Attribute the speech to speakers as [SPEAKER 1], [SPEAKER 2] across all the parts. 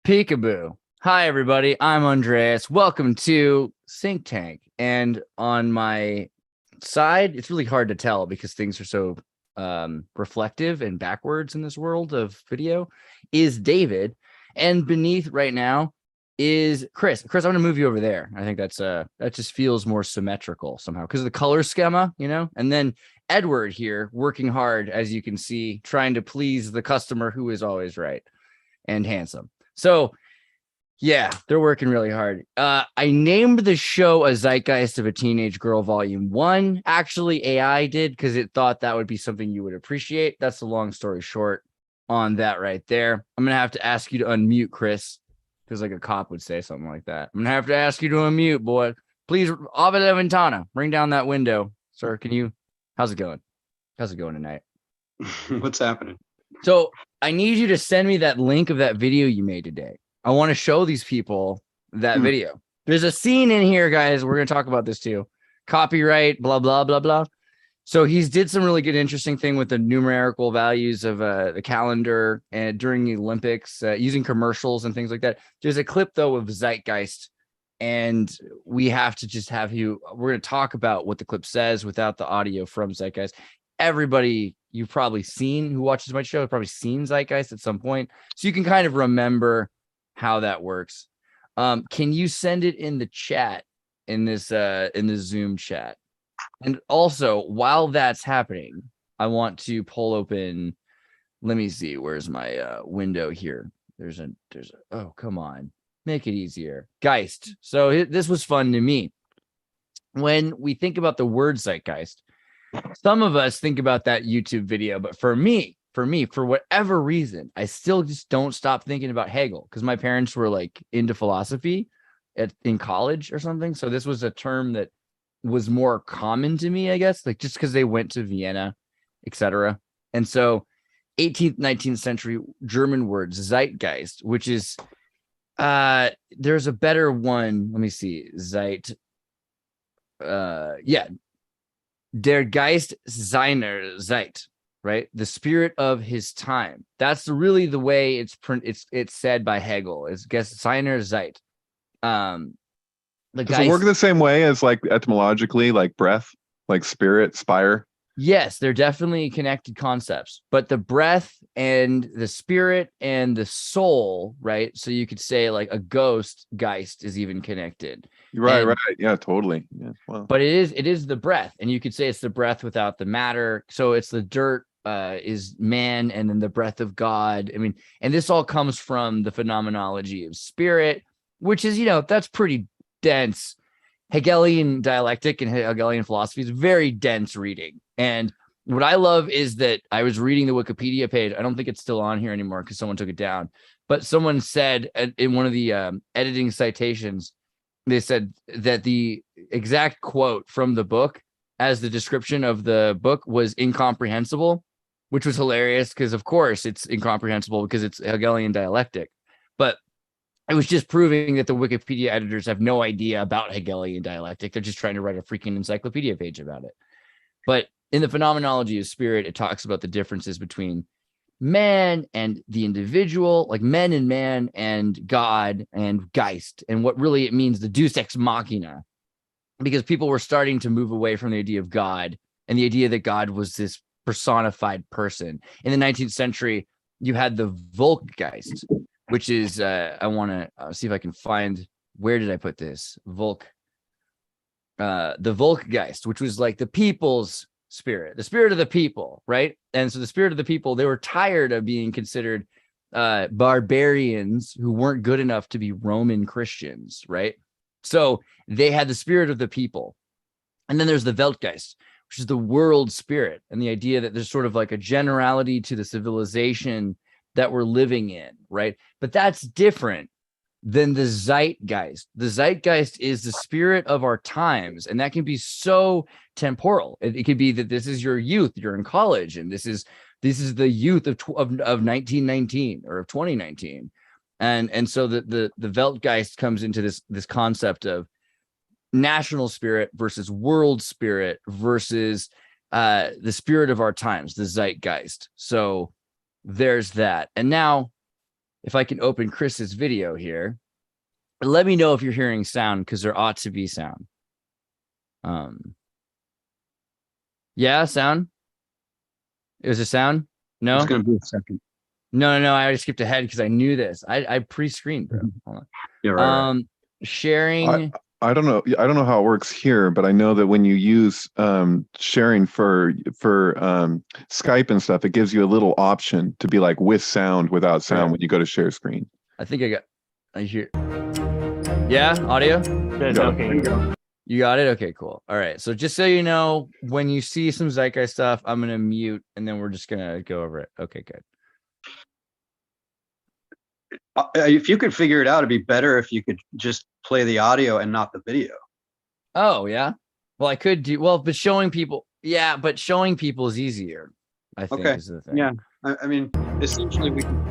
[SPEAKER 1] Peekaboo. Hi, everybody. I'm Andreas. Welcome to Think Tank. And on my side, it's really hard to tell because things are so reflective and backwards in this world of video, is David. And beneath right now is Chris. Chris, I'm going to move you over there. I think that just feels more symmetrical somehow because of the color schema, you know? And then Edward here working hard, as you can see, trying to please the customer who is always right and handsome. So, yeah, they're working really hard. I named the show A Zeitgeist of a Teenage Girl Volume 1. Actually, AI did because it thought that would be something you would appreciate. That's the long story short on that right there. I'm going to have to ask you to unmute, Chris, because like a cop would say something like that. I'm going to have to ask you to unmute, boy. Please, Ave la Ventana, bring down that window. Sir, how's it going? How's it going tonight?
[SPEAKER 2] What's happening?
[SPEAKER 1] So I need you to send me that link of that video you made today. I want to show these people that video. There's a scene in here, guys. We're going to talk about this too. Copyright, blah, blah, blah, blah. So he's did some really good, interesting thing with the numerical values of the calendar and during the Olympics, using commercials and things like that. There's a clip, though, of Zeitgeist. And we have to just have you. We're going to talk about what the clip says without the audio from Zeitgeist. Everybody you've probably seen who watches my show has probably seen Zeitgeist at some point. So you can kind of remember how that works. Can you send it in the chat in the Zoom chat? And also, while that's happening, I want to pull open. Let me see. Where's my window here? There's a. Oh, come on. Make it easier. Geist. So this was fun to me. When we think about the word Zeitgeist, some of us think about that YouTube video, but for me, for whatever reason, I still just don't stop thinking about Hegel because my parents were like into philosophy in college or something. So this was a term that was more common to me, I guess, like just because they went to Vienna, etc. And so 18th, 19th century German word Zeitgeist, which is there's a better one. Let me see. Der Geist seiner Zeit, right? The spirit of his time. That's really the way it's said by Hegel. It's Geist seiner Zeit. Does
[SPEAKER 3] it work the same way as like etymologically, like breath, like spirit, spire?
[SPEAKER 1] Yes, they're definitely connected concepts, but the breath and the spirit and the soul, right? So you could say like a Geist is even connected.
[SPEAKER 3] Right. Yeah, totally. Yeah. Wow.
[SPEAKER 1] But it is the breath, and you could say it's the breath without the matter. So it's the dirt is man, and then the breath of God. I mean, and this all comes from the phenomenology of spirit, which is, that's pretty dense. Hegelian dialectic and Hegelian philosophy is very dense reading. And what I love is that I was reading the Wikipedia page. I don't think it's still on here anymore because someone took it down. But someone said in one of the editing citations, they said that the exact quote from the book as the description of the book was incomprehensible, which was hilarious because, of course, it's incomprehensible because it's Hegelian dialectic. But it was just proving that the Wikipedia editors have no idea about Hegelian dialectic. They're just trying to write a freaking encyclopedia page about it. But in the phenomenology of spirit, it talks about the differences between man and the individual, like men and man and God and Geist, and what really it means, the deus ex machina, because people were starting to move away from the idea of God and the idea that God was this personified person. In the 19th century, you had the Volkgeist, which is, I want to see if I can find, where did I put this? The Volkgeist, which was like the people's spirit, the spirit of the people, right? And so the spirit of the people, they were tired of being considered barbarians who weren't good enough to be Roman Christians, right? So they had the spirit of the people. And then there's the Weltgeist, which is the world spirit, and the idea that there's sort of like a generality to the civilization that we're living in, right? But that's different than the Zeitgeist. The Zeitgeist is the spirit of our times, and that can be so temporal. It could be that this is your youth, you're in college, and this is the youth of 1919 or of 2019, and so the Weltgeist comes into this concept of national spirit versus world spirit versus the spirit of our times, the Zeitgeist. So there's that. And now if I can open Chris's video here. Let me know if you're hearing sound, because there ought to be sound. Yeah, sound. Is it sound? No.
[SPEAKER 2] It's going to be a second.
[SPEAKER 1] No. I already skipped ahead because I knew this. I pre-screened, bro. Hold on.
[SPEAKER 2] Yeah, right.
[SPEAKER 1] Sharing.
[SPEAKER 3] I don't know. I don't know how it works here, but I know that when you use sharing for Skype and stuff, it gives you a little option to be like with sound, without sound when you go to share screen.
[SPEAKER 1] I think I hear. Yeah, audio.
[SPEAKER 4] Good. Okay.
[SPEAKER 1] You got it. Okay, cool. All right. So just so you know, when you see some Zeitgeist stuff, I'm gonna mute, and then we're just gonna go over it. Okay, good.
[SPEAKER 2] If you could figure it out, it'd be better if you could just play the audio and not the video.
[SPEAKER 1] Oh yeah. Well, I could do but showing people. Yeah, but showing people is easier. I think is the thing.
[SPEAKER 2] Yeah. I mean, essentially we can.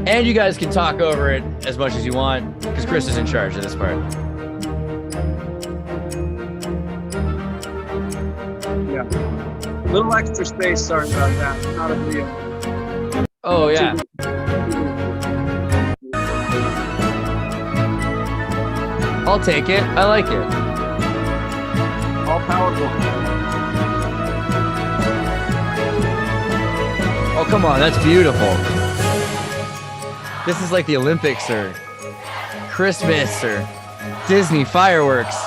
[SPEAKER 1] And you guys can talk over it as much as you want, because Chris is in charge of this part.
[SPEAKER 2] Yeah. Little extra space. Sorry about that. It's not a video.
[SPEAKER 1] Oh yeah. I'll take it. I like it.
[SPEAKER 2] All powerful.
[SPEAKER 1] Oh, come on. That's beautiful. This is like the Olympics or Christmas or Disney fireworks.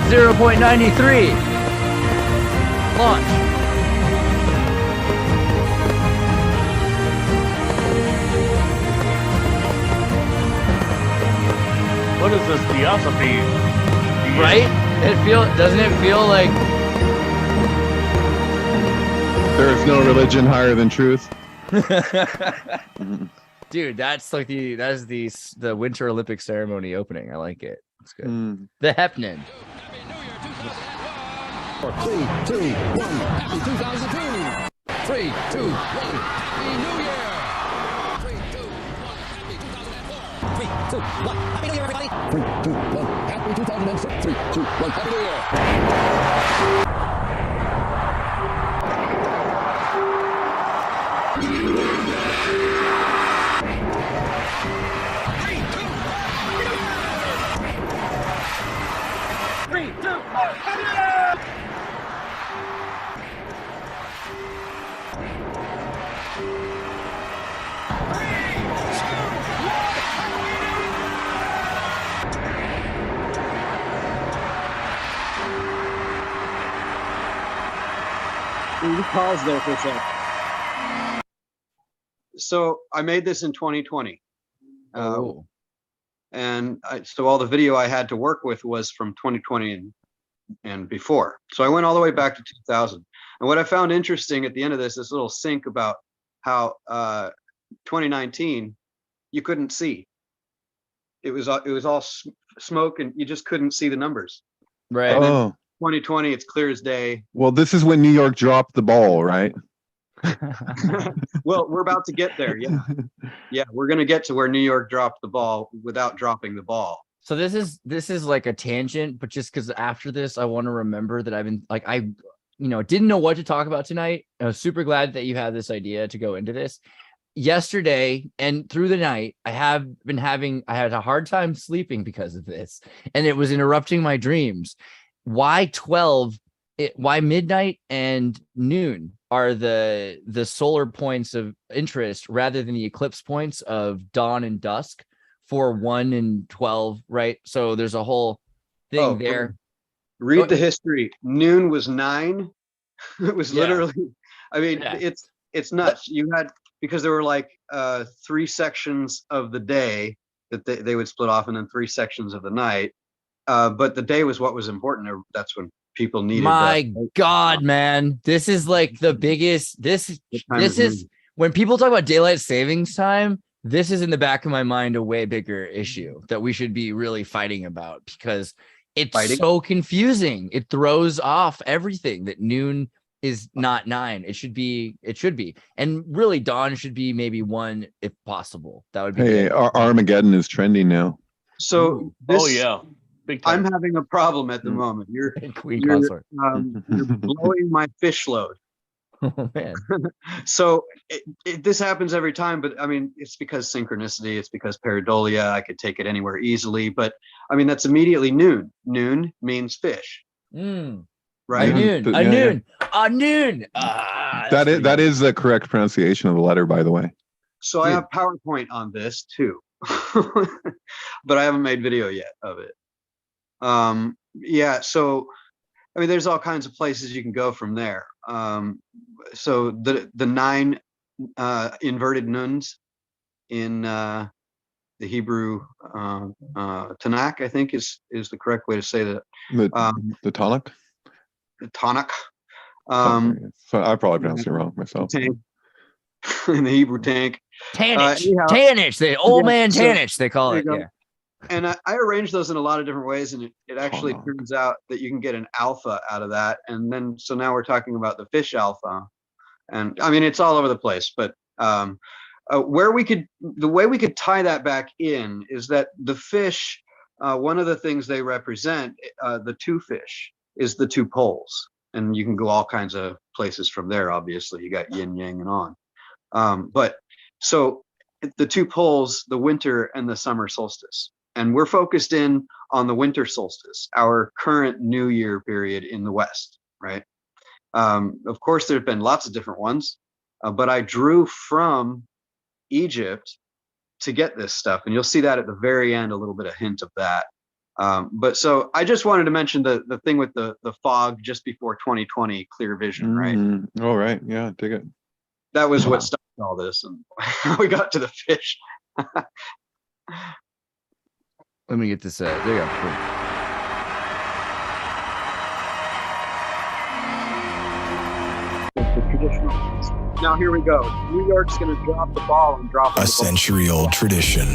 [SPEAKER 1] .93. Launch.
[SPEAKER 4] What is this theosophy?
[SPEAKER 1] Right? Doesn't it feel like
[SPEAKER 3] there is no religion higher than truth?
[SPEAKER 1] Dude, that's like the Winter Olympic ceremony opening. I like it. It's good. The Hepnin.
[SPEAKER 5] 3, 2, 1, happy 2002. 3, 2, 1, happy New Year. 3, 2, 1, happy 2004. 3, 2, 1, happy New Year, everybody. 3, 2, 1, happy 2006. 3, 2, 1, happy New Year.
[SPEAKER 2] Pause there for a second. So I made this in 2020. And so all the video I had to work with was from 2020 and before. So I went all the way back to 2000. And what I found interesting at the end of this little sync about how 2019 you couldn't see. It was all smoke, and you just couldn't see the numbers.
[SPEAKER 1] Right.
[SPEAKER 2] And then 2020, it's clear as day.
[SPEAKER 3] Well, this is when New York dropped the ball, right?
[SPEAKER 2] Well, we're about to get there. Yeah, we're going to get to where New York dropped the ball without dropping the ball.
[SPEAKER 1] So this is like a tangent, but just because after this, I want to remember that I've been like, didn't know what to talk about tonight. I was super glad that you had this idea to go into this. Yesterday and through the night, I had a hard time sleeping because of this, and it was interrupting my dreams. Why midnight and noon are the solar points of interest rather than the eclipse points of dawn and dusk for 1 and 12, right? So there's a whole thing there.
[SPEAKER 2] Read the history. Noon was 9. It was literally, I mean, it's nuts. You had, because there were like 3 sections of the day that they would split off, and then 3 sections of the night. But the day was what was important. That's when people needed.
[SPEAKER 1] My God, man, this is like the biggest. This is when people talk about daylight savings time. This is in the back of my mind a way bigger issue that we should be really fighting about, because it's so confusing. It throws off everything that noon is not 9. It should be. And really dawn should be maybe 1 if possible. That would be.
[SPEAKER 3] Hey, Armageddon is trending now.
[SPEAKER 2] So
[SPEAKER 4] Big time.
[SPEAKER 2] I'm having a problem at the moment. You're
[SPEAKER 1] Queen consort.
[SPEAKER 2] You're blowing my fish load.
[SPEAKER 1] Oh man.
[SPEAKER 2] So this happens every time, but I mean, it's because synchronicity, it's because pareidolia. I could take it anywhere easily, but I mean, that's immediately noon. Noon means fish,
[SPEAKER 1] Mm.
[SPEAKER 2] right?
[SPEAKER 1] A noon. Ah,
[SPEAKER 3] That
[SPEAKER 1] that's pretty
[SPEAKER 3] is the correct pronunciation of the letter, by the way.
[SPEAKER 2] So I have PowerPoint on this too, but I haven't made video yet of it. Yeah, so I mean, there's all kinds of places you can go from there. So the 9 inverted nuns in the Hebrew Tanakh, I think is the correct way to say that.
[SPEAKER 3] The tonic.
[SPEAKER 2] The Tanakh.
[SPEAKER 3] So I probably pronounced it wrong myself.
[SPEAKER 2] In the Hebrew tank.
[SPEAKER 1] Tanich.
[SPEAKER 2] Anyhow,
[SPEAKER 1] Tanich. The old
[SPEAKER 2] yeah,
[SPEAKER 1] man
[SPEAKER 2] so
[SPEAKER 1] Tanich, they call
[SPEAKER 2] there
[SPEAKER 1] it.
[SPEAKER 2] you go.
[SPEAKER 1] Yeah.
[SPEAKER 2] And I arranged those in a lot of different ways, and it actually
[SPEAKER 3] Tanakh.
[SPEAKER 2] turns out that you can get an alpha out of that. And then, so now we're talking about the fish alpha. And I mean, it's all over the place, but the way we could tie that back in is that the fish, one of the things they represent, the 2 fish, is the 2 poles. And you can go all kinds of places from there, obviously. You got yin, yang, and on. But so the 2 poles, the winter and the summer solstice. And we're focused in on the winter solstice, our current New Year period in the West, right? Of course, there have been lots of different ones, but I drew from Egypt to get this stuff. And you'll see that at the very end, a little bit of hint of that. But so I just wanted to mention the thing with the fog just before 2020, clear vision, right?
[SPEAKER 3] All right. Yeah, dig it.
[SPEAKER 2] That was what started all this, and how we got to the fish.
[SPEAKER 1] Let me get this. There you go.
[SPEAKER 2] The traditional. Now here we go. New York's going to drop the ball and drop
[SPEAKER 6] a century-old tradition.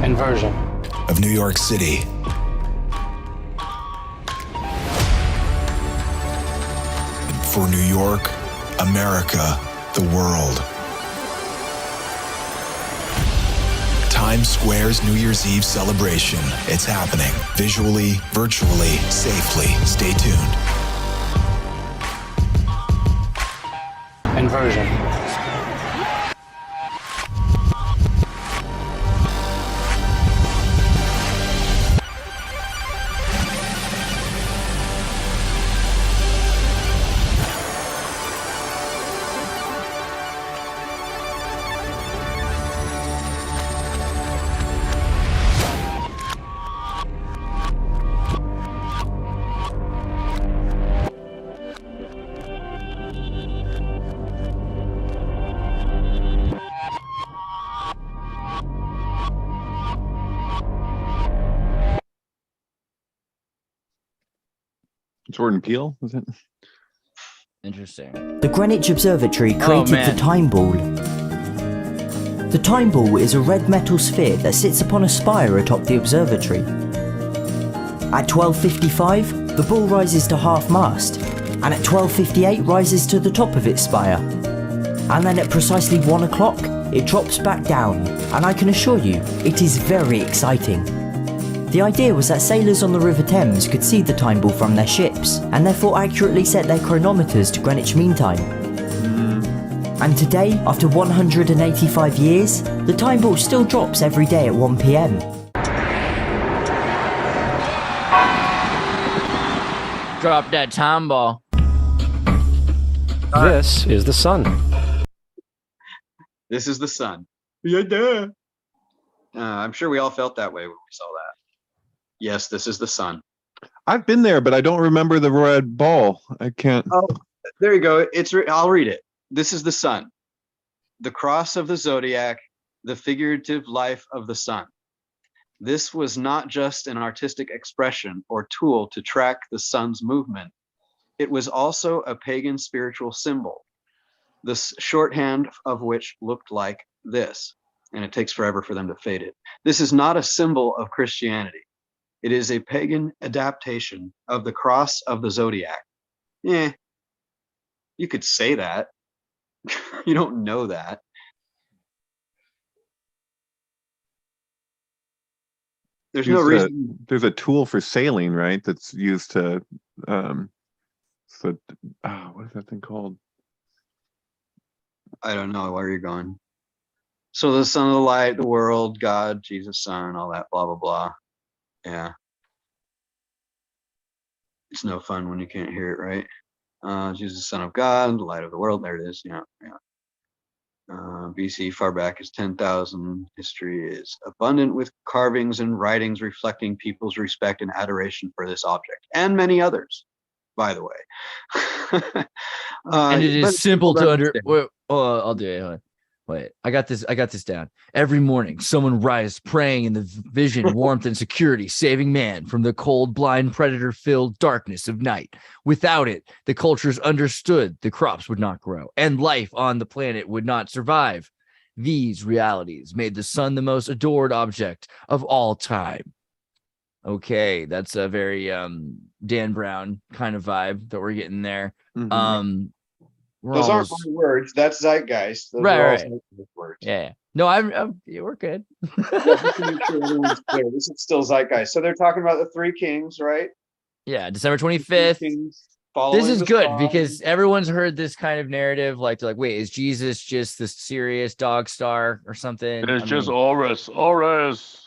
[SPEAKER 4] Inversion
[SPEAKER 6] Of New York City. For New York, America, the world. Times Square's New Year's Eve celebration. It's happening. Visually, virtually, safely. Stay tuned.
[SPEAKER 4] Inversion.
[SPEAKER 3] Jordan Peele, was it?
[SPEAKER 1] Interesting.
[SPEAKER 7] The Greenwich Observatory created
[SPEAKER 1] man.
[SPEAKER 7] the Time Ball. The Time Ball is a red metal sphere that sits upon a spire atop the observatory. At 12:55, the ball rises to half-mast, and at 12:58 rises to the top of its spire. And then at precisely 1 o'clock, it drops back down, and I can assure you, it is very exciting. The idea was that sailors on the River Thames could see the time ball from their ships, and therefore accurately set their chronometers to Greenwich Mean Time. And today, after 185 years, the time ball still drops every day at 1 PM.
[SPEAKER 1] Drop that time ball.
[SPEAKER 5] This is the sun.
[SPEAKER 2] This is the sun. Yeah, duh. I'm sure we all felt that way when we saw that. Yes, this is the sun.
[SPEAKER 3] I've been there, but I don't remember the red ball. I can't.
[SPEAKER 2] Oh, there you go. I'll read it. This is the sun, the cross of the zodiac, the figurative life of the sun. This was not just an artistic expression or tool to track the sun's movement. It was also a pagan spiritual symbol, the shorthand of which looked like this, and it takes forever for them to fade it. This is not a symbol of Christianity. It is a pagan adaptation of the cross of the zodiac. Yeah, you could say that. You don't know that. There's no reason.
[SPEAKER 3] There's a tool for sailing, right? That's used to what is that thing called?
[SPEAKER 2] I don't know where you're going. So the sun of the light, the world, God, Jesus, Son, all that, blah blah blah. Yeah, it's no fun when you can't hear it, right? Jesus, Son of God, the light of the world. There it is. Yeah. BC, far back as 10,000. History is abundant with carvings and writings reflecting people's respect and adoration for this object, and many others, by the way.
[SPEAKER 1] And it is simple to understand.
[SPEAKER 2] understand.
[SPEAKER 1] I'll do it. Hold on. Wait, I got this down. Every morning, someone rises praying in the vision, warmth, and security, saving man from the cold, blind, predator-filled darkness of night. Without it, the cultures understood the crops would not grow, and life on the planet would not survive. These realities made the sun the most adored object of all time. Okay, that's a very Dan Brown kind of vibe that we're getting there.
[SPEAKER 3] Mhm.
[SPEAKER 2] Those aren't my words. That's Zeitgeist. Those are all Zeitgeist words.
[SPEAKER 1] Yeah. No, yeah, we're good.
[SPEAKER 2] Just to make sure everyone's clear, this is still Zeitgeist. So they're talking about the three kings, right?
[SPEAKER 1] Yeah, December 25th. This is good because everyone's heard this kind of narrative. Like, they're like, wait, is Jesus just this Sirius dog star or something?
[SPEAKER 4] It's just auras.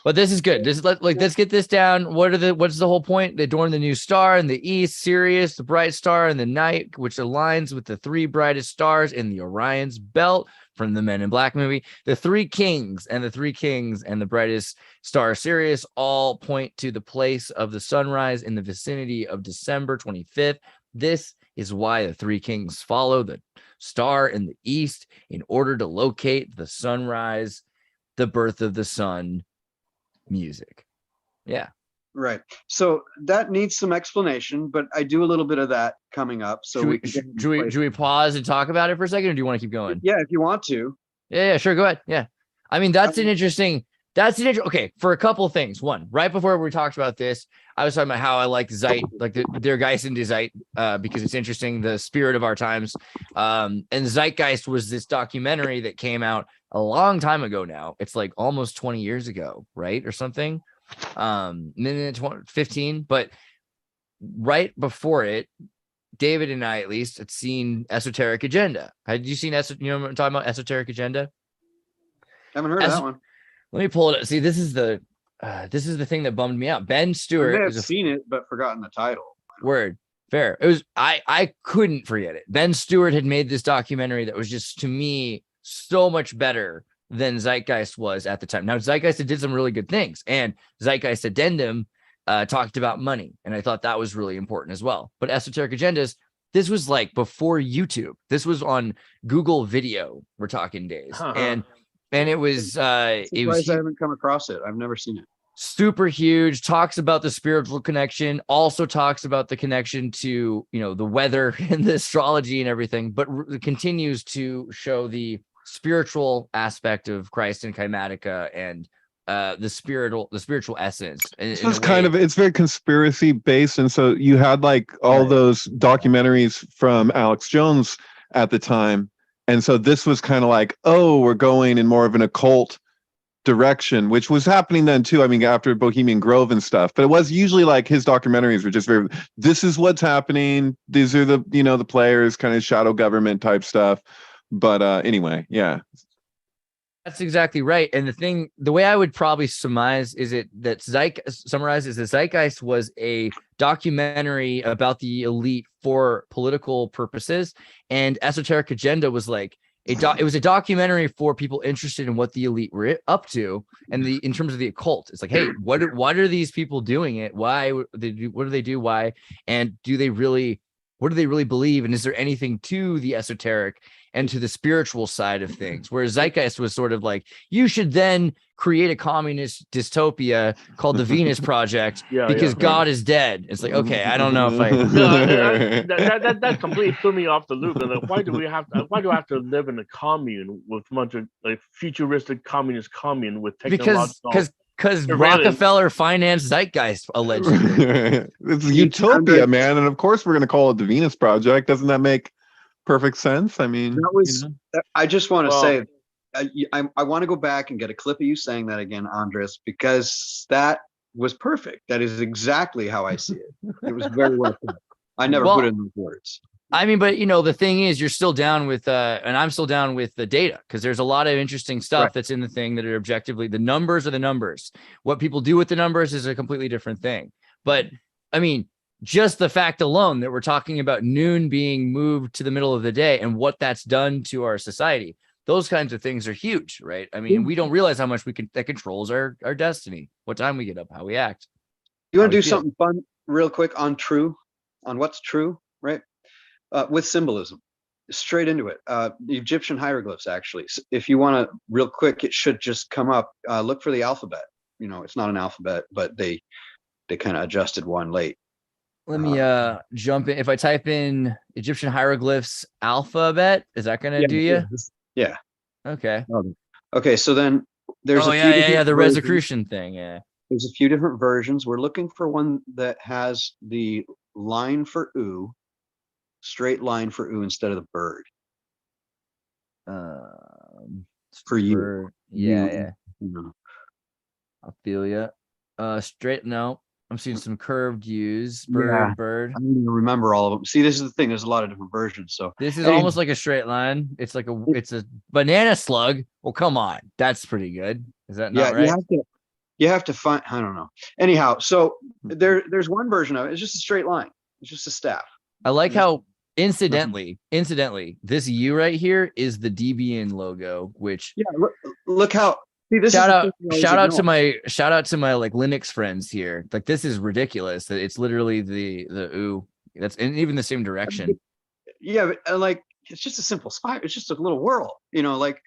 [SPEAKER 1] But this is good. This is let's get this down. What's the whole point? They adorn the new star in the east, Sirius, the bright star in the night, which aligns with the three brightest stars in the Orion's belt from the Men in Black movie. The three kings and the brightest star Sirius all point to the place of the sunrise in the vicinity of December 25th. This is why the three kings follow the star in the east in order to locate the sunrise, the birth of the sun music. Yeah.
[SPEAKER 2] Right. So that needs some explanation, but I do a little bit of that coming up. So
[SPEAKER 1] should we pause and talk about it for a second, or do you want to keep going?
[SPEAKER 2] Yeah, if you want to.
[SPEAKER 1] Yeah, sure. Go ahead. Yeah. I mean, okay, for a couple of things. One, right before we talked about this, I was talking about how I like their Geist and Zeit, because it's interesting, the spirit of our times. And Zeitgeist was this documentary that came out a long time ago now. It's like almost 20 years ago, right? Or something. 15, but right before it, David and I, at least, had seen Esoteric Agenda. Had you seen you know what I'm talking about? Esoteric Agenda?
[SPEAKER 2] I haven't heard of that one.
[SPEAKER 1] Let me pull it up. See, this is the thing that bummed me out. Ben Stewart.
[SPEAKER 2] I may have seen it, but forgotten the title.
[SPEAKER 1] Word. Fair. It was I couldn't forget it. Ben Stewart had made this documentary that was just, to me, so much better than Zeitgeist was at the time. Now, Zeitgeist did some really good things, and Zeitgeist Addendum talked about money, and I thought that was really important as well. But Esoteric Agendas, this was like before YouTube. This was on Google Video. We're talking days, and it was I
[SPEAKER 2] haven't come across it. I've never seen it.
[SPEAKER 1] Super huge. Talks about the spiritual connection. Also talks about the connection to the weather and the astrology and everything. But continues to show the spiritual aspect of Christ and Kymatica and the spiritual essence.
[SPEAKER 3] It's very conspiracy based, and so you had like all those documentaries from Alex Jones at the time, and so this was kind of like, oh, we're going in more of an occult direction, which was happening then too. I mean, after Bohemian Grove and stuff, but it was usually like his documentaries were just very, this is what's happening, these are the the players, kind of shadow government type stuff. But anyway, yeah,
[SPEAKER 1] that's exactly right. And the way I would probably summarize is that Zeitgeist was a documentary about the elite for political purposes, and Esoteric Agenda was like it was a documentary for people interested in what the elite were up to, and in terms of the occult. It's like, hey, what are these people doing it? Why what do they do? Why? And what do they really believe? And is there anything to the esoteric and to the spiritual side of things? Whereas Zeitgeist was sort of like, you should then create a communist dystopia called the Venus Project because God is dead. It's like, okay, I don't know if
[SPEAKER 4] that completely threw me off the loop. And like, why do I have to live in a commune with a bunch of like futuristic communist commune with technological?
[SPEAKER 1] Because Rockefeller financed Zeitgeist, allegedly.
[SPEAKER 3] It's utopia, man. And of course, we're going to call it the Venus Project. Doesn't that make perfect sense? I mean,
[SPEAKER 2] I just want to say, I want to go back and get a clip of you saying that again, Andres, because that was perfect. That is exactly how I see it. It was very well put. I never
[SPEAKER 1] Well,
[SPEAKER 2] put it in those words.
[SPEAKER 1] I mean, but the thing is, you're still down with, and I'm still down with the data, because there's a lot of interesting stuff that's in the thing that are objectively, the numbers are the numbers. What people do with the numbers is a completely different thing. But I mean, just the fact alone that we're talking about noon being moved to the middle of the day and what that's done to our society, those kinds of things are huge, right? I mean, we don't realize how much that controls our destiny, what time we get up, how we act.
[SPEAKER 2] You want to do something fun real quick on what's true, right? With symbolism, straight into it. The Egyptian hieroglyphs, actually. If you want to real quick, it should just come up. Look for the alphabet. It's not an alphabet, but they kind of adjusted one late.
[SPEAKER 1] Let me jump in. If I type in Egyptian hieroglyphs alphabet, is that gonna do you?
[SPEAKER 2] Yeah.
[SPEAKER 1] Okay.
[SPEAKER 2] Okay. So then there's
[SPEAKER 1] the
[SPEAKER 2] versions.
[SPEAKER 1] Rosicrucian thing. Yeah.
[SPEAKER 2] There's a few different versions. We're looking for one that has the line for oo, straight line for oo instead of the bird. For you.
[SPEAKER 1] Yeah. I feel you. Straight. No, I'm seeing some curved U's. Bird.
[SPEAKER 2] I don't even remember all of them. See, this is the thing. There's a lot of different versions. So
[SPEAKER 1] this is almost like a straight line. It's like it's a banana slug. Well, come on, that's pretty good. Is that not right?
[SPEAKER 2] You have to find. I don't know. Anyhow, so there's one version of it. It's just a straight line. It's just a staff.
[SPEAKER 1] I like how incidentally, this U right here is the Debian logo, which
[SPEAKER 2] look how. See, this
[SPEAKER 1] shout out to my like Linux friends here. Like, this is ridiculous that it's literally the oo. That's in even the same direction.
[SPEAKER 2] Yeah, but like it's just a simple spiral. It's just a little whirl. Like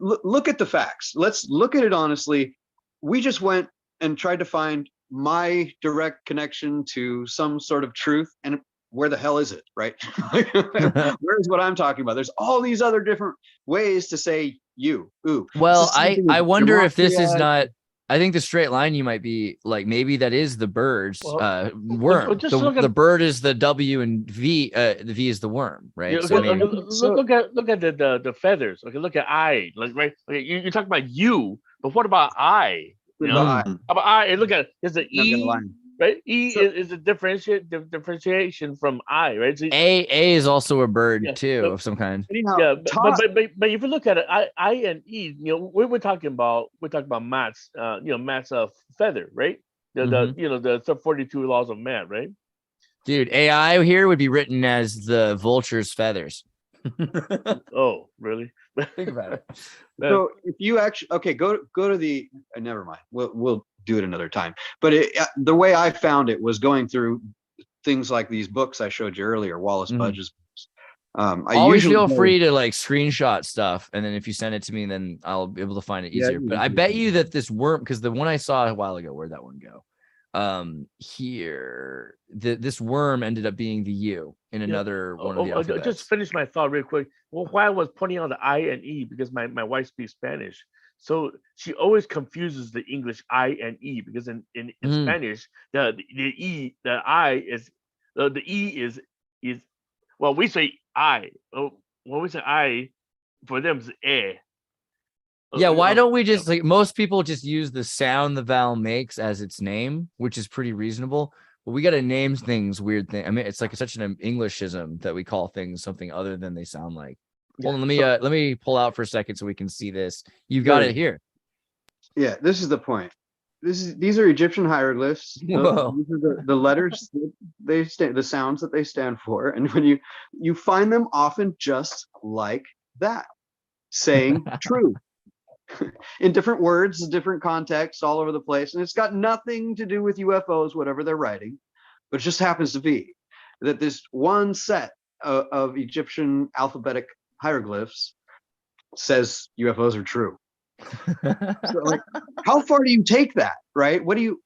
[SPEAKER 2] look at the facts. Let's look at it honestly. We just went and tried to find my direct connection to some sort of truth, and where the hell is it, right? Where's what I'm talking about? There's all these other different ways to say you. Ooh.
[SPEAKER 1] Well, I wonder if this is not. I think the straight line you might be like, maybe that is the bird's worm. The bird is the W and V. The V is the worm, right?
[SPEAKER 4] Yeah, look at the feathers. Okay, look at I. Like, right. Okay, you talk about you, but what about I? About I? And look at there's an E. Right, E is a differentiation from I, right? So,
[SPEAKER 1] A is also a bird too, of some kind.
[SPEAKER 4] Yeah, but if you look at it, I and E, we're talking about Matt's, Matt's feather, right? The 42 laws of Matt, right?
[SPEAKER 1] Dude, AI here would be written as the vulture's feathers.
[SPEAKER 4] Oh, really?
[SPEAKER 1] Think about it.
[SPEAKER 2] So if you actually go to the never mind. We'll do it another time. But the way I found it was going through things like these books I showed you earlier, Wallace Budge's books. I
[SPEAKER 1] always feel free to like screenshot stuff, and then if you send it to me, then I'll be able to find it easier. But I bet you that this worm, because the one I saw a while ago, where'd that one go? Here, this worm ended up being the U in another one of the alphabets.
[SPEAKER 4] Just finish my thought real quick. Well, why I was pointing out the I and E, because my wife speaks Spanish. So she always confuses the English I and E, because in Spanish, the E, the I is, the E is well, we say I. When we say I, for them it's eh.
[SPEAKER 1] Yeah, why don't we just, like, most people just use the sound the vowel makes as its name, which is pretty reasonable. But we got to name things weird things. I mean, it's like such an Englishism that we call things something other than they sound like. Hold on, let me pull out for a second so we can see this. You've got it here. Yeah,
[SPEAKER 2] this is the point. These are Egyptian hieroglyphs. These are the letters they stand, the sounds that they stand for, and when you find them often just like that, saying true in different words, different contexts, all over the place, and it's got nothing to do with UFOs, whatever they're writing, but it just happens to be that this one set of Egyptian alphabetic hieroglyphs says UFOs are true. So, like, how far do you take that, right? What do you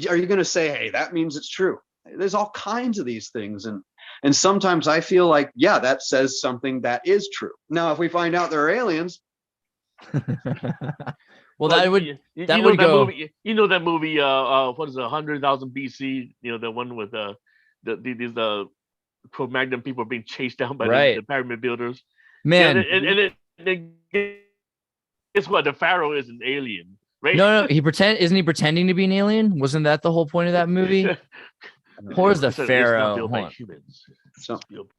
[SPEAKER 2] are you going to say, hey, that means it's true? There's all kinds of these things, and sometimes I feel like, yeah, that says something that is true. Now, if we find out there are aliens,
[SPEAKER 1] well, that would go.
[SPEAKER 4] Movie, that movie, what is it, 100,000 BC? The one with these Cro-Magnon people being chased down by the pyramid builders.
[SPEAKER 1] Man,
[SPEAKER 4] and guess what? The pharaoh is an alien. right?
[SPEAKER 1] No, isn't he pretending to be an alien? Wasn't that the whole point of that movie? Poor the
[SPEAKER 4] It's not
[SPEAKER 1] pharaoh.
[SPEAKER 4] built by
[SPEAKER 1] Hold on.
[SPEAKER 4] humans.
[SPEAKER 2] So-
[SPEAKER 4] It's built-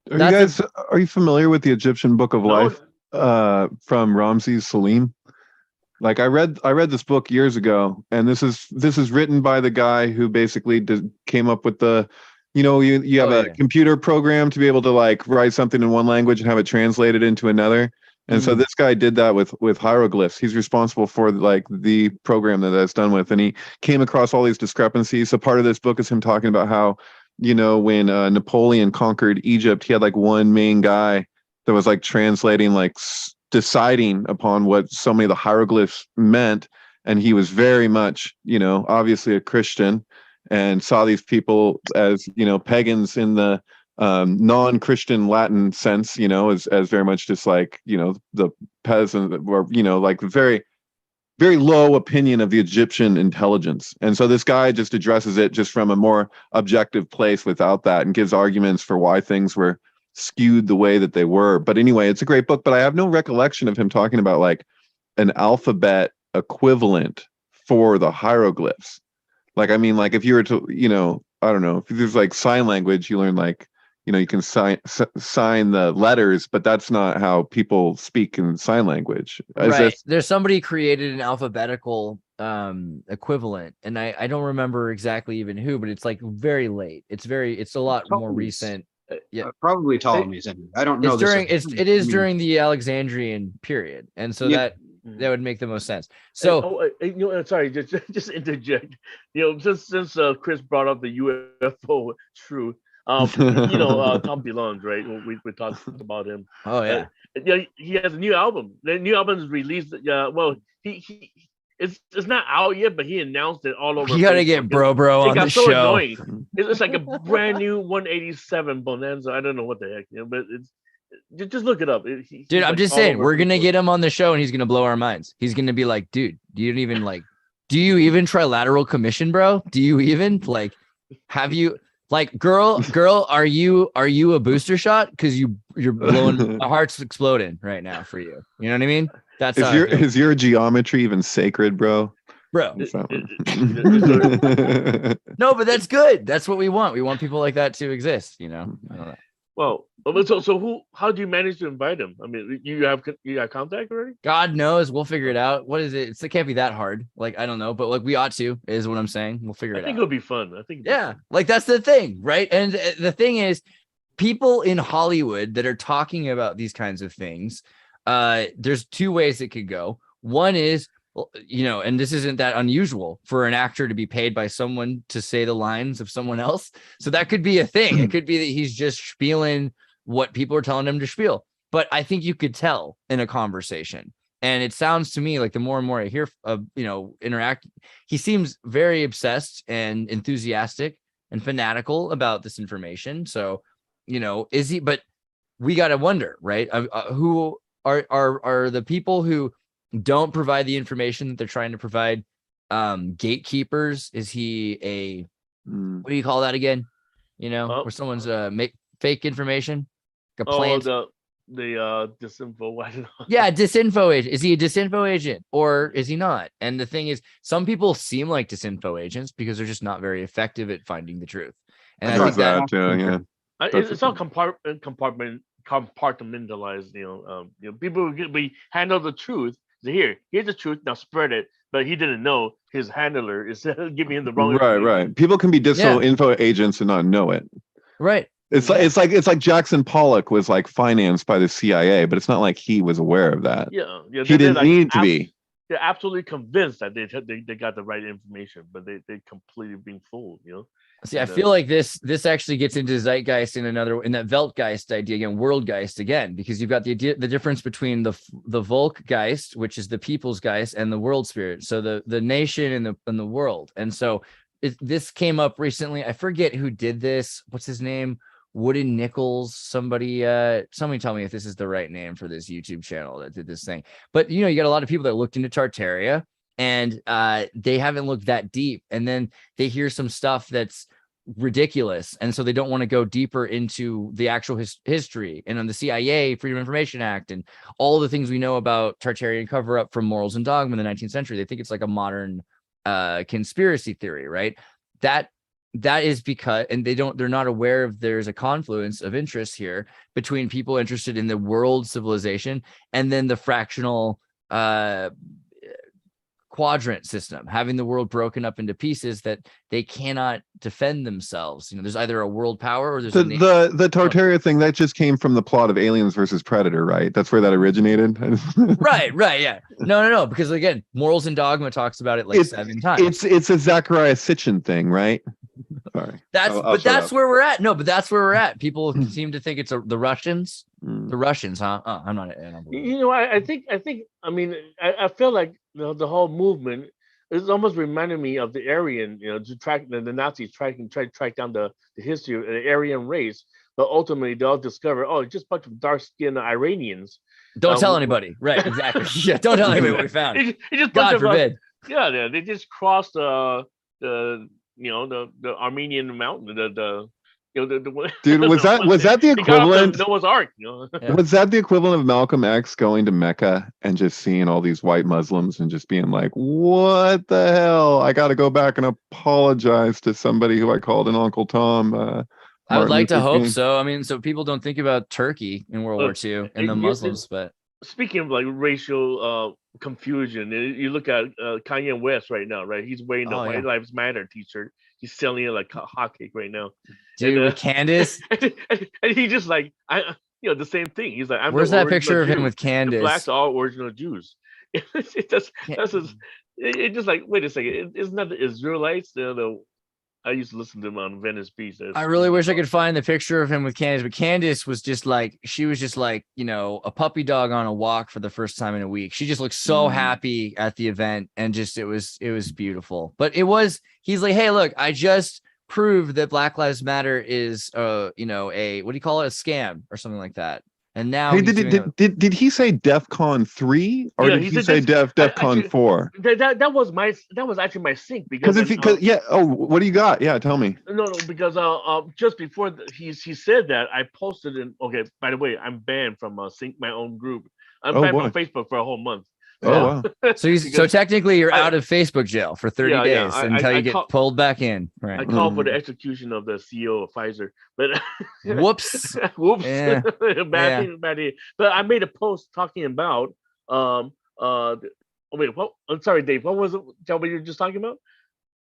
[SPEAKER 3] Are you familiar with the Egyptian Book of
[SPEAKER 4] No.
[SPEAKER 3] Life from Ramses Salim? Like I read this book years ago, and this is written by the guy who basically came up with the, you have a computer program to be able to like write something in one language and have it translated into another. And so this guy did that with hieroglyphs. He's responsible for like the program that's done with, and he came across all these discrepancies. So part of this book is him talking about how, when Napoleon conquered Egypt, he had like one main guy that was like translating, like deciding upon what so many of the hieroglyphs meant. And he was very much, obviously a Christian, and saw these people as, pagans in the non-Christian Latin sense, as very much just like, the peasant, or, like very, very low opinion of the Egyptian intelligence. And so this guy just addresses it just from a more objective place without that, and gives arguments for why things were skewed the way that they were. But anyway, it's a great book, but I have no recollection of him talking about like an alphabet equivalent for the hieroglyphs. Like, I mean, like if you were to, I don't know, if there's like sign language, you learn like, you can sign the letters, but that's not how people speak in sign language.
[SPEAKER 1] Right. There's somebody created an alphabetical equivalent, and I don't remember exactly even who, but it's like very late. It's a lot more recent. Yeah,
[SPEAKER 2] probably Ptolemy's. I don't know.
[SPEAKER 1] It is during the Alexandrian period, and so that would make the most sense. So,
[SPEAKER 4] sorry, just interject. Since Chris brought up the UFO truth, Tom DeLonge, right? We talked about him.
[SPEAKER 1] Oh yeah,
[SPEAKER 4] he has a new album. The new album is released. Well, it's not out yet, but he announced it all over.
[SPEAKER 1] You gotta get bro on the show.
[SPEAKER 4] Annoying. It's like a brand new 187 Bonanza. I don't know what the heck, but it's just look it up.
[SPEAKER 1] Dude, I'm just saying, we're gonna get him on the show, and he's gonna blow our minds. He's gonna be like, dude, do you even trilateral commission, bro? Do you even have you? Like, girl, are you a booster shot? Because you're blowing, my heart's exploding right now for you. You know what I mean? That's
[SPEAKER 3] is your geometry even sacred, bro?
[SPEAKER 1] No, but that's good. That's what we want. We want people like that to exist. I don't know.
[SPEAKER 4] Well, so how do you manage to invite him? I mean, you got contact already?
[SPEAKER 1] God knows, we'll figure it out. What is it? It can't be that hard. Like, I don't know, but like we ought to, is what I'm saying. We'll figure it out.
[SPEAKER 4] I think it'll be fun.
[SPEAKER 1] Like that's the thing, right? And the thing is, people in Hollywood that are talking about these kinds of things, there's two ways it could go. One is, and this isn't that unusual for an actor to be paid by someone to say the lines of someone else. So that could be a thing. It could be that he's just spieling what people are telling him to spiel. But I think you could tell in a conversation. And it sounds to me like the more and more I hear of, interact, he seems very obsessed and enthusiastic and fanatical about this information. So, is he, but we got to wonder, right? Who are the people who don't provide the information that they're trying to provide, gatekeepers? Is he what do you call that again? Where someone's make fake information, like a plant.
[SPEAKER 4] The disinfo. I don't know.
[SPEAKER 1] Yeah, disinfo agent. Is he a disinfo agent or is he not? And the thing is, some people seem like disinfo agents because they're just not very effective at finding the truth. And I think that
[SPEAKER 3] too, yeah.
[SPEAKER 4] It's all compartmentalized. People we handle the truth. Here's the truth. Now spread it. But he didn't know his handler is giving him the wrong.
[SPEAKER 3] Right. People can be disinfo agents and not know it.
[SPEAKER 1] Right.
[SPEAKER 3] It's like Jackson Pollock was like financed by the CIA, but it's not like he was aware of that.
[SPEAKER 4] Yeah.
[SPEAKER 3] He didn't need to be.
[SPEAKER 4] They're absolutely convinced that they got the right information, but they completely being fooled.
[SPEAKER 1] See, I feel like this actually gets into Zeitgeist in that Weltgeist idea again, Worldgeist again, because you've got the difference between the Volkgeist, which is the people's geist, and the world spirit. So the nation and the world. And so this came up recently. I forget who did this. What's his name? Wooden Nichols. Somebody tell me if this is the right name for this YouTube channel that did this thing. But you got a lot of people that looked into Tartaria, and they haven't looked that deep, and then they hear some stuff that's ridiculous, and so they don't want to go deeper into the actual history and on the CIA Freedom of Information Act and all the things we know about Tartarian cover-up from Morals and Dogma in the 19th century. They think it's like a modern conspiracy theory, right? That is because, and they're not aware of there's a confluence of interest here between people interested in the world civilization and then the fractional quadrant system, having the world broken up into pieces that they cannot defend themselves. There's either a world power or there's
[SPEAKER 3] the Tartaria thing that just came from the plot of Aliens versus Predator, right? That's where that originated.
[SPEAKER 1] right, yeah. No, because again, Morals and Dogma talks about it like 7 times.
[SPEAKER 3] It's a Zachariah Sitchin thing, right? Sorry.
[SPEAKER 1] That's where we're at. No, but that's where we're at. People seem to think it's the Russians. The Russians, huh? I'm not.
[SPEAKER 4] I think. I mean, I feel like the whole movement is almost reminding me of the Aryan. To track the Nazis try to track down the history of the Aryan race, but ultimately they'll discover, it's just a bunch of dark-skinned Iranians.
[SPEAKER 1] Don't tell anybody. Right? Exactly. Yeah. Don't tell anybody what we found.
[SPEAKER 4] It just
[SPEAKER 1] God forbid.
[SPEAKER 4] They just crossed the Armenian mountain.
[SPEAKER 3] Dude, was that the equivalent?
[SPEAKER 4] Noah's Ark.
[SPEAKER 3] Was that the equivalent of Malcolm X going to Mecca and just seeing all these white Muslims and just being like, "What the hell? I got to go back and apologize to somebody who I called an Uncle Tom."
[SPEAKER 1] I would like to hope so. I mean, so people don't think about Turkey in World War II and the Muslims, but
[SPEAKER 4] speaking of like racial confusion, you look at Kanye West right now, right? He's wearing the White Lives Matter T-shirt. He's selling it like hotcake right now.
[SPEAKER 1] Dude, with Candace,
[SPEAKER 4] and he just like the same thing. He's like,
[SPEAKER 1] where's that picture of him with Candace?
[SPEAKER 4] The blacks are all original Jews. It's just like, wait a second, isn't that the Israelites? I used to listen to them on Venice Beach.
[SPEAKER 1] I really wish I could find the picture of him with Candace, but Candace was just like, a puppy dog on a walk for the first time in a week. She just looked so happy at the event, and just it was beautiful. But he's like, hey, look, I just proved that Black Lives Matter is a what do you call it, a scam or something like that. And now
[SPEAKER 3] did he say DEFCON 3 or did he say DEFCON 4?
[SPEAKER 4] That was actually my sync because
[SPEAKER 3] what do you got? Yeah, tell me.
[SPEAKER 4] No, because just before he said that, I posted by the way, I'm banned from sync my own group. I'm banned from Facebook for a whole month.
[SPEAKER 3] Oh, wow.
[SPEAKER 1] So technically you're out of Facebook jail for 30 days until you get pulled back in. Right.
[SPEAKER 4] I called for the execution of the CEO of Pfizer, but
[SPEAKER 1] whoops.
[SPEAKER 4] Yeah. Bad thing. But I made a post talking about I'm sorry, Dave. What was it? Tell me, you were just talking about?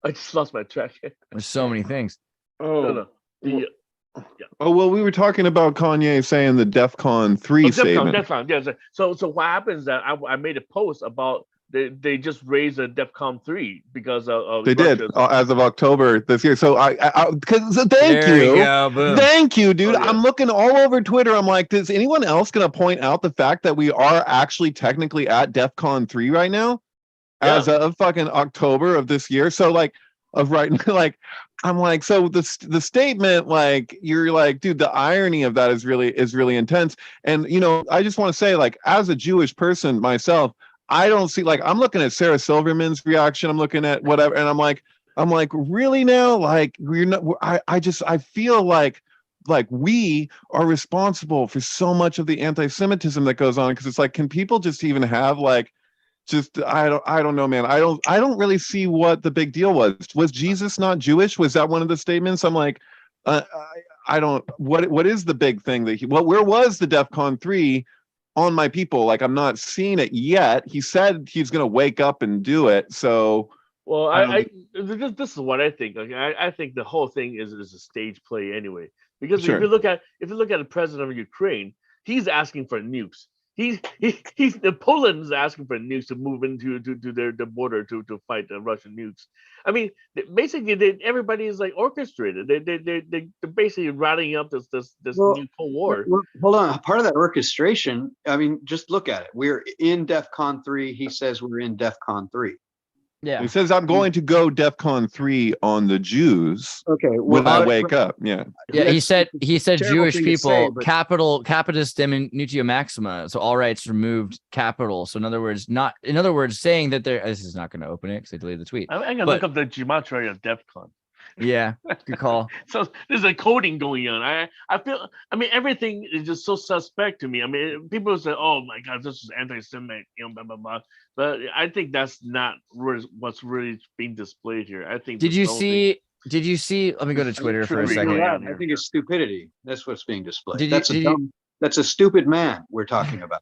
[SPEAKER 4] I just lost my track.
[SPEAKER 1] There's so many things.
[SPEAKER 3] Oh, well, we were talking about Kanye saying the DEFCON 3 statement.
[SPEAKER 4] DEFCON, yeah. So what happens that I made a post about they just raised a DEFCON 3 because of
[SPEAKER 3] they Russia. Did as of October this year. So thank you, dude. I'm looking all over Twitter. I'm like, is anyone else going to point out the fact that we are actually technically at DEFCON 3 right now, as of fucking October of this year? So I'm like, so the statement, like, you're like, dude, the irony of that is really intense. And I just want to say, like, as a Jewish person myself, I don't see, like, I'm looking at Sarah Silverman's reaction, I'm looking at whatever, and I'm like, really now? Like, we're not. I feel like we are responsible for so much of the anti-Semitism that goes on, because it's like, can people just even have like. I don't know, man. I don't really see what the big deal was. Was Jesus not Jewish? Was that one of the statements? I'm like, I don't. What is the big thing that where was the DEFCON 3 on my people? Like, I'm not seeing it yet. He said he's gonna wake up and do it. So,
[SPEAKER 4] well, this is what I think. Like, I think the whole thing is a stage play anyway. Because if you look at the president of Ukraine, he's asking for nukes. Poland's asking for nukes to move into their border to fight the Russian nukes. I mean, basically, everybody is like orchestrated. They're basically rallying up this new Cold War.
[SPEAKER 2] Hold on, part of that orchestration. I mean, just look at it. We're in DEFCON 3. He says we're in DEFCON 3.
[SPEAKER 1] Yeah,
[SPEAKER 3] he says I'm going to go DEFCON 3 on the Jews.
[SPEAKER 2] Okay,
[SPEAKER 3] when I wake up. Yeah.
[SPEAKER 1] He said Jewish people, capitis diminutio maxima. So all rights removed, capital. So in other words, saying that this is not going to open it because I deleted the tweet.
[SPEAKER 4] I'm going to look up the Gematria of DEFCON.
[SPEAKER 1] Yeah, good call.
[SPEAKER 4] So there's a coding going on. I feel. I mean, everything is just so suspect to me. I mean, people say, "Oh my God, this is anti-Semitic," blah blah blah. But I think that's not what's really being displayed here. I think.
[SPEAKER 1] Did you see? Did you see? Let me go to Twitter for a
[SPEAKER 4] trickery
[SPEAKER 1] second.
[SPEAKER 4] going
[SPEAKER 2] Yeah,
[SPEAKER 4] on
[SPEAKER 2] I
[SPEAKER 4] here.
[SPEAKER 2] think it's stupidity. That's what's being displayed.
[SPEAKER 1] Did you-
[SPEAKER 2] That's a
[SPEAKER 1] did you-
[SPEAKER 2] dumb. That's a stupid man we're talking about.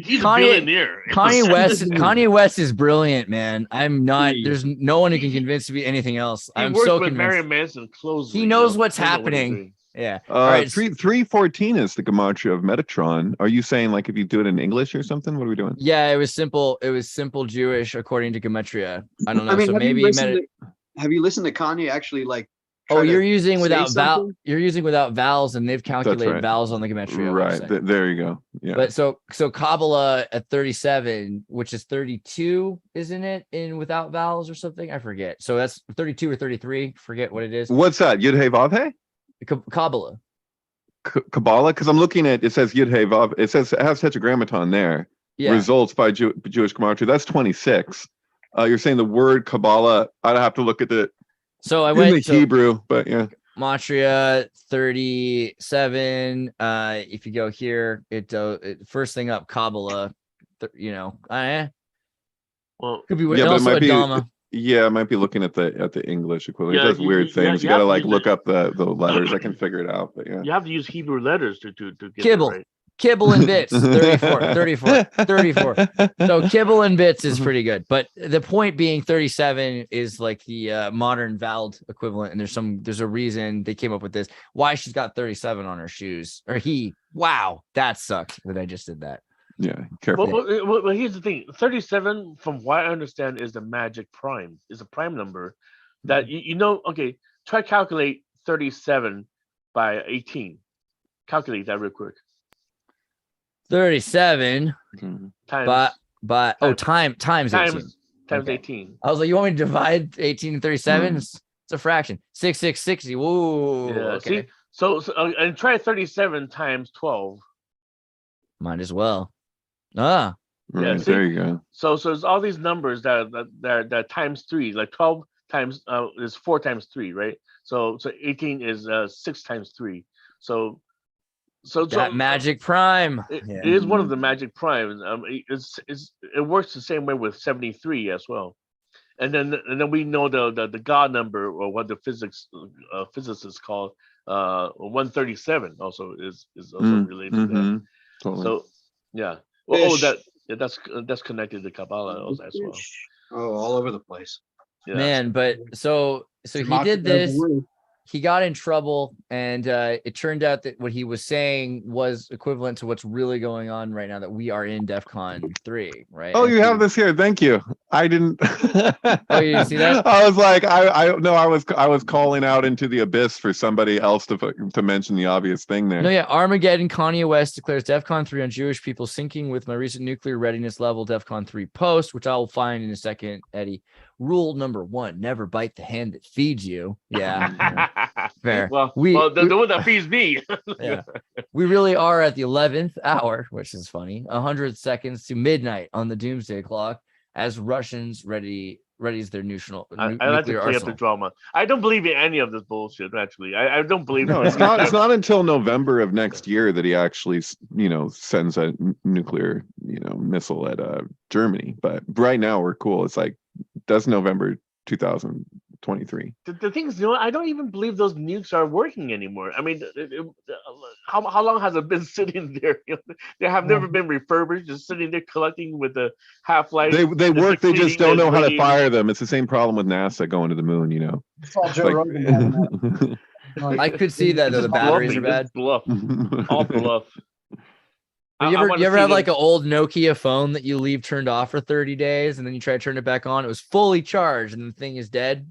[SPEAKER 4] He's a
[SPEAKER 1] Kanye-
[SPEAKER 4] billionaire.
[SPEAKER 1] Kanye West is brilliant, man. I'm not. There's no one who can convince me anything else.
[SPEAKER 4] He
[SPEAKER 1] I'm
[SPEAKER 4] works
[SPEAKER 1] so
[SPEAKER 4] with
[SPEAKER 1] convinced.
[SPEAKER 4] Marilyn Manson closely.
[SPEAKER 1] He knows
[SPEAKER 4] you know,
[SPEAKER 1] what's
[SPEAKER 4] he knows what he's
[SPEAKER 1] happening.
[SPEAKER 4] doing.
[SPEAKER 1] Yeah. All right.
[SPEAKER 3] 314 is the Gematria of Metatron. Are you saying like if you do it in English or something? What are we doing?
[SPEAKER 1] Yeah, it was simple. It was simple Jewish according to Gematria. I don't know.
[SPEAKER 2] I mean,
[SPEAKER 1] So
[SPEAKER 2] have you
[SPEAKER 1] maybe
[SPEAKER 2] listened have you listened to Kanye actually like?
[SPEAKER 1] Oh,
[SPEAKER 2] try to
[SPEAKER 1] you're using
[SPEAKER 2] say
[SPEAKER 1] without
[SPEAKER 2] something?
[SPEAKER 1] You're using without vowels, and they've calculated
[SPEAKER 3] right.
[SPEAKER 1] vowels on the Gematria
[SPEAKER 3] Right.
[SPEAKER 1] website.
[SPEAKER 3] There you go. Yeah.
[SPEAKER 1] But so Kabbalah at 37, which is 32, isn't it? In without vowels or something? I forget. So that's 32 or 33. Forget what it is.
[SPEAKER 3] What's that? Yud Hey Vav Hey?
[SPEAKER 1] Kabbalah.
[SPEAKER 3] Kabbalah? Because I'm looking at it says Yud Hey Vav. It says it has Tetragrammaton there.
[SPEAKER 1] Yeah.
[SPEAKER 3] Results by Jewish Gematria. That's 26. You're saying the word Kabbalah. I'd have to look at the
[SPEAKER 1] So I
[SPEAKER 3] in
[SPEAKER 1] went
[SPEAKER 3] the
[SPEAKER 1] to
[SPEAKER 3] Hebrew, but yeah.
[SPEAKER 1] Gematria 37. If you go here, it first thing up Kabbalah.
[SPEAKER 4] Well,
[SPEAKER 1] Could be
[SPEAKER 3] Yeah, but it
[SPEAKER 1] also
[SPEAKER 3] might be.
[SPEAKER 1] Adama.
[SPEAKER 3] Yeah, I might be looking at the English equivalent.
[SPEAKER 4] Yeah,
[SPEAKER 3] It does weird things. You
[SPEAKER 4] have
[SPEAKER 3] gotta
[SPEAKER 4] to
[SPEAKER 3] like
[SPEAKER 4] use
[SPEAKER 3] look
[SPEAKER 4] it.
[SPEAKER 3] up the letters. I can figure it out, but yeah.
[SPEAKER 4] you have to use Hebrew letters to get
[SPEAKER 1] Kibble.
[SPEAKER 4] it right.
[SPEAKER 1] Kibble and bits 34. So kibble and bits is pretty good, but the point being 37 is like the modern vowel equivalent, and there's a reason they came up with this, why she's got 37 on her shoes, or he. Wow, that sucks that I just did that.
[SPEAKER 3] Yeah, careful.
[SPEAKER 4] Well, here's the thing. 37, from what I understand, is the magic prime. Is a prime number that okay, try calculate 37 by 18. Calculate that real quick.
[SPEAKER 1] 37
[SPEAKER 3] Mhm.
[SPEAKER 4] Times
[SPEAKER 1] times 18.
[SPEAKER 4] times
[SPEAKER 1] Okay.
[SPEAKER 4] 18.
[SPEAKER 1] I was like, you want me to divide 18 and 37?
[SPEAKER 3] Hmm.
[SPEAKER 1] It's a fraction. 660. Whoa.
[SPEAKER 4] Yeah.
[SPEAKER 1] Okay.
[SPEAKER 4] See, so and try 37 times 12.
[SPEAKER 1] Might as well. Ah.
[SPEAKER 3] Right,
[SPEAKER 4] Yeah, see?
[SPEAKER 3] there you go.
[SPEAKER 4] So there's all these numbers that times 3, like 12 times is 4 times 3, right? So 18 is 6 times 3. So
[SPEAKER 1] That magic prime.
[SPEAKER 4] It
[SPEAKER 1] Yeah.
[SPEAKER 4] is one of the magic primes. It works the same way with 73 as well, and then we know the God number, or what the physicists call 137 also is also related to that.
[SPEAKER 3] Mhm. Totally.
[SPEAKER 4] So yeah, well,
[SPEAKER 2] Fish.
[SPEAKER 4] that's connected to Kabbalah also as well.
[SPEAKER 2] Oh, all over the place.
[SPEAKER 4] Yeah.
[SPEAKER 1] Man, but so he did this. He got in trouble, and it turned out that what he was saying was equivalent to what's really going on right now, that we are in DEFCON 3, right?
[SPEAKER 3] Oh,
[SPEAKER 1] And
[SPEAKER 3] you
[SPEAKER 1] so-
[SPEAKER 3] have this here. Thank you. I didn't.
[SPEAKER 1] Oh, you didn't see that?
[SPEAKER 3] I was like, I was calling out into the abyss for somebody else to mention the obvious thing there.
[SPEAKER 1] No, yeah. Armageddon. Kanye West declares DEFCON 3 on Jewish people, syncing with my recent nuclear readiness level DEFCON 3 post, which I will find in a second, Eddie. Rule number 1: never bite the hand that feeds you. Yeah. Fair.
[SPEAKER 4] Well, the one that feeds me.
[SPEAKER 1] Yeah. We really are at the 11th hour, which is funny. 100 seconds to midnight on the doomsday clock, as Russians readies their nuclear
[SPEAKER 4] I like to play up the
[SPEAKER 1] arsenal.
[SPEAKER 4] drama. I don't believe in any of this bullshit. Actually, I don't believe.
[SPEAKER 3] No,
[SPEAKER 4] in
[SPEAKER 3] it's not. It's not until November of next year that he actually, sends a nuclear, missile at Germany. But right now we're cool. It's like that's November 2023.
[SPEAKER 4] The thing is, I don't even believe those nukes are working anymore. I mean, how long has it been sitting there? They have never been refurbished, just sitting there collecting with the half-life.
[SPEAKER 3] They work. They just don't know how to
[SPEAKER 4] radiating.
[SPEAKER 3] fire them. It's the same problem with NASA going to the moon.
[SPEAKER 8] It's all Joe Rogan having that.
[SPEAKER 1] I could see that though, the
[SPEAKER 4] Just
[SPEAKER 1] batteries are
[SPEAKER 4] bluffing,
[SPEAKER 1] bad.
[SPEAKER 4] just bluff, all bluff.
[SPEAKER 1] You
[SPEAKER 4] I wanna
[SPEAKER 1] ever
[SPEAKER 4] see
[SPEAKER 1] have
[SPEAKER 4] them-
[SPEAKER 1] like an old Nokia phone that you leave turned off for 30 days and then you try to turn it back on? It was fully charged and the thing is dead.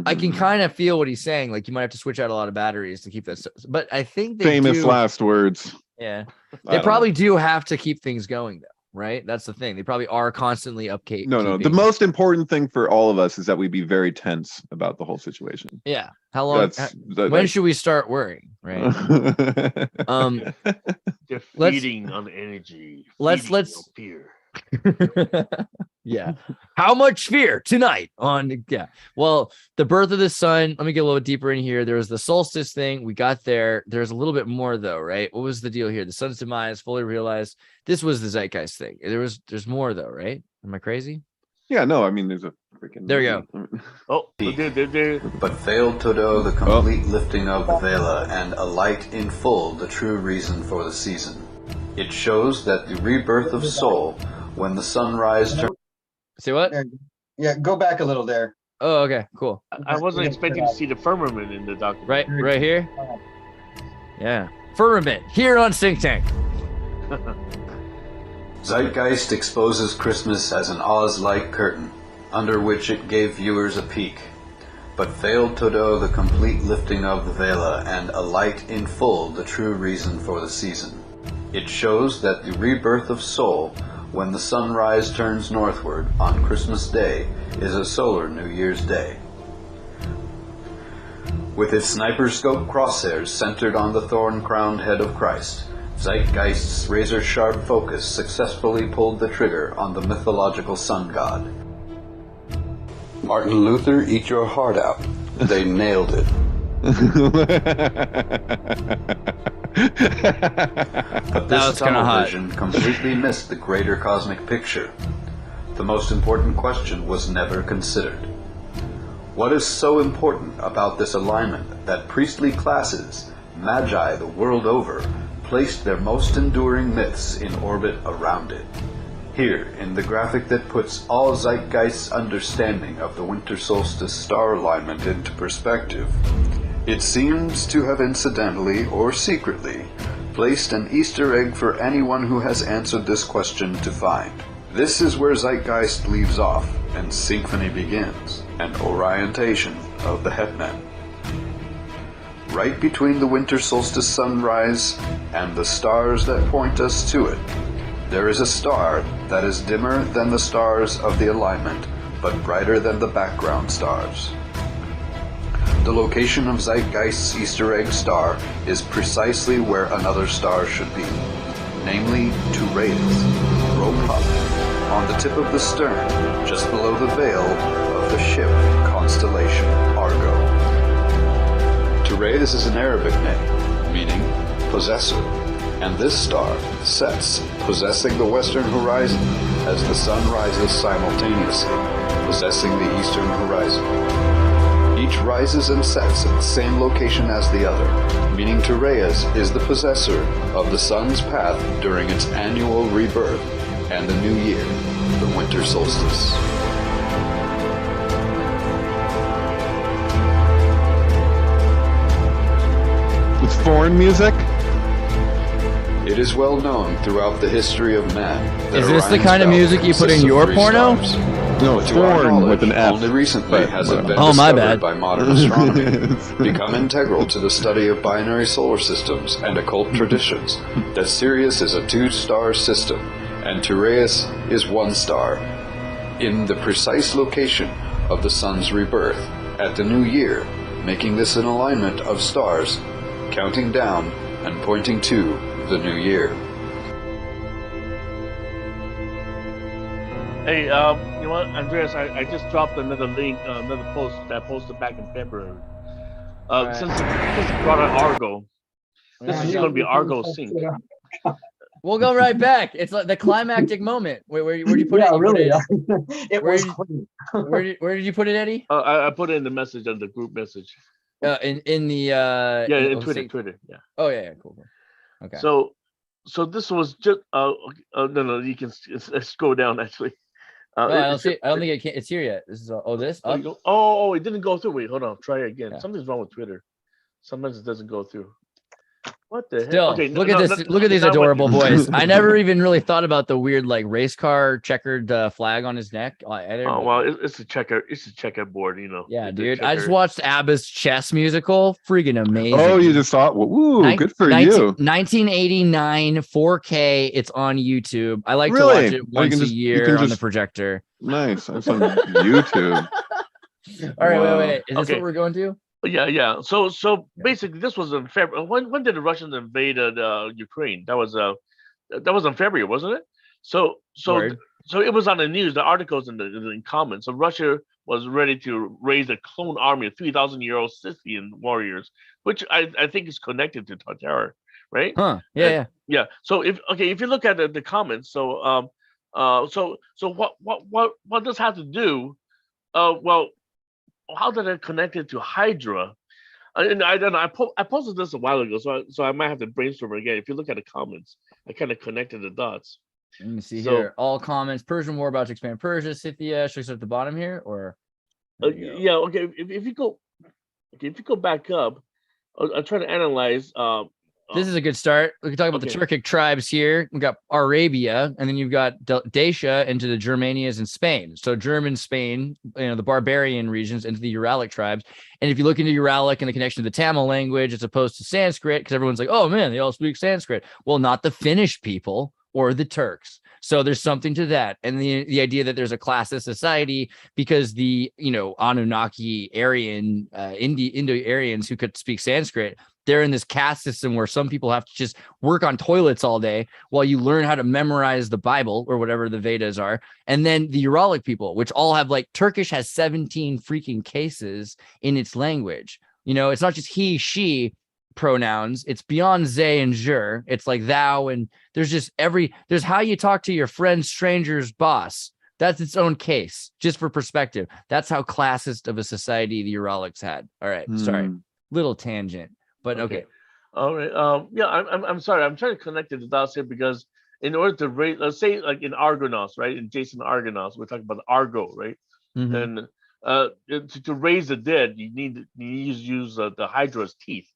[SPEAKER 1] I can kind of feel what he's saying. Like you might have to switch out a lot of batteries to keep that. But I think they
[SPEAKER 3] famous
[SPEAKER 1] do.
[SPEAKER 3] last words.
[SPEAKER 1] Yeah,
[SPEAKER 3] I
[SPEAKER 1] they
[SPEAKER 3] don't
[SPEAKER 1] probably do have to keep things going though, right? That's the thing. They probably are constantly upkeep.
[SPEAKER 3] No. The most important thing for all of us is that we be very tense about the whole situation.
[SPEAKER 1] Yeah. How long? When should we start worrying? Right.
[SPEAKER 4] They're
[SPEAKER 1] let's-
[SPEAKER 4] feeding on energy.
[SPEAKER 1] let's-
[SPEAKER 4] feeding on fear.
[SPEAKER 1] Yeah. How much fear tonight on Well, the birth of the sun. Let me get a little deeper in here. There was the solstice thing. We got there. There's a little bit more though, right? What was the deal here? The sun's demise, fully realized. This was the Zeitgeist thing. There's more though, right? Am I crazy?
[SPEAKER 3] Yeah, no, I mean there's a freaking
[SPEAKER 1] There we go.
[SPEAKER 4] Oh, there.
[SPEAKER 9] But failed to know the complete lifting of the vela and alight in full the true reason for the season. It shows that the rebirth of soul when the sunrise turns.
[SPEAKER 1] See what?
[SPEAKER 8] Yeah, go back a little there.
[SPEAKER 1] Oh, okay, cool.
[SPEAKER 4] I wasn't expecting to see the firmament in the document.
[SPEAKER 1] Right here. Yeah, firmament here on Think Tank.
[SPEAKER 9] Zeitgeist exposes Christmas as an Oz-like curtain, under which it gave viewers a peek, but failed to know the complete lifting of the vela and alight in full the true reason for the season. It shows that the rebirth of soul when the sunrise turns northward on Christmas Day is a solar New Year's Day. With its sniper scope crosshairs centered on the thorn-crowned head of Christ, Zeitgeist's razor-sharp focus successfully pulled the trigger on the mythological sun god. Martin Luther, eat your heart out. They nailed it. But this tunnel vision completely missed the greater cosmic picture. The most important question was never considered. What is so important about this alignment that priestly classes, magi the world over, placed their most enduring myths in orbit around it? Here, in the graphic that puts all Zeitgeist's understanding of the winter solstice star alignment into perspective, it seems to have incidentally or secretly placed an Easter egg for anyone who has answered this question to find. This is where Zeitgeist leaves off and symphony begins, an orientation of the Hetman. Right between the winter solstice sunrise and the stars that point us to it, there is a star that is dimmer than the stars of the alignment, but brighter than the background stars. The location of Zeitgeist's Easter egg star is precisely where another star should be, namely Turaeus, rope up, on the tip of the stern, just below the veil of the ship Constellation Argo. Turaeus is an Arabic name, meaning possessor, and this star sets possessing the western horizon as the sun rises simultaneously, possessing the eastern horizon. Each rises and sets at the same location as the other, meaning Turaeus is the possessor of the sun's path during its annual rebirth and the new year, the winter solstice.
[SPEAKER 3] It's foreign music?
[SPEAKER 9] It is well known throughout the history of man.
[SPEAKER 1] Is this the kind of music you put in your porno?
[SPEAKER 3] No, it's foreign with an F.
[SPEAKER 9] Only recently has it been
[SPEAKER 1] my
[SPEAKER 9] discovered
[SPEAKER 1] bad.
[SPEAKER 9] by modern astronomy, become integral to the study of binary solar systems and occult traditions, that Sirius is a two-star system, and Turaeus is one star, in the precise location of the sun's rebirth, at the new year, making this an alignment of stars, counting down and pointing to the new year.
[SPEAKER 4] Hey, you know what, Andreas? I just dropped another link, another post that I posted back in February. Since you brought on Argo, this is going to be Argo sync.
[SPEAKER 1] We'll go right back. It's like the climactic moment. Where'd you put it?
[SPEAKER 8] Yeah, really. It
[SPEAKER 1] Where
[SPEAKER 8] was
[SPEAKER 1] did-
[SPEAKER 8] clean.
[SPEAKER 1] Where did you put it, Eddie?
[SPEAKER 4] I put it in the message on the group message.
[SPEAKER 1] In the
[SPEAKER 4] Yeah, in
[SPEAKER 1] say-
[SPEAKER 4] Twitter. Yeah.
[SPEAKER 1] Oh yeah, cool. Okay.
[SPEAKER 4] So this was just no, you can scroll down actually.
[SPEAKER 1] No, I don't see. I don't think it's here yet. This is this.
[SPEAKER 4] Oh,
[SPEAKER 1] Up?
[SPEAKER 4] It didn't go through. Wait, hold on. Try it again.
[SPEAKER 1] Yeah.
[SPEAKER 4] Something's wrong with Twitter. Sometimes it doesn't go through. What the
[SPEAKER 1] Still,
[SPEAKER 4] heck? Okay,
[SPEAKER 1] look at this. Look at these adorable boys. I never even really thought about the weird like race car checkered flag on his neck. Either.
[SPEAKER 4] Oh well, it's a checker. It's a checkerboard, you know.
[SPEAKER 1] Yeah,
[SPEAKER 4] It's a
[SPEAKER 1] dude. I just
[SPEAKER 4] checker.
[SPEAKER 1] watched ABBA's chess musical. Freaking amazing.
[SPEAKER 3] Oh, you just thought, ooh, good for you.
[SPEAKER 1] 1989 4K. It's on YouTube. I like to
[SPEAKER 3] Really?
[SPEAKER 1] watch it
[SPEAKER 3] Oh, you
[SPEAKER 1] once
[SPEAKER 3] can
[SPEAKER 1] a
[SPEAKER 3] just- you
[SPEAKER 1] year
[SPEAKER 3] can
[SPEAKER 1] on the
[SPEAKER 3] just-
[SPEAKER 1] projector.
[SPEAKER 3] Nice. That's on YouTube.
[SPEAKER 1] All right,
[SPEAKER 3] Wow.
[SPEAKER 1] wait. Is this
[SPEAKER 4] Okay.
[SPEAKER 1] what we're going to?
[SPEAKER 4] Yeah. So basically, this was in February. When did the Russians invade Ukraine? That was in February, wasn't it? So
[SPEAKER 1] Word.
[SPEAKER 4] so it was on the news, the articles in comments. So Russia was ready to raise a clone army of 3,000-year-old Scythian warriors, which I think is connected to Tartara, right?
[SPEAKER 1] Huh. Yeah.
[SPEAKER 4] Yeah. So if you look at the comments, so what does have to do? Well, how did it connect it to Hydra? And I don't know. I posted this a while ago, so I might have to brainstorm again. If you look at the comments, I kind of connected the dots.
[SPEAKER 1] Let me see
[SPEAKER 4] So-
[SPEAKER 1] here. All comments. Persian War about to expand Persia. Scythia. Should I start at the bottom here or? There you go.
[SPEAKER 4] Yeah. Okay. If you go back up, I'll try to analyze.
[SPEAKER 1] This is a good start. We can talk about the
[SPEAKER 4] Okay.
[SPEAKER 1] Turkic tribes here. We've got Arabia, and then you've got Dacia into the Germanias and Spain. So German Spain, the barbarian regions into the Uralic tribes. And if you look into Uralic and the connection to the Tamil language, as opposed to Sanskrit, because everyone's like, oh man, they all speak Sanskrit. Well, not the Finnish people or the Turks. So there's something to that. And the idea that there's a classist society because the, Anunnaki Aryan, Indo-Aryans who could speak Sanskrit, they're in this caste system where some people have to just work on toilets all day while you learn how to memorize the Bible or whatever the Vedas are. And then the Uralic people, which all have Turkish has 17 freaking cases in its language. It's not just he, she pronouns. It's beyond they and je. It's like thou. And there's how you talk to your friend, stranger's boss. That's its own case, just for perspective. That's how classist of a society the Uralics had. All right. Sorry. Little tangent. But okay.
[SPEAKER 4] All right. Yeah, I'm sorry. I'm trying to connect the dots here because in order to raise, let's say in Argonauts, right? In Jason Argonauts, we're talking about Argo, right?
[SPEAKER 1] Mhm.
[SPEAKER 4] And to raise the dead, you need to use the Hydra's teeth,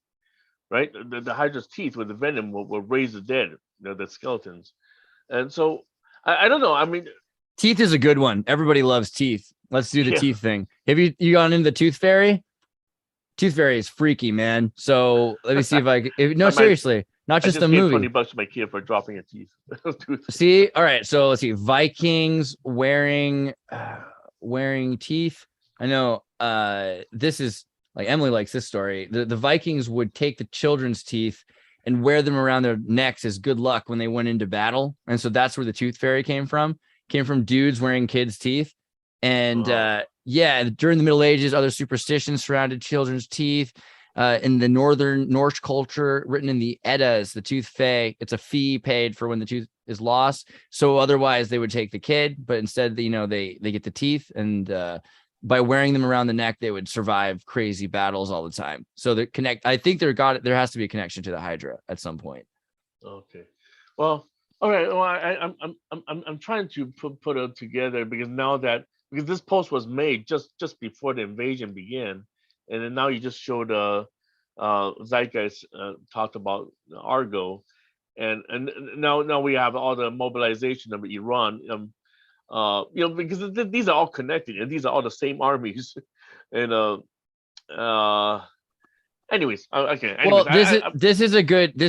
[SPEAKER 4] right? The Hydra's teeth with the venom will raise the dead, the skeletons. And so I don't know. I mean,
[SPEAKER 1] teeth is a good one. Everybody loves teeth. Let's do the
[SPEAKER 4] Yeah.
[SPEAKER 1] teeth thing. Have you gone into the Tooth Fairy? Tooth Fairy is freaky, man. So let me see seriously, not
[SPEAKER 4] I
[SPEAKER 1] just
[SPEAKER 4] just
[SPEAKER 1] the
[SPEAKER 4] gave
[SPEAKER 1] movie.
[SPEAKER 4] $20 to my kid for dropping a teeth.
[SPEAKER 1] See, all right. So let's see. Vikings wearing teeth. I know. This is Emily likes this story. The Vikings would take the children's teeth and wear them around their necks as good luck when they went into battle, and so that's where the Tooth Fairy came from. Came from dudes wearing kids' teeth, and during the Middle Ages, other superstitions surrounded children's teeth. In the northern Norse culture, written in the Eddas, the tooth fay, it's a fee paid for when the tooth is lost. So otherwise, they would take the kid, but instead, they get the teeth, and by wearing them around the neck, they would survive crazy battles all the time. So I think there has to be a connection to the Hydra at some point.
[SPEAKER 4] Okay. Well, all right. Well, I'm trying to put it together because this post was made just before the invasion began, and then now you just showed Zeitgeist talked about Argo, and now we have all the mobilization of Iran, because these are all connected and these are all the same armies, and anyways, okay. Anyways,
[SPEAKER 1] well, this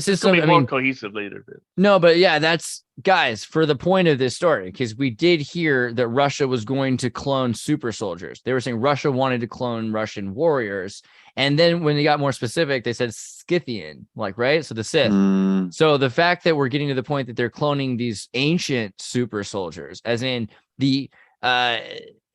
[SPEAKER 1] is
[SPEAKER 4] something more cohesive later.
[SPEAKER 1] No, but yeah, that's guys for the point of this story, because we did hear that Russia was going to clone super soldiers. They were saying Russia wanted to clone Russian warriors, and then when they got more specific, they said Scythian, right? So the Sith. So the fact that we're getting to the point that they're cloning these ancient super soldiers, as in the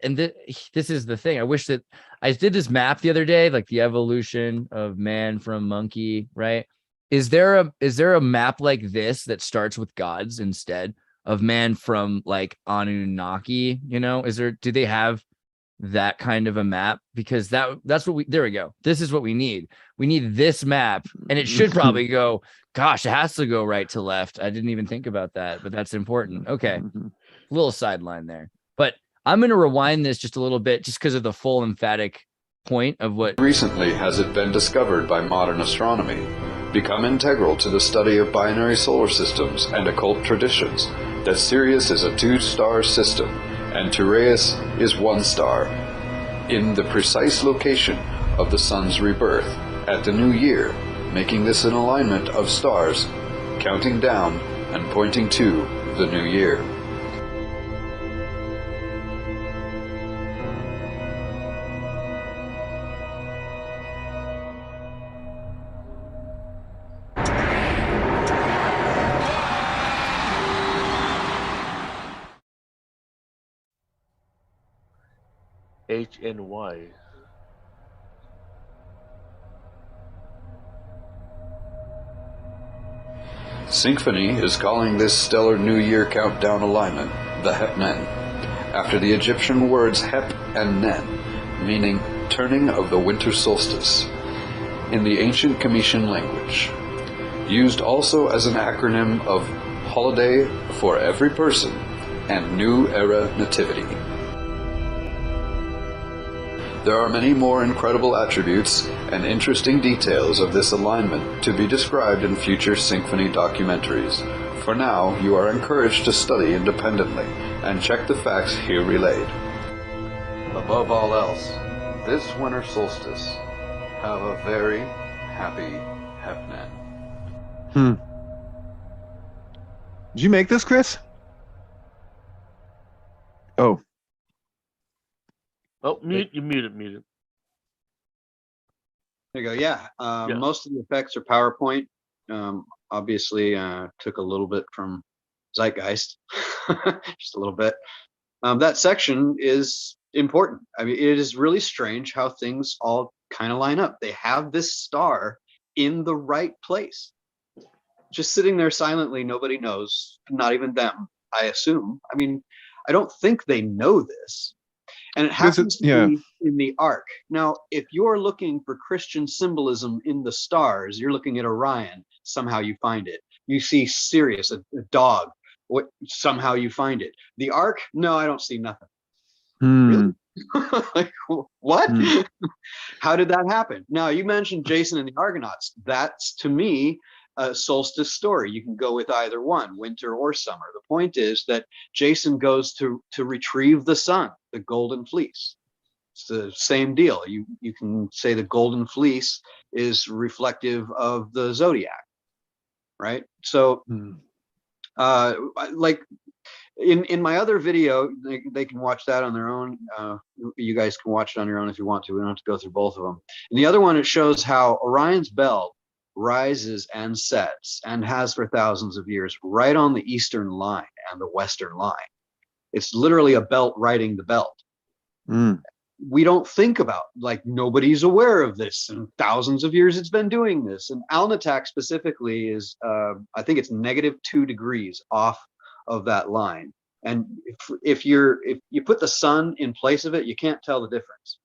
[SPEAKER 1] and this is the thing. I wish that I did this map the other day, the evolution of man from monkey, right? Is there a map like this that starts with gods instead of man from Anunnaki? Do they have that kind of a map? Because that's what there we go. This is what we need. We need this map, and it should probably go, gosh, it has to go right to left. I didn't even think about that, but that's important. Okay. Little sideline there. But I'm going to rewind this just a little bit just because of the full emphatic point of what
[SPEAKER 9] recently has it been discovered by modern astronomy, become integral to the study of binary solar systems and occult traditions, that Sirius is a 2-star system and Tyrrheus is 1 star, in the precise location of the sun's rebirth at the new year, making this an alignment of stars counting down and pointing to the new year.
[SPEAKER 4] HNY.
[SPEAKER 9] Symphony is calling this stellar New Year countdown alignment the Hepnen, after the Egyptian words Hep and Nen, meaning turning of the winter solstice, in the ancient Comitian language, used also as an acronym of Holiday for Every Person and New Era Nativity. There are many more incredible attributes and interesting details of this alignment to be described in future Symphony documentaries. For now, you are encouraged to study independently and check the facts here relayed. Above all else, this winter solstice, have a very happy Hepnen.
[SPEAKER 3] Did you make this, Chris? Oh.
[SPEAKER 4] Oh, mute. You muted.
[SPEAKER 2] There you go. Yeah. Most of the effects are PowerPoint. Obviously, took a little bit from Zeitgeist, just a little bit. That section is important. I mean, it is really strange how things all kind of line up. They have this star in the right place, just sitting there silently. Nobody knows, not even them, I assume. I mean, I don't think they know this. And it happens to be in the arc. Now, if you're looking for Christian symbolism in the stars, you're looking at Orion, somehow you find it. You see Sirius, a dog, somehow you find it. The arc, no, I don't see nothing. Really? Like, what? How did that happen? Now, you mentioned Jason and the Argonauts. That's, to me, a solstice story. You can go with either one, winter or summer. The point is that Jason goes to retrieve the sun, the golden fleece. It's the same deal. You can say the golden fleece is reflective of the zodiac, right? So, like in my other video, they can watch that on their own. You guys can watch it on your own if you want to. We don't have to go through both of them. And the other one, it shows how Orion's belt rises and sets and has for thousands of years right on the eastern line and the western line. It's literally a belt riding the belt. We don't think about, like, nobody's aware of this, and thousands of years it's been doing this. And Alnitak specifically is I think it's -2 degrees off of that line. And if you put the sun in place of it, you can't tell the difference.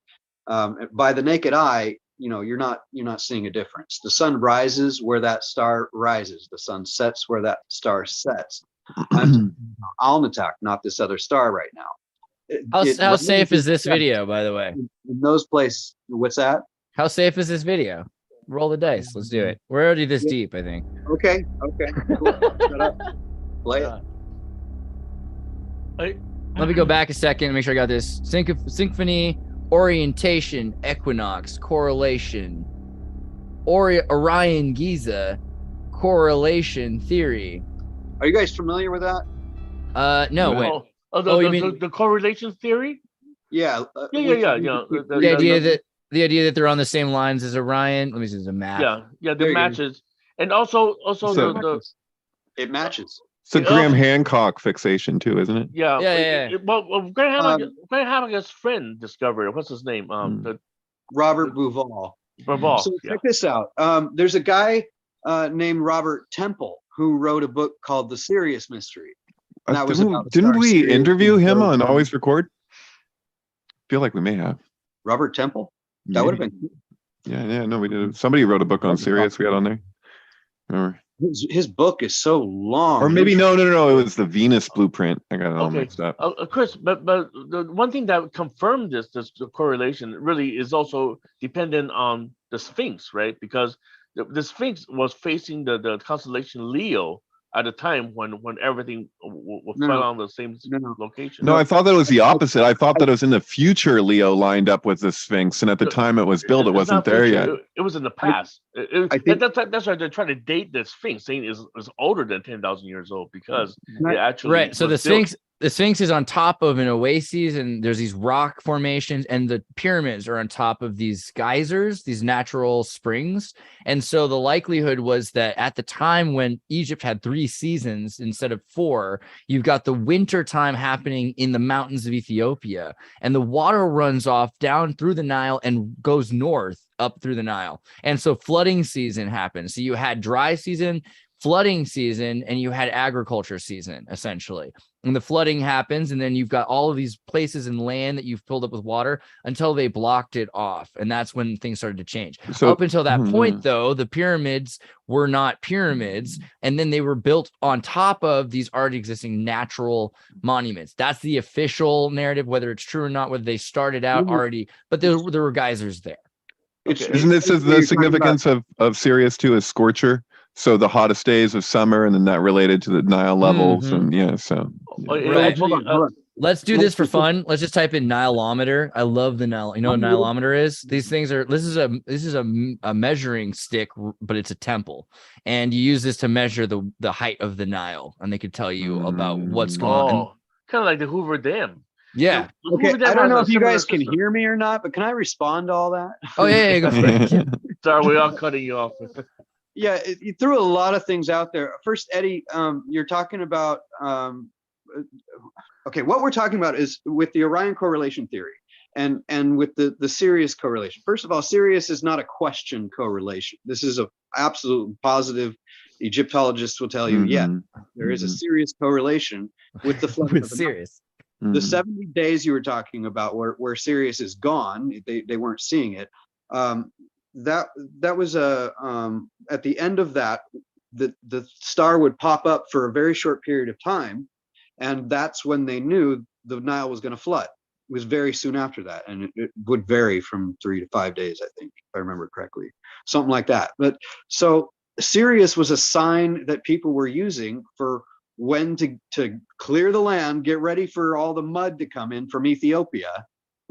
[SPEAKER 2] By the naked eye, you're not seeing a difference. The sun rises where that star rises. The sun sets where that star sets. I'm Alnitak, not this other star right now.
[SPEAKER 1] How safe is this video, by the way?
[SPEAKER 2] In those places, what's that?
[SPEAKER 1] How safe is this video? Roll the dice. Let's do it. We're already this deep, I think.
[SPEAKER 2] Okay. Cool. Shut up. Play it.
[SPEAKER 1] Let me go back a second and make sure I got this. Symphony, orientation, equinox, correlation, Orion Giza, correlation theory.
[SPEAKER 2] Are you guys familiar with that?
[SPEAKER 1] No, wait.
[SPEAKER 4] You mean the correlation theory?
[SPEAKER 2] Yeah.
[SPEAKER 1] The idea that they're on the same lines as Orion. Let me see the map.
[SPEAKER 4] Yeah, the matches, and also
[SPEAKER 2] it matches.
[SPEAKER 3] It's a Graham Hancock fixation too, isn't it?
[SPEAKER 4] Yeah. Well, Graham Hancock's friend discovered it. What's his name?
[SPEAKER 2] Robert Bouval. So check this out. There's a guy named Robert Temple who wrote a book called The Sirius Mystery.
[SPEAKER 3] Didn't we interview him on Always Record? Feel like we may have.
[SPEAKER 2] Robert Temple? That would have been cool.
[SPEAKER 3] Yeah, no, we did. Somebody wrote a book on Sirius we had on there. Remember?
[SPEAKER 2] His book is so long.
[SPEAKER 3] Or maybe no, it was the Venus blueprint. I got it all mixed up.
[SPEAKER 4] Chris, but the one thing that confirmed this correlation really is also dependent on the Sphinx, right? Because the Sphinx was facing the constellation Leo at a time when everything fell on the same location.
[SPEAKER 3] No, I thought that was the opposite. I thought that it was in the future Leo lined up with the Sphinx, and at the time it was built, it wasn't there yet.
[SPEAKER 4] It was in the past. I think that's why they're trying to date the Sphinx, saying is older than 10,000 years old, because it actually
[SPEAKER 1] right. So the Sphinx is on top of an oasis, and there's these rock formations, and the pyramids are on top of these geysers, these natural springs. And so the likelihood was that at the time when Egypt had 3 seasons instead of 4, summer, you've got the winter time happening in the mountains of Ethiopia, and the water runs off down through the Nile and goes north up through the Nile. And so flooding season happens. So you had dry season, flooding season, and you had agriculture season, essentially. And the flooding happens, and then you've got all of these places and land that you've filled up with water until they blocked it off. And that's when things started to change. So up until that point, though, the pyramids were not pyramids, and then they were built on top of these already existing natural monuments. That's the official narrative, whether it's true or not, whether they started out already, but there were geysers there.
[SPEAKER 3] Isn't this the significance of Sirius too, as scorcher? So the hottest days of summer, and then that related to the Nile levels, and
[SPEAKER 1] Right. Let's do this for fun. Let's just type in Nileometer. I love the Nile. You know what a Nileometer is? These things are. This is a measuring stick, but it's a temple, and you use this to measure the height of the Nile, and they could tell you about what's going on.
[SPEAKER 4] Kind of like the Hoover Dam.
[SPEAKER 1] Yeah.
[SPEAKER 2] Okay. I don't know if you guys can hear me or not, but can I respond to all that?
[SPEAKER 1] Oh yeah, go for it.
[SPEAKER 4] Sorry, we are cutting you off.
[SPEAKER 2] Yeah, you threw a lot of things out there. First, Eddie, you're talking about okay, what we're talking about is with the Orion correlation theory and with the Sirius correlation. First of all, Sirius is not a question correlation. This is a absolute positive. Egyptologists will tell you, there is a serious correlation with the flood
[SPEAKER 1] with Sirius.
[SPEAKER 2] The 70 days you were talking about where Sirius is gone, they weren't seeing it. That was at the end of that, the star would pop up for a very short period of time, and that's when they knew the Nile was going to flood. It was very soon after that, and it would vary from 3 to 5 days, I think, if I remember correctly, something like that. But so Sirius was a sign that people were using for when to clear the land, get ready for all the mud to come in from Ethiopia.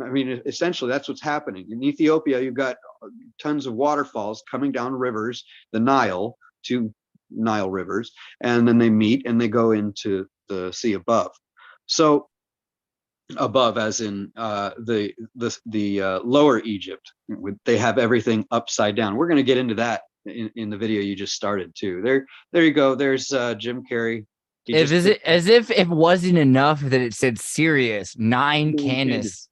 [SPEAKER 2] I mean, essentially, that's what's happening. In Ethiopia, you've got tons of waterfalls coming down rivers, the Nile, two Nile rivers, and then they meet and they go into the sea above. So above, as in the lower Egypt, they have everything upside down. We're going to get into that in the video you just started too. There you go. There's Jim Carrey.
[SPEAKER 1] As if it wasn't enough that it said Sirius 9 Canis.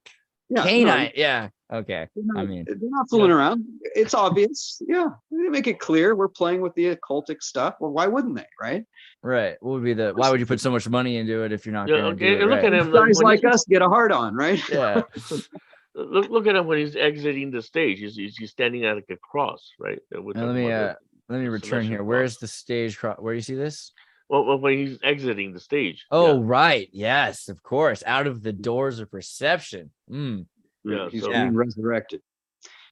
[SPEAKER 2] Yeah,
[SPEAKER 1] Canine, yeah. Okay.
[SPEAKER 2] They're not fooling around. It's obvious. Yeah. They make it clear we're playing with the occultic stuff. Well, why wouldn't they, right?
[SPEAKER 1] Right. What would be why would you put so much money into it if you're not going to do it?
[SPEAKER 4] Look
[SPEAKER 1] right?
[SPEAKER 4] at him.
[SPEAKER 2] Guys like us get a hard on, right?
[SPEAKER 1] Yeah.
[SPEAKER 4] Look at him when he's exiting the stage. He's standing at like a cross, right?
[SPEAKER 1] Let me return here. Where's the stage cross? Where do you see this?
[SPEAKER 4] Well, when he's exiting the stage.
[SPEAKER 1] Oh, right. Yes, of course. Out of the doors of perception.
[SPEAKER 4] Yeah,
[SPEAKER 2] he's being resurrected.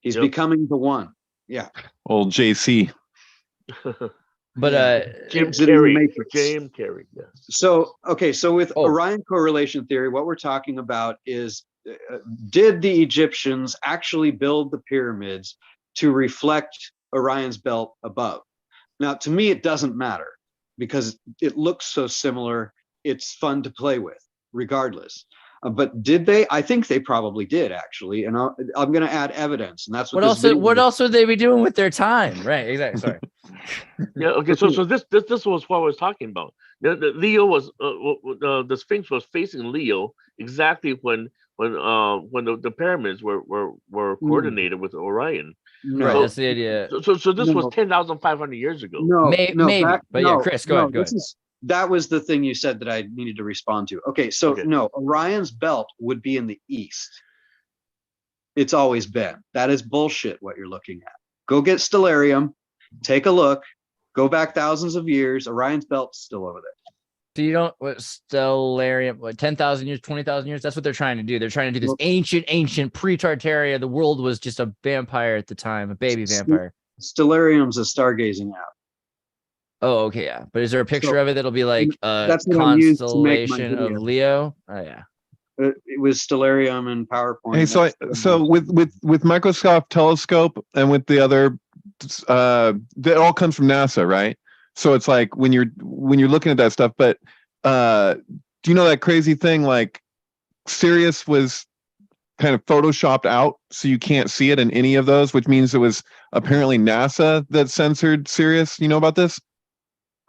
[SPEAKER 2] He's becoming the one. Yeah.
[SPEAKER 3] Old JC.
[SPEAKER 1] But
[SPEAKER 4] Jim Carrey. Yeah.
[SPEAKER 2] So with Orion correlation theory, what we're talking about is did the Egyptians actually build the pyramids to reflect Orion's belt above? Now, to me, it doesn't matter, because it looks so similar. It's fun to play with regardless. But did they? I think they probably did, actually. And I'm going to add evidence. And that's what
[SPEAKER 1] else would they be doing with their time? Right. Exactly. Sorry.
[SPEAKER 4] Yeah. Okay. So this was what I was talking about. The Leo was the Sphinx was facing Leo exactly when the pyramids were coordinated with Orion.
[SPEAKER 1] No, right, that's the idea.
[SPEAKER 4] So this was 10,500 years ago.
[SPEAKER 1] Maybe. Yeah, Chris, go ahead.
[SPEAKER 2] That was the thing you said that I needed to respond to. Okay, no, Orion's belt would be in the east. It's always been. That is bullshit what you're looking at. Go get Stellarium, take a look, go back thousands of years. Orion's belt's still over there.
[SPEAKER 1] So you don't, what Stellarium, 10,000 years, 20,000 years? That's what they're trying to do. They're trying to do this ancient pre-Tartaria. The world was just a vampire at the time, a baby vampire.
[SPEAKER 2] Stellarium's a stargazing app.
[SPEAKER 1] Oh, okay, yeah. But is there a picture of it that'll be like that's Constellation of Leo? Oh, yeah.
[SPEAKER 2] It was Stellarium and PowerPoint.
[SPEAKER 3] Hey, so with microscope, telescope, and with the other, that all comes from NASA, right? So it's like when you're looking at that stuff. But do you know that crazy thing? Like Sirius was kind of photoshopped out, so you can't see it in any of those, which means it was apparently NASA that censored Sirius. You know about this?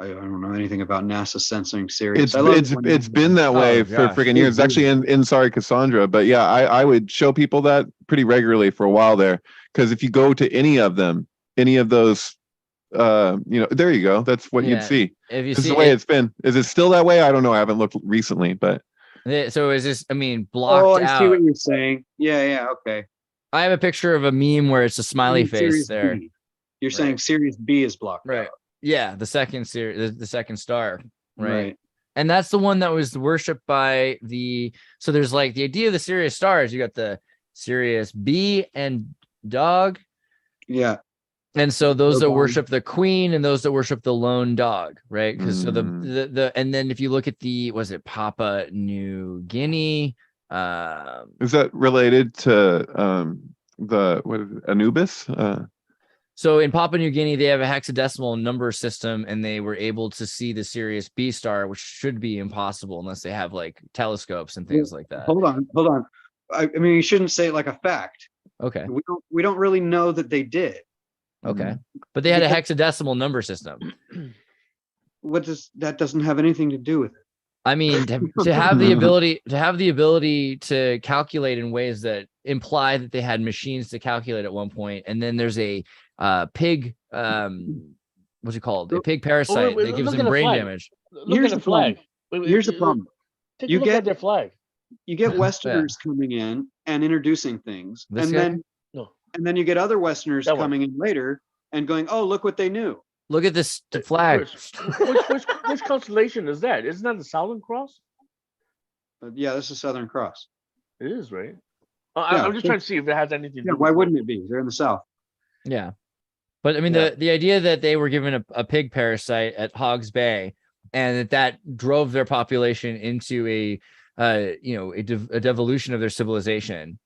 [SPEAKER 2] I don't know anything about NASA censoring Sirius. I love
[SPEAKER 3] It's been that way for
[SPEAKER 1] gosh.
[SPEAKER 3] freaking years. Actually, in Sorry Cassandra, but yeah, I would show people that pretty regularly for a while there, because if you go to any of them, any of those, there you go. That's what you'd see.
[SPEAKER 1] If you
[SPEAKER 3] This is
[SPEAKER 1] see
[SPEAKER 3] the way it's been. Is it still that way? I don't know. I haven't looked recently, but
[SPEAKER 1] so is this? I mean, blocked
[SPEAKER 2] Oh, I
[SPEAKER 1] out.
[SPEAKER 2] see what you're saying. Yeah, okay.
[SPEAKER 1] I have a picture of a meme where it's a smiley face
[SPEAKER 2] Sirius
[SPEAKER 1] there.
[SPEAKER 2] B. You're saying Sirius B is blocked
[SPEAKER 1] Right.
[SPEAKER 2] out.
[SPEAKER 1] Yeah, the second series, the second star. Right. And that's the one that was worshipped by so there's like the idea of the Sirius stars. You got the Sirius B and dog.
[SPEAKER 2] Yeah.
[SPEAKER 1] And so those that worship the queen and those that worship the lone dog, right? Because so the and then if you look at was it Papua New Guinea?
[SPEAKER 3] is that related to what is it, Anubis?
[SPEAKER 1] So in Papua New Guinea, they have a hexadecimal number system, and they were able to see the Sirius B star, which should be impossible unless they have like telescopes and things like that.
[SPEAKER 2] Hold on. I mean, you shouldn't say it like a fact.
[SPEAKER 1] Okay.
[SPEAKER 2] We don't really know that they did.
[SPEAKER 1] Okay. But they had a hexadecimal number system.
[SPEAKER 2] That doesn't have anything to do with it.
[SPEAKER 1] I mean, to have the ability to calculate in ways that imply that they had machines to calculate at one point, and then there's a pig, what's it called? A pig parasite that gives them brain damage.
[SPEAKER 4] Look at the flag.
[SPEAKER 2] Here's the problem.
[SPEAKER 4] Take a look at their flag.
[SPEAKER 2] You get Westerners coming in and introducing things, and then you get other Westerners coming in later and going, "Oh, look what they knew."
[SPEAKER 1] Look at this flag.
[SPEAKER 4] Which constellation is that? Isn't that the Southern Cross?
[SPEAKER 2] Yeah, this is Southern Cross.
[SPEAKER 4] It is, right? I'm just trying to see if it has anything to do
[SPEAKER 2] why
[SPEAKER 4] with
[SPEAKER 2] wouldn't it be? They're in the South.
[SPEAKER 1] Yeah. But I mean, the idea that they were given a pig parasite at Hogs Bay, and that drove their population into a devolution of their civilization.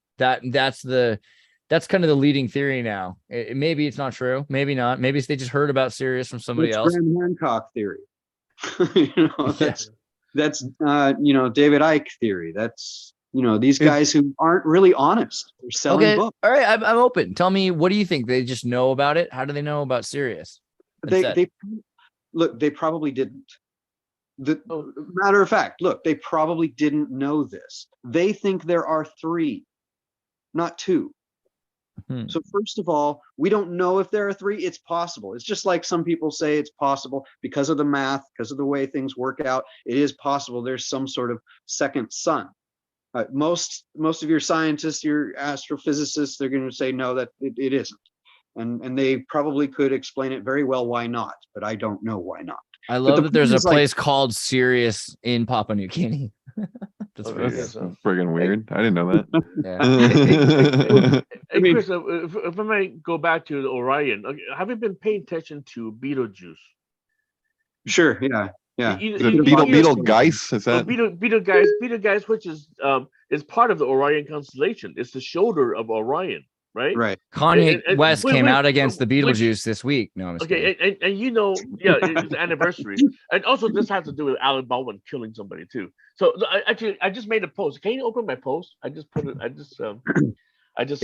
[SPEAKER 1] That's kind of the leading theory now. Maybe it's not true. Maybe not. Maybe they just heard about Sirius from somebody else.
[SPEAKER 2] Graham Hancock theory. That's David Icke theory. That's these guys who aren't really honest. They're selling books.
[SPEAKER 1] All right, I'm open. Tell me, what do you think? They just know about it? How do they know about Sirius?
[SPEAKER 2] They probably didn't. Matter of fact, they probably didn't know this. They think there are 3, not 2. So first of all, we don't know if there are 3. It's possible. It's just like some people say it's possible because of the math, because of the way things work out. It is possible there's some sort of second sun. Most of your scientists, your astrophysicists, they're going to say no, that it isn't, and they probably could explain it very well why not, but I don't know why not.
[SPEAKER 1] I love that there's a place called Sirius in Papua New Guinea. That's
[SPEAKER 3] friggin' weird. I didn't know
[SPEAKER 4] that. Hey, Chris, if I might go back to Orion, have you been paying attention to Beetlejuice?
[SPEAKER 2] Sure. Yeah.
[SPEAKER 3] Beetlejuice, is that?
[SPEAKER 4] Beetlejuice, which is part of the Orion constellation. It's the shoulder of Orion, right?
[SPEAKER 2] Right.
[SPEAKER 1] Kanye West came out against the Beetlejuice this week. No, I'm just
[SPEAKER 4] okay, and it's the anniversary, and also this has to do with Alec Baldwin killing somebody too. So I just made a post. Can you open my post? I just put it. Is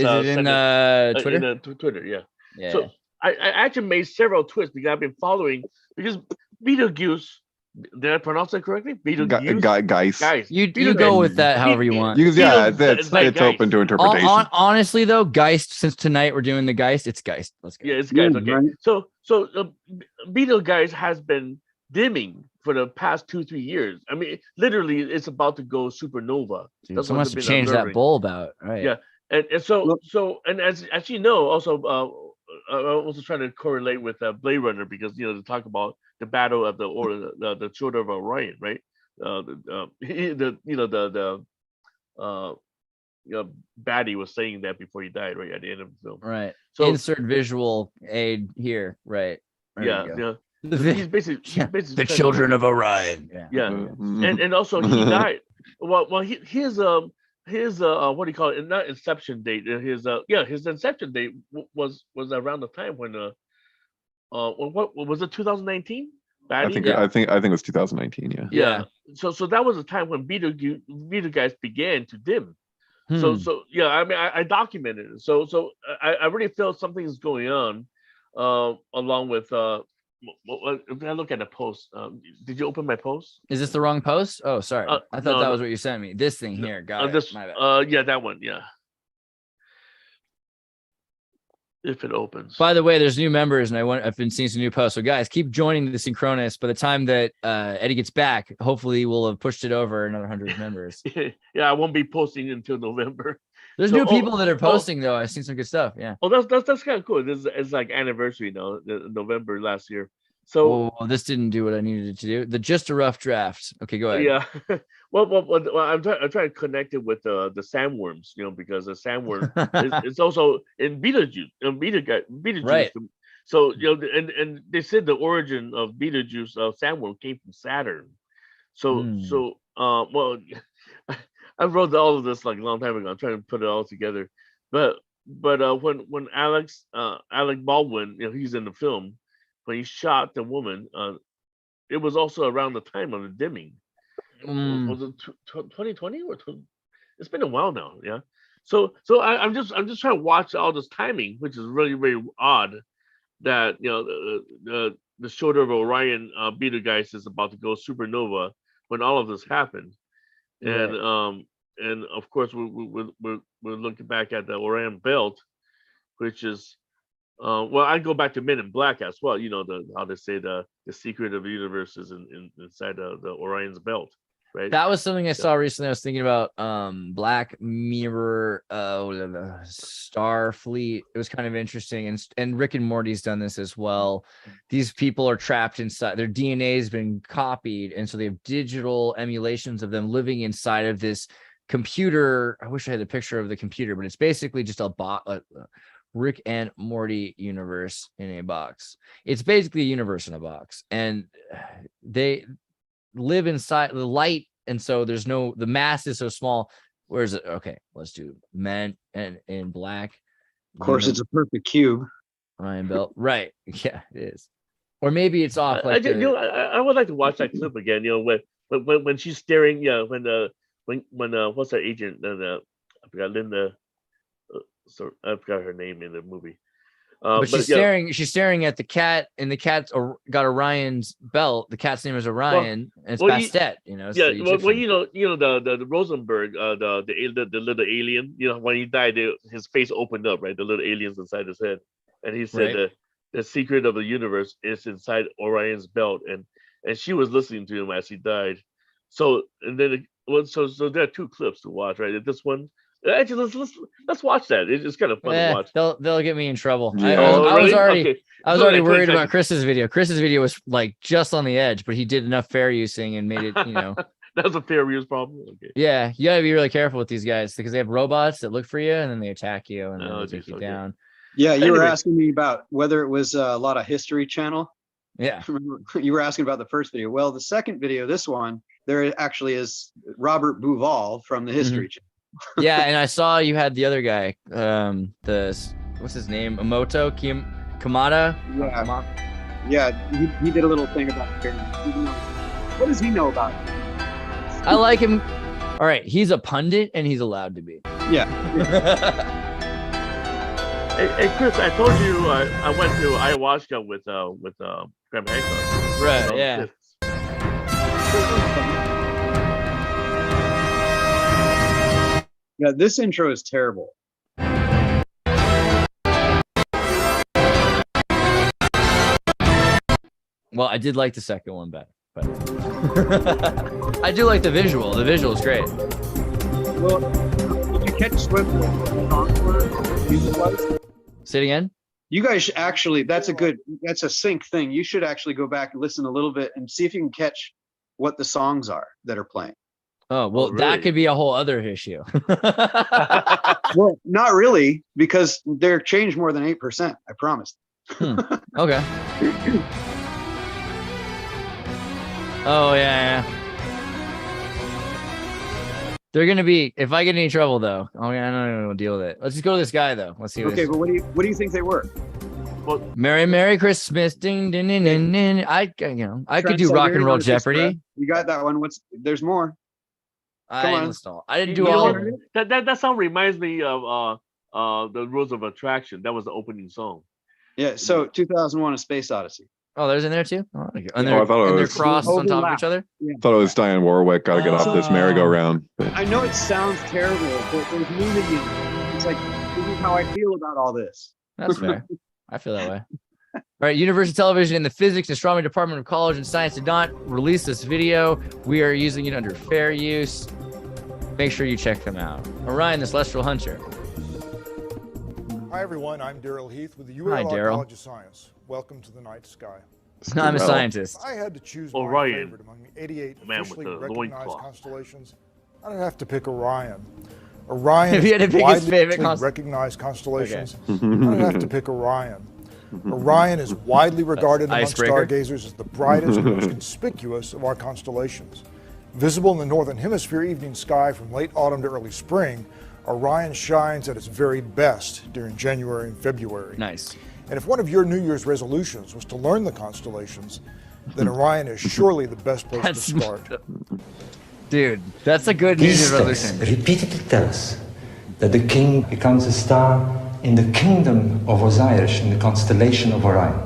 [SPEAKER 4] it
[SPEAKER 1] in Twitter?
[SPEAKER 4] Twitter, yeah. So I actually made several twists because I've been following because Beetlejuice. Did I pronounce that correctly?
[SPEAKER 3] Geist.
[SPEAKER 1] You go with that however you want.
[SPEAKER 3] It's open to interpretation.
[SPEAKER 1] Honestly, though, Geist. Since tonight we're doing the Geist, it's Geist. Let's go.
[SPEAKER 4] Yeah, it's Geist. Okay. Right. So Beetlejuice has been dimming for the past 2-3 years. I mean, literally, it's about to go supernova.
[SPEAKER 1] Dude, someone has to change that bulb out, right?
[SPEAKER 4] Yeah, and as you know, also. I'm also trying to correlate with Blade Runner because to talk about the battle of the shoulder of Orion, right? Baddie was saying that before he died, right at the end of the film.
[SPEAKER 1] Right. So insert visual aid here, right?
[SPEAKER 4] Yeah. He's basically
[SPEAKER 1] the children of Orion.
[SPEAKER 4] Yeah. And also he died. Well, his what do you call it? Not inception date. His inception date was around the time when what was it? 2019.
[SPEAKER 3] I think it was 2019.
[SPEAKER 4] Yeah. So that was the time when Beetlejuice began to dim. So yeah. I mean, I documented it. So I really feel something is going on, along with if I look at the post, did you open my post?
[SPEAKER 1] Is this the wrong post? Oh, sorry. I thought
[SPEAKER 4] no,
[SPEAKER 1] that
[SPEAKER 4] no.
[SPEAKER 1] was what you sent me. This thing here. Got it.
[SPEAKER 4] This,
[SPEAKER 1] My bad.
[SPEAKER 4] yeah, that one. Yeah. If it opens.
[SPEAKER 1] By the way, there's new members, and I've been seeing some new posts. So guys, keep joining the Synchronous. By the time that Eddie gets back, hopefully we'll have pushed it over another 100 members.
[SPEAKER 4] Yeah, I won't be posting until November.
[SPEAKER 1] There's new people that are posting though. I've seen some good stuff. Yeah.
[SPEAKER 4] Oh, that's kind of cool. It's like anniversary now, November last year. So
[SPEAKER 1] this didn't do what I needed it to do. Just a rough draft. Okay, go ahead.
[SPEAKER 4] Yeah. well, I'm trying to connect it with the sandworms, because the sandworm is also in Beetlejuice.
[SPEAKER 1] Right.
[SPEAKER 4] So and they said the origin of Beetlejuice sandworm came from Saturn. So well, I wrote all of this like a long time ago. I'm trying to put it all together, but when Alec Baldwin, he's in the film, when he shot the woman, it was also around the time of the dimming. Was it 2020 or it's been a while now? Yeah. So I'm just trying to watch all this timing, which is really very odd. That the shoulder of Orion Betelgeuse is about to go supernova when all of this happened, and of course we're looking back at the Orion belt, which is well, I go back to Men in Black as well. How they say the secret of the universe is inside the Orion's belt, right?
[SPEAKER 1] That was something I saw recently. I was thinking about Black Mirror, Starfleet. It was kind of interesting, and Rick and Morty's done this as well. These people are trapped inside. Their DNA has been copied, and so they have digital emulations of them living inside of this computer. I wish I had a picture of the computer, but it's basically just a bot. Rick and Morty universe in a box. It's basically a universe in a box, and they live inside the light, and so the mass is so small. Where is it? Okay, let's do Men and in Black.
[SPEAKER 2] Of course, it's a perfect cube.
[SPEAKER 1] Ryan Belt, right? Yeah, it is. Or maybe it's off.
[SPEAKER 4] I would like to watch that clip again. When she's staring. When what's that agent? I forgot Linda. So I forgot her name in the movie.
[SPEAKER 1] But she's staring. She's staring at the cat, and the cat's got Orion's belt. The cat's name is Orion, and it's Bastet.
[SPEAKER 4] The Rosenberg, the little alien. When he died, his face opened up, right? The little aliens inside his head, and he said the secret of the universe is inside Orion's belt, and she was listening to him as he died. So and then so there are two clips to watch, right? This one. Actually, let's watch that. It's kind of fun to watch.
[SPEAKER 1] They'll get me in trouble.
[SPEAKER 4] Yeah.
[SPEAKER 1] I was already worried about Chris's video. Chris's video was like just on the edge, but he did enough fair using and made it.
[SPEAKER 4] That's a fair use problem. Okay.
[SPEAKER 1] Yeah, you gotta be really careful with these guys because they have robots that look for you and then they attack you and then they take you down.
[SPEAKER 2] Yeah, you were asking me about whether it was a lot of History Channel.
[SPEAKER 1] Yeah,
[SPEAKER 2] you were asking about the first video. Well, the second video, this one, there actually is Robert Bouval from the History Channel.
[SPEAKER 1] Yeah, and I saw you had the other guy, what's his name, Emoto Kamada.
[SPEAKER 2] Yeah, he did a little thing about what does he know about it?
[SPEAKER 1] I like him. All right, he's a pundit and he's allowed to be.
[SPEAKER 2] Yeah.
[SPEAKER 4] Hey Chris, I told you I went to ayahuasca with Graham Hancock.
[SPEAKER 1] Right. Yeah.
[SPEAKER 2] Yeah, this intro is terrible.
[SPEAKER 1] Well, I did like the second one better, but I do like the visual. The visual is great.
[SPEAKER 2] Well, did you catch Swift music-wise?
[SPEAKER 1] Say it again.
[SPEAKER 2] You guys should actually, that's a sync thing. You should actually go back and listen a little bit and see if you can catch what the songs are that are playing.
[SPEAKER 1] Oh, well, really? That could be a whole other issue.
[SPEAKER 2] Well, not really, because they're changed more than 8%. I promise.
[SPEAKER 1] Okay. Oh, yeah. They're going to be, if I get in any trouble, though, I don't know, deal with it. Let's just go to this guy, though. Let's see.
[SPEAKER 2] Okay, but what do you think they were?
[SPEAKER 1] Well, Merry Christmas, ding, ding, ding, ding, ding. I could do Rock and Roll Jeopardy.
[SPEAKER 2] You got that one. There's more.
[SPEAKER 1] I didn't do all of them.
[SPEAKER 4] That song reminds me of the Rules of Attraction. That was the opening song.
[SPEAKER 2] Yeah. So 2001: A Space Odyssey.
[SPEAKER 1] Oh, there's in there too. Oh, okay. And
[SPEAKER 3] Oh, I thought it
[SPEAKER 1] they're
[SPEAKER 3] was-
[SPEAKER 1] crossed on top of
[SPEAKER 2] Overlap.
[SPEAKER 1] each other.
[SPEAKER 3] Thought it was Diane Warwick. Got to get off this
[SPEAKER 1] Oh.
[SPEAKER 3] merry-go-round. But
[SPEAKER 2] I know it sounds terrible, but there's meaning in it. It's like, this is how I feel about all this.
[SPEAKER 1] That's fair. I feel that way. All right, University Television and the Physics and Astronomy Department of College and Science did not release this video. We are using it under fair use. Make sure you check them out. Orion, the Celestial Hunter.
[SPEAKER 10] Hi everyone, I'm Daryl Heath with the
[SPEAKER 1] Hi,
[SPEAKER 10] UAL
[SPEAKER 1] Daryl.
[SPEAKER 10] College of Science. Welcome to the night sky.
[SPEAKER 1] I'm a
[SPEAKER 3] Well,
[SPEAKER 1] scientist.
[SPEAKER 10] If I had to choose my
[SPEAKER 4] Orion.
[SPEAKER 10] favorite among the 88
[SPEAKER 4] The man with
[SPEAKER 10] officially
[SPEAKER 4] the
[SPEAKER 10] recognized
[SPEAKER 4] loincloth.
[SPEAKER 10] constellations, I'd have to pick Orion. Orion
[SPEAKER 1] If you had to
[SPEAKER 10] is
[SPEAKER 1] pick his favorite
[SPEAKER 10] widely recognized constellations.
[SPEAKER 1] Okay.
[SPEAKER 10] I'd have to pick Orion. Orion is widely regarded amongst
[SPEAKER 1] Icebreaker.
[SPEAKER 10] stargazers as the brightest and most conspicuous of our constellations. Visible in the northern hemisphere evening sky from late autumn to early spring, Orion shines at its very best during January and February.
[SPEAKER 1] Nice.
[SPEAKER 10] And if one of your New Year's resolutions was to learn the constellations, then Orion is surely the best place
[SPEAKER 1] That's
[SPEAKER 10] to start.
[SPEAKER 1] Dude, that's a good New Year's
[SPEAKER 11] These texts
[SPEAKER 1] resolution.
[SPEAKER 11] repeatedly tell us that the king becomes a star in the kingdom of Osiris in the constellation of Orion.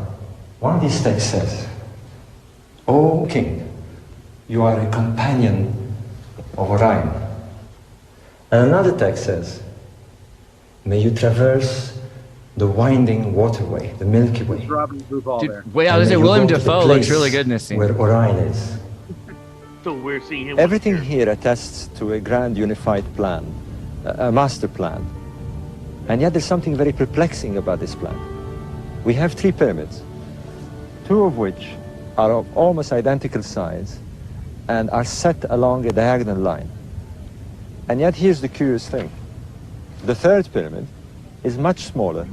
[SPEAKER 11] One of these texts says, O king, you are a companion of Orion. And another text says, may you traverse the winding waterway, the Milky Way.
[SPEAKER 2] Robin Duvall there.
[SPEAKER 1] Dude, wait, I
[SPEAKER 11] And
[SPEAKER 1] was
[SPEAKER 11] may
[SPEAKER 1] gonna say
[SPEAKER 11] you
[SPEAKER 1] William
[SPEAKER 11] go to the
[SPEAKER 1] Dafoe looks
[SPEAKER 11] place
[SPEAKER 1] really good in this scene.
[SPEAKER 11] where Orion is.
[SPEAKER 4] So we're seeing him.
[SPEAKER 12] Everything here attests to a grand unified plan, a master plan. And yet there's something very perplexing about this plan. We have 3 pyramids, 2 of which are of almost identical size and are set along a diagonal line. And yet here's the curious thing. The 3rd pyramid is much smaller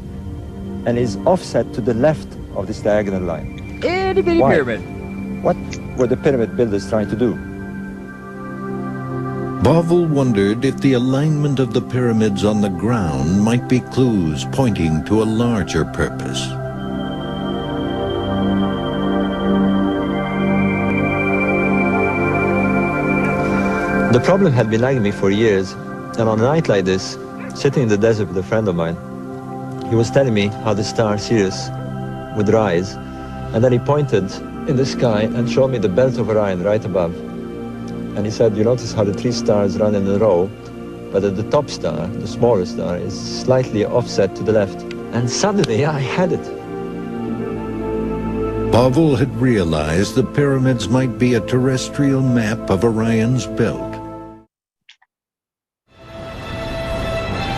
[SPEAKER 12] and is offset to the left of this diagonal line.
[SPEAKER 1] Itty bitty
[SPEAKER 12] Why?
[SPEAKER 1] pyramid.
[SPEAKER 12] What were the pyramid builders trying to do?
[SPEAKER 13] Bovell wondered if the alignment of the pyramids on the ground might be clues pointing to a larger purpose.
[SPEAKER 12] The problem had been nagging me for years, and on a night like this, sitting in the desert with a friend of mine, he was telling me how the star Sirius would rise, and then he pointed in the sky and showed me the belt of Orion right above. And he said, you notice how the 3 stars run in a row, but at the top star, the smaller star, is slightly offset to the left. And suddenly I had it.
[SPEAKER 13] Bovell had realized the pyramids might be a terrestrial map of Orion's belt.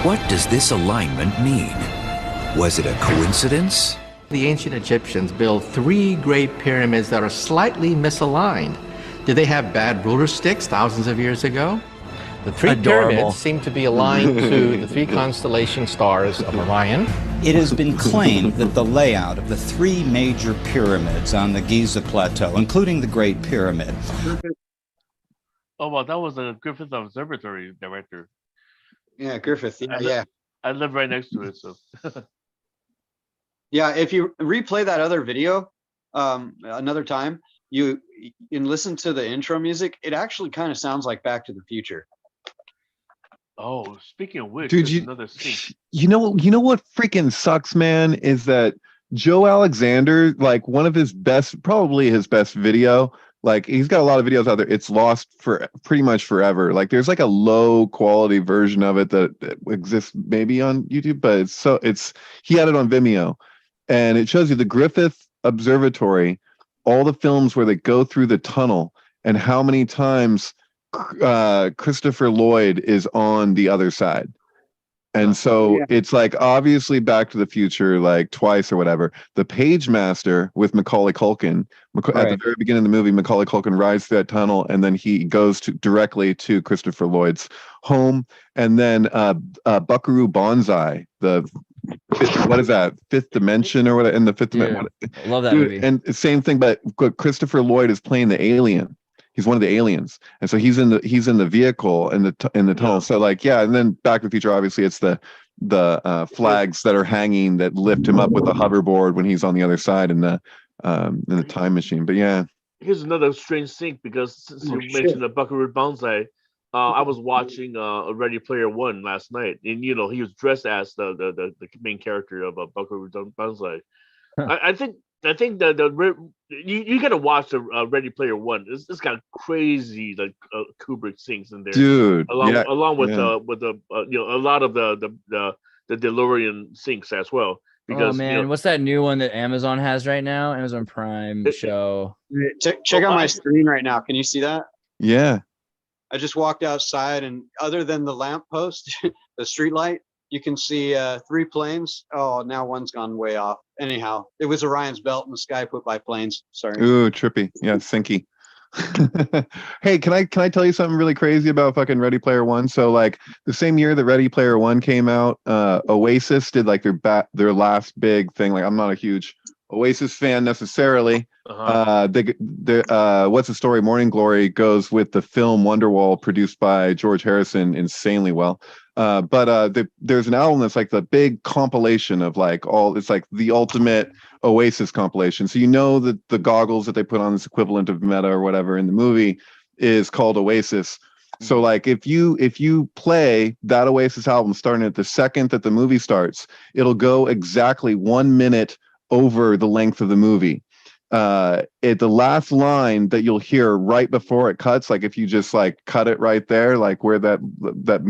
[SPEAKER 14] What does this alignment mean? Was it a coincidence?
[SPEAKER 15] The ancient Egyptians built 3 great pyramids that are slightly misaligned. Did they have bad ruler sticks thousands of years ago? The 3
[SPEAKER 1] Adorable.
[SPEAKER 15] pyramids seem to be aligned to the 3 constellation stars of Orion.
[SPEAKER 16] It has been claimed that the layout of the 3 major pyramids on the Giza Plateau, including the Great Pyramid.
[SPEAKER 4] Oh, well, that was a Griffith Observatory director.
[SPEAKER 2] Yeah, Griffith. Yeah, yeah.
[SPEAKER 4] I live right next to it, so.
[SPEAKER 2] Yeah, if you replay that other video another time, you can listen to the intro music. It actually kind of sounds like Back to the Future.
[SPEAKER 4] Oh, speaking of which,
[SPEAKER 3] Dude,
[SPEAKER 4] there's another scene.
[SPEAKER 3] you know what freaking sucks, man, is that Joe Alexander, like one of his best, probably his best video, like he's got a lot of videos out there. It's lost for pretty much forever. Like there's like a low quality version of it that exists maybe on YouTube, but he had it on Vimeo, and it shows you the Griffith Observatory, all the films where they go through the tunnel and how many times Christopher Lloyd is on the other side. And so it's like obviously Back to the Future, like twice or whatever. The Page Master with Macaulay Culkin, at the very beginning of the movie, Macaulay Culkin rides through that tunnel and then he goes directly to Christopher Lloyd's home. And then Buckaroo Banzai, what is that, Fifth Dimension or what? In the Fifth Dimension,
[SPEAKER 1] love that movie.
[SPEAKER 3] And same thing, but Christopher Lloyd is playing the alien. He's one of the aliens, and so he's in the vehicle in the tunnel. So like, yeah, and then Back to the Future, obviously, it's the flags that are hanging that lift him up with the hoverboard when he's on the other side in the time machine. But yeah,
[SPEAKER 4] Here's another strange thing, because since you mentioned the Buckaroo Banzai, I was watching Ready Player One last night, and he was dressed as the main character of Buckaroo Banzai. I think I think you gotta watch the Ready Player One. It's got crazy like Kubrick scenes in there,
[SPEAKER 3] dude.
[SPEAKER 4] along with
[SPEAKER 3] yeah.
[SPEAKER 4] the a lot of the DeLorean syncs as well. Because
[SPEAKER 1] man, what's that new one that Amazon has right now? Amazon Prime show.
[SPEAKER 2] Check out my screen right now. Can you see that?
[SPEAKER 3] Yeah.
[SPEAKER 2] I just walked outside, and other than the lamppost, the street light, you can see 3 planes. Oh, now one's gone way off. Anyhow, it was Orion's belt in the sky put by planes. Sorry.
[SPEAKER 3] Ooh, trippy. Yeah, sinky. Hey, can I tell you something really crazy about fucking Ready Player One? So like the same year that Ready Player One came out, Oasis did like their last big thing. Like I'm not a huge Oasis fan necessarily. What's the story? Morning Glory goes with the film Wonderwall, produced by George Harrison, insanely well. But there's an album that's like the big compilation of like it's like the ultimate Oasis compilation. So you know that the goggles that they put on, this equivalent of Meta or whatever in the movie, is called Oasis. So like if you play that Oasis album starting at the second that the movie starts, it'll go exactly 1 minute over the length of the movie. The last line that you'll hear right before it cuts, like if you just like cut it right there, like where that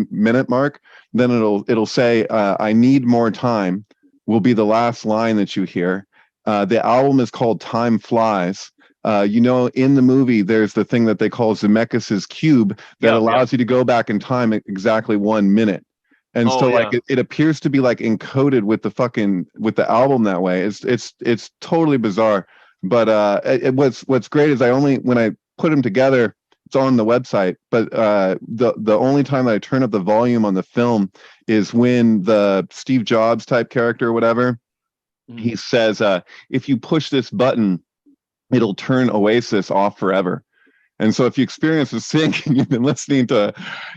[SPEAKER 3] minute mark, then it'll say I need more time will be the last line that you hear. The album is called Time Flies. In the movie there's the thing that they call Zemeckis's cube that allows you to go back in time at exactly 1 minute. And it appears to be like encoded with the album that way. It's totally bizarre. But what's great is when I put them together, it's on the website. But the only time that I turn up the volume on the film is when the Steve Jobs type character or whatever, he says, if you push this button, it'll turn Oasis off forever. And so if you experience the sync and you've been listening to,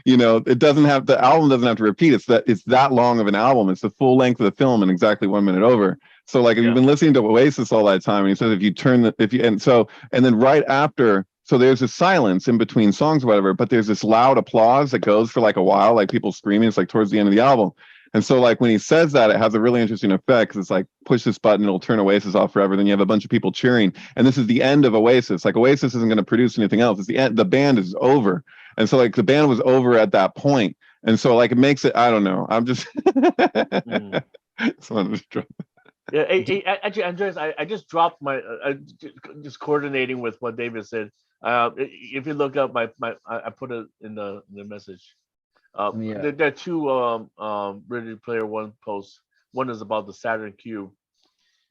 [SPEAKER 3] the album doesn't have to repeat. It's that long of an album. It's the full length of the film and exactly 1 minute over. So like if you've been listening to Oasis all that time, and he says and then right after, so there's a silence in between songs or whatever, but there's this loud applause that goes for like a while, like people screaming. It's like towards the end of the album. And so like when he says that, it has a really interesting effect, because it's like push this button, it'll turn Oasis off forever. Then you have a bunch of people cheering, and this is the end of Oasis. Like Oasis isn't going to produce anything else. It's the end. The band is over, and so like the band was over at that point, and so like it makes it. I don't know. I'm just.
[SPEAKER 4] Yeah, actually, Andreas, I just dropped my just coordinating with what David said. If you look up I put it in the message. There are 2 Ready Player One posts. One is about the Saturn cube,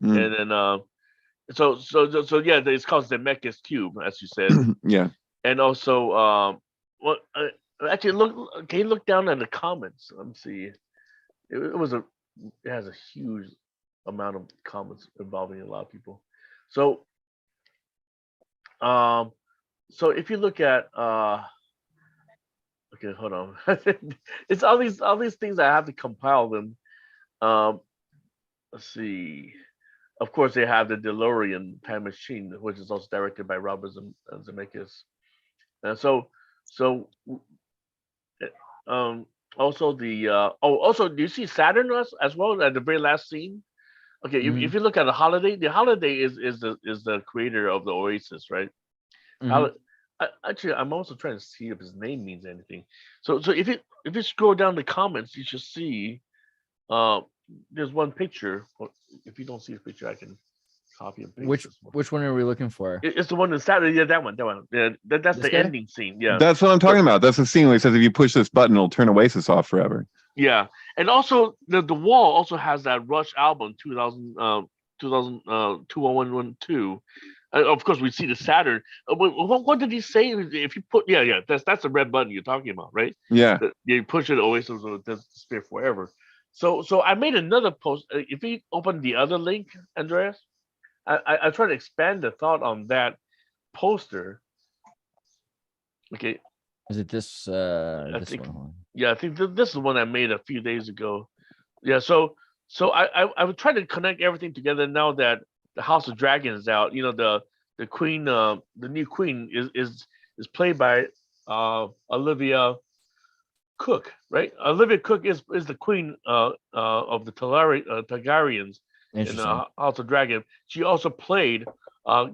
[SPEAKER 4] and then so yeah, it's called the Zemeckis cube, as you said.
[SPEAKER 3] Yeah.
[SPEAKER 4] And also, actually, can you look down at the comments? Let me see. It has a huge amount of comments involving a lot of people. So if you look at okay, hold on. It's all these things I have to compile them. Let's see. Of course, they have the DeLorean time machine, which is also directed by Robert Zemeckis. And also also do you see Saturn as well at the very last scene? Okay, if you look at the Holiday is the creator of the Oasis, right? Actually, I'm also trying to see if his name means anything. So if you scroll down the comments, you should see there's one picture. If you don't see the picture, I can copy and paste.
[SPEAKER 1] Which one are we looking for?
[SPEAKER 4] It's the one in Saturday. Yeah, that one. Yeah, that's the ending scene. Yeah,
[SPEAKER 3] that's what I'm talking about. That's the scene where he says if you push this button, it'll turn Oasis off forever.
[SPEAKER 4] Yeah, and also the wall also has that Rush album 2012. Of course, we see the Saturn. What did he say? If you put, that's the red button you're talking about, right?
[SPEAKER 3] Yeah.
[SPEAKER 4] You push it, Oasis will disappear forever. So I made another post. If you open the other link, Andreas, I try to expand the thought on that poster. Okay.
[SPEAKER 1] Is it this? One?
[SPEAKER 4] Yeah, I think this is the one I made a few days ago. Yeah. So I would try to connect everything together now that the House of Dragon is out. The queen, the new queen is played by Olivia Cook, right? Olivia Cook is the queen of the Targaryens, in House of Dragon. She also played,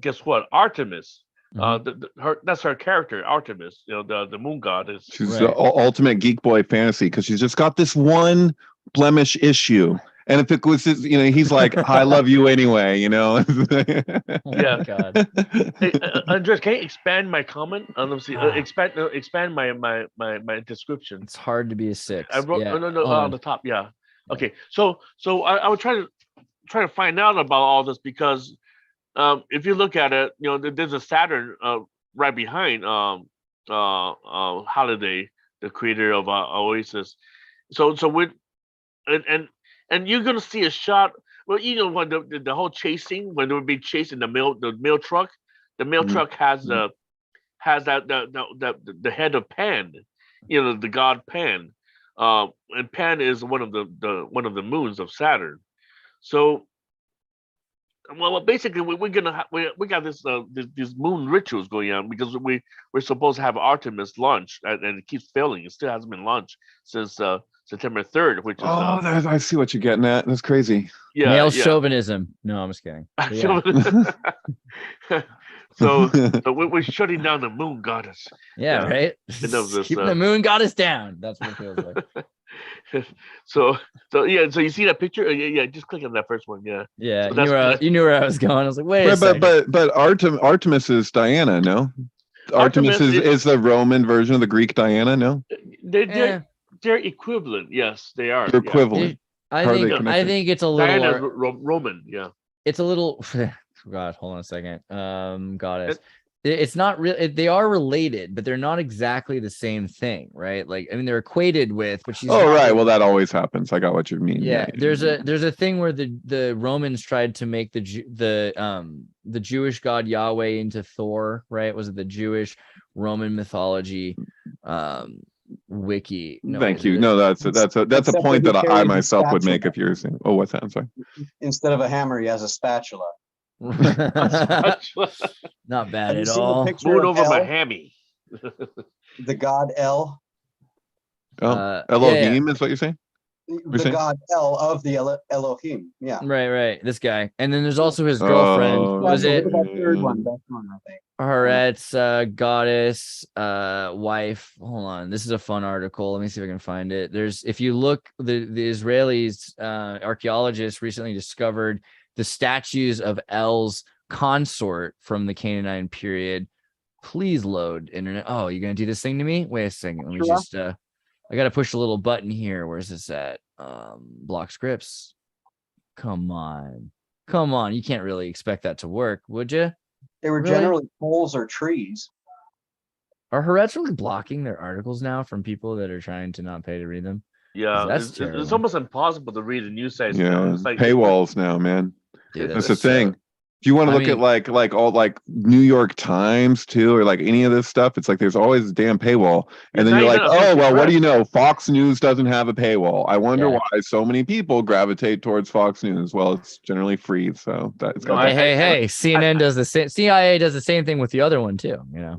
[SPEAKER 4] guess what? Artemis. That's her character, Artemis. The moon goddess.
[SPEAKER 3] She's the ultimate geek boy fantasy because she's just got this one blemish issue. And if it was, he's like, I love you anyway,
[SPEAKER 4] Yeah. God. Hey, Andres, can you expand my comment? Let me see. Expand my description.
[SPEAKER 1] It's hard to be a 6.
[SPEAKER 4] I wrote on the top. Yeah. Okay. So I would try to find out about all this because if you look at it, there's a Saturn right behind Holiday, the creator of Oasis. So with and you're gonna see a shot. Well, when the whole chasing, when they would be chasing the mail truck, the mail truck has the head of Pan, the god Pan, and Pan is one of the moons of Saturn. So, well, basically, we got this these moon rituals going on because we're supposed to have Artemis launch and it keeps failing. It still hasn't been launched since September 3rd, which is
[SPEAKER 3] I see what you're getting at. That's crazy.
[SPEAKER 4] Yeah,
[SPEAKER 1] male chauvinism. No, I'm just kidding.
[SPEAKER 4] So we're shutting down the moon goddess.
[SPEAKER 1] Yeah, right. Keeping the moon goddess down. That's what it feels like.
[SPEAKER 4] So yeah. So you see that picture? Yeah. Just click on that first one. Yeah.
[SPEAKER 1] Yeah.
[SPEAKER 4] So
[SPEAKER 1] you knew where I was going. I was like, wait a second.
[SPEAKER 3] But Artemis is Diana, no? Artemis is the Roman version of the Greek Diana, no?
[SPEAKER 4] They're equivalent. Yes, they are.
[SPEAKER 3] They're equivalent.
[SPEAKER 1] I think it's a little
[SPEAKER 4] Diana's Roman. Yeah.
[SPEAKER 1] It's a little. God, hold on a second. Goddess. It's not real. They are related, but they're not exactly the same thing, right? Like, I mean, they're equated with. But she's.
[SPEAKER 3] Oh, right. Well, that always happens. I got what you mean.
[SPEAKER 1] Yeah. There's a thing where the Romans tried to make the Jewish god Yahweh into Thor, right? Was it the Jewish Roman mythology? Wiki.
[SPEAKER 3] Thank you. No, that's a point that I myself would make if you're saying. Oh, what's that? I'm sorry.
[SPEAKER 2] Instead of a hammer, he has a spatula.
[SPEAKER 1] Not bad at all.
[SPEAKER 4] Moving over my hammy.
[SPEAKER 2] The god El.
[SPEAKER 3] Elohim is what you're saying?
[SPEAKER 2] The god El of the Elohim. Yeah.
[SPEAKER 1] Right. This guy. And then there's also his girlfriend. Was it?
[SPEAKER 2] That third one. That's one, I think.
[SPEAKER 1] Haret's goddess, wife. Hold on. This is a fun article. Let me see if I can find it. If you look, the Israelis archaeologists recently discovered the statues of El's consort from the Canaanite period. Please load internet. Oh, you're gonna do this thing to me? Wait a second. Let me just I gotta push a little button here. Where's this at? Block scripts. Come on. You can't really expect that to work, would you?
[SPEAKER 2] They were generally poles or trees.
[SPEAKER 1] Are Haaretz really blocking their articles now from people that are trying to not pay to read them?
[SPEAKER 4] Yeah, it's almost impossible to read the news sites.
[SPEAKER 3] Yeah,
[SPEAKER 4] it's like
[SPEAKER 3] paywalls now, man.
[SPEAKER 1] Dude,
[SPEAKER 3] that's the thing. If you want to look at like all like New York Times too, or like any of this stuff, it's like there's always a damn paywall, and then you're like, oh well, what do you know? Fox News doesn't have a paywall. I wonder why so many people gravitate towards Fox News. Well, it's generally free, so that's.
[SPEAKER 1] Hey, CNN does the same. CIA does the same thing with the other one too.
[SPEAKER 4] You know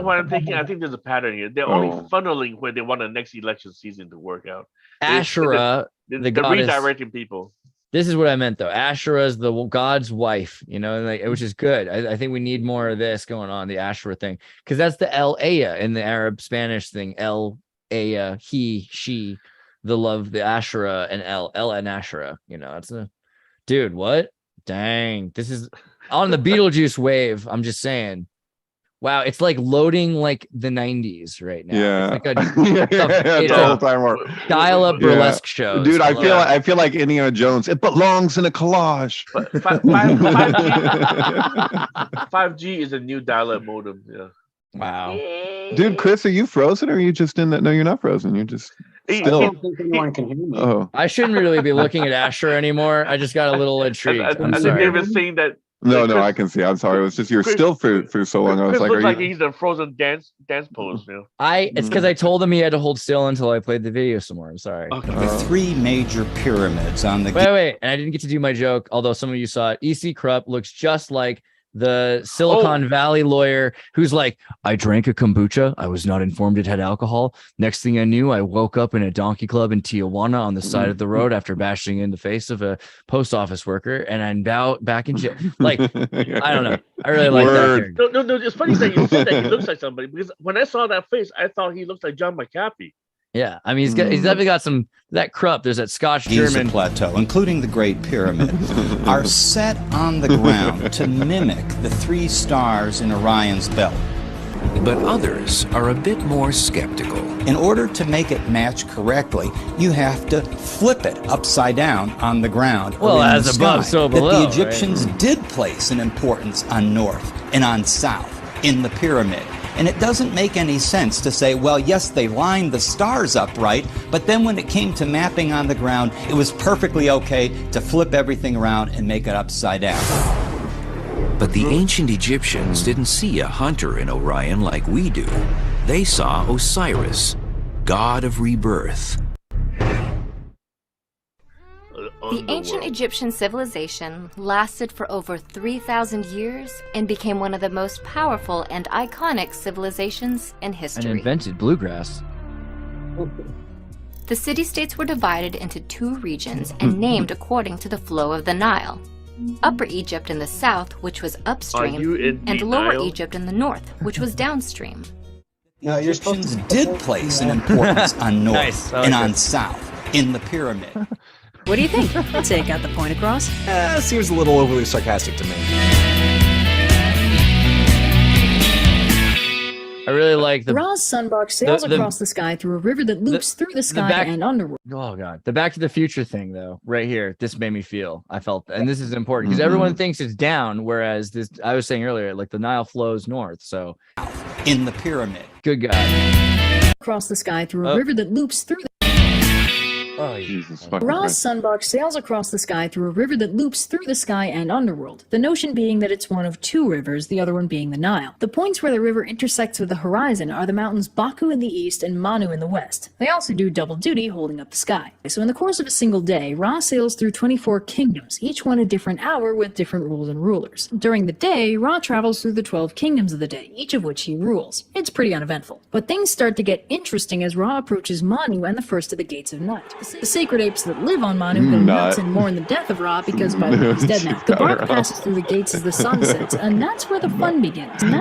[SPEAKER 4] what I'm thinking? I think there's a pattern here. They're only funneling where they want the next election season to work out.
[SPEAKER 1] Asherah,
[SPEAKER 4] they're redirecting people.
[SPEAKER 1] This is what I meant though. Asherah is the god's wife, which is good. I think we need more of this going on, the Asherah thing, because that's the El Aya in the Arab Spanish thing. El Aya, he, she, the love, the Asherah, and El and Asherah. That's a dude. What? Dang, this is on the Beetlejuice wave. I'm just saying. Wow, it's like loading like the 90s right now.
[SPEAKER 3] Yeah,
[SPEAKER 1] it's like dial-up burlesque show.
[SPEAKER 3] Dude, I feel like Indiana Jones. It belongs in a collage.
[SPEAKER 4] 5G is a new dial-up modem. Yeah.
[SPEAKER 1] Wow.
[SPEAKER 3] Dude, Chris, are you frozen or are you just in that? No, you're not frozen. You're just still.
[SPEAKER 2] I don't think anyone can hear me.
[SPEAKER 3] Oh,
[SPEAKER 1] I shouldn't really be looking at Asher anymore. I just got a little intrigued.
[SPEAKER 4] I think they were saying that.
[SPEAKER 3] No, I can see. I'm sorry. It was just you're still for so long. I was
[SPEAKER 4] like, looks like he's a frozen dance pose now.
[SPEAKER 1] It's because I told him he had to hold still until I played the video some more. I'm sorry.
[SPEAKER 16] The three major pyramids on the.
[SPEAKER 1] Wait, and I didn't get to do my joke. Although some of you saw it. E.C. Krupp looks just like the Silicon Valley lawyer who's like, I drank a kombucha. I was not informed it had alcohol. Next thing I knew, I woke up in a donkey club in Tijuana on the side of the road after bashing in the face of a post office worker, and I'm back in jail. Like, I don't know. I really like that character.
[SPEAKER 4] No. It's funny that you said that he looks like somebody, because when I saw that face, I thought he looked like John McAfee.
[SPEAKER 1] Yeah, I mean, he's definitely got some that Krupp. There's that Scotch German
[SPEAKER 16] plateau, including the Great Pyramid, are set on the ground to mimic the 3 stars in Orion's belt.
[SPEAKER 14] But others are a bit more skeptical.
[SPEAKER 16] In order to make it match correctly, you have to flip it upside down on the ground.
[SPEAKER 1] Well,
[SPEAKER 16] or in
[SPEAKER 1] as
[SPEAKER 16] the
[SPEAKER 1] above,
[SPEAKER 16] sky.
[SPEAKER 1] so below.
[SPEAKER 16] That the Egyptians did place an importance on north and on south in the pyramid. And it doesn't make any sense to say, well, yes, they lined the stars up right, but then when it came to mapping on the ground, it was perfectly okay to flip everything around and make it upside down.
[SPEAKER 14] But the ancient Egyptians didn't see a hunter in Orion like we do. They saw Osiris, god of rebirth.
[SPEAKER 17] The ancient Egyptian civilization lasted for over 3,000 years and became one of the most powerful and iconic civilizations in history.
[SPEAKER 1] and invented bluegrass.
[SPEAKER 17] The city-states were divided into 2 regions and named according to the flow of the Nile. Upper Egypt in the south, which was upstream, and Lower
[SPEAKER 4] Nile?
[SPEAKER 17] Egypt in the north, which was downstream.
[SPEAKER 16] Now, Egyptians did place an importance on north and on south in the pyramid.
[SPEAKER 18] What do you think? I'd say it got the point across.
[SPEAKER 19] Seems a little overly sarcastic to me.
[SPEAKER 1] I really like the
[SPEAKER 18] Ra's sunbark sails across the sky through a river that loops through the sky and underworld.
[SPEAKER 1] Oh god, the Back to the Future thing though, right here. This made me feel. I felt, and this is important because everyone thinks it's down, whereas this I was saying earlier, like the Nile flows north. So
[SPEAKER 16] in the pyramid,
[SPEAKER 1] good God,
[SPEAKER 18] across the sky through a river that loops through the
[SPEAKER 1] Oh, Jesus.
[SPEAKER 18] Ra's sunbark sails across the sky through a river that loops through the sky and underworld, the notion being that it's one of 2 rivers, the other one being the Nile. The points where the river intersects with the horizon are the mountains Baku in the east and Manu in the west. They also do double duty holding up the sky. So in the course of a single day, Ra sails through 24 kingdoms, each one a different hour with different rules and rulers. During the day, Ra travels through the 12 kingdoms of the day, each of which he rules. It's pretty uneventful. But things start to get interesting as Ra approaches Manu and the first of the gates of night. The sacred apes that live on Manu go nuts and mourn the death of Ra because by the way, he's dead now. The bark passes through the gates as the sun sets, and that's where the fun begins.
[SPEAKER 16] In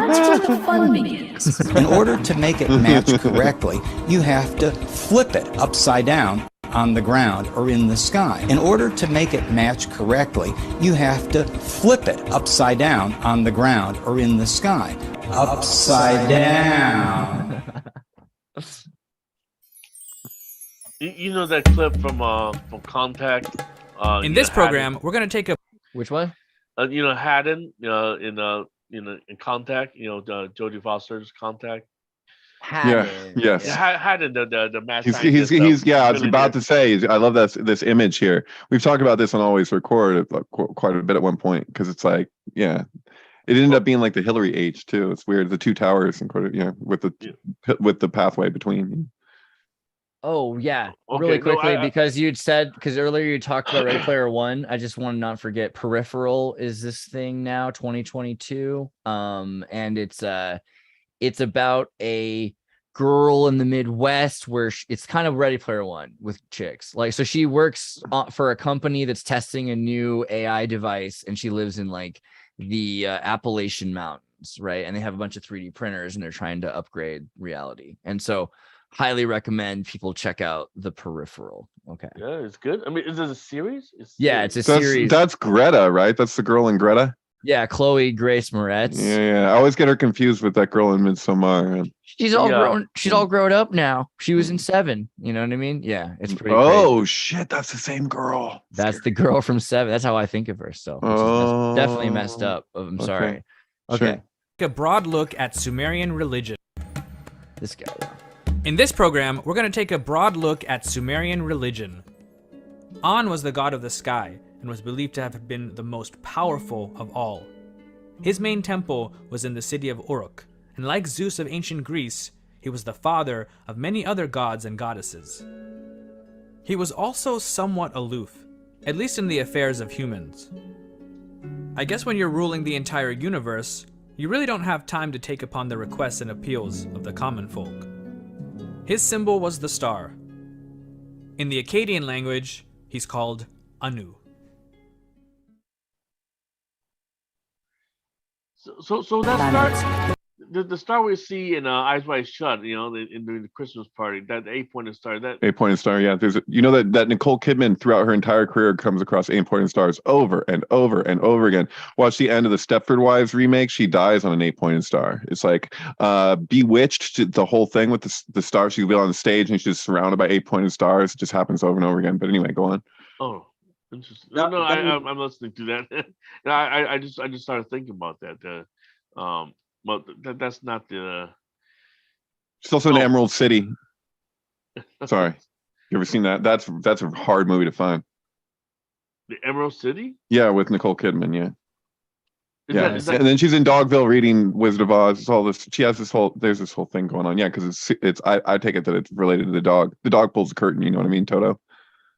[SPEAKER 16] order to make it match correctly, you have to flip it upside down on the ground or in the sky. In order to make it match correctly, you have to flip it upside down on the ground or in the sky. Upside down.
[SPEAKER 4] You know that clip from Contact?
[SPEAKER 20] In this program, we're going to take a...
[SPEAKER 1] Which one?
[SPEAKER 4] You know, Haddon, in Contact, Jodie Foster's Contact.
[SPEAKER 3] Haddon. Yeah, yes.
[SPEAKER 4] Haddon, the mad
[SPEAKER 3] he's I was about to say, I love this image here. We've talked about this on Always Record quite a bit at one point, because it's like, yeah, it ended up being like the Hillary H too. It's weird, the 2 towers and with the pathway between.
[SPEAKER 1] Oh yeah,
[SPEAKER 4] Okay,
[SPEAKER 1] really quickly,
[SPEAKER 4] no,
[SPEAKER 1] because because earlier you talked about Ready Player One. I just want to not forget Peripheral is this thing now, 2022. And it's about a girl in the Midwest where it's kind of Ready Player One with chicks. Like, so she works for a company that's testing a new AI device, and she lives in like the Appalachian Mountains, right? And they have a bunch of 3D printers, and they're trying to upgrade reality. And so highly recommend people check out The Peripheral. Okay.
[SPEAKER 4] Yeah, it's good. I mean, is it a series? It's
[SPEAKER 1] a series.
[SPEAKER 3] That's Greta, right? That's the girl in Greta.
[SPEAKER 1] Yeah, Chloe Grace Moretz.
[SPEAKER 3] Yeah. I always get her confused with that girl in Midsommar.
[SPEAKER 1] She's all grown. She's all grown up now. She was in 7. You know what I mean? Yeah, it's pretty.
[SPEAKER 3] Oh
[SPEAKER 1] crazy.
[SPEAKER 3] Shit, that's the same girl.
[SPEAKER 1] That's the girl from 7. That's how I think of her. So that's definitely messed up. I'm sorry. Okay.
[SPEAKER 20] Take a broad look at Sumerian religion.
[SPEAKER 1] This guy.
[SPEAKER 20] In this program, we're going to take a broad look at Sumerian religion. An was the god of the sky and was believed to have been the most powerful of all. His main temple was in the city of Uruk, and like Zeus of ancient Greece, he was the father of many other gods and goddesses. He was also somewhat aloof, at least in the affairs of humans. I guess when you're ruling the entire universe, you really don't have time to take upon the requests and appeals of the common folk. His symbol was the star. In the Akkadian language, he's called Anu.
[SPEAKER 4] So that star, the star we see in Eyes Wide Shut, you know, in the Christmas party, that 8-pointed star, that
[SPEAKER 3] 8-pointed star, yeah. There's that Nicole Kidman throughout her entire career comes across 8-pointed stars over and over and over again. Watch the end of the Stepford Wives remake. She dies on an 8-pointed star. It's like Bewitched, the whole thing with the star. She'll be on the stage and she's just surrounded by 8-pointed stars. It just happens over and over again. But anyway, go on.
[SPEAKER 4] Oh, interesting. No, I'm listening to that. I just started thinking about that. Well, that's not the.
[SPEAKER 3] It's also an Emerald City. Sorry, you ever seen that? That's a hard movie to find.
[SPEAKER 4] The Emerald City.
[SPEAKER 3] Yeah, with Nicole Kidman. Yeah.
[SPEAKER 4] Is that,
[SPEAKER 3] and then she's in Dogville reading Wizard of Oz. It's all this. She has this whole. There's this whole thing going on. Yeah, because it's. I take it that it's related to the dog. The dog pulls the curtain. You know what I mean, Toto?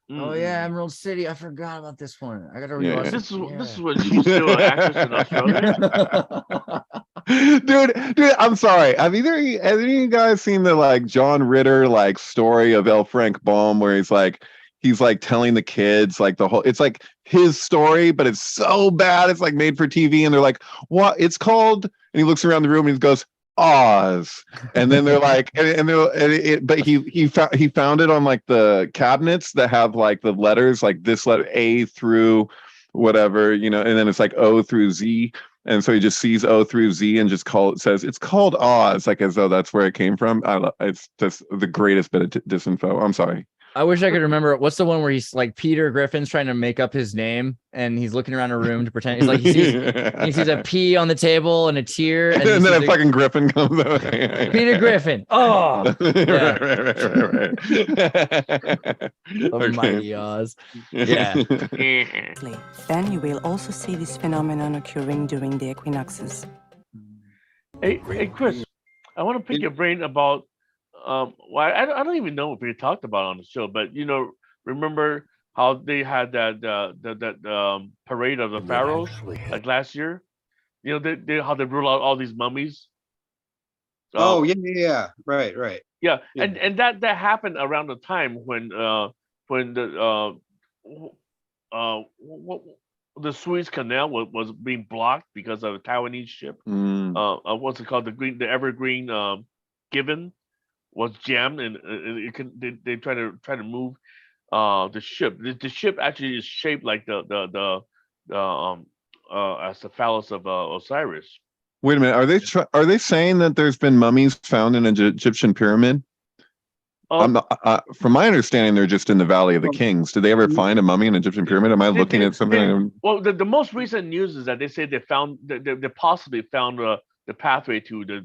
[SPEAKER 1] Oh yeah, Emerald City. I forgot about this one. I gotta rewatch.
[SPEAKER 4] This is when she's still an actress in Australia.
[SPEAKER 3] dude, I'm sorry. Have either of you guys seen the like John Ritter like story of L. Frank Baum where he's like telling the kids like the whole, it's like his story, but it's so bad it's like made for TV, and they're like, what it's called? And he looks around the room and he goes, Oz. And then they're like, but he found it on like the cabinets that have like the letters, like this letter A through whatever, you know, and then it's like O through Z. And so he just sees O through Z and just says it's called Oz, like as though that's where it came from. It's just the greatest bit of disinfo. I'm sorry.
[SPEAKER 1] I wish I could remember. What's the one where he's like Peter Griffin's trying to make up his name and he's looking around a room to pretend he's like he sees a P on the table and a tear, and
[SPEAKER 3] then a fucking Griffin comes out.
[SPEAKER 1] Peter Griffin. Oh, yeah.
[SPEAKER 3] right.
[SPEAKER 1] Mighty Oz. Yeah.
[SPEAKER 21] Then you will also see this phenomenon occurring during the equinoxes.
[SPEAKER 4] Hey, Chris, I want to pick your brain about. Well, I don't even know if we talked about it on the show, but you know, remember how they had that parade of the pharaohs like last year? You know, they how they rule out all these mummies.
[SPEAKER 2] Oh yeah, right.
[SPEAKER 4] Yeah, and that happened around the time when the Suez Canal was being blocked because of a Taiwanese ship. What's it called? The Evergreen Gibbon was jammed, and they try to move the ship. The ship actually is shaped like the as the phallus of Osiris.
[SPEAKER 3] Wait a minute. Are they saying that there's been mummies found in an Egyptian pyramid? From my understanding, they're just in the Valley of the Kings. Did they ever find a mummy in an Egyptian pyramid? Am I looking at something?
[SPEAKER 4] Well, the most recent news is that they say they possibly found the pathway to the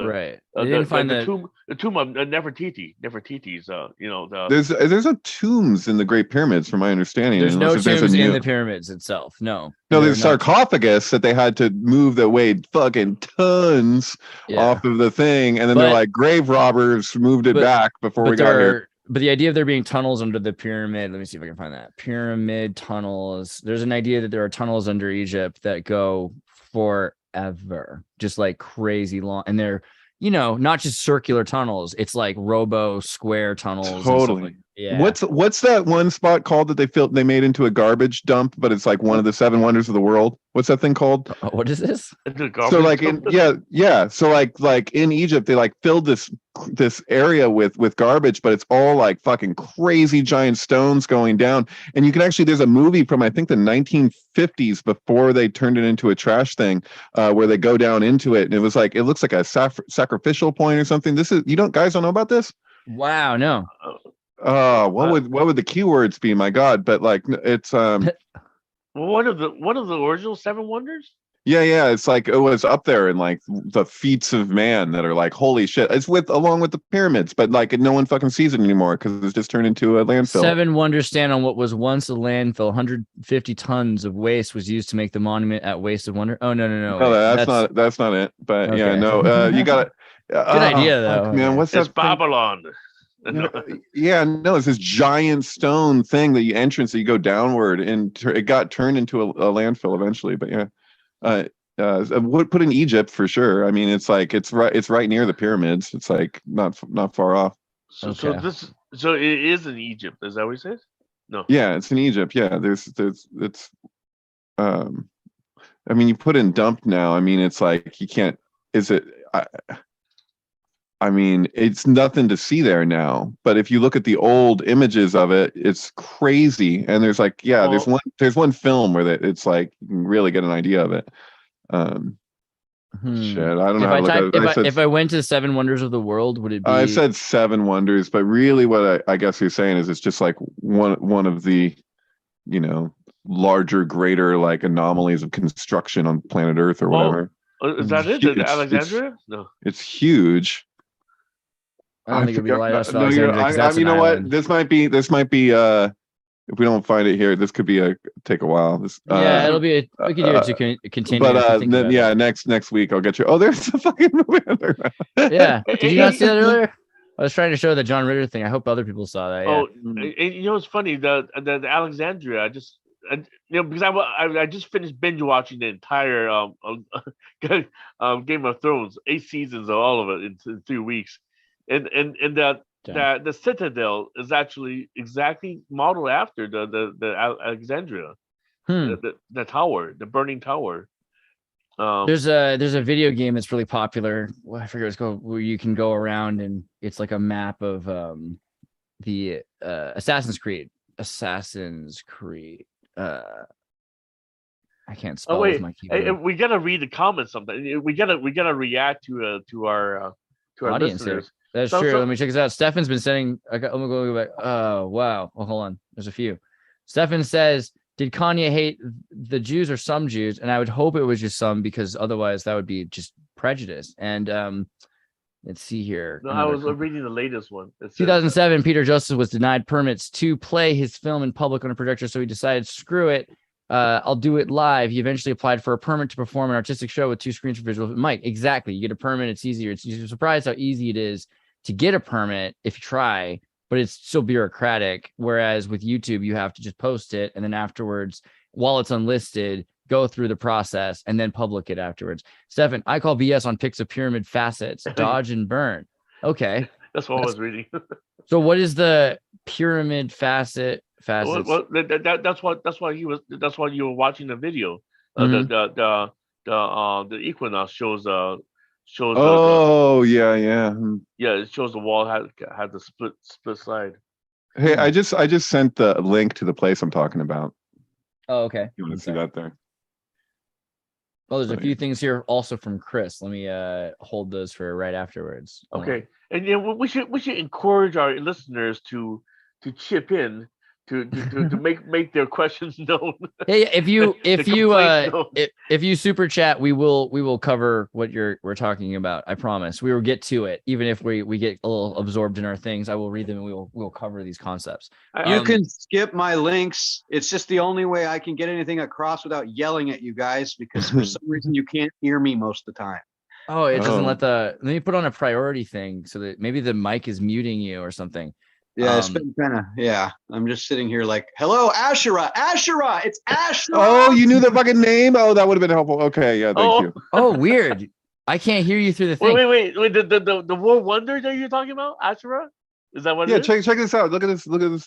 [SPEAKER 1] right.
[SPEAKER 4] They didn't find the tomb of Nefertiti's. You know,
[SPEAKER 3] there's no tombs in the Great Pyramids, from my understanding.
[SPEAKER 1] There's no tombs in the pyramids itself. No,
[SPEAKER 3] there's sarcophagus that they had to move that weighed fucking tons off of the thing, and then they're like grave robbers moved it back before we got here.
[SPEAKER 1] But the idea of there being tunnels under the pyramid, let me see if I can find that. Pyramid tunnels. There's an idea that there are tunnels under Egypt that go forever, just like crazy long, and they're, you know, not just circular tunnels, it's like robo square tunnels.
[SPEAKER 3] Totally.
[SPEAKER 1] Yeah.
[SPEAKER 3] What's that one spot called that they made into a garbage dump, but it's like one of the 7 wonders of the world? What's that thing called?
[SPEAKER 1] What is this?
[SPEAKER 3] So like so like in Egypt they like filled this area with garbage, but it's all like fucking crazy giant stones going down, and you can actually, there's a movie from I think the 1950s before they turned it into a trash thing, where they go down into it, and it was like, it looks like a sacrificial point or something. Guys don't know about this?
[SPEAKER 1] Wow, no.
[SPEAKER 3] What would the keywords be? My God, but like it's
[SPEAKER 4] one of the original 7 wonders.
[SPEAKER 3] Yeah, it's like it was up there in like the feats of man that are like, holy shit. It's along with the pyramids, but like no one fucking sees it anymore because it's just turned into a landfill.
[SPEAKER 1] 7 wonders stand on what was once a landfill. 150 tons of waste was used to make the monument at Waste of Wonder. Oh no.
[SPEAKER 3] No, that's not it. But okay. Yeah, no, you got it.
[SPEAKER 1] Good idea though.
[SPEAKER 3] Man, what's
[SPEAKER 4] it's
[SPEAKER 3] that?
[SPEAKER 4] Babylon.
[SPEAKER 3] Yeah, no, it's this giant stone thing that you entrance that you go downward, and it got turned into a landfill eventually. But yeah, would put in Egypt for sure. I mean, it's like it's right near the pyramids. It's like not far off.
[SPEAKER 4] So it is in Egypt. Is that what he says? No.
[SPEAKER 3] Yeah, it's in Egypt. Yeah, it's I mean, you put in dump now. I mean, it's like you can't. Is it? I mean, it's nothing to see there now. But if you look at the old images of it, it's crazy. And there's like, yeah, there's one film where it's like you can really get an idea of it. Shit, I don't know how to look at it.
[SPEAKER 1] If I went to Seven Wonders of the World, would it be?
[SPEAKER 3] I said Seven Wonders, but really, what I guess you're saying is it's just like one of the, larger, greater like anomalies of construction on planet Earth or whatever.
[SPEAKER 4] Is that it? The Alexandria? No,
[SPEAKER 3] it's huge.
[SPEAKER 1] I don't think it'd be like us. You
[SPEAKER 3] know what? This might be. If we don't find it here, this could be take a while.
[SPEAKER 1] It'll be. We could do it to continue.
[SPEAKER 3] But then, next week I'll get you. Oh, there's a fucking movie.
[SPEAKER 1] Yeah, did you not see that earlier? I was trying to show the John Ritter thing. I hope other people saw that. Yeah.
[SPEAKER 4] Oh, it's funny. The Alexandria. Because I just finished binge watching the entire Game of Thrones, 8 seasons of all of it in 3 weeks. And the Citadel is actually exactly modeled after the Alexandria, the tower, the burning tower.
[SPEAKER 1] There's a video game that's really popular. Well, I forget what it's called, where you can go around and it's like a map of the Assassin's Creed. I can't spell with my keyboard.
[SPEAKER 4] Hey, we gotta read the comments. Something we gotta react to our
[SPEAKER 1] audience
[SPEAKER 4] listeners.
[SPEAKER 1] Here. That's true. Let me check this out. Stefan's been sending. Let me go back. Oh wow. Well, hold on. There's a few. Stefan says, "Did Kanye hate the Jews or some Jews?" And I would hope it was just some, because otherwise that would be just prejudice. And let's see here.
[SPEAKER 4] No, I was reading the latest one.
[SPEAKER 1] 2007, Peter Joseph was denied permits to play his film in public on a projector, so he decided, screw it. I'll do it live. He eventually applied for a permit to perform an artistic show with 2 screens for visual. Mike, exactly. You get a permit. It's easier. You're surprised how easy it is to get a permit if you try, but it's so bureaucratic. Whereas with YouTube, you have to just post it, and then afterwards, while it's unlisted, go through the process and then public it afterwards. Stefan, I call BS on pics of pyramid facets. Dodge and burn. Okay.
[SPEAKER 4] That's what I was reading.
[SPEAKER 1] So what is the pyramid facets?
[SPEAKER 4] Well, that's why you were watching the video. The equinox shows. Yeah. Yeah, it shows the wall had the split side.
[SPEAKER 3] Hey, I just sent the link to the place I'm talking about.
[SPEAKER 1] Oh, okay.
[SPEAKER 3] You want to see that there?
[SPEAKER 1] Well, there's a few things here also from Chris. Let me hold those for right afterwards.
[SPEAKER 4] Okay, and we should encourage our listeners to chip in to make their questions known.
[SPEAKER 1] Hey, if you super chat, we will cover what we're talking about. I promise. We will get to it, even if we get a little absorbed in our things. I will read them and we'll cover these concepts.
[SPEAKER 2] You can skip my links. It's just the only way I can get anything across without yelling at you guys, because for some reason you can't hear me most of the time.
[SPEAKER 1] Oh, it doesn't let me put on a priority thing so that maybe the mic is muting you or something.
[SPEAKER 2] Yeah, it's been kind of, I'm just sitting here like, hello, Asherah, it's Asherah.
[SPEAKER 3] Oh, you knew the fucking name? Oh, that would have been helpful. Okay, yeah, thank you.
[SPEAKER 1] Oh, weird. I can't hear you through the thing.
[SPEAKER 4] Wait. The World Wonder that you're talking about, Asherah? Is that what it is?
[SPEAKER 3] Check this out. Look at this.
[SPEAKER 1] Man.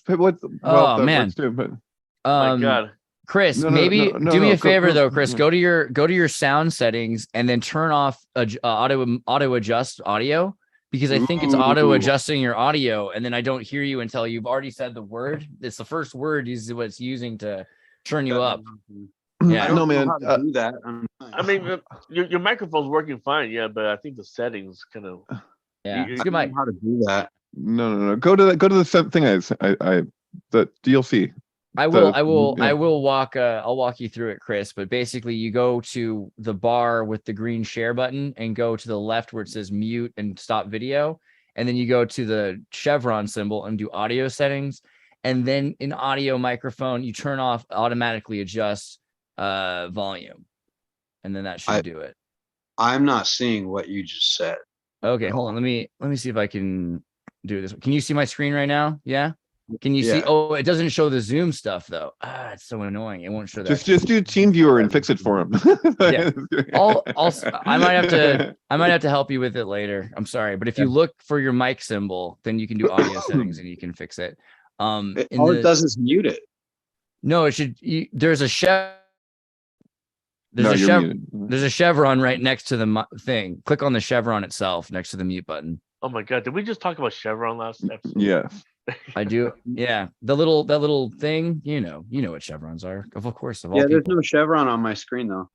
[SPEAKER 4] My God.
[SPEAKER 1] Chris, do me a favor though, Chris. Go to your sound settings and then turn off auto adjust audio. Because I think it's auto adjusting your audio, and then I don't hear you until you've already said the word. It's the first word is what it's using to turn you up.
[SPEAKER 2] Yeah, I don't know how to do that.
[SPEAKER 4] I mean, your microphone's working fine, but I think the settings kind of.
[SPEAKER 1] Yeah, it's good mic.
[SPEAKER 2] How to do that?
[SPEAKER 3] No. Go to the thing the DLC.
[SPEAKER 1] I will walk. I'll walk you through it, Chris. But basically, you go to the bar with the green share button and go to the left where it says mute and stop video, and then you go to the chevron symbol and do audio settings, and then in audio microphone you turn off automatically adjust volume, and then that should do it.
[SPEAKER 2] I'm not seeing what you just said.
[SPEAKER 1] Okay, hold on. Let me see if I can do this. Can you see my screen right now? Yeah. Can you see? Oh, it doesn't show the zoom stuff though. It's so annoying. It won't show that.
[SPEAKER 3] Just do Team Viewer and fix it for him.
[SPEAKER 1] Yeah. I might have to help you with it later. I'm sorry, but if you look for your mic symbol, then you can do audio settings and you can fix it.
[SPEAKER 2] All it does is mute it.
[SPEAKER 1] No, it should. There's a There's a chevron right next to the thing. Click on the chevron itself next to the mute button.
[SPEAKER 4] Oh my god, did we just talk about Chevron last episode?
[SPEAKER 3] Yes.
[SPEAKER 1] I do. Yeah. That little thing, you know what chevrons are. Of course. Of all
[SPEAKER 2] there's
[SPEAKER 1] people.
[SPEAKER 2] no chevron on my screen though.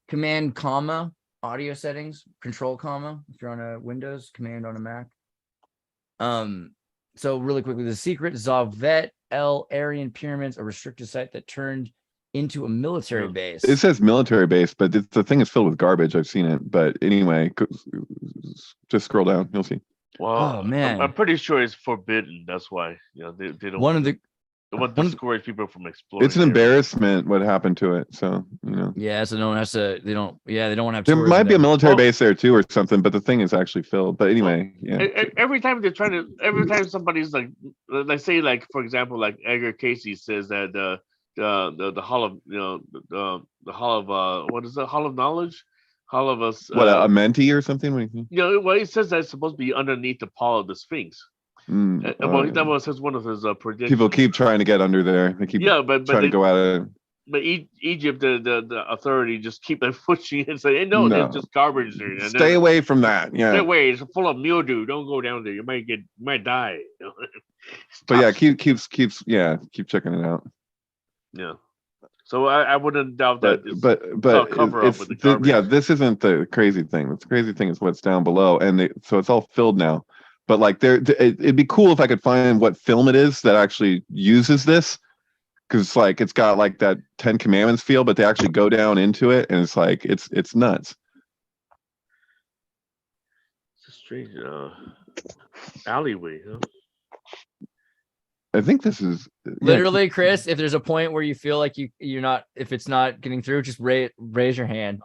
[SPEAKER 1] Command comma, audio settings, control comma. If you're on a Windows, command on a Mac. So really quickly, the secret Zavet El Aryan pyramids, a restricted site that turned into a military base.
[SPEAKER 3] It says military base, but the thing is filled with garbage. I've seen it. But anyway, just scroll down. You'll see.
[SPEAKER 4] Well,
[SPEAKER 1] oh man,
[SPEAKER 4] I'm pretty sure it's forbidden. That's why they don't. They want to discourage people from exploring.
[SPEAKER 3] It's an embarrassment what happened to it. So
[SPEAKER 1] Yeah, so no one has to. They don't want to have.
[SPEAKER 3] There might be a military base there too, or something. But the thing is actually filled. But anyway,
[SPEAKER 4] Every time somebody's like say like for example like Edgar Casey says that the hall of the hall of what is it, hall of knowledge, hall of us
[SPEAKER 3] a mentee or something. What do you think?
[SPEAKER 4] Well, he says that it's supposed to be underneath the paw of the Sphinx. That was one of his predictions.
[SPEAKER 3] People keep trying to get under there. They keep trying to go at it.
[SPEAKER 4] But Egypt, the authority just keep pushing it and say, hey, no, there's just garbage there.
[SPEAKER 3] Stay away from that. Yeah.
[SPEAKER 4] Stay away. It's full of mildew. Don't go down there. You might die.
[SPEAKER 3] But yeah, keep checking it out.
[SPEAKER 4] Yeah. So I wouldn't doubt that.
[SPEAKER 3] But
[SPEAKER 4] cover up with the garbage.
[SPEAKER 3] This isn't the crazy thing. The crazy thing is what's down below, and so it's all filled now. But like it'd be cool if I could find what film it is that actually uses this, because like it's got like that 10 Commandments feel, but they actually go down into it, and it's like it's nuts.
[SPEAKER 4] It's a strange alleyway, huh?
[SPEAKER 3] I think this is
[SPEAKER 1] literally, Chris. If there's a point where you feel like you're not, if it's not getting through, just raise your hand.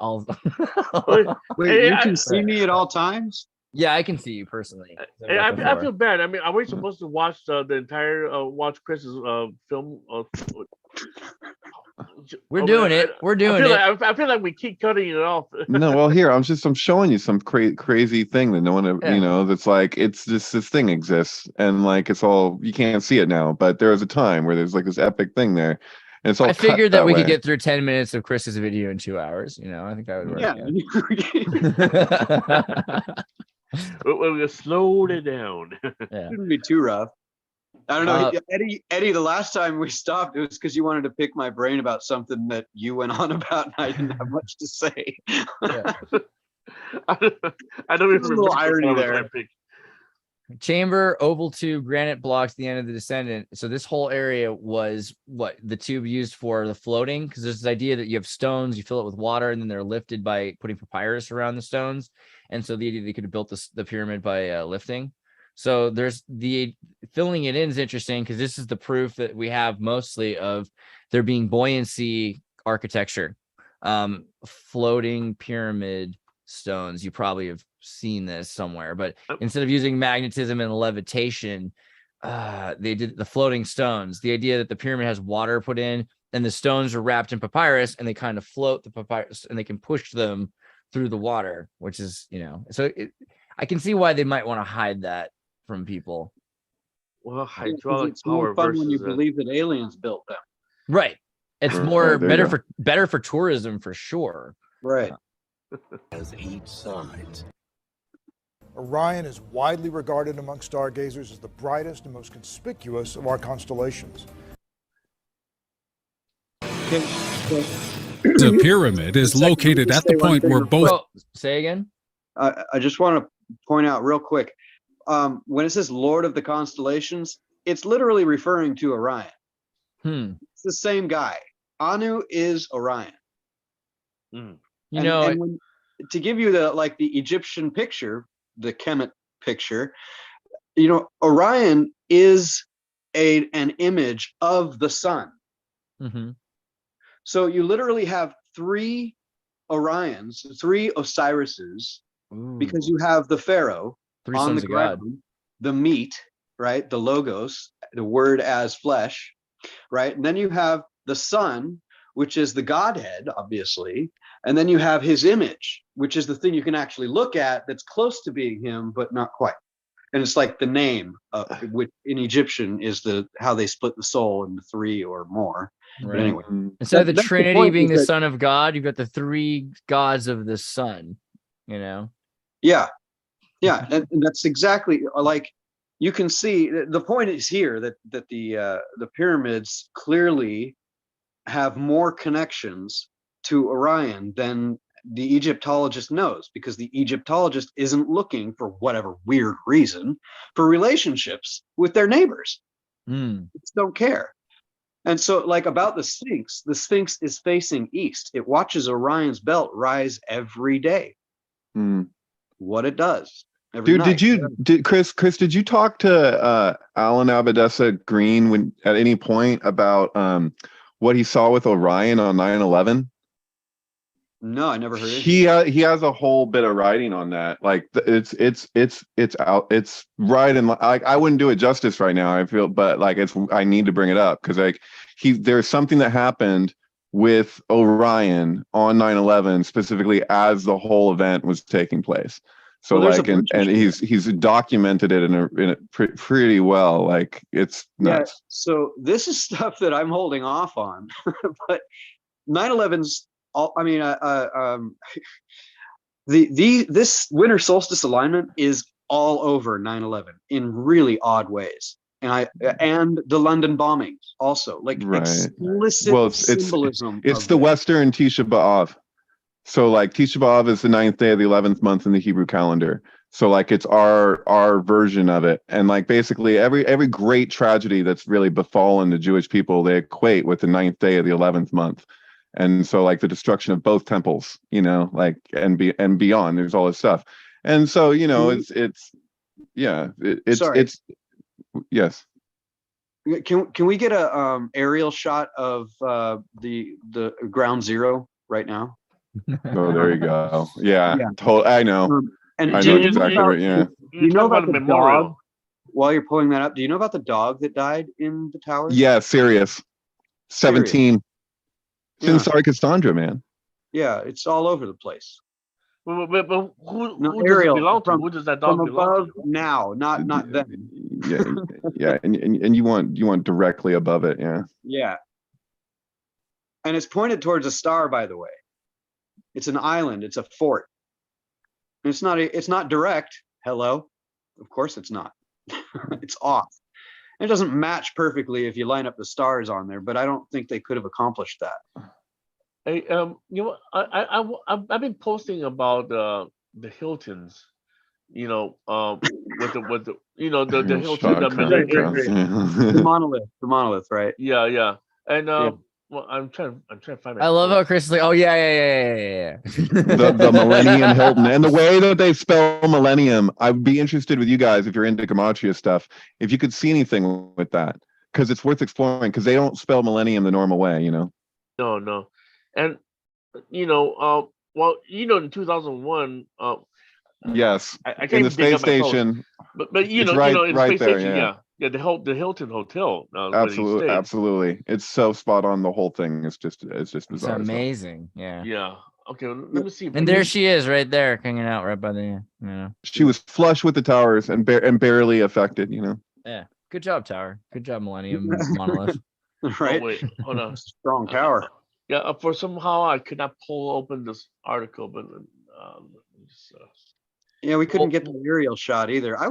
[SPEAKER 2] Wait, you can see me at all times?
[SPEAKER 1] Yeah, I can see you personally.
[SPEAKER 4] I feel bad. I mean, are we supposed to watch the entire watch Chris's film?
[SPEAKER 1] We're doing it. We're doing it.
[SPEAKER 4] I feel like we keep cutting it off.
[SPEAKER 3] No, well, here I'm showing you some crazy thing that no one, that's like it's just this thing exists, and like it's all, you can't see it now, but there was a time where there's like this epic thing there. And it's all
[SPEAKER 1] I figured that we could get through 10 minutes of Chris's video in 2 hours. I think that would
[SPEAKER 4] work. Yeah. We'll slow it down.
[SPEAKER 1] Yeah.
[SPEAKER 2] Shouldn't be too rough. I don't know, Eddie. The last time we stopped, it was because you wanted to pick my brain about something that you went on about, and I didn't have much to say.
[SPEAKER 4] Yeah. I don't even remember.
[SPEAKER 2] A little irony there.
[SPEAKER 1] Chamber, oval tube, granite blocks, the end of the descendant. So this whole area was what the tube used for the floating, because there's this idea that you have stones, you fill it with water, and then they're lifted by putting papyrus around the stones. And so the idea they could have built the pyramid by lifting. So there's the filling it in is interesting, because this is the proof that we have mostly of there being buoyancy architecture, floating pyramid stones. You probably have seen this somewhere, but instead of using magnetism and levitation, they did the floating stones. The idea that the pyramid has water put in, and the stones are wrapped in papyrus, and they kind of float the papyrus, and they can push them through the water, which is so I can see why they might want to hide that from people.
[SPEAKER 4] Well, hydraulic
[SPEAKER 2] it's more fun when you believe that aliens built them.
[SPEAKER 1] Right. It's more better for tourism for sure.
[SPEAKER 2] Right.
[SPEAKER 5] Has 8 sides.
[SPEAKER 10] Orion is widely regarded among stargazers as the brightest and most conspicuous of our constellations.
[SPEAKER 6] The pyramid is located at the point where both...
[SPEAKER 1] Say again?
[SPEAKER 2] I just want to point out real quick. When it says Lord of the Constellations, it's literally referring to Orion. It's the same guy. Anu is Orion. To give you the Egyptian picture, the Kemet picture, Orion is an image of the sun. So you literally have 3 Orions, 3 Osirises, because you have the pharaoh
[SPEAKER 1] 3
[SPEAKER 2] on
[SPEAKER 1] sons
[SPEAKER 2] the
[SPEAKER 1] of God.
[SPEAKER 2] ground, the meat, right? The logos, the word as flesh, right? And then you have the Son, which is the Godhead, obviously. And then you have his image, which is the thing you can actually look at that's close to being him, but not quite. And it's like the name, which in Egyptian is how they split the soul into three or more.
[SPEAKER 1] Right.
[SPEAKER 2] But anyway,
[SPEAKER 1] instead of the Trinity
[SPEAKER 2] point,
[SPEAKER 1] being the
[SPEAKER 2] that,
[SPEAKER 1] Son of God, you've got the three gods of the Son. You know.
[SPEAKER 2] Yeah, and that's exactly like you can see. The point is here that the pyramids clearly have more connections to Orion than the Egyptologist knows, because the Egyptologist isn't looking, for whatever weird reason, for relationships with their neighbors. They just don't care. And so, like, about the Sphinx is facing east. It watches Orion's belt rise every day. What it does every night.
[SPEAKER 3] Chris, did you talk to Alan Abadessa Green at any point about what he saw with Orion on 9/11?
[SPEAKER 2] No, I never heard it.
[SPEAKER 3] He has a whole bit of writing on that. Like it's out. It's right in. Like I wouldn't do it justice right now, I feel, but like I need to bring it up because like there's something that happened with Orion on 9/11 specifically as the whole event was taking place. So well, like and he's documented it in a pretty well. Like it's nuts.
[SPEAKER 2] Yeah, so this is stuff that I'm holding off on, but 9/11's. I mean, this winter solstice alignment is all over 9/11 in really odd ways, and the London bombings also, like explicit symbolism.
[SPEAKER 3] It's the Western Tisha B'Av. So like Tisha B'Av is the 9th day of the 11th month in the Hebrew calendar. So like it's our version of it, and like basically every great tragedy that's really befallen the Jewish people, they equate with the 9th day of the 11th month. And so like the destruction of both temples, you know, like and beyond, there's all this stuff. And so, you know, it's yes.
[SPEAKER 2] Can we get a aerial shot of the ground zero right now?
[SPEAKER 3] Oh, there you go. Yeah. I know.
[SPEAKER 2] And
[SPEAKER 3] I know exactly right. Yeah.
[SPEAKER 2] Do you know about the dog? While you're pulling that up, do you know about the dog that died in the tower?
[SPEAKER 3] Yeah, Sirius. 17. It's inside Cassandra, man.
[SPEAKER 2] Yeah, it's all over the place.
[SPEAKER 4] But who does it belong to? Who does that dog belong to?
[SPEAKER 2] Now, not then.
[SPEAKER 3] Yeah, and you want directly above it, yeah.
[SPEAKER 2] Yeah. And it's pointed towards a star, by the way. It's an island, it's a fort. It's not direct. Hello. Of course it's not. It's off. It doesn't match perfectly if you line up the stars on there, but I don't think they could have accomplished that.
[SPEAKER 4] Hey, you know, I've been posting about the Hiltons, you know, with the you know the Hilton,
[SPEAKER 2] the monolith, right?
[SPEAKER 4] Yeah, and well, I'm trying to find.
[SPEAKER 1] I love how Chris is like, oh yeah.
[SPEAKER 3] the Millennium Hilton, and the way that they spell Millennium, I'd be interested with you guys if you're into Gematria stuff, if you could see anything with that, because it's worth exploring, because they don't spell Millennium the normal way, you know.
[SPEAKER 4] No, and you know, well, you know, in 2001,
[SPEAKER 3] yes,
[SPEAKER 4] I can't
[SPEAKER 3] in the space station,
[SPEAKER 4] but you know,
[SPEAKER 3] right,
[SPEAKER 4] in the
[SPEAKER 3] right
[SPEAKER 4] space
[SPEAKER 3] there,
[SPEAKER 4] station, yeah, the Hilton Hotel.
[SPEAKER 3] Absolutely, it's so spot on. The whole thing is just bizarre.
[SPEAKER 1] It's amazing.
[SPEAKER 4] Yeah. Okay, let me see.
[SPEAKER 1] And there she is, right there, hanging out right by the. You know,
[SPEAKER 3] she was flush with the towers and barely affected. You know.
[SPEAKER 1] Yeah. Good job, tower. Good job, Millennium Monolith.
[SPEAKER 2] Right.
[SPEAKER 4] Oh, wait, hold on.
[SPEAKER 2] Strong tower.
[SPEAKER 4] Yeah. For somehow I could not pull open this article, but
[SPEAKER 2] yeah, we couldn't get the aerial shot either. I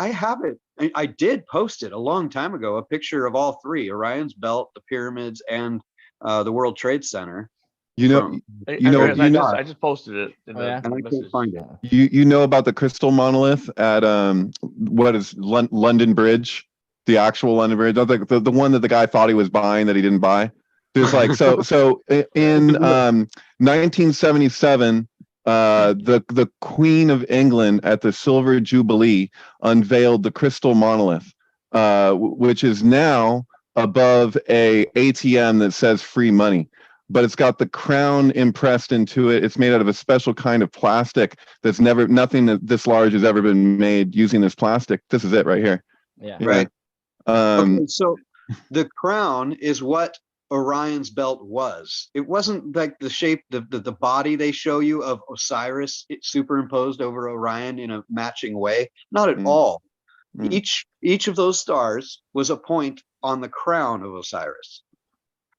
[SPEAKER 2] have it. I did post it a long time ago, a picture of all three: Orion's belt, the pyramids, and the World Trade Center.
[SPEAKER 4] I just posted it.
[SPEAKER 2] And I can't find it.
[SPEAKER 3] You know about the crystal monolith at what is London Bridge, the actual London Bridge, the one that the guy thought he was buying that he didn't buy. There's like so in 1977. The Queen of England at the Silver Jubilee unveiled the crystal monolith, which is now above a ATM that says free money. but it's got the crown impressed into it. It's made out of a special kind of plastic that's nothing that this large has ever been made using this plastic. This is it right here.
[SPEAKER 1] Yeah.
[SPEAKER 2] Right. Okay, so the crown is what Orion's belt was. It wasn't like the shape, the body they show you of Osiris superimposed over Orion in a matching way. Not at all. Each of those stars was a point on the crown of Osiris.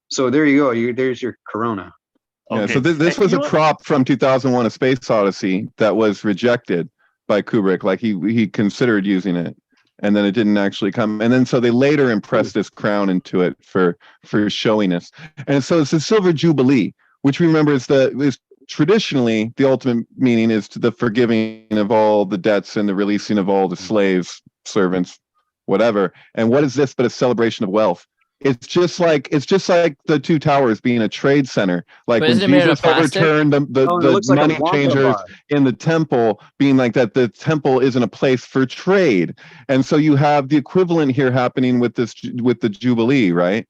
[SPEAKER 2] So there you go. There's your corona.
[SPEAKER 3] Yeah, so this was a prop from 2001: A Space Odyssey that was rejected by Kubrick. Like he considered using it, and then it didn't actually come. And then so they later impressed this crown into it for showiness. And so it's the Silver Jubilee, which remember is traditionally the ultimate meaning is to the forgiving of all the debts and the releasing of all the slaves, servants, whatever. And what is this but a celebration of wealth? It's just like the two towers being a trade center. Like when Jesus overturned the money changers in the temple, being like that, the temple isn't a place for trade. And so you have the equivalent here happening with the Jubilee, right?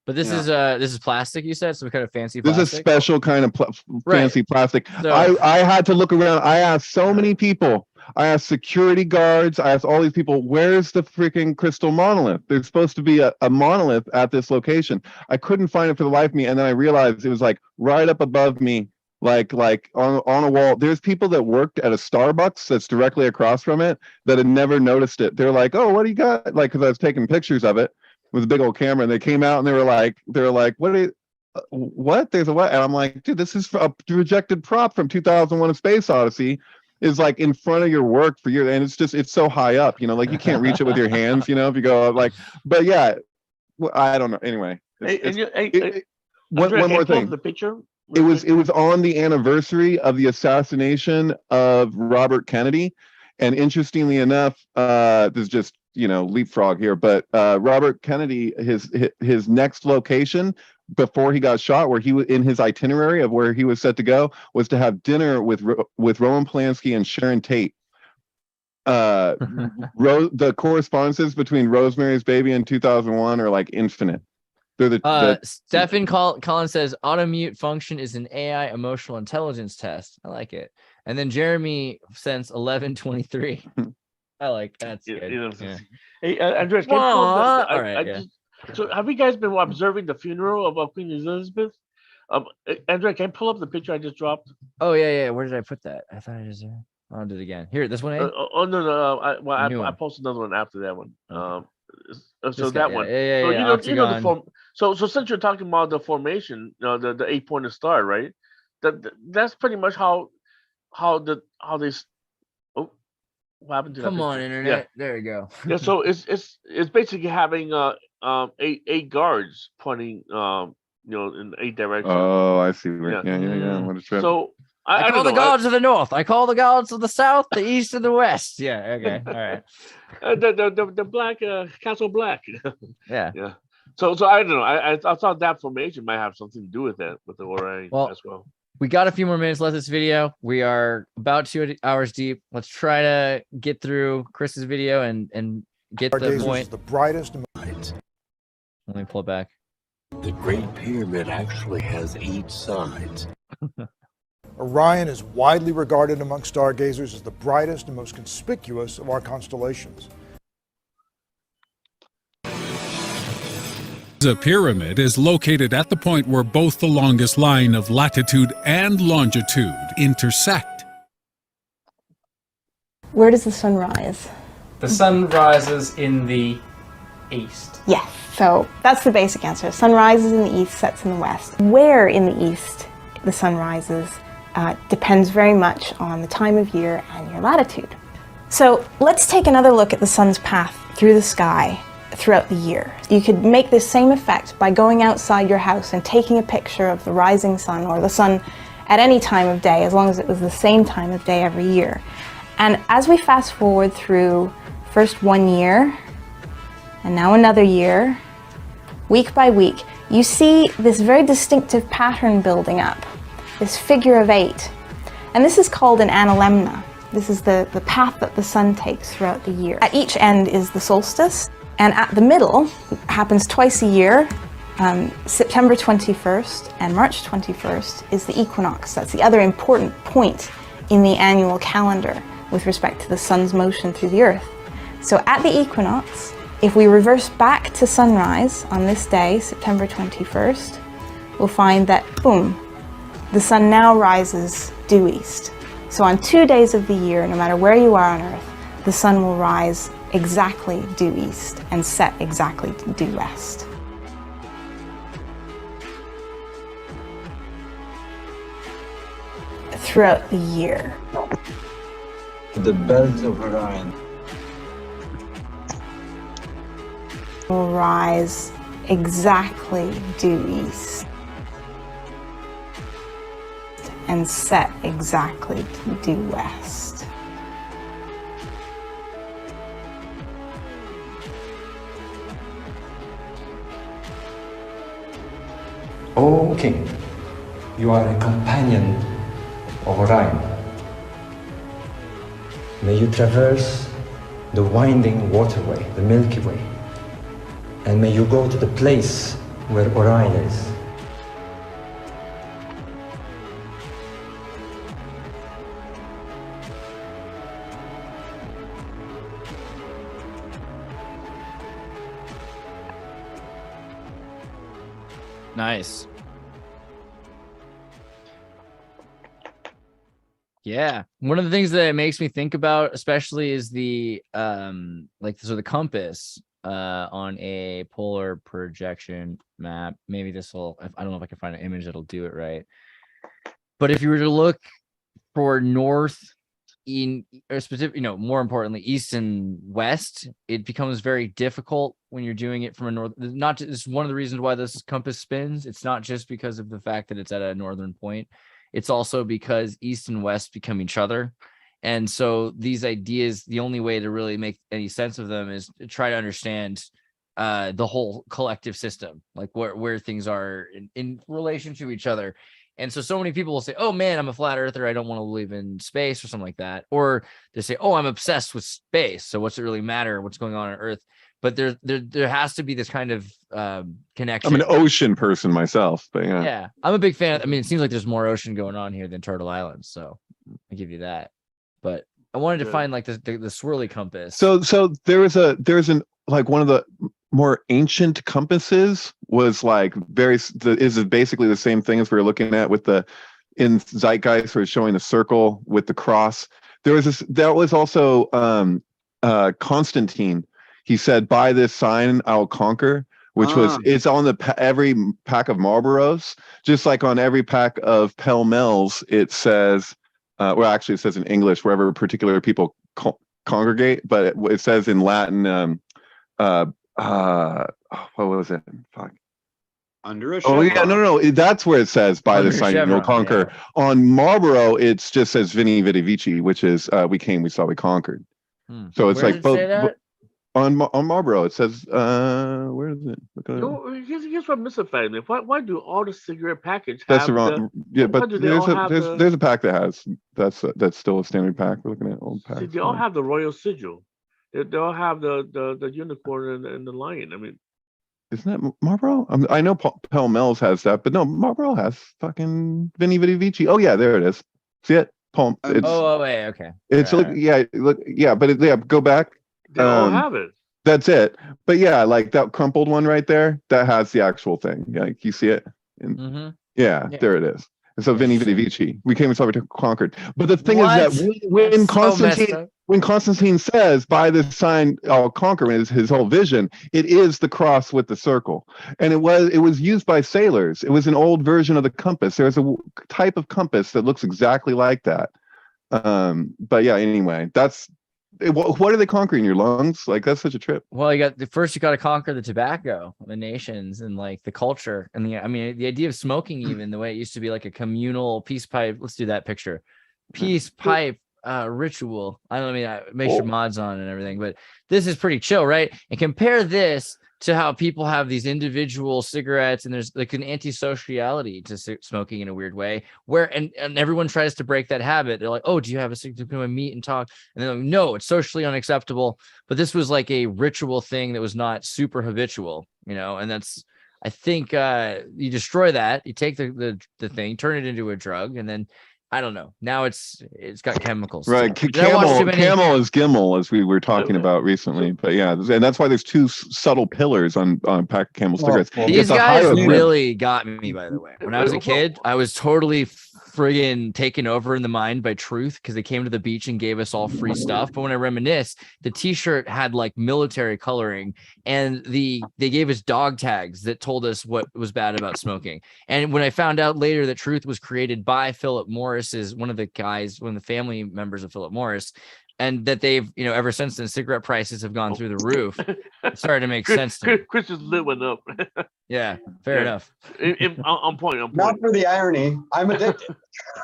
[SPEAKER 1] But this is plastic, you said? Some kind of fancy plastic?
[SPEAKER 3] This is a special kind of fancy plastic. So, I had to look around. I asked so many people. I asked security guards. I asked all these people, where's the freaking crystal monolith? There's supposed to be a monolith at this location. I couldn't find it for the life of me. And then I realized it was like right up above me, like on a wall. There's people that worked at a Starbucks that's directly across from it that had never noticed it. They're like, oh, what do you got? Like, because I was taking pictures of it with a big old camera, and they came out and they were like, what? There's a what? And I'm like, dude, this is a rejected prop from 2001: A Space Odyssey. Is like in front of your work for years, and it's so high up, like you can't reach it with your hands, if you go like. But yeah, I don't know. Anyway, one more thing.
[SPEAKER 4] The picture.
[SPEAKER 3] It was on the anniversary of the assassination of Robert Kennedy, and interestingly enough, this is just leapfrog here, but Robert Kennedy, his next location before he got shot, where he was in his itinerary of where he was set to go, was to have dinner with Roman Polanski and Sharon Tate. The correspondences between Rosemary's Baby and 2001 are like infinite. They're
[SPEAKER 1] Stephen Collins says auto mute function is an AI emotional intelligence test. I like it. And then Jeremy sends 1123. I like that's good. Yeah.
[SPEAKER 4] Hey, Andreas, can you pull up all right. So have you guys been observing the funeral of Queen Elizabeth? Andrea, can you pull up the picture I just dropped?
[SPEAKER 1] Oh yeah. Where did I put that? I thought I just did it again. Here, this one.
[SPEAKER 4] No. I posted another one after that one. So that one.
[SPEAKER 1] Yeah.
[SPEAKER 4] So the form. So since you're talking about the formation, the 8-pointed star, right? That's pretty much how they. Oh, what happened to that?
[SPEAKER 1] Come on, internet. Yeah. There you go.
[SPEAKER 4] Yeah. So it's basically having eight guards pointing in 8 directions.
[SPEAKER 3] Oh, I see. Yeah. What a trip.
[SPEAKER 4] So
[SPEAKER 1] I call the gods of the north. I call the gods of the south, the east, and the west. Yeah. Okay. All right.
[SPEAKER 4] The black Castle Black.
[SPEAKER 1] Yeah.
[SPEAKER 4] So I don't know. I thought that formation might have something to do with that, with the Orion as well.
[SPEAKER 1] We got a few more minutes left of this video. We are about 2 hours deep. Let's try to get through Chris's video and get the point.
[SPEAKER 10] The brightest light.
[SPEAKER 1] Let me pull it back.
[SPEAKER 7] The Great Pyramid actually has 8 sides.
[SPEAKER 10] Orion is widely regarded among stargazers as the brightest and most conspicuous of our constellations.
[SPEAKER 6] The pyramid is located at the point where both the longest line of latitude and longitude intersect.
[SPEAKER 22] Where does the sun rise?
[SPEAKER 23] The sun rises in the east.
[SPEAKER 22] Yes, so that's the basic answer. Sun rises in the east, sets in the west. Where in the east the sun rises depends very much on the time of year and your latitude. So let's take another look at the sun's path through the sky throughout the year. You could make this same effect by going outside your house and taking a picture of the rising sun or the sun at any time of day, as long as it was the same time of day every year. And as we fast forward through first 1 year, and now another year, week by week, you see this very distinctive pattern building up, this figure of 8. And this is called an analemma. This is the path that the sun takes throughout the year. At each end is the solstice, and at the middle, happens twice a year, September 21st and March 21st is the equinox. That's the other important point in the annual calendar with respect to the sun's motion through the earth. So at the equinox, if we reverse back to sunrise on this day, September 21st, we'll find that, boom, the sun now rises due east. So on 2 days of the year, no matter where you are on earth, the sun will rise exactly due east and set exactly due west. Throughout the year.
[SPEAKER 8] The belt of Orion
[SPEAKER 22] will rise exactly due east and set exactly due west.
[SPEAKER 12] O King, you are a companion of Orion. May you traverse the winding waterway, the Milky Way, and may you go to the place where Orion is.
[SPEAKER 1] Nice. Yeah. One of the things that it makes me think about, especially, is the the compass on a polar projection map. Maybe this will, I don't know if I can find an image that'll do it right. But if you were to look for north or specific, more importantly, east and west, it becomes very difficult when you're doing it from a north. Not just, it's one of the reasons why this compass spins. It's not just because of the fact that it's at a northern point. It's also because east and west become each other. And so these ideas, the only way to really make any sense of them is to try to understand the whole collective system, like where things are in relation to each other. And so many people will say, oh man, I'm a flat earther, I don't want to live in space, or something like that. Or they say, oh, I'm obsessed with space, so what's it really matter what's going on Earth? But there has to be this kind of connection.
[SPEAKER 3] I'm an ocean person myself, but
[SPEAKER 1] yeah, I'm a big fan. It seems like there's more ocean going on here than Turtle Island, so I give you that. But I wanted to find like the swirly compass.
[SPEAKER 3] So there's an like one of the more ancient compasses was like is basically the same thing as we were looking at with in Zeitgeist, where it's showing the circle with the cross. There was that was also Constantine. He said, by this sign I'll conquer, which it's on every pack of Marlboros, just like on every pack of Pall Malls. It says, actually it says in English, wherever particular people congregate, but it says in Latin, what was it? Fuck.
[SPEAKER 2] Under a
[SPEAKER 3] chevron.
[SPEAKER 2] chevron.
[SPEAKER 3] No. That's where it says, by the sign you'll conquer. Yeah. On Marlboro, it just says Veni Vidi Vici, which is we came, we saw, we conquered. So it's like both. On Marlboro, it says, where is it?
[SPEAKER 4] Here's what mystifies me. Why do all the cigarette package have
[SPEAKER 3] that's the wrong? But there's a pack that has that's still a standard pack. We're looking at old packs.
[SPEAKER 4] See, they all have the royal sigil. They all have the unicorn and the lion. I mean,
[SPEAKER 3] isn't that Marlboro? I know Pall Malls has that, but no, Marlboro has fucking Veni Vidi Vici. Oh yeah, there it is. See it? Okay. It's right. Go back.
[SPEAKER 4] They all have it.
[SPEAKER 3] That's it. But yeah, like that crumpled one right there, that has the actual thing. Like you see it? Yeah, there it is. And so Veni Vidi Vici, we came and saw, we conquered. But the thing is that when Constantine says, by this sign I'll conquer, is his whole vision, it is the cross with the circle. And it was used by sailors. It was an old version of the compass. There's a type of compass that looks exactly like that. But yeah, anyway, what are they conquering? Your lungs? Like, that's such a trip.
[SPEAKER 1] Well, you got to conquer the tobacco, the nations, and like the culture, and the idea of smoking, even the way it used to be like a communal peace pipe. Let's do that picture, peace pipe ritual. Make sure mods on and everything, but this is pretty chill, right? And compare this to how people have these individual cigarettes, and there's like an anti-sociality to smoking in a weird way, where and everyone tries to break that habit. They're like, oh, do you have a cigarette? To meet and talk? And they're like, no, it's socially unacceptable. But this was like a ritual thing that was not super habitual, and I think you destroy that, you take the thing, turn it into a drug, and then I don't know. Now it's got chemicals.
[SPEAKER 3] Right.
[SPEAKER 1] Did I watch too many?
[SPEAKER 3] Camel is Gimel, as we were talking about recently. But yeah, and that's why there's two subtle pillars on pack of Camel cigarettes.
[SPEAKER 1] These guys really got me, by the way. When I was a kid, I was totally friggin' taken over in the mind by truth because they came to the beach and gave us all free stuff. But when I reminisce, the t-shirt had like military coloring, and they gave us dog tags that told us what was bad about smoking. And when I found out later that truth was created by Philip Morris, is one of the family members of Philip Morris, and that they've, ever since then, cigarette prices have gone through the roof. It started to make sense to me.
[SPEAKER 4] Chris just lit one up.
[SPEAKER 1] Yeah, fair enough.
[SPEAKER 4] On point.
[SPEAKER 2] Not for the irony. I'm addicted.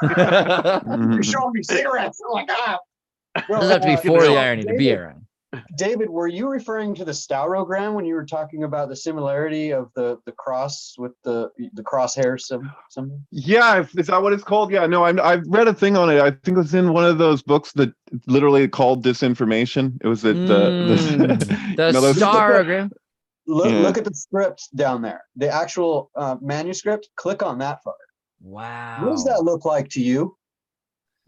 [SPEAKER 2] You're showing me cigarettes. Oh my God.
[SPEAKER 1] Doesn't have to be for the irony to be irony.
[SPEAKER 2] David, were you referring to the staurogram when you were talking about the similarity of the cross with the crosshair symbol?
[SPEAKER 3] Yeah, is that what it's called? Yeah, no, I've read a thing on it. I think it was in one of those books that literally called Disinformation. It was the
[SPEAKER 1] staurogram.
[SPEAKER 2] Look at the script down there. The actual manuscript. Click on that photo.
[SPEAKER 1] Wow.
[SPEAKER 2] What does that look like to you?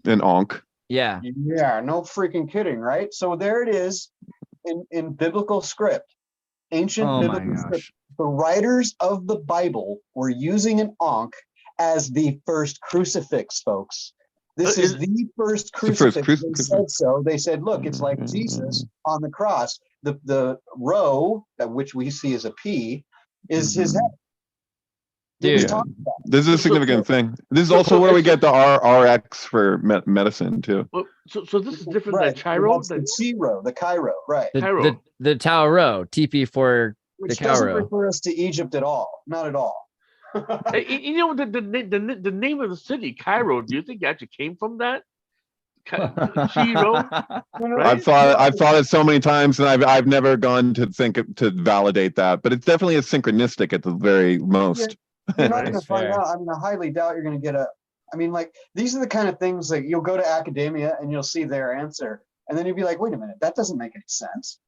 [SPEAKER 3] An onk.
[SPEAKER 1] Yeah.
[SPEAKER 2] Yeah, no freaking kidding, right? So there it is in biblical script, ancient biblical script. The writers of the Bible were using an ankh as the first crucifix, folks. This is the first crucifix. They said so. They said, look, it's like Jesus on the cross. The row, which we see as a P, is his head.
[SPEAKER 3] Dude, this is a significant thing. This is also where we get the RX for medicine too.
[SPEAKER 4] So this is different than Chiro?
[SPEAKER 2] The Chiro, the Cairo, right?
[SPEAKER 1] The Tau Ro, TP for
[SPEAKER 2] which
[SPEAKER 1] the
[SPEAKER 2] doesn't
[SPEAKER 1] Cairo.
[SPEAKER 2] refer us to Egypt at all. Not at all.
[SPEAKER 4] The name of the city, Cairo. Do you think it actually came from that? Chiro?
[SPEAKER 3] Right? I've thought it so many times, and I've never gone to think to validate that. But it's definitely synchronistic at the very most.
[SPEAKER 2] You're not going to find out. I mean, I highly doubt you're going to get these are the kind of things that you'll go to academia and you'll see their answer. And then you'll be like, wait a minute, that doesn't make any sense.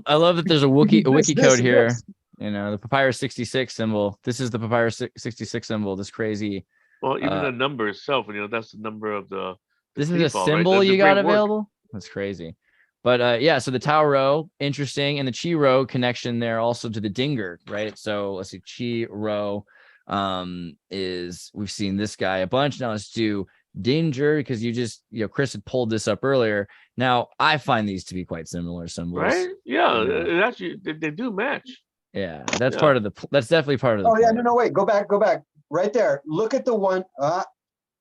[SPEAKER 1] I love that there's a wiki code here. The Papyrus 66 symbol. This is the Papyrus 66 symbol. This crazy.
[SPEAKER 4] Well, even the number itself, that's the number of the.
[SPEAKER 1] This is a symbol you got available. That's crazy. But so the Tau Ro, interesting, and the Chi Ro connection there also to the Dinger, right? So let's see, Chi Ro is, we've seen this guy a bunch. Now let's do Dinger, because Chris had pulled this up earlier. Now I find these to be quite similar symbols,
[SPEAKER 4] right? Yeah, actually they do match.
[SPEAKER 1] Yeah, that's definitely part of the.
[SPEAKER 2] Oh yeah, no, wait, go back, right there. Look at the one.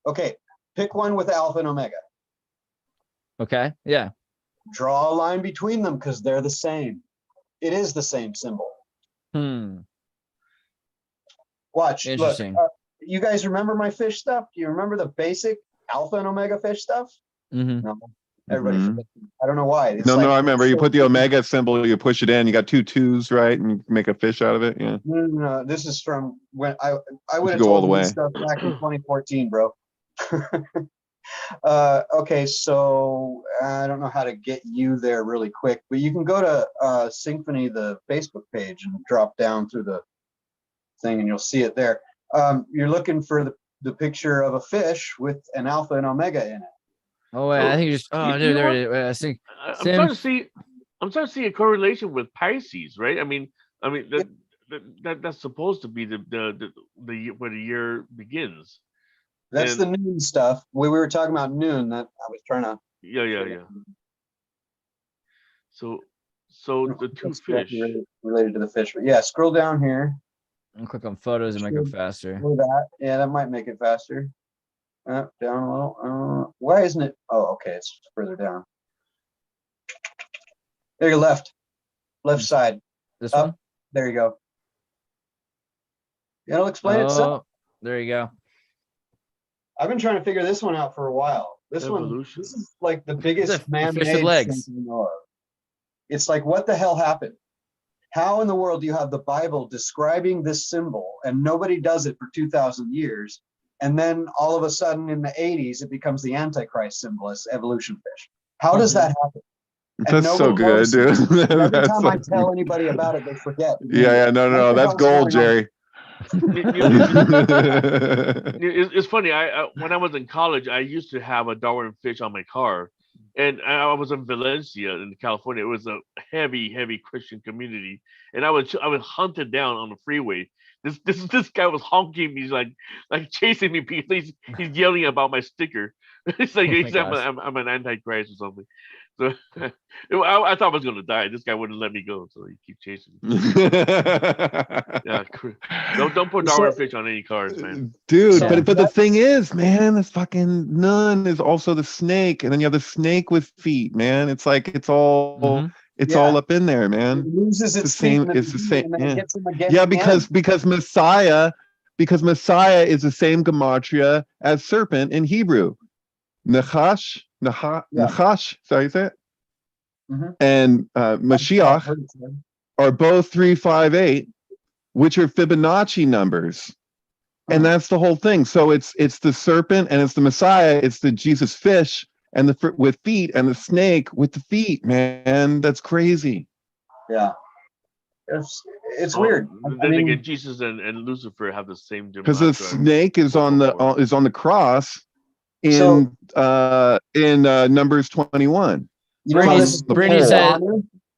[SPEAKER 2] Okay, pick one with alpha and omega.
[SPEAKER 1] Okay, yeah.
[SPEAKER 2] Draw a line between them because they're the same. It is the same symbol. Watch.
[SPEAKER 1] Interesting.
[SPEAKER 2] Look, you guys remember my fish stuff? Do you remember the basic alpha and omega fish stuff? No. Everybody, I don't know why. It's
[SPEAKER 3] no, I remember. You put the omega symbol, you push it in, you got two twos, right? And you make a fish out of it. Yeah.
[SPEAKER 2] No, this is from when I would have
[SPEAKER 3] go all
[SPEAKER 2] told
[SPEAKER 3] the way.
[SPEAKER 2] this stuff back in 2014, bro. Okay, so I don't know how to get you there really quick, but you can go to Symphony, the Facebook page, and drop down through the thing, and you'll see it there. You're looking for the picture of a fish with an alpha and omega in it.
[SPEAKER 1] Oh wait, I think you just. Oh, dude, there it is. I think
[SPEAKER 4] I'm starting to see a correlation with Pisces, right? I mean that's supposed to be the where the year begins.
[SPEAKER 2] That's the noon stuff. We were talking about noon. That I was trying to.
[SPEAKER 4] Yeah. So the two fish
[SPEAKER 2] related to the fish. But yeah, scroll down here.
[SPEAKER 1] I'm click on photos and make them faster.
[SPEAKER 2] That might make it faster. Down a little. Why isn't it? Oh, okay, it's further down. There, your left side.
[SPEAKER 1] This one.
[SPEAKER 2] There you go. It'll explain itself.
[SPEAKER 1] There you go.
[SPEAKER 2] I've been trying to figure this one out for a while. This is like the biggest man-made thing you know of. It's like, what the hell happened? How in the world do you have the Bible describing this symbol and nobody does it for 2,000 years? And then all of a sudden in the 80s, it becomes the Antichrist symbol as evolution fish. How does that happen? And
[SPEAKER 3] That's so
[SPEAKER 2] nobody
[SPEAKER 3] good,
[SPEAKER 2] notices.
[SPEAKER 3] dude.
[SPEAKER 2] And every
[SPEAKER 3] That's
[SPEAKER 2] time
[SPEAKER 3] so
[SPEAKER 2] I tell anybody about it, they forget.
[SPEAKER 3] yeah, no,
[SPEAKER 2] What the
[SPEAKER 3] that's
[SPEAKER 2] hell's
[SPEAKER 3] gold,
[SPEAKER 2] going on?
[SPEAKER 3] Jerry.
[SPEAKER 4] It's funny. I when I was in college, I used to have a Darwin fish on my car, and I was in Valencia in California. It was a heavy Christian community, and I was hunted down on the freeway. This guy was honking me, like chasing me because he's yelling about my sticker. It's like I'm an antichrist or something. So I thought I was gonna die. This guy wouldn't let me go, so he keep chasing me. Yeah, don't put Darwin fish on any cars, man.
[SPEAKER 3] Dude, but the thing is, man, this fucking nun is also the snake, and then you have the snake with feet, man. It's like it's all all up in there, man.
[SPEAKER 2] It loses its feet
[SPEAKER 3] It's the same.
[SPEAKER 2] and then it gets them again.
[SPEAKER 3] Yeah,
[SPEAKER 2] at the end.
[SPEAKER 3] because Messiah is the same gematria as serpent in Hebrew. Nachash, Nachash, is that how you say it? And Mashiach are both 358, which are Fibonacci numbers. And that's the whole thing. So it's the serpent and it's the Messiah, it's the Jesus fish and the with feet and the snake with the feet, man. That's crazy.
[SPEAKER 2] Yeah. It's weird.
[SPEAKER 4] Then again, Jesus and Lucifer have the same
[SPEAKER 3] Because the snake is on the cross in Numbers 21.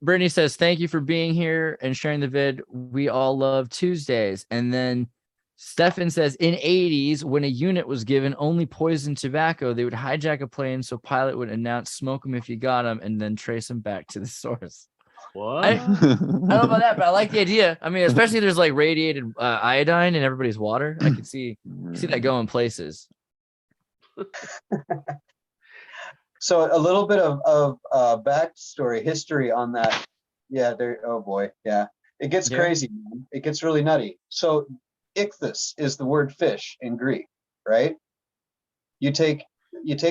[SPEAKER 1] Brittany says, thank you for being here and sharing the vid. We all love Tuesdays. And then Stefan says, in 80s, when a unit was given only poison tobacco, they would hijack a plane so pilot would announce, smoke them if you got them, and then trace them back to the source.
[SPEAKER 4] What?
[SPEAKER 1] I don't know about that, but I like the idea. I mean, especially if there's like radiated iodine in everybody's water. I could see that going places.
[SPEAKER 2] So a little bit of backstory, history on that. Yeah, there. Oh boy, yeah, it gets crazy, man. It gets really nutty. So ichthus is the word fish in Greek, right? You take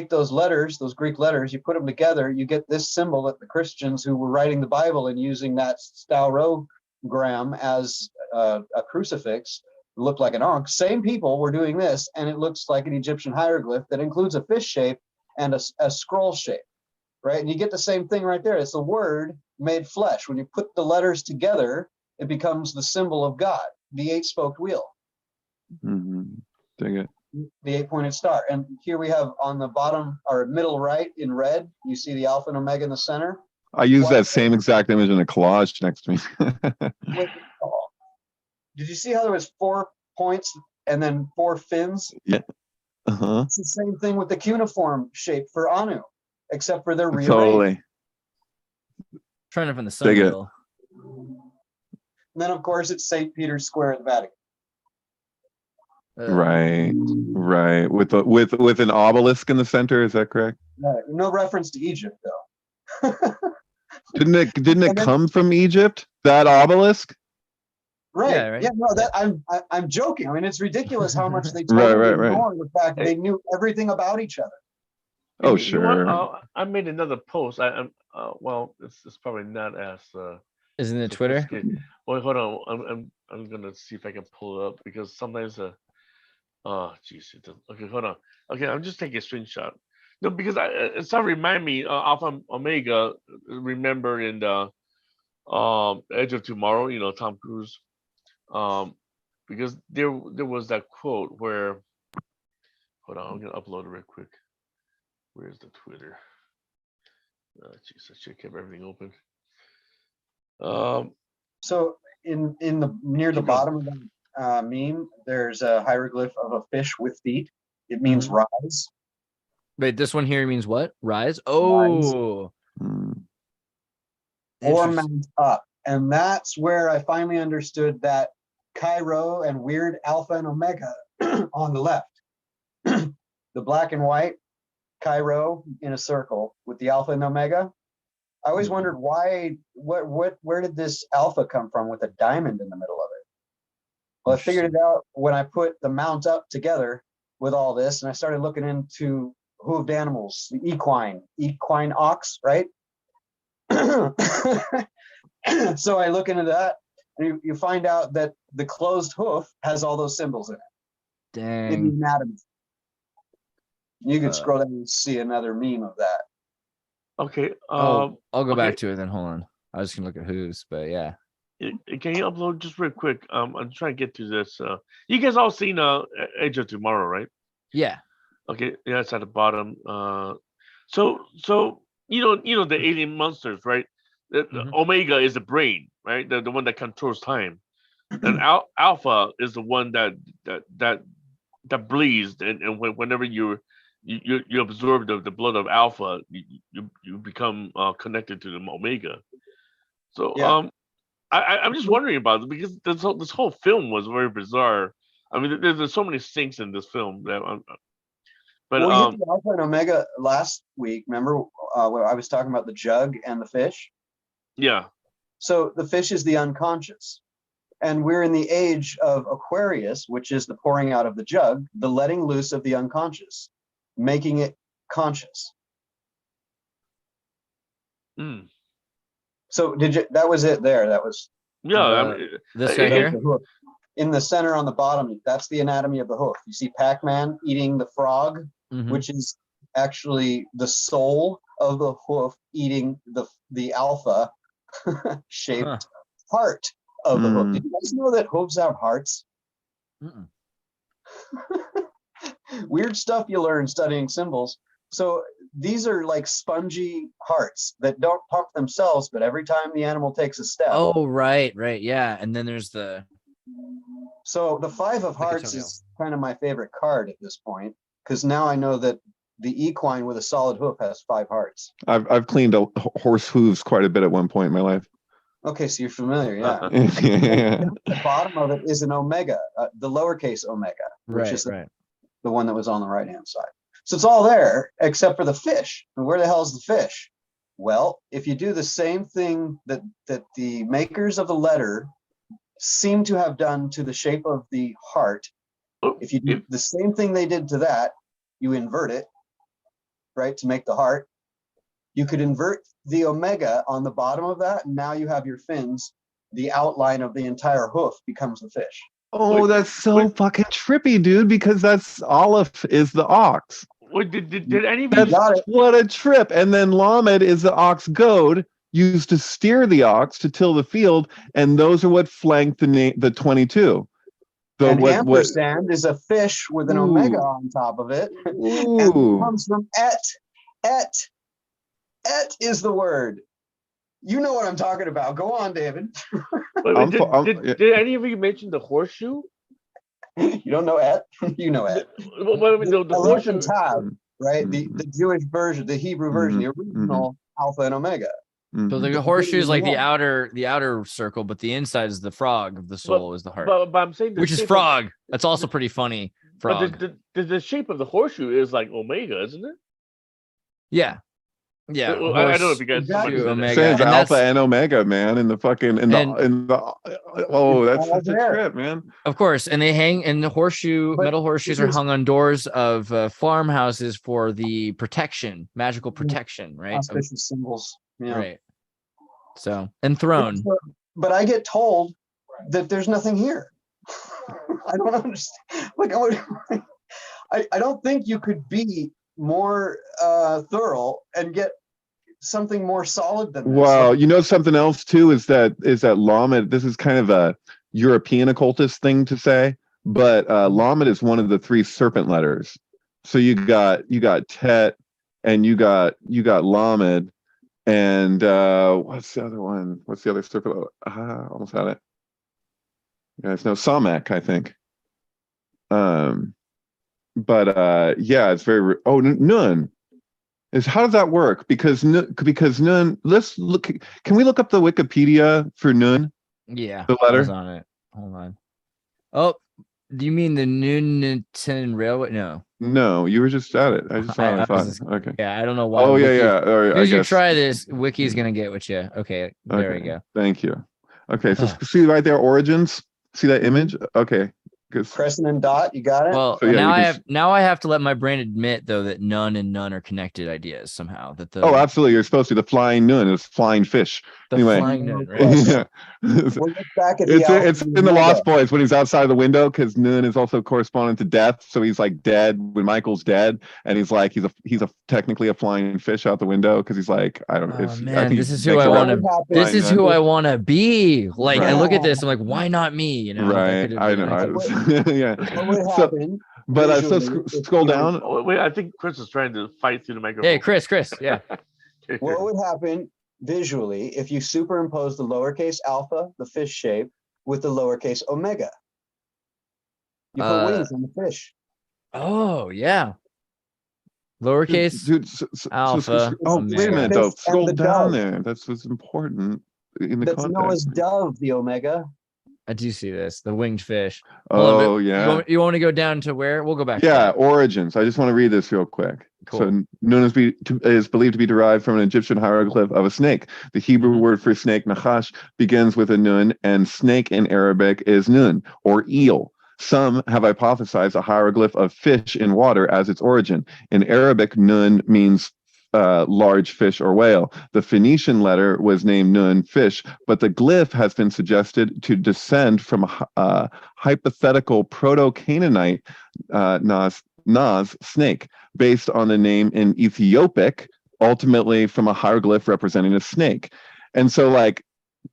[SPEAKER 2] those letters, those Greek letters, you put them together, you get this symbol that the Christians who were writing the Bible and using that staurogram as a crucifix looked like an ankh. Same people were doing this, and it looks like an Egyptian hieroglyph that includes a fish shape and a scroll shape, right? And you get the same thing right there. It's the word made flesh. When you put the letters together, it becomes the symbol of God, the 8-spoked wheel.
[SPEAKER 3] Dang it.
[SPEAKER 2] The 8-pointed star. And here we have on the bottom or middle right in red, you see the Alpha and Omega in the center.
[SPEAKER 3] I use that same exact image in a collage next to me.
[SPEAKER 2] Did you see how there was 4 points and then 4 fins?
[SPEAKER 3] Yeah.
[SPEAKER 2] It's the same thing with the cuneiform shape for Anu, except for they're rearranged.
[SPEAKER 3] Totally.
[SPEAKER 1] Trying to find the sun middle.
[SPEAKER 2] And then of course it's St. Peter's Square at the Vatican.
[SPEAKER 3] Right. With an obelisk in the center, is that correct?
[SPEAKER 2] No reference to Egypt though.
[SPEAKER 3] Didn't it come from Egypt? That obelisk?
[SPEAKER 2] Right. Yeah. No, that I'm joking. I mean, it's ridiculous how much they totally ignore the fact they knew everything about each other.
[SPEAKER 3] Oh,
[SPEAKER 4] sure. You know I made another post. Well, it's probably not as.
[SPEAKER 1] Isn't it Twitter?
[SPEAKER 4] Wait, hold on. I'm gonna see if I can pull it up because sometimes. Oh, geez. Okay, hold on. Okay, I'm just taking a screenshot. No, because it's not remind me Alpha Omega. Remember in the Edge of Tomorrow, you know, Tom Cruise. Because there was that quote where, hold on, I'm gonna upload it real quick. Where's the Twitter? Jeez, I should have kept everything open.
[SPEAKER 2] So in the near the bottom of the meme, there's a hieroglyph of a fish with feet. It means rise.
[SPEAKER 1] Wait, this one here means what? Rise? Oh.
[SPEAKER 2] Or mount up. And that's where I finally understood that Cairo and weird Alpha and Omega on the left. The black and white Cairo in a circle with the Alpha and Omega. I always wondered where did this Alpha come from with a diamond in the middle of it? Well, I figured it out when I put the mount up together with all this, and I started looking into hooved animals, the equine ox, right? So I look into that, and you find out that the closed hoof has all those symbols in it.
[SPEAKER 1] Dang.
[SPEAKER 2] In the anatomy. You could scroll down and see another meme of that.
[SPEAKER 4] Okay.
[SPEAKER 1] I'll go
[SPEAKER 4] okay.
[SPEAKER 1] back to it then. Hold on. I was just gonna look at hooves, but yeah.
[SPEAKER 4] Can you upload just real quick? I'm trying to get to this. You guys all seen Age of Tomorrow, right?
[SPEAKER 1] Yeah.
[SPEAKER 4] Okay. Yeah, it's at the bottom. So you know the alien monsters, right? The Omega is the brain, right? The one that controls time, and Alpha is the one that bleeds, and whenever you absorb the blood of Alpha, you become connected to the Omega. So I'm just wondering about it because this whole film was very bizarre. I mean, there's so many sinks in this film that. But
[SPEAKER 2] we hit the Alpha and Omega last week. Remember where I was talking about the jug and the fish?
[SPEAKER 4] Yeah.
[SPEAKER 2] So the fish is the unconscious. And we're in the age of Aquarius, which is the pouring out of the jug, the letting loose of the unconscious, making it conscious. So that was it there. That was
[SPEAKER 1] this guy here?
[SPEAKER 2] In the center on the bottom, that's the anatomy of the hoof. You see Pac-Man eating the frog, which is actually the soul of the hoof eating the alpha shaped heart of the hoof. Did you guys know that hooves have hearts? Weird stuff you learn studying symbols. So these are like spongy hearts that don't pump themselves, but every time the animal takes a step.
[SPEAKER 1] Oh, right, yeah. And then there's the.
[SPEAKER 2] So the Five of Hearts is kind of my favorite card at this point, because now I know that the equine with a solid hoof has 5 hearts.
[SPEAKER 3] I've cleaned horse hooves quite a bit at one point in my life.
[SPEAKER 2] Okay, so you're familiar, yeah.
[SPEAKER 3] Yeah.
[SPEAKER 2] The bottom of it is an omega, the lowercase omega, which is the one that was on the right-hand side. So it's all there except for the fish. And where the hell is the fish? Well, if you do the same thing that the makers of the letter seem to have done to the shape of the heart, if you do the same thing they did to that, you invert it, right, to make the heart. You could invert the omega on the bottom of that, and now you have your fins. The outline of the entire hoof becomes the fish.
[SPEAKER 3] Oh, that's so fucking trippy, dude, because that's Aleph is the ox.
[SPEAKER 4] Wait, did any of you
[SPEAKER 3] What a trip. And then Lamed is the ox goad used to steer the ox to till the field, and those are what flank the 22.
[SPEAKER 2] And ampersand is a fish with an omega on top of it. And it comes from et. Et is the word. You know what I'm talking about. Go on, David.
[SPEAKER 4] Did any of you mention the horseshoe?
[SPEAKER 2] You don't know et? You know et.
[SPEAKER 4] The horseshoe,
[SPEAKER 2] tab, right? The Jewish version, the Hebrew version, the original Alpha and Omega.
[SPEAKER 1] So the horseshoe is like the outer circle, but the inside is the frog of the soul, is the heart.
[SPEAKER 4] But I'm saying
[SPEAKER 1] which is frog. That's also pretty funny. Frog.
[SPEAKER 4] But the shape of the horseshoe is like omega, isn't it?
[SPEAKER 1] Yeah.
[SPEAKER 4] I don't know if you guys
[SPEAKER 3] Omega. Alpha and Omega, man, in the fucking that's such a trip, man.
[SPEAKER 1] Of course, and they hang, and the metal horseshoes are hung on doors of farmhouses for the protection, magical protection, right?
[SPEAKER 2] Auspicious symbols, yeah.
[SPEAKER 1] Right. So, and throne.
[SPEAKER 2] But I get told that there's nothing here. I don't understand. Like, I don't think you could be more thorough and get something more solid than this.
[SPEAKER 3] Well, you know something else too is that Lamed, this is kind of a European occultist thing to say, but Lamed is one of the 3 serpent letters. So you got Tet and you got Lamed, and what's the other one? What's the other serpent letter? Almost had it. You guys know Samek, I think. But yeah, it's very Nun. How does that work? Because Nun, let's look. Can we look up the Wikipedia for Nun?
[SPEAKER 1] Yeah,
[SPEAKER 3] the letter.
[SPEAKER 1] I was on it. Hold on. Oh, do you mean the Nunatan Railway? No,
[SPEAKER 3] you were just at it. I just saw it. Okay.
[SPEAKER 1] Yeah, I don't know why.
[SPEAKER 3] Oh yeah. All right,
[SPEAKER 1] as soon as you try this, Wiki's gonna get with you. Okay, there we go.
[SPEAKER 3] Thank you. Okay, so see right there, origins. See that image? Okay.
[SPEAKER 2] Crescent and dot, you got it.
[SPEAKER 1] Well, so now I have to let my brain admit though that none and none are connected ideas somehow. That
[SPEAKER 3] absolutely, you're supposed to. The flying nun is flying fish.
[SPEAKER 1] The
[SPEAKER 3] Anyway.
[SPEAKER 1] flying nun, right?
[SPEAKER 3] Yeah.
[SPEAKER 2] We'll look back at the Alpha
[SPEAKER 3] It's
[SPEAKER 2] and
[SPEAKER 3] in the Lost
[SPEAKER 2] Omega.
[SPEAKER 3] Boys when he's outside the window, because Nun is also corresponding to death. So he's like dead when Michael's dead, and he's like he's a technically a flying fish out the window because he's like, I don't know.
[SPEAKER 1] Oh
[SPEAKER 3] I
[SPEAKER 1] man,
[SPEAKER 3] think
[SPEAKER 1] this
[SPEAKER 3] he
[SPEAKER 1] is who
[SPEAKER 3] makes
[SPEAKER 1] I
[SPEAKER 3] a
[SPEAKER 1] want to.
[SPEAKER 3] reference
[SPEAKER 1] This
[SPEAKER 3] to
[SPEAKER 1] is
[SPEAKER 3] flying
[SPEAKER 1] who
[SPEAKER 3] nun.
[SPEAKER 1] I want to be. Like, I look at
[SPEAKER 2] Right.
[SPEAKER 1] this, I'm like, why not me? You know, that
[SPEAKER 3] Right.
[SPEAKER 1] could have
[SPEAKER 3] I
[SPEAKER 1] been
[SPEAKER 3] know. I
[SPEAKER 1] like-
[SPEAKER 3] was, yeah.
[SPEAKER 2] What would
[SPEAKER 3] So,
[SPEAKER 2] happen
[SPEAKER 3] but so
[SPEAKER 2] visually if
[SPEAKER 3] scroll
[SPEAKER 2] you-
[SPEAKER 3] down.
[SPEAKER 4] Oh, wait, I think Chris is trying to fight through the microphone.
[SPEAKER 1] Hey, Chris, yeah.
[SPEAKER 2] What would happen visually if you superimpose the lowercase alpha, the fish shape, with the lowercase omega? You put wings on the fish.
[SPEAKER 1] Oh yeah. Lowercase
[SPEAKER 3] Dude,
[SPEAKER 1] alpha.
[SPEAKER 3] oh, wait a minute, though.
[SPEAKER 2] Fish and
[SPEAKER 3] Scroll
[SPEAKER 2] the
[SPEAKER 3] down
[SPEAKER 2] dove.
[SPEAKER 3] there. That's what's important in the
[SPEAKER 2] That's Noah's
[SPEAKER 3] context.
[SPEAKER 2] dove, the omega.
[SPEAKER 1] I do see this. The winged fish. Hold on,
[SPEAKER 3] Oh,
[SPEAKER 1] but
[SPEAKER 3] yeah.
[SPEAKER 1] You want to go down to where? We'll go back.
[SPEAKER 3] Yeah, origins. I just want to read this real quick.
[SPEAKER 1] Cool.
[SPEAKER 3] So Nun is believed to be derived from an Egyptian hieroglyph of a snake. The Hebrew word for snake, nachash, begins with a nun, and snake in Arabic is nun, or eel. Some have hypothesized a hieroglyph of fish in water as its origin. In Arabic, nun means large fish or whale. The Phoenician letter was named nun, fish, but the glyph has been suggested to descend from a hypothetical Proto-Canaanite Nas, snake, based on the name in Ethiopic, ultimately from a hieroglyph representing a snake. And so, like,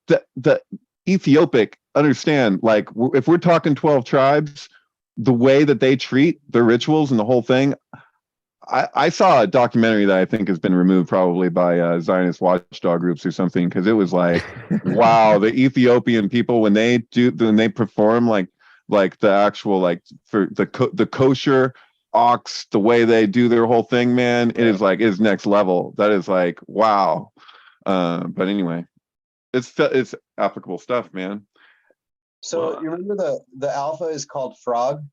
[SPEAKER 3] the Ethiopic, understand, like, if we're talking 12 tribes, the way that they treat their rituals and the whole thing, I saw a documentary that I think has been removed probably by Zionist watchdog groups or something, because it was like, wow, the Ethiopian people, when they perform like the actual, like, for the kosher ox, the way they do their whole thing, man, it is next level. That is like, wow. But anyway, it's applicable stuff, man.
[SPEAKER 2] So you remember the alpha is called frog,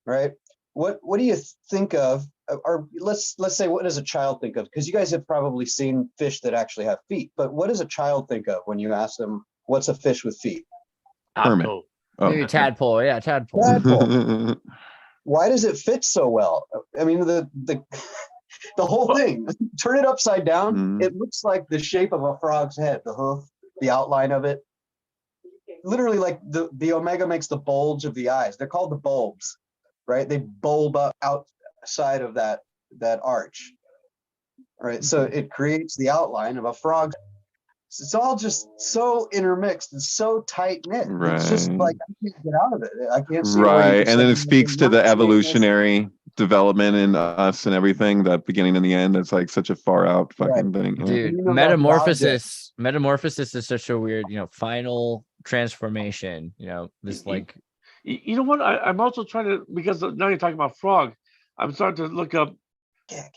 [SPEAKER 2] right? What do you think of, or let's say, what does a child think of? Because you guys have probably seen fish that actually have feet, but what does a child think of when you ask them, what's a fish with feet?
[SPEAKER 3] Hermit.
[SPEAKER 1] Maybe tadpole. Yeah, tadpole.
[SPEAKER 2] Tadpole. Why does it fit so well? I mean, the whole thing, turn it upside down, it looks like the shape of a frog's head, the hoof, the outline of it. Literally, like the omega makes the bulge of the eyes. They're called the bulbs, right? They bulb up outside of that arch, right? So it creates the outline of a frog. It's all just so intermixed and so tight knit.
[SPEAKER 3] Right.
[SPEAKER 2] It's just like, I can't get out of it. I can't see.
[SPEAKER 3] Right, and then it speaks to the evolutionary development in us and everything, that beginning and the end. It's like such a far out fucking thing. Yeah.
[SPEAKER 1] Dude, metamorphosis is such a weird, final transformation, this like.
[SPEAKER 4] You know what? I'm also trying to, because now you're talking about frog, I'm starting to look up.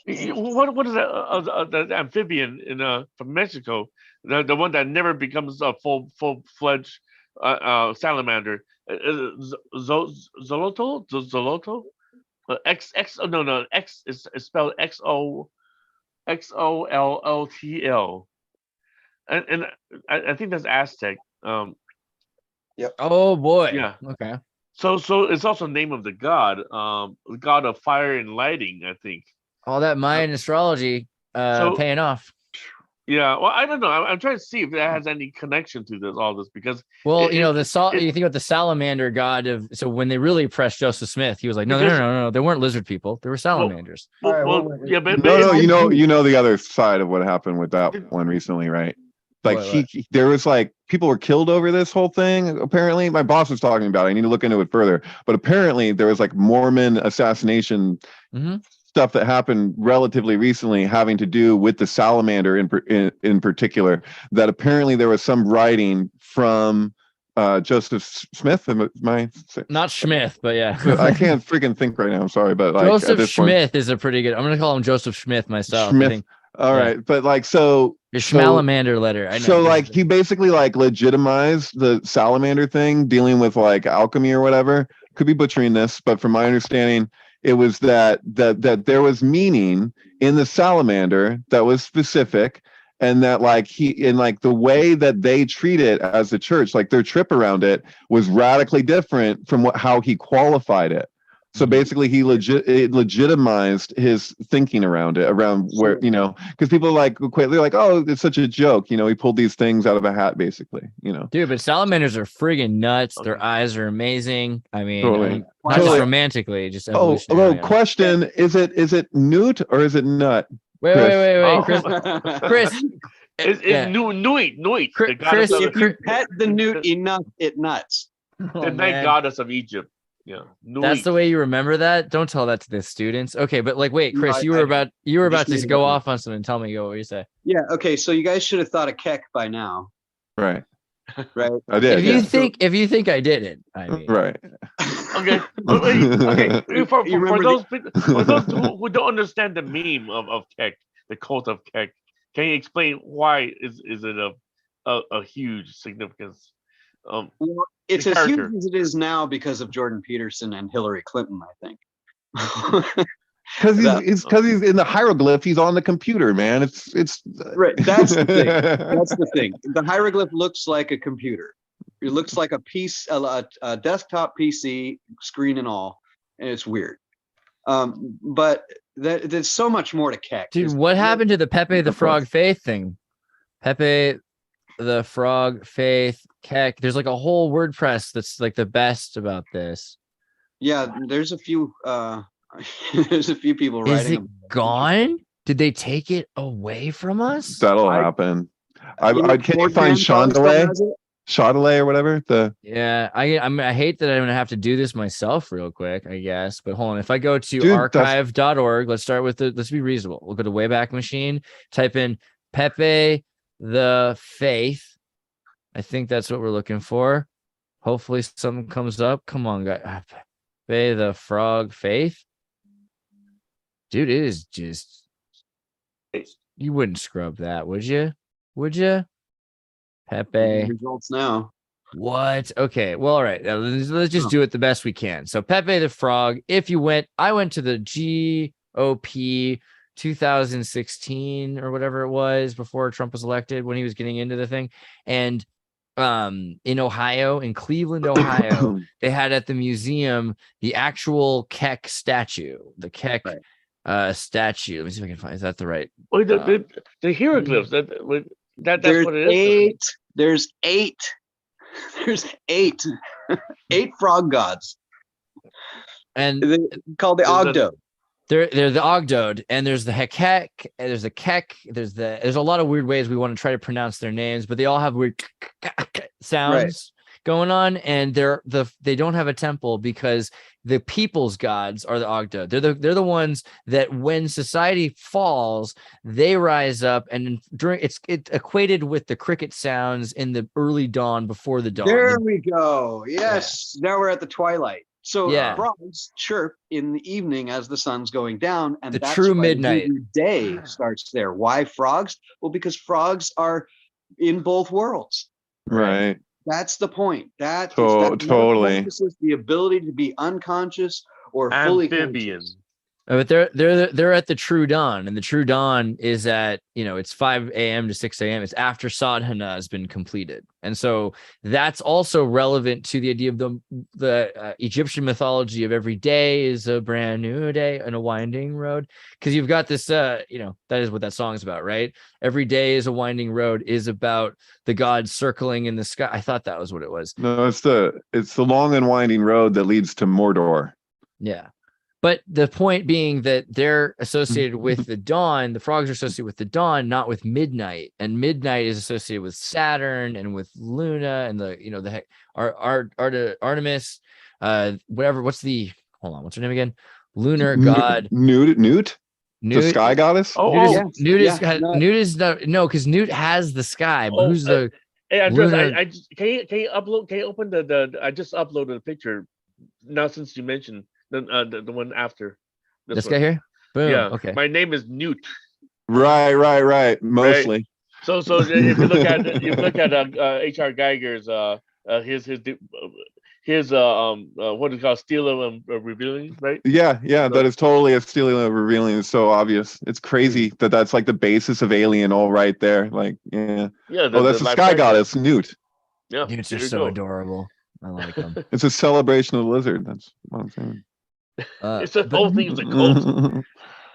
[SPEAKER 4] What is that? The amphibian from Mexico, the one that never becomes a full-fledged salamander. Zoloto? X is spelled XOLLTL, and I think that's Aztec.
[SPEAKER 2] Yep.
[SPEAKER 1] Oh boy.
[SPEAKER 4] Yeah.
[SPEAKER 1] Okay.
[SPEAKER 4] So it's also the name of the god of fire and lighting, I think.
[SPEAKER 1] All that Mayan astrology paying off.
[SPEAKER 4] Yeah, well, I don't know. I'm trying to see if that has any connection to all this, because
[SPEAKER 1] you think about the salamander god of, so when they really pressed Joseph Smith, he was like, no, they weren't lizard people, they were salamanders.
[SPEAKER 3] No, you know the other side of what happened with that one recently, right? Like there was like, people were killed over this whole thing. Apparently, my boss was talking about it. I need to look into it further. But apparently, there was like Mormon assassination stuff that happened relatively recently, having to do with the salamander in particular. That apparently there was some writing from Joseph Smith.
[SPEAKER 1] Not Schmith, but yeah.
[SPEAKER 3] I can't freaking think right now. I'm sorry, but like
[SPEAKER 1] Joseph Smith is a pretty good. I'm gonna call him Joseph Smith myself.
[SPEAKER 3] Smith. All right, but like so.
[SPEAKER 1] The Schmalamander letter. I know.
[SPEAKER 3] So like he basically like legitimized the salamander thing, dealing with like alchemy or whatever. Could be butchering this, but from my understanding, it was that there was meaning in the salamander that was specific, and that like the way that they treat it as the church, like their trip around it was radically different from how he qualified it. So basically, he legitimized his thinking around it, around where, you know, because people are like, they're like, oh, it's such a joke. You know, he pulled these things out of a hat, basically, you know.
[SPEAKER 1] Dude, but salamanders are friggin' nuts. Their eyes are amazing. I mean,
[SPEAKER 3] Totally.
[SPEAKER 1] not just romantically, just evolutionarily.
[SPEAKER 3] Question: Is it newt or is it nut?
[SPEAKER 1] Wait, Chris. Chris,
[SPEAKER 4] it's Nuit.
[SPEAKER 1] Chris,
[SPEAKER 2] if you pet the newt enough, it nuts.
[SPEAKER 4] The night goddess of Egypt. Yeah,
[SPEAKER 1] that's the way you remember that. Don't tell that to the students. Okay, but like, wait, Chris, you were about to go off on something. Tell me, what you say?
[SPEAKER 2] Yeah. Okay. So you guys should have thought of Keck by now.
[SPEAKER 3] Right.
[SPEAKER 2] Right.
[SPEAKER 3] I did.
[SPEAKER 1] If you think I didn't, I mean.
[SPEAKER 3] Right.
[SPEAKER 4] Okay. Okay. For those who don't understand the meme of Keck, the cult of Keck, can you explain why is it a huge significance?
[SPEAKER 2] Well, it's as huge as it is now because of Jordan Peterson and Hillary Clinton, I think.
[SPEAKER 3] Because he's in the hieroglyph. He's on the computer, man. It's
[SPEAKER 2] right. That's the thing. That's the thing. The hieroglyph looks like a computer. It looks like a desktop PC, screen and all, and it's weird. But there's so much more to Keck.
[SPEAKER 1] Dude, what happened to the Pepe the Frog faith thing? Pepe the Frog faith Keck. There's like a whole WordPress that's like the best about this.
[SPEAKER 2] Yeah, there's a few people writing.
[SPEAKER 1] Is it gone? Did they take it away from us?
[SPEAKER 3] That'll happen. Can you find Chaudelet or whatever?
[SPEAKER 1] Yeah, I hate that I'm gonna have to do this myself real quick, I guess. But hold on, if I go to
[SPEAKER 3] Dude,
[SPEAKER 1] archive.org, let's start with let's be reasonable. We'll go to Wayback Machine, type in Pepe the Faith. I think that's what we're looking for. Hopefully something comes up. Come on, guys. Pepe the Frog Faith. Dude, it is just, you wouldn't scrub that, would you? Would you? Pepe.
[SPEAKER 2] Results now.
[SPEAKER 1] What? Okay. Well, all right. Let's just do it the best we can. So Pepe the Frog, I went to the GOP 2016 or whatever it was before Trump was elected, when he was getting into the thing. And in Ohio, in Cleveland, Ohio, they had at the museum the actual Keck statue, the Keck statue. Let me see if I can find, is that the right?
[SPEAKER 4] Well, the hieroglyphs, that's what it is.
[SPEAKER 2] There's eight. There's eight frog gods.
[SPEAKER 1] And
[SPEAKER 2] called the Ogdo.
[SPEAKER 1] They're the Ogdode, and there's the Hekek, and there's the Keck, there's a lot of weird ways we want to try to pronounce their names, but they all have weird sounds going on, and they don't have a temple because the people's gods are the Ogdode. They're the ones that when society falls, they rise up, and it's equated with the cricket sounds in the early dawn before the dawn.
[SPEAKER 2] There we go. Yes, now we're at the twilight. So frogs chirp in the evening as the sun's going down, and
[SPEAKER 1] that's true midnight.
[SPEAKER 2] The day starts there. Why frogs? Well, because frogs are in both worlds.
[SPEAKER 3] Right.
[SPEAKER 2] That's the point.
[SPEAKER 3] Totally.
[SPEAKER 2] This is the ability to be unconscious or fully
[SPEAKER 4] Amphibian.
[SPEAKER 2] conscious.
[SPEAKER 1] But they're at the true dawn, and the true dawn is at, it's 5 a.m. to 6 a.m. It's after Sadhana has been completed, and so that's also relevant to the idea of the Egyptian mythology of every day is a brand new day and a winding road, because you've got this that is what that song is about, right? Every day is a winding road is about the gods circling in the sky. I thought that was what it was.
[SPEAKER 3] No, it's the long and winding road that leads to Mordor.
[SPEAKER 1] Yeah. But the point being that they're associated with the dawn, the frogs are associated with the dawn, not with midnight. And midnight is associated with Saturn and with Luna and Artemis, whatever. What's her name again? Lunar god.
[SPEAKER 3] Newt? The sky goddess?
[SPEAKER 1] Newt is because Newt has the sky, but who's the?
[SPEAKER 4] Hey, Andreas, can you upload? Can you open the? I just uploaded a picture now since you mentioned. The one after
[SPEAKER 1] this guy here. Boom.
[SPEAKER 4] Yeah.
[SPEAKER 1] Okay.
[SPEAKER 4] My name is Newt.
[SPEAKER 3] Right. Mostly.
[SPEAKER 4] Right? So if you look at H.R. Geiger's his what is it called, stealing and revealing, right?
[SPEAKER 3] Yeah. That is totally a stealing and revealing. It's so obvious. It's crazy that's like the basis of Alien, all right there. Like
[SPEAKER 4] Yeah.
[SPEAKER 3] That's the sky goddess, Newt.
[SPEAKER 4] Yeah.
[SPEAKER 1] Newts are so adorable. I like them.
[SPEAKER 3] It's a celebration of the lizard. That's what I'm saying.
[SPEAKER 4] It's the whole thing is a cult.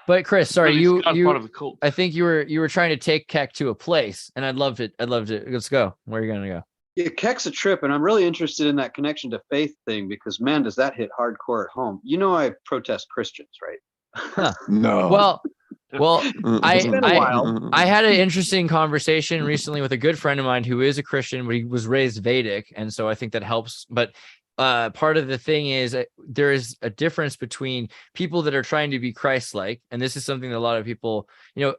[SPEAKER 1] But Chris, sorry, you
[SPEAKER 4] part of the cult.
[SPEAKER 1] I think you were trying to take Keck to a place, and I'd love to. Let's go. Where are you gonna go?
[SPEAKER 2] Yeah, Keck's a trip, and I'm really interested in that connection to faith thing because, man, does that hit hardcore at home. You know, I protest Christians, right?
[SPEAKER 1] Huh.
[SPEAKER 3] No.
[SPEAKER 1] Well,
[SPEAKER 2] It's been a while.
[SPEAKER 1] I had an interesting conversation recently with a good friend of mine who is a Christian, but he was raised Vedic, and so I think that helps. But part of the thing is there is a difference between people that are trying to be Christ-like, and this is something that a lot of people,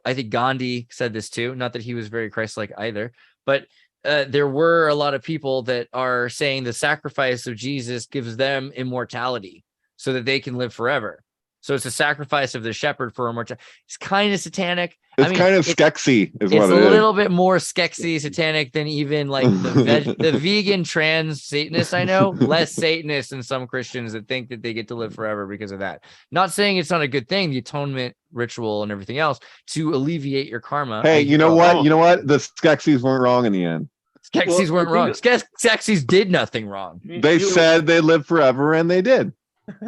[SPEAKER 1] I think Gandhi said this too. Not that he was very Christ-like either, but there were a lot of people that are saying the sacrifice of Jesus gives them immortality so that they can live forever. So it's a sacrifice of the shepherd for immortality. It's kind of satanic.
[SPEAKER 3] It's kind of skexy, is what it is.
[SPEAKER 1] It's a little bit more skexy, satanic than even like the vegan trans Satanists I know. Less Satanists than some Christians that think that they get to live forever because of that. Not saying it's not a good thing, the atonement ritual and everything else to alleviate your karma.
[SPEAKER 3] Hey, you know what? You know what? The Skeksis weren't wrong in the end.
[SPEAKER 1] Skeksis weren't wrong. Skeksis did nothing wrong.
[SPEAKER 3] They said they lived forever, and they did.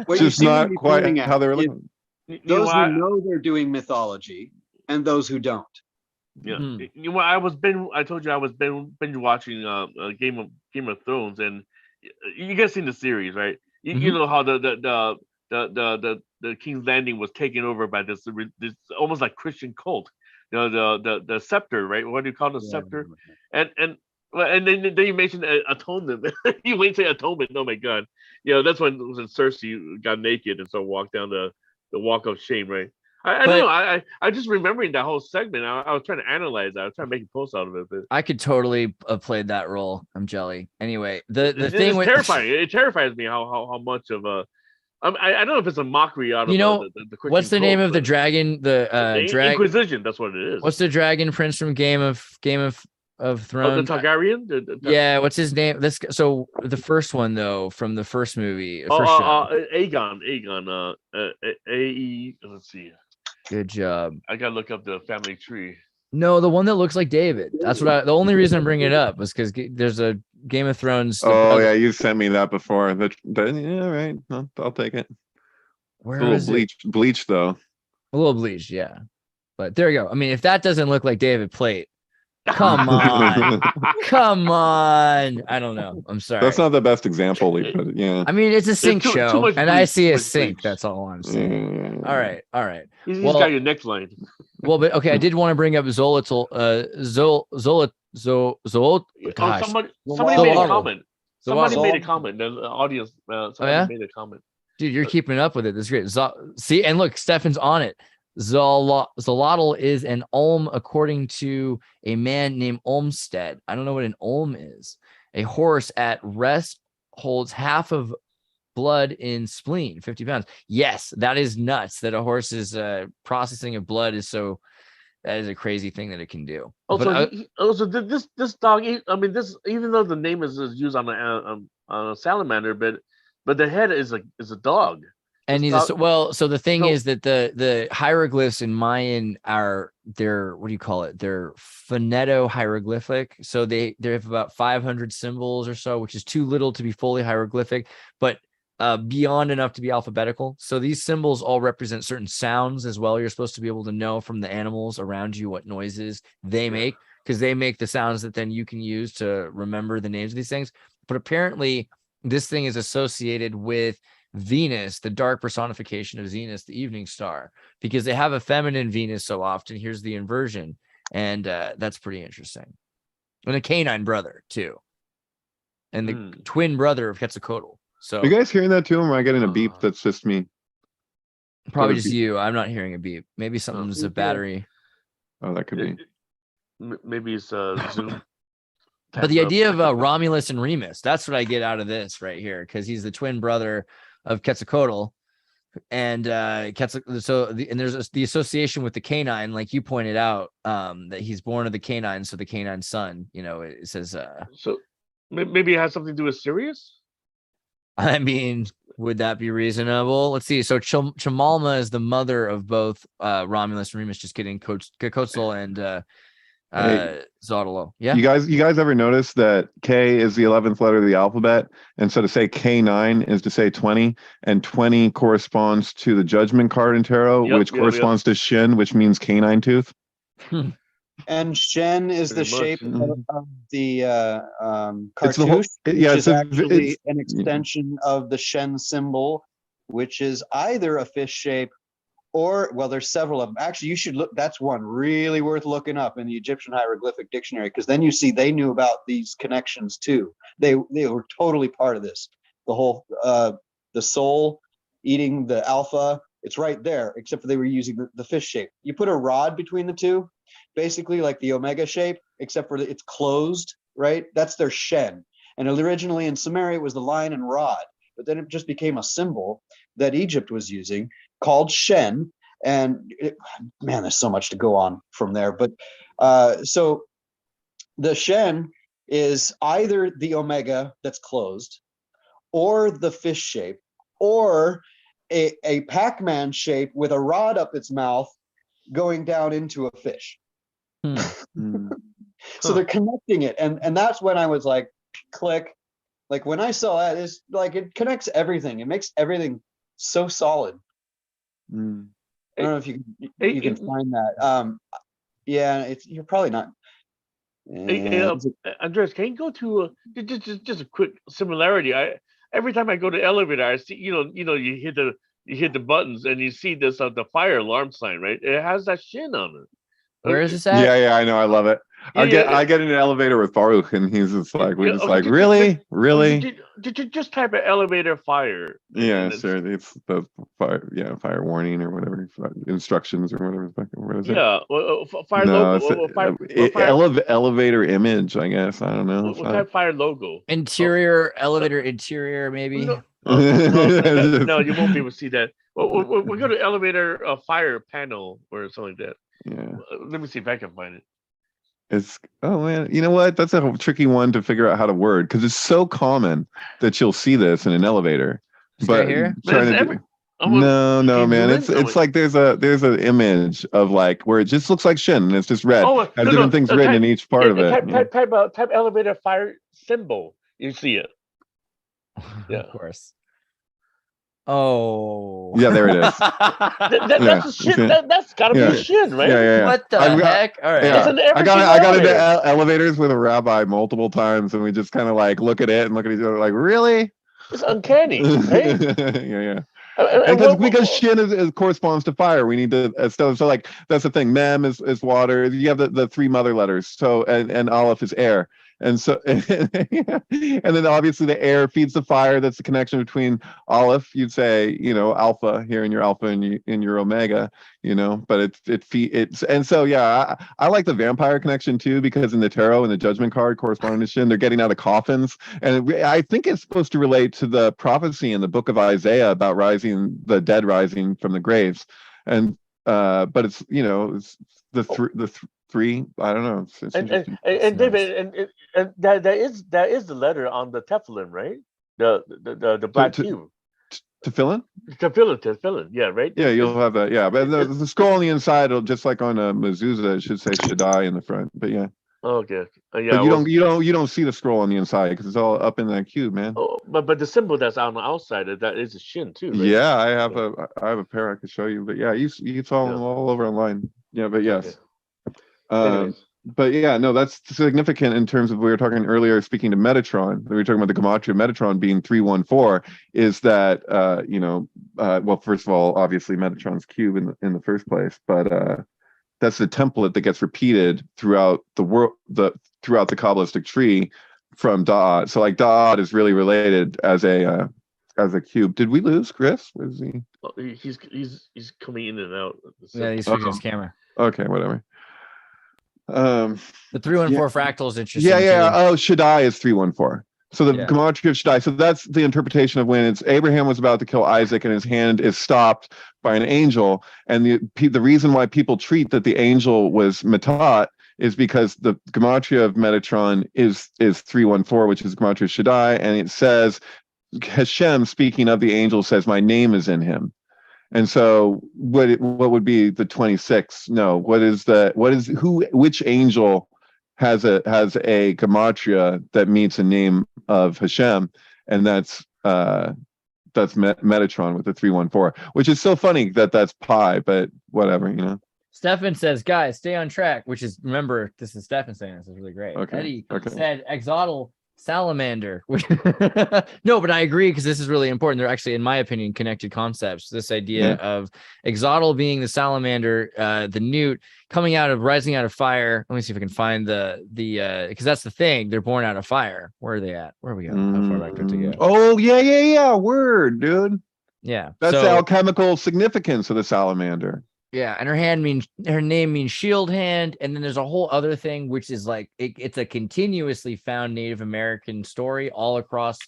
[SPEAKER 2] What
[SPEAKER 3] Just not quite how they were looking.
[SPEAKER 2] Those who know they're doing mythology and those who don't.
[SPEAKER 4] Yeah, I told you I was binge watching Game of Thrones, and you guys seen the series, right? You know how the King's Landing was taken over by this almost like Christian cult. The scepter, right? What do you call the scepter? And then you mentioned atonement. You wait to say atonement. Oh my God! That's when Cersei got naked and so walked down the walk of shame, right? I don't know. I just remembering that whole segment. I was trying to analyze that. I was trying to make a post out of it. But
[SPEAKER 1] I could totally have played that role. I'm jelly. Anyway, the thing
[SPEAKER 4] with terrifying. It terrifies me how much of a. I don't know if it's a mockery out of the Christian
[SPEAKER 1] what's the name of the dragon? The
[SPEAKER 4] Inquisition. That's what it is.
[SPEAKER 1] What's the dragon prince from Game of Thrones?
[SPEAKER 4] The Targaryen.
[SPEAKER 1] Yeah, what's his name? So the first one though, from the first movie.
[SPEAKER 4] Aegon. Let's see.
[SPEAKER 1] Good job.
[SPEAKER 4] I gotta look up the family tree.
[SPEAKER 1] No, the one that looks like David. That's what the only reason I'm bringing it up was because there's a Game of Thrones.
[SPEAKER 3] Oh yeah, you sent me that before. Yeah, right. I'll take it.
[SPEAKER 1] Where
[SPEAKER 3] it's a little
[SPEAKER 1] is it?
[SPEAKER 3] Bleached though.
[SPEAKER 1] A little bleached, yeah. But there you go. I mean, if that doesn't look like David Plate, come on. Come on. I don't know. I'm sorry.
[SPEAKER 3] That's not the best example, but yeah.
[SPEAKER 1] I mean, it's a sync show, and I see a sync. That's all I'm saying. All right.
[SPEAKER 4] He's got your next line.
[SPEAKER 1] Well, but okay, I did want to bring up Zolotl. Gosh.
[SPEAKER 4] Somebody made a comment. Somebody made a comment. The audience. Made a comment.
[SPEAKER 1] Dude, you're keeping up with it. That's great. See, and look, Stefan's on it. Zolotl is an Ulm according to a man named Olmsted. I don't know what an Ulm is. A horse at rest holds half of blood in spleen, 50 pounds. Yes, that is nuts that a horse's processing of blood is so. That is a crazy thing that it can do.
[SPEAKER 4] Also, this dog. I mean, this even though the name is used on a salamander, but the head is a dog.
[SPEAKER 1] And he's so the thing is that the hieroglyphs in Mayan are they're phoneto hieroglyphic. So they have about 500 symbols or so, which is too little to be fully hieroglyphic, but beyond enough to be alphabetical. So these symbols all represent certain sounds as well. You're supposed to be able to know from the animals around you what noises they make, because they make the sounds that then you can use to remember the names of these things. But apparently this thing is associated with Venus, the dark personification of Venus, the evening star, because they have a feminine Venus so often. Here's the inversion, and that's pretty interesting. And a canine brother too, and the twin brother of Quetzalcoatl. So
[SPEAKER 3] are you guys hearing that too, or am I getting a beep? That's just me.
[SPEAKER 1] Probably just you. I'm not hearing a beep. Maybe something's a battery.
[SPEAKER 3] Oh, that could be.
[SPEAKER 4] Maybe it's Zoom.
[SPEAKER 1] But the idea of Romulus and Remus, that's what I get out of this right here, because he's the twin brother of Quetzalcoatl, and there's the association with the canine, like you pointed out, that he's born of the canine, so the canine son, it says
[SPEAKER 4] so maybe it has something to do with Sirius.
[SPEAKER 1] I mean, would that be reasonable? Let's see. So Chimalma is the mother of both Romulus and Remus. Just kidding. Quetzalcoatl and Zotolo. Yeah.
[SPEAKER 3] You guys ever notice that K is the 11th letter of the alphabet, and so to say K9 is to say 20, and 20 corresponds to the judgment card in tarot, which corresponds to Shen, which means canine tooth.
[SPEAKER 2] And Shen is the shape of the
[SPEAKER 3] It's the whole-
[SPEAKER 2] cartouche,
[SPEAKER 3] yeah,
[SPEAKER 2] which
[SPEAKER 3] it's
[SPEAKER 2] is
[SPEAKER 3] a-
[SPEAKER 2] actually
[SPEAKER 3] it's-
[SPEAKER 2] an extension of the Shen symbol, which is either a fish shape or, well, there's several of them. Actually, you should look. That's one really worth looking up in the Egyptian Hieroglyphic Dictionary, because then you see they knew about these connections too. They were totally part of this. The whole the soul eating the alpha, it's right there, except for they were using the fish shape. You put a rod between the two, basically like the omega shape, except for it's closed, right? That's their Shen. And originally in Sumeria, it was the line and rod, but then it just became a symbol that Egypt was using called Shen. And man, there's so much to go on from there. But so the Shen is either the omega that's closed, or the fish shape, or a Pac-Man shape with a rod up its mouth going down into a fish. So they're connecting it, and that's when I was like, click. Like when I saw that, it's like it connects everything. It makes everything so solid. I don't know if you can find that. Yeah, you're probably not.
[SPEAKER 4] Andreas, can you go to just a quick similarity? Every time I go to elevator, I see you hit the buttons and you see this the fire alarm sign, right? It has that Shin on it.
[SPEAKER 1] Where is this at?
[SPEAKER 3] Yeah, I know. I love it. I get in an elevator with Baruch, and he's just like, really?
[SPEAKER 4] Just type of elevator fire.
[SPEAKER 3] Yeah, sure. It's the fire warning or whatever, instructions or whatever. What is it?
[SPEAKER 4] Yeah, fire
[SPEAKER 3] no,
[SPEAKER 4] logo.
[SPEAKER 3] Elevator image, I guess. I don't know.
[SPEAKER 4] What type of fire logo?
[SPEAKER 1] Interior, elevator interior, maybe.
[SPEAKER 4] No, you won't be able to see that. We'll go to elevator fire panel or something like that.
[SPEAKER 3] Yeah.
[SPEAKER 4] Let me see if I can find it.
[SPEAKER 3] Oh man, you know what? That's a tricky one to figure out how to word, because it's so common that you'll see this in an elevator. But
[SPEAKER 1] here?
[SPEAKER 3] No, man. It's like there's an image of like where it just looks like Shin, and it's just red. Has different things written in each part of it.
[SPEAKER 4] Type elevator fire symbol. You see it. Yeah,
[SPEAKER 1] of course. Oh,
[SPEAKER 3] yeah, there it is.
[SPEAKER 4] That's a Shin. That's gotta be a Shin, right?
[SPEAKER 3] Yeah.
[SPEAKER 1] What the heck? All right.
[SPEAKER 3] Yeah. I got into elevators with a rabbi multiple times, and we just kind of like look at it and look at each other like, really?
[SPEAKER 4] It's uncanny, right?
[SPEAKER 3] Yeah. Because Shin corresponds to fire. We need to so like that's the thing. Mem is water. You have the three mother letters. So and Aleph is air. And so, and then obviously the air feeds the fire. That's the connection between Aleph. You'd say, alpha here in your alpha and in your omega, but it's and so yeah, I like the vampire connection too, because in the tarot and the judgment card corresponding to Shin, they're getting out of coffins, and I think it's supposed to relate to the prophecy in the book of Isaiah about the dead rising from the graves, and but it's it's the three. I don't know.
[SPEAKER 4] And David, and that is the letter on the tefillin, right? The black cube.
[SPEAKER 3] Tefillin?
[SPEAKER 4] Tefillin. Yeah, right.
[SPEAKER 3] Yeah, you'll have that. Yeah, but the scroll on the inside, just like on a mezuzah, it should say Shaddai in the front. But yeah.
[SPEAKER 4] Okay.
[SPEAKER 3] Yeah. But you don't see the scroll on the inside because it's all up in that cube, man.
[SPEAKER 4] Oh, but the symbol that's on the outside that is a Shin too, right?
[SPEAKER 3] Yeah, I have a pair I could show you, but yeah, you saw them all over online. Yeah, but yes. Okay. But yeah, no, that's significant in terms of, we were talking earlier, speaking to Metatron, we were talking about the Gematria Metatron being 314, is that, well, first of all, obviously Metatron's cube in the first place, but that's the template that gets repeated throughout the world, throughout the Kabbalistic tree from Da'at. So like Da'at is really related as a cube. Did we lose Chris? Where is he?
[SPEAKER 4] Oh, he's coming in and out.
[SPEAKER 1] Yeah, he's fixing his camera.
[SPEAKER 3] Okay, whatever.
[SPEAKER 1] The 314 fractal is interesting.
[SPEAKER 3] Yeah. Oh, Shaddai is 314. So the Gematria of Shaddai. So that's the interpretation of when it's Abraham was about to kill Isaac and his hand is stopped by an angel. And the reason why people treat that the angel was Matat is because the Gematria of Metatron is 314, which is Gematria of Shaddai, and it says Hashem, speaking of the angel, says, "My name is in him." And so what would be the 26? No, which angel has a gematria that meets a name of Hashem, and that's Metatron with the 314, which is so funny that's pi, but whatever, you know.
[SPEAKER 1] Stefan says, guys, stay on track, which is, remember, this is Stefan saying this is really great.
[SPEAKER 3] Okay.
[SPEAKER 1] Eddie said exotal salamander. No, but I agree, because this is really important. They're actually, in my opinion, connected concepts. This idea of exotal being the salamander, the newt rising out of fire. Let me see if I can find the because that's the thing. They're born out of fire. Where are they at? Where are we going? How far back do we have to go?
[SPEAKER 3] Oh, yeah. Word, dude.
[SPEAKER 1] Yeah.
[SPEAKER 3] That's the alchemical significance of the salamander.
[SPEAKER 1] Yeah, and her name means shield hand, and then there's a whole other thing, which is like it's a continuously found Native American story all across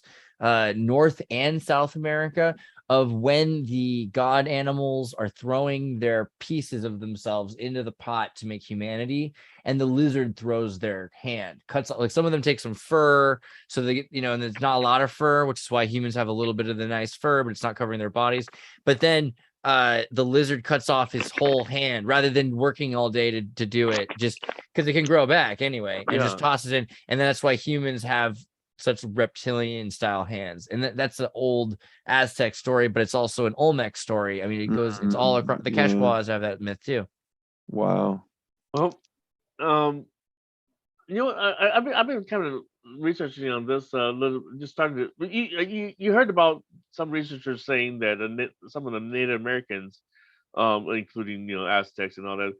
[SPEAKER 1] North and South America of when the god animals are throwing their pieces of themselves into the pot to make humanity, and the lizard throws their hand, cuts, like some of them take some fur, so they get, and there's not a lot of fur, which is why humans have a little bit of the nice fur, but it's not covering their bodies. But then the lizard cuts off his whole hand rather than working all day to do it, just because it can grow back anyway, and just tosses in. And that's why humans have such reptilian style hands. And that's an old Aztec story, but it's also an Olmec story. I mean, it's all across. The Quechuas have that myth too.
[SPEAKER 3] Wow.
[SPEAKER 4] Well, I've been kind of researching on this. Just started. You heard about some researchers saying that some of the Native Americans, including Aztecs and all that,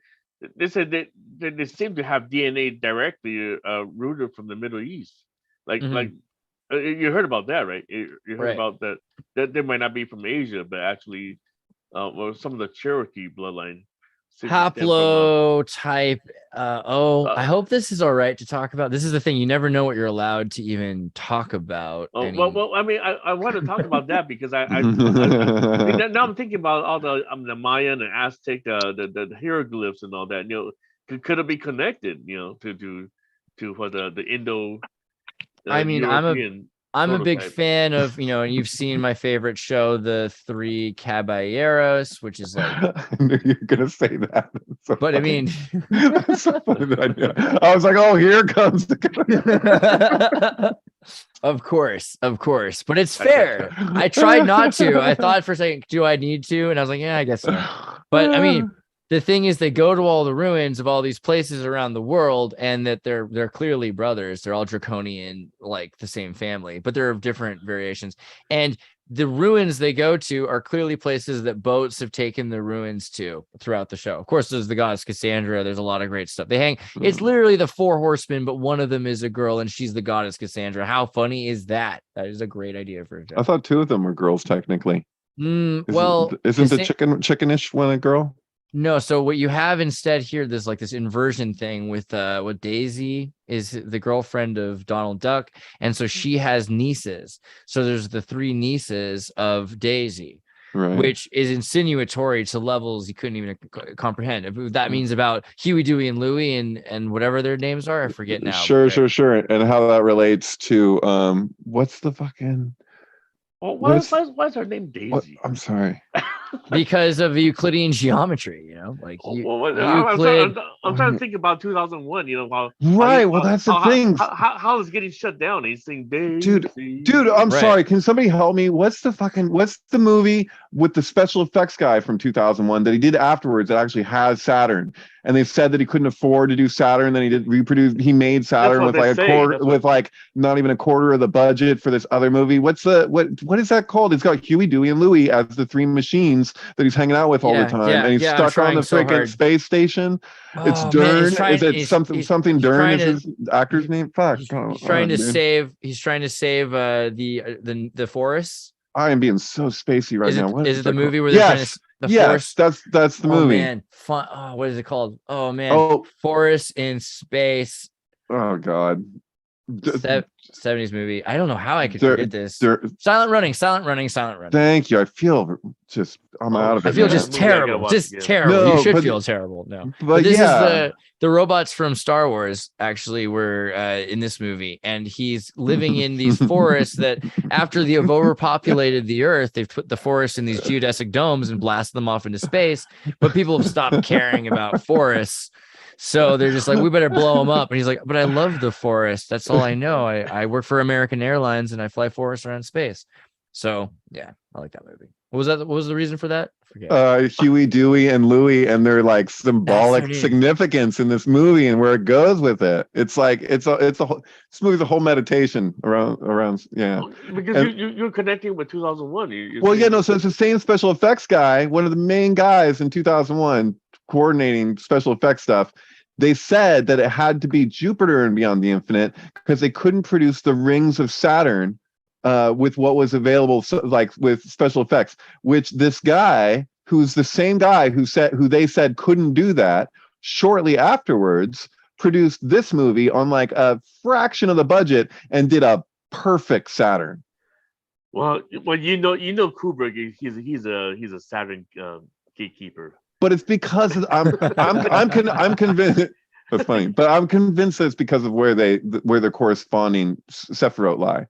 [SPEAKER 4] they said that they seem to have DNA directly rooted from the Middle East. Like you heard about that, right? You heard about that they might not be from Asia, but actually, or some of the Cherokee bloodline.
[SPEAKER 1] Haplotype. I hope this is all right to talk about. This is the thing. You never know what you're allowed to even talk about.
[SPEAKER 4] Well, I mean, I want to talk about that because I now I'm thinking about all the Mayan and Aztec, the hieroglyphs and all that. Could it be connected? To what the Indo.
[SPEAKER 1] I mean, I'm a big fan of, and you've seen my favorite show, The Three Caballeros, which is like.
[SPEAKER 3] I knew you were gonna say that. So
[SPEAKER 1] but
[SPEAKER 3] funny.
[SPEAKER 1] I mean,
[SPEAKER 3] that's so funny that I knew. I was like, oh, here comes the.
[SPEAKER 1] Of course, but it's fair. I tried not to. I thought for a second, do I need to? And I was like, yeah, I guess so. But I mean, the thing is, they go to all the ruins of all these places around the world, and that they're clearly brothers. They're all draconian, like the same family, but they're of different variations. And the ruins they go to are clearly places that boats have taken the ruins to throughout the show. Of course, there's the goddess Cassandra. There's a lot of great stuff. They hang. It's literally the four horsemen, but one of them is a girl, and she's the goddess Cassandra. How funny is that? That is a great idea for a show.
[SPEAKER 3] I thought two of them were girls technically.
[SPEAKER 1] Isn't
[SPEAKER 3] the chickenish one a girl?
[SPEAKER 1] No, so what you have instead here, there's like this inversion thing with what Daisy is the girlfriend of Donald Duck, and so she has nieces. So there's the three nieces of Daisy, which is insinuatory to levels you couldn't even comprehend. If that means about Huey, Dewey, and Louie, and whatever their names are, I forget now.
[SPEAKER 3] Sure. And how that relates to what's the fucking.
[SPEAKER 4] Well, why is her name Daisy?
[SPEAKER 3] What? I'm sorry.
[SPEAKER 1] Because of Euclidean geometry, like
[SPEAKER 4] Euclid. I'm trying to think about 2001.
[SPEAKER 3] That's the thing.
[SPEAKER 4] How is getting shut down? He's saying Daisy.
[SPEAKER 3] Dude, I'm sorry. Can somebody help me? What's the movie with the special effects guy from 2001 that he did afterwards that actually has Saturn? And they said that he couldn't afford to do Saturn. Then he made Saturn with like a quarter, with like not even a quarter of the budget for this other movie. What is that called? It's got Huey, Dewey, and Louie as the three machines that he's hanging out with all the time, and he's stuck on the freaking space station. It's Dern. Is it something Dern is his actor's name? Fuck.
[SPEAKER 1] He's trying to save the forests.
[SPEAKER 3] I am being so spacey right now.
[SPEAKER 1] Is it the movie where they're trying to
[SPEAKER 3] Yes, that's the movie.
[SPEAKER 1] Man. Fun. Oh, what is it called? Oh man. Forest in space.
[SPEAKER 3] Oh god.
[SPEAKER 1] 70s movie. I don't know how I could
[SPEAKER 3] There-
[SPEAKER 1] forget this.
[SPEAKER 3] there-
[SPEAKER 1] Silent running.
[SPEAKER 3] Thank you. I feel just I'm out of it.
[SPEAKER 1] I feel
[SPEAKER 3] man.
[SPEAKER 1] just terrible. Just terrible.
[SPEAKER 3] No,
[SPEAKER 1] You should
[SPEAKER 3] but-
[SPEAKER 1] feel terrible. No.
[SPEAKER 3] but
[SPEAKER 1] this
[SPEAKER 3] yeah.
[SPEAKER 1] is the robots from Star Wars actually were in this movie, and he's living in these forests that after they have overpopulated the earth, they've put the forests in these geodesic domes and blasted them off into space. But people have stopped caring about forests. So they're just like, we better blow them up. And he's like, but I love the forest. That's all I know. I work for American Airlines and I fly forests around space. So yeah, I like that movie. What was that? What was the reason for that? I forget.
[SPEAKER 3] Huey, Dewey, and Louie, and their like
[SPEAKER 1] That's
[SPEAKER 3] symbolic
[SPEAKER 1] their name.
[SPEAKER 3] significance in this movie and where it goes with it. It's like it's a this movie's a whole meditation around yeah.
[SPEAKER 4] Because
[SPEAKER 3] And-
[SPEAKER 4] you're connecting with 2001.
[SPEAKER 3] Well, yeah, no. So it's the same special effects guy, one of the main guys in 2001, coordinating special effects stuff. They said that it had to be Jupiter and Beyond the Infinite because they couldn't produce the rings of Saturn with what was available, so, like with special effects. Which this guy, who's the same guy who they said couldn't do that, shortly afterwards produced this movie on like a fraction of the budget and did a perfect Saturn.
[SPEAKER 4] Well, you know Kubrick. He's a Saturn gatekeeper.
[SPEAKER 3] But it's because I'm convinced. That's funny, but I'm convinced that it's because of where their corresponding Sephiroth lie.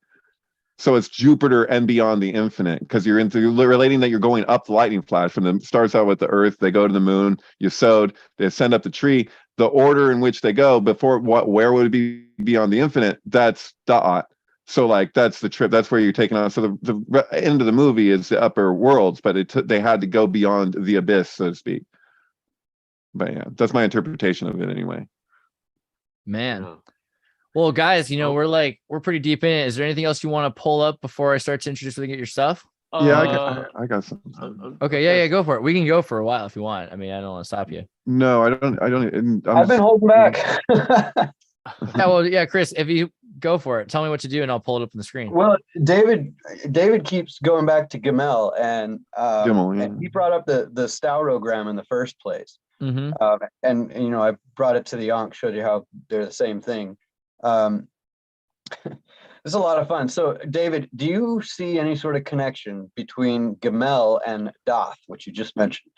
[SPEAKER 3] So it's Jupiter and Beyond the Infinite because you're relating that you're going up the lightning flash from them. Starts out with the Earth, they go to the moon, you sowed, they ascend up the tree. The order in which they go before where would it be Beyond the Infinite? That's Da'at. So like that's the trip. That's where you're taking on. So the end of the movie is the upper worlds, but they had to go beyond the abyss, so to speak. But yeah, that's my interpretation of it anyway.
[SPEAKER 1] Man. Well, guys, we're pretty deep in it. Is there anything else you want to pull up before I start to introduce you to your stuff?
[SPEAKER 3] Yeah, I got something.
[SPEAKER 1] Okay, yeah, go for it. We can go for a while if you want. I mean, I don't want to stop you.
[SPEAKER 3] No, I don't.
[SPEAKER 9] I've been holding back.
[SPEAKER 1] Yeah, well, yeah, Chris, if you go for it, tell me what to do and I'll pull it up on the screen.
[SPEAKER 9] Well, David keeps going back to Gamel, and and he brought up the staurogram in the first place.
[SPEAKER 1] Mm-hmm.
[SPEAKER 9] And I brought it to the Ankh, showed you how they're the same thing. It's a lot of fun. So, David, do you see any sort of connection between Gamel and Doth, which you just mentioned?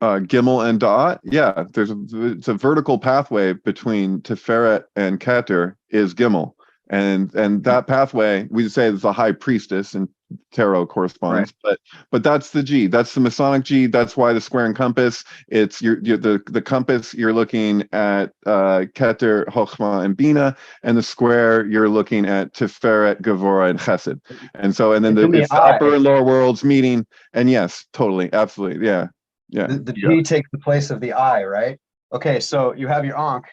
[SPEAKER 3] Gimel and Da'at, yeah. It's a vertical pathway between Tiferet and Keter is Gimel, and that pathway we say is the high priestess and tarot corresponds, right. but that's the G, that's the Masonic G. That's why the square and compass. It's the compass. You're looking at Keter, Chochmah, and Bina, and the square you're looking at Tiferet, Gevurah, and Chesed. And so it's the upper and lower worlds meeting. And yes, totally, absolutely, yeah. Yeah.
[SPEAKER 9] The G takes the place of the I, right? Okay, so you have your Ankh,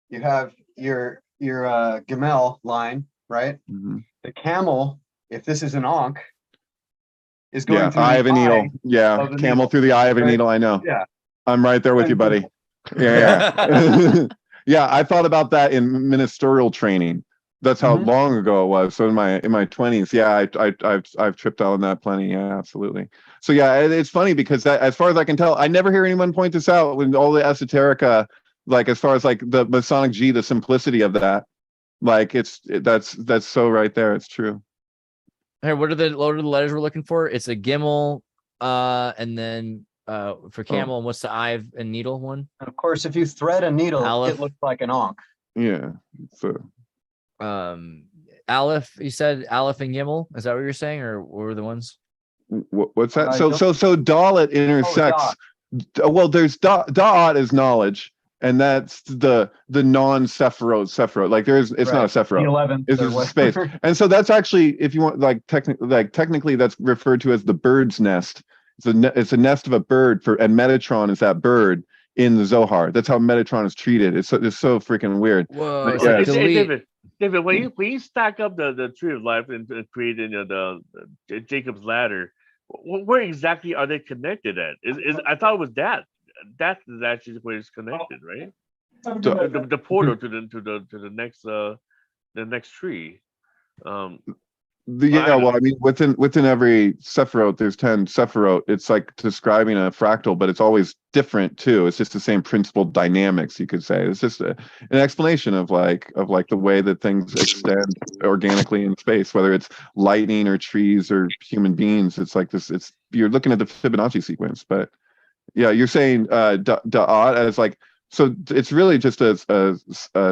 [SPEAKER 9] you have your Gamel line, right?
[SPEAKER 3] Mm-hmm.
[SPEAKER 9] The camel, if this is an Ankh, is going through
[SPEAKER 3] eye
[SPEAKER 9] the
[SPEAKER 3] of a needle. Yeah, camel
[SPEAKER 9] needle.
[SPEAKER 3] through the eye of a needle. I know.
[SPEAKER 9] Yeah,
[SPEAKER 3] I'm right there with you, buddy. Yeah. Yeah, I thought about that in ministerial training. That's how long ago it was. So in my 20s, yeah, I've tripped out on that plenty. Yeah, absolutely. So yeah, it's funny because as far as I can tell, I never hear anyone point this out with all the esoterica, like as far as like the Masonic G, the simplicity of that, like that's so right there. It's true.
[SPEAKER 1] Hey, what are the letters we're looking for? It's a Gimel, and then for camel, and what's the eye and needle one?
[SPEAKER 9] And of course, if you thread a needle,
[SPEAKER 1] Aleph.
[SPEAKER 9] it looks like an Ankh.
[SPEAKER 3] Yeah. So.
[SPEAKER 1] Aleph, you said Aleph and Gimel. Is that what you're saying, or what were the ones?
[SPEAKER 3] What's that? So Dalet intersects. Well, there's Da'at is knowledge, and that's the non-Sephiroth. Like it's not a Sephiroth.
[SPEAKER 9] The 11th.
[SPEAKER 3] It's a space, and so that's actually, if you want, technically, that's referred to as the bird's nest. It's a nest of a bird and Metatron is that bird in the Zohar. That's how Metatron is treated. It's so freaking weird.
[SPEAKER 1] Whoa!
[SPEAKER 3] Yeah.
[SPEAKER 4] David, when you stack up the tree of life and create the Jacob's ladder, where exactly are they connected at? I thought it was that is actually where it's connected, right? The portal to the next tree.
[SPEAKER 3] Well, I mean, within every Sephiroth, there's 10 Sephiroth. It's like describing a fractal, but it's always different too. It's just the same principal dynamics, you could say. It's just an explanation of like the way that things extend organically in space, whether it's lightning or trees or human beings. It's like this. It's you're looking at the Fibonacci sequence, but yeah, you're saying da'at as like, so it's really just a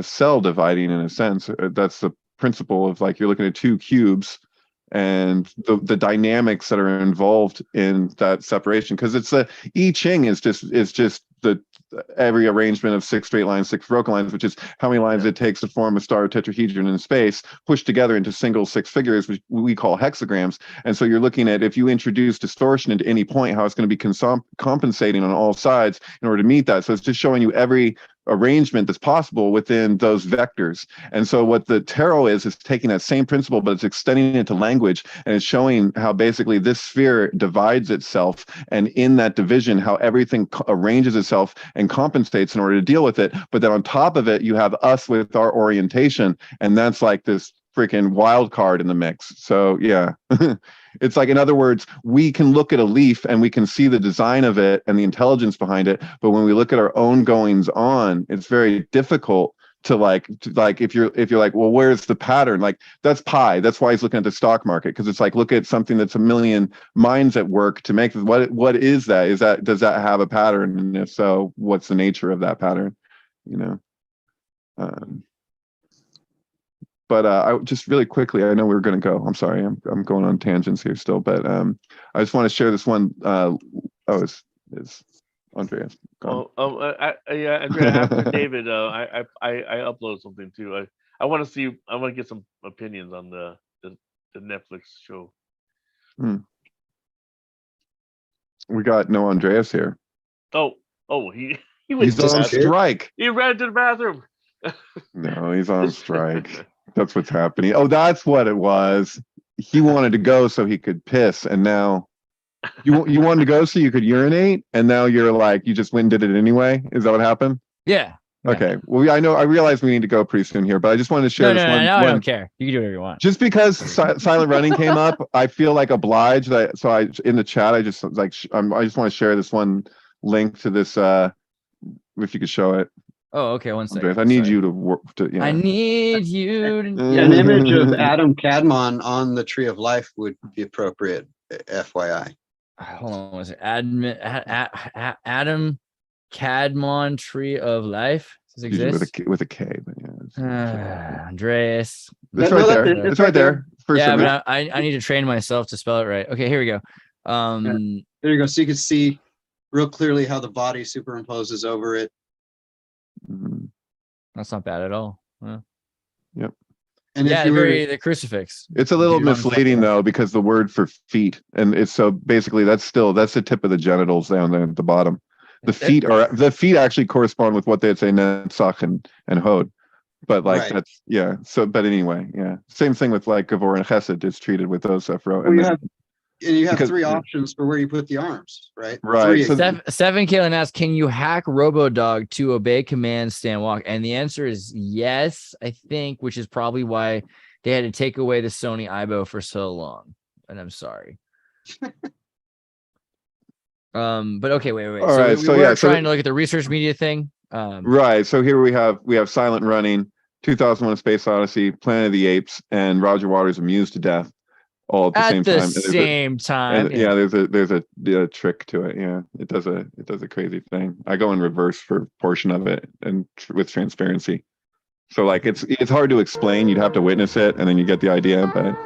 [SPEAKER 3] cell dividing in a sense. That's the principle of like you're looking at two cubes and the dynamics that are involved in that separation, because it's I Ching is just the every arrangement of 6 straight lines, 6 broken lines, which is how many lines it takes to form a star tetrahedron in space, pushed together into single 6 figures, which we call hexagrams. And so you're looking at, if you introduce distortion into any point, how it's going to be compensating on all sides in order to meet that. So it's just showing you every arrangement that's possible within those vectors. And so what the tarot is taking that same principle, but it's extending it to language, and it's showing how basically this sphere divides itself, and in that division, how everything arranges itself and compensates in order to deal with it. But then on top of it, you have us with our orientation, and that's like this freaking wild card in the mix. So yeah. It's like, in other words, we can look at a leaf and we can see the design of it and the intelligence behind it. But when we look at our own goings on, it's very difficult to like if you're like, well, where's the pattern? Like, that's pi. That's why he's looking at the stock market, because it's like, look at something that's a million minds at work to make what is that? Does that have a pattern? And if so, what's the nature of that pattern? You know. But I just really quickly, I know we were going to go. I'm sorry, I'm going on tangents here still, but I just want to share this one. Is Andreas?
[SPEAKER 4] Yeah, Andrea, after David, I upload something too. I want to see. I want to get some opinions on the Netflix show.
[SPEAKER 3] We got no Andreas here.
[SPEAKER 4] Oh, he's
[SPEAKER 3] on strike.
[SPEAKER 4] He ran to the bathroom.
[SPEAKER 3] No, he's on strike. That's what's happening. Oh, that's what it was. He wanted to go so he could piss, and now you wanted to go so you could urinate, and now you're like, you just went and did it anyway. Is that what happened?
[SPEAKER 1] Yeah.
[SPEAKER 3] Okay. Well, I realize we need to go pretty soon here, but I just wanted to share this one.
[SPEAKER 1] No, I don't care. You can do whatever you want.
[SPEAKER 3] Just because silent running came up, I feel like obliged. In the chat, I just like I just want to share this one link to this. If you could show it.
[SPEAKER 1] Oh, okay. One second.
[SPEAKER 3] I need you to work.
[SPEAKER 1] I need you to.
[SPEAKER 2] Yeah, an image of Adam Kadmon on the Tree of Life would be appropriate. FYI.
[SPEAKER 1] Hold on. Was it Adam Kadmon Tree of Life? Does it exist?
[SPEAKER 3] With a K, but yeah.
[SPEAKER 1] Andreas.
[SPEAKER 3] It's right there. It's right there.
[SPEAKER 1] Yeah, but I need to train myself to spell it right. Okay, here we go.
[SPEAKER 2] There you go. So you can see real clearly how the body superimposes over it.
[SPEAKER 1] That's not bad at all. Yeah.
[SPEAKER 3] Yep.
[SPEAKER 2] And
[SPEAKER 1] yeah, the crucifix.
[SPEAKER 3] It's a little misleading though, because the word for feet, and it's so basically that's the tip of the genitals down there at the bottom. The feet actually correspond with what they'd say Netzach and Hod. But like
[SPEAKER 2] right.
[SPEAKER 3] That's so but anyway, yeah. Same thing with like Gavor and Chesed is treated with those Sephiroth.
[SPEAKER 2] You have 3 options for where you put the arms, right?
[SPEAKER 3] Right.
[SPEAKER 2] So
[SPEAKER 1] Seven Kalen asks, can you hack RoboDog to obey commands, stand, walk? And the answer is yes, I think, which is probably why they had to take away the Sony Aibo for so long. And I'm sorry. But okay, wait.
[SPEAKER 3] All right,
[SPEAKER 1] we're trying to look at the research media thing.
[SPEAKER 3] Right. So here we have Silent Running, 2001: A Space Odyssey, Planet of the Apes, and Roger Waters Amused to Death. All at the
[SPEAKER 1] same time.
[SPEAKER 3] Yeah, there's a trick to it. Yeah, it does a crazy thing. I go in reverse for a portion of it, and with transparency. So like it's hard to explain. You'd have to witness it, and then you get the idea. But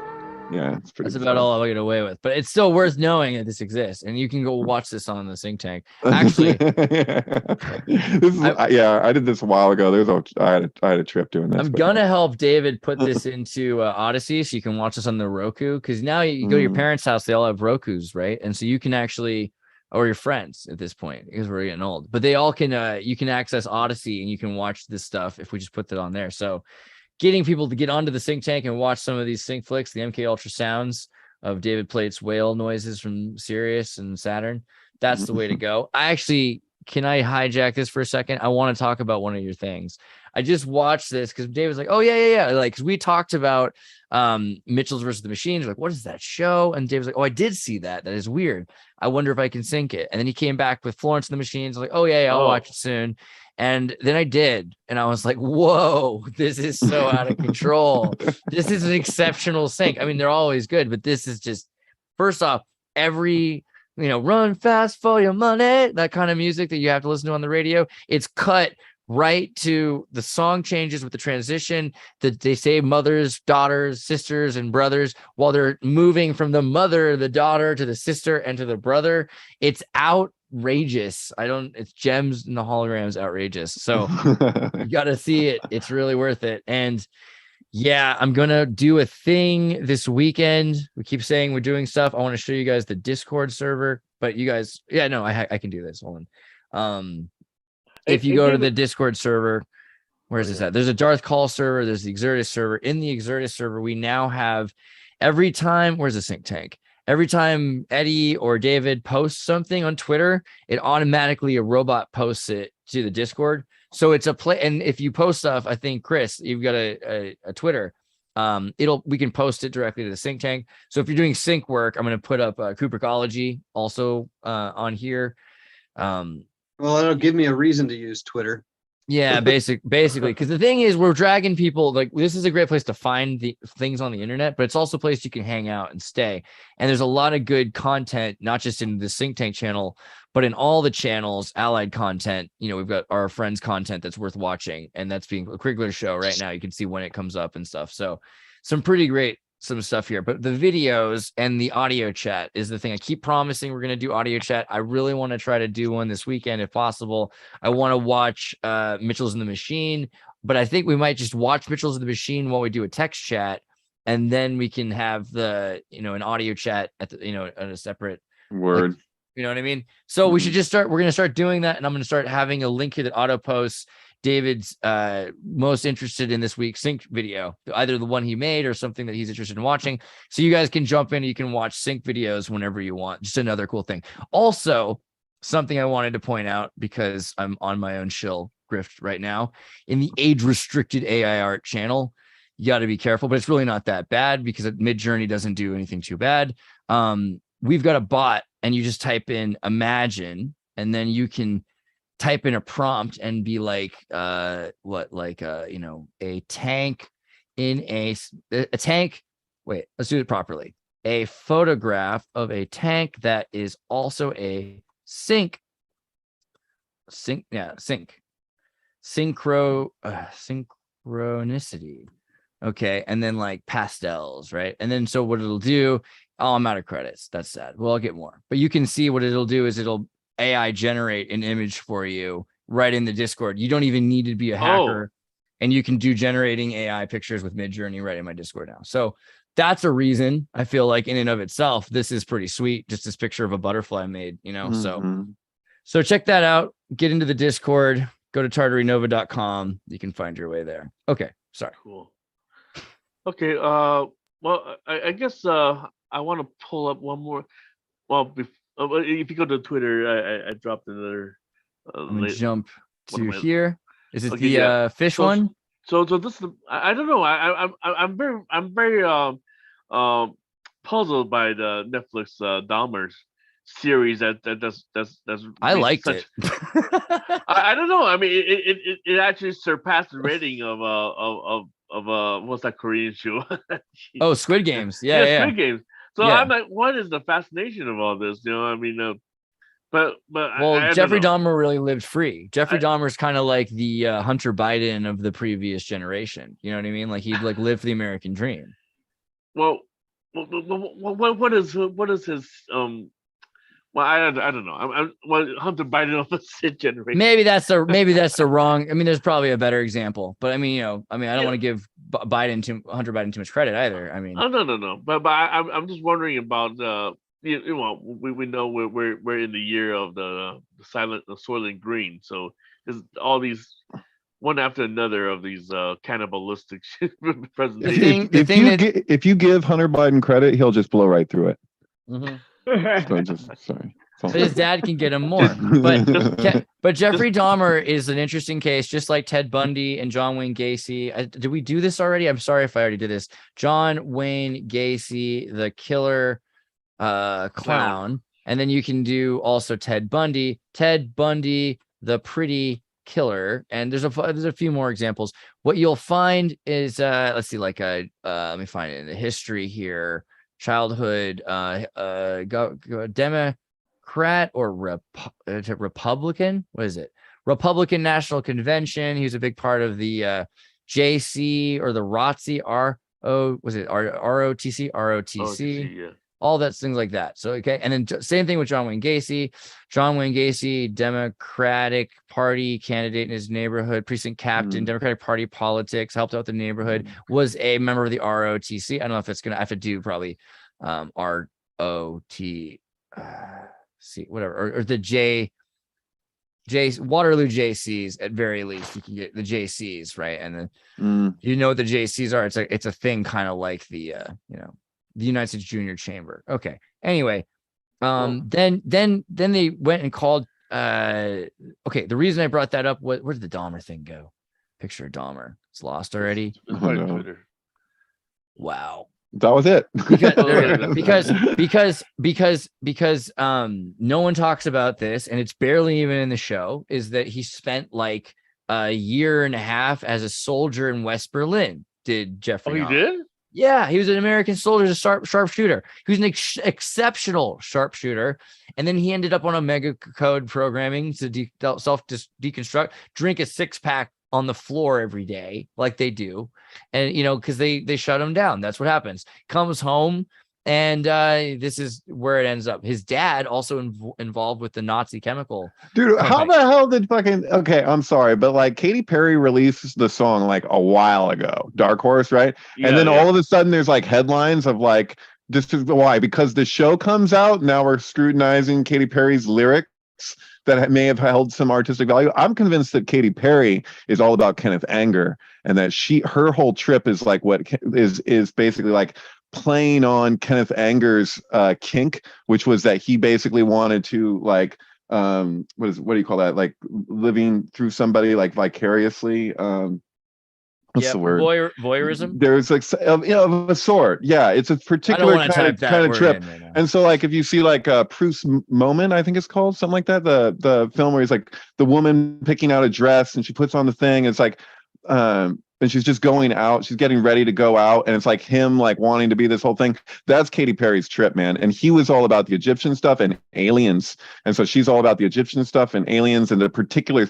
[SPEAKER 3] yeah, it's pretty.
[SPEAKER 1] That's about all I'll get away with. But it's still worth knowing that this exists, and you can go watch this on the Think Tank. Actually,
[SPEAKER 3] I did this a while ago. I had a trip doing this.
[SPEAKER 1] I'm gonna help David put this into Odyssey, so you can watch this on the Roku. Because now you go to your parents' house, they all have Rokus, right? And so you can actually, or your friends at this point, because we're getting old. But they all can. You can access Odyssey, and you can watch this stuff if we just put that on there. So, getting people to get onto the Think Tank and watch some of these sync flicks, the MK ultrasounds of David Plate's whale noises from Sirius and Saturn. That's the way to go. Can I hijack this for a second? I want to talk about one of your things. I just watched this because Dave was like, oh yeah. Like, cause we talked about Mitchell's versus the Machines. Like, what is that show? And Dave was like, oh, I did see that. That is weird. I wonder if I can sync it. And then he came back with Florence and the Machines. Like, oh yeah, I'll watch it soon. And then I did. And I was like, whoa, this is so out of control. This is an exceptional sync. I mean, they're always good, but this is just, first off, every, run fast for your money, that kind of music that you have to listen to on the radio, it's cut right to the song changes with the transition that they say mothers, daughters, sisters, and brothers while they're moving from the mother, the daughter to the sister and to the brother. It's outrageous. It's Gems and the Holograms outrageous. So you got to see it. It's really worth it. And yeah, I'm going to do a thing this weekend. We keep saying we're doing stuff. I want to show you guys the Discord server, but you guys, I can do this. Hold on. If you go to the Discord server, where's this at? There's a Darth Call server. There's the Xirtus server. In the Xirtus server, we now have every time, where's the sync tank? Every time Eddie or David posts something on Twitter, it automatically, a robot posts it to the Discord. So it's a play. And if you post stuff, I think, Chris, you've got a Twitter. We can post it directly to the sync tank. So if you're doing sync work, I'm going to put up Kubrickology also on here.
[SPEAKER 2] Well, it'll give me a reason to use Twitter.
[SPEAKER 1] Yeah, basically, because the thing is, we're dragging people. Like, this is a great place to find the things on the internet, but it's also a place you can hang out and stay. And there's a lot of good content, not just in the Think Tank channel, but in all the channels, allied content. We've got our friends' content that's worth watching, and that's being a regular show right now. You can see when it comes up and stuff. So, some pretty great stuff here. But the videos and the audio chat is the thing. I keep promising we're going to do audio chat. I really want to try to do one this weekend if possible. I want to watch Mitchell's in the Machine, but I think we might just watch Mitchell's in the Machine while we do a text chat, and then we can have the an audio chat at the at a separate
[SPEAKER 3] word.
[SPEAKER 1] You know what I mean? So we should just we're going to start doing that, and I'm going to start having a link here that auto posts David's most interested in this week's sync video, either the one he made or something that he's interested in watching. So you guys can jump in, you can watch sync videos whenever you want. Just another cool thing. Also, something I wanted to point out, because I'm on my own shill grift right now, in the age restricted AI art channel, you got to be careful, but it's really not that bad because Midjourney doesn't do anything too bad. We've got a bot, and you just type in imagine, and then you can type in a prompt and be like, a tank in a tank. Wait, let's do it properly. A photograph of a tank that is also a synchronicity. Okay. And then like pastels, right? And then so what it'll do, I'm out of credits. That's sad. Well, I'll get more, but you can see what it'll do is it'll AI generate an image for you right in the Discord. You don't even need to be a hacker, and you can do generating AI pictures with Midjourney right in my Discord now. So that's a reason I feel like in and of itself, this is pretty sweet. Just this picture of a butterfly made, So check that out. Get into the Discord, go to tartarynova.com. You can find your way there. Okay. Sorry.
[SPEAKER 4] Cool. Okay. Well, I guess I want to pull up one more. Well, if you go to Twitter, I dropped another.
[SPEAKER 1] I'm gonna jump to here. Is it the fish one?
[SPEAKER 4] So this is. I don't know. I'm very puzzled by the Netflix Dahmer series that's.
[SPEAKER 1] I liked it.
[SPEAKER 4] I don't know. I mean, it actually surpassed the rating of what's that Korean show?
[SPEAKER 1] Oh, Squid Games. Yeah.
[SPEAKER 4] Squid Games. So I'm like, what is the fascination of all this? I mean, but
[SPEAKER 1] well, Jeffrey Dahmer really lived free. Jeffrey Dahmer's kind of like the Hunter Biden of the previous generation. You know what I mean? Like, he'd like lived the American dream.
[SPEAKER 4] Well, what is his Well, I don't know. I'm Hunter Biden of the Sith generation.
[SPEAKER 1] Maybe that's the wrong. I mean, there's probably a better example, but I mean, I don't want to give Hunter Biden too much credit either. I mean,
[SPEAKER 4] no. But I'm just wondering about we know we're in the year of the Soylent Green, so there's all these one after another of these cannibalistic presentations.
[SPEAKER 3] If you give Hunter Biden credit, he'll just blow right through it.
[SPEAKER 1] Mm-hmm.
[SPEAKER 3] So sorry.
[SPEAKER 1] But his dad can get him more. But Jeffrey Dahmer is an interesting case, just like Ted Bundy and John Wayne Gacy. Did we do this already? I'm sorry if I already did this. John Wayne Gacy, the killer clown. And then you can do also Ted Bundy, the pretty killer. And there's a few more examples. What you'll find is, let's see, like let me find it in the history here. Childhood, Democrat or Republican? What is it? Republican National Convention. He was a big part of the JC or the ROTC, ROTC,
[SPEAKER 4] yeah.
[SPEAKER 1] all that, things like that. So, okay. And then same thing with John Wayne Gacy. John Wayne Gacy, Democratic Party candidate in his neighborhood, precinct captain, Democratic Party politics, helped out the neighborhood, was a member of the ROTC. I don't know if it's going to have to do probably ROTC, whatever, or the J Waterloo JCs at very least. You can get the JCs, right? And then you know what the JCs are. It's a thing kind of like the the United States Junior Chamber. Okay. Anyway, then they went and called. Okay, the reason I brought that up, where did the Dahmer thing go? Picture of Dahmer. It's lost already.
[SPEAKER 4] Twitter.
[SPEAKER 1] Wow.
[SPEAKER 3] That was it.
[SPEAKER 1] because no one talks about this, and it's barely even in the show, is that he spent like a year and a half as a soldier in West Berlin. Did Jeffrey?
[SPEAKER 4] Oh, he did?
[SPEAKER 1] Yeah, he was an American soldier, a sharpshooter. He was an exceptional sharpshooter. And then he ended up on Omega code programming to deconstruct, drink a 6-pack on the floor every day, like they do. And, because they shut him down. That's what happens. Comes home, and this is where it ends up. His dad also involved with the Nazi chemical.
[SPEAKER 3] Dude, how the hell did okay, I'm sorry, but like Katy Perry released the song like a while ago, Dark Horse, right?
[SPEAKER 4] Yeah,
[SPEAKER 3] and then all of a sudden there's like headlines of like, this is why, because the show comes out, now we're scrutinizing Katy Perry's lyrics that may have held some artistic value. I'm convinced that Katy Perry is all about Kenneth Anger, and that her whole trip is like what is basically like playing on Kenneth Anger's kink, which was that he basically wanted to like what do you call that, like living through somebody like vicariously. What's the word?
[SPEAKER 1] Voyeurism.
[SPEAKER 3] There's like of a sort. Yeah, it's a particular kind of trip. Right, and so like if you see like Proof's Moment, I think it's called something like that, the film where he's like the woman picking out a dress and she puts on the thing. It's like and she's just going out. She's getting ready to go out, and it's like him like wanting to be this whole thing. That's Katy Perry's trip, man. And he was all about the Egyptian stuff and aliens, and so she's all about the Egyptian stuff and aliens and the particular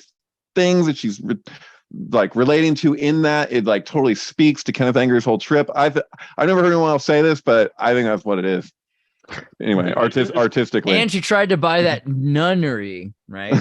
[SPEAKER 3] things that she's like relating to in that. It like totally speaks to Kenneth Anger's whole trip. I've never heard anyone else say this, but I think that's what it is. Anyway, artistically.
[SPEAKER 1] And she tried to buy that nunnery, right?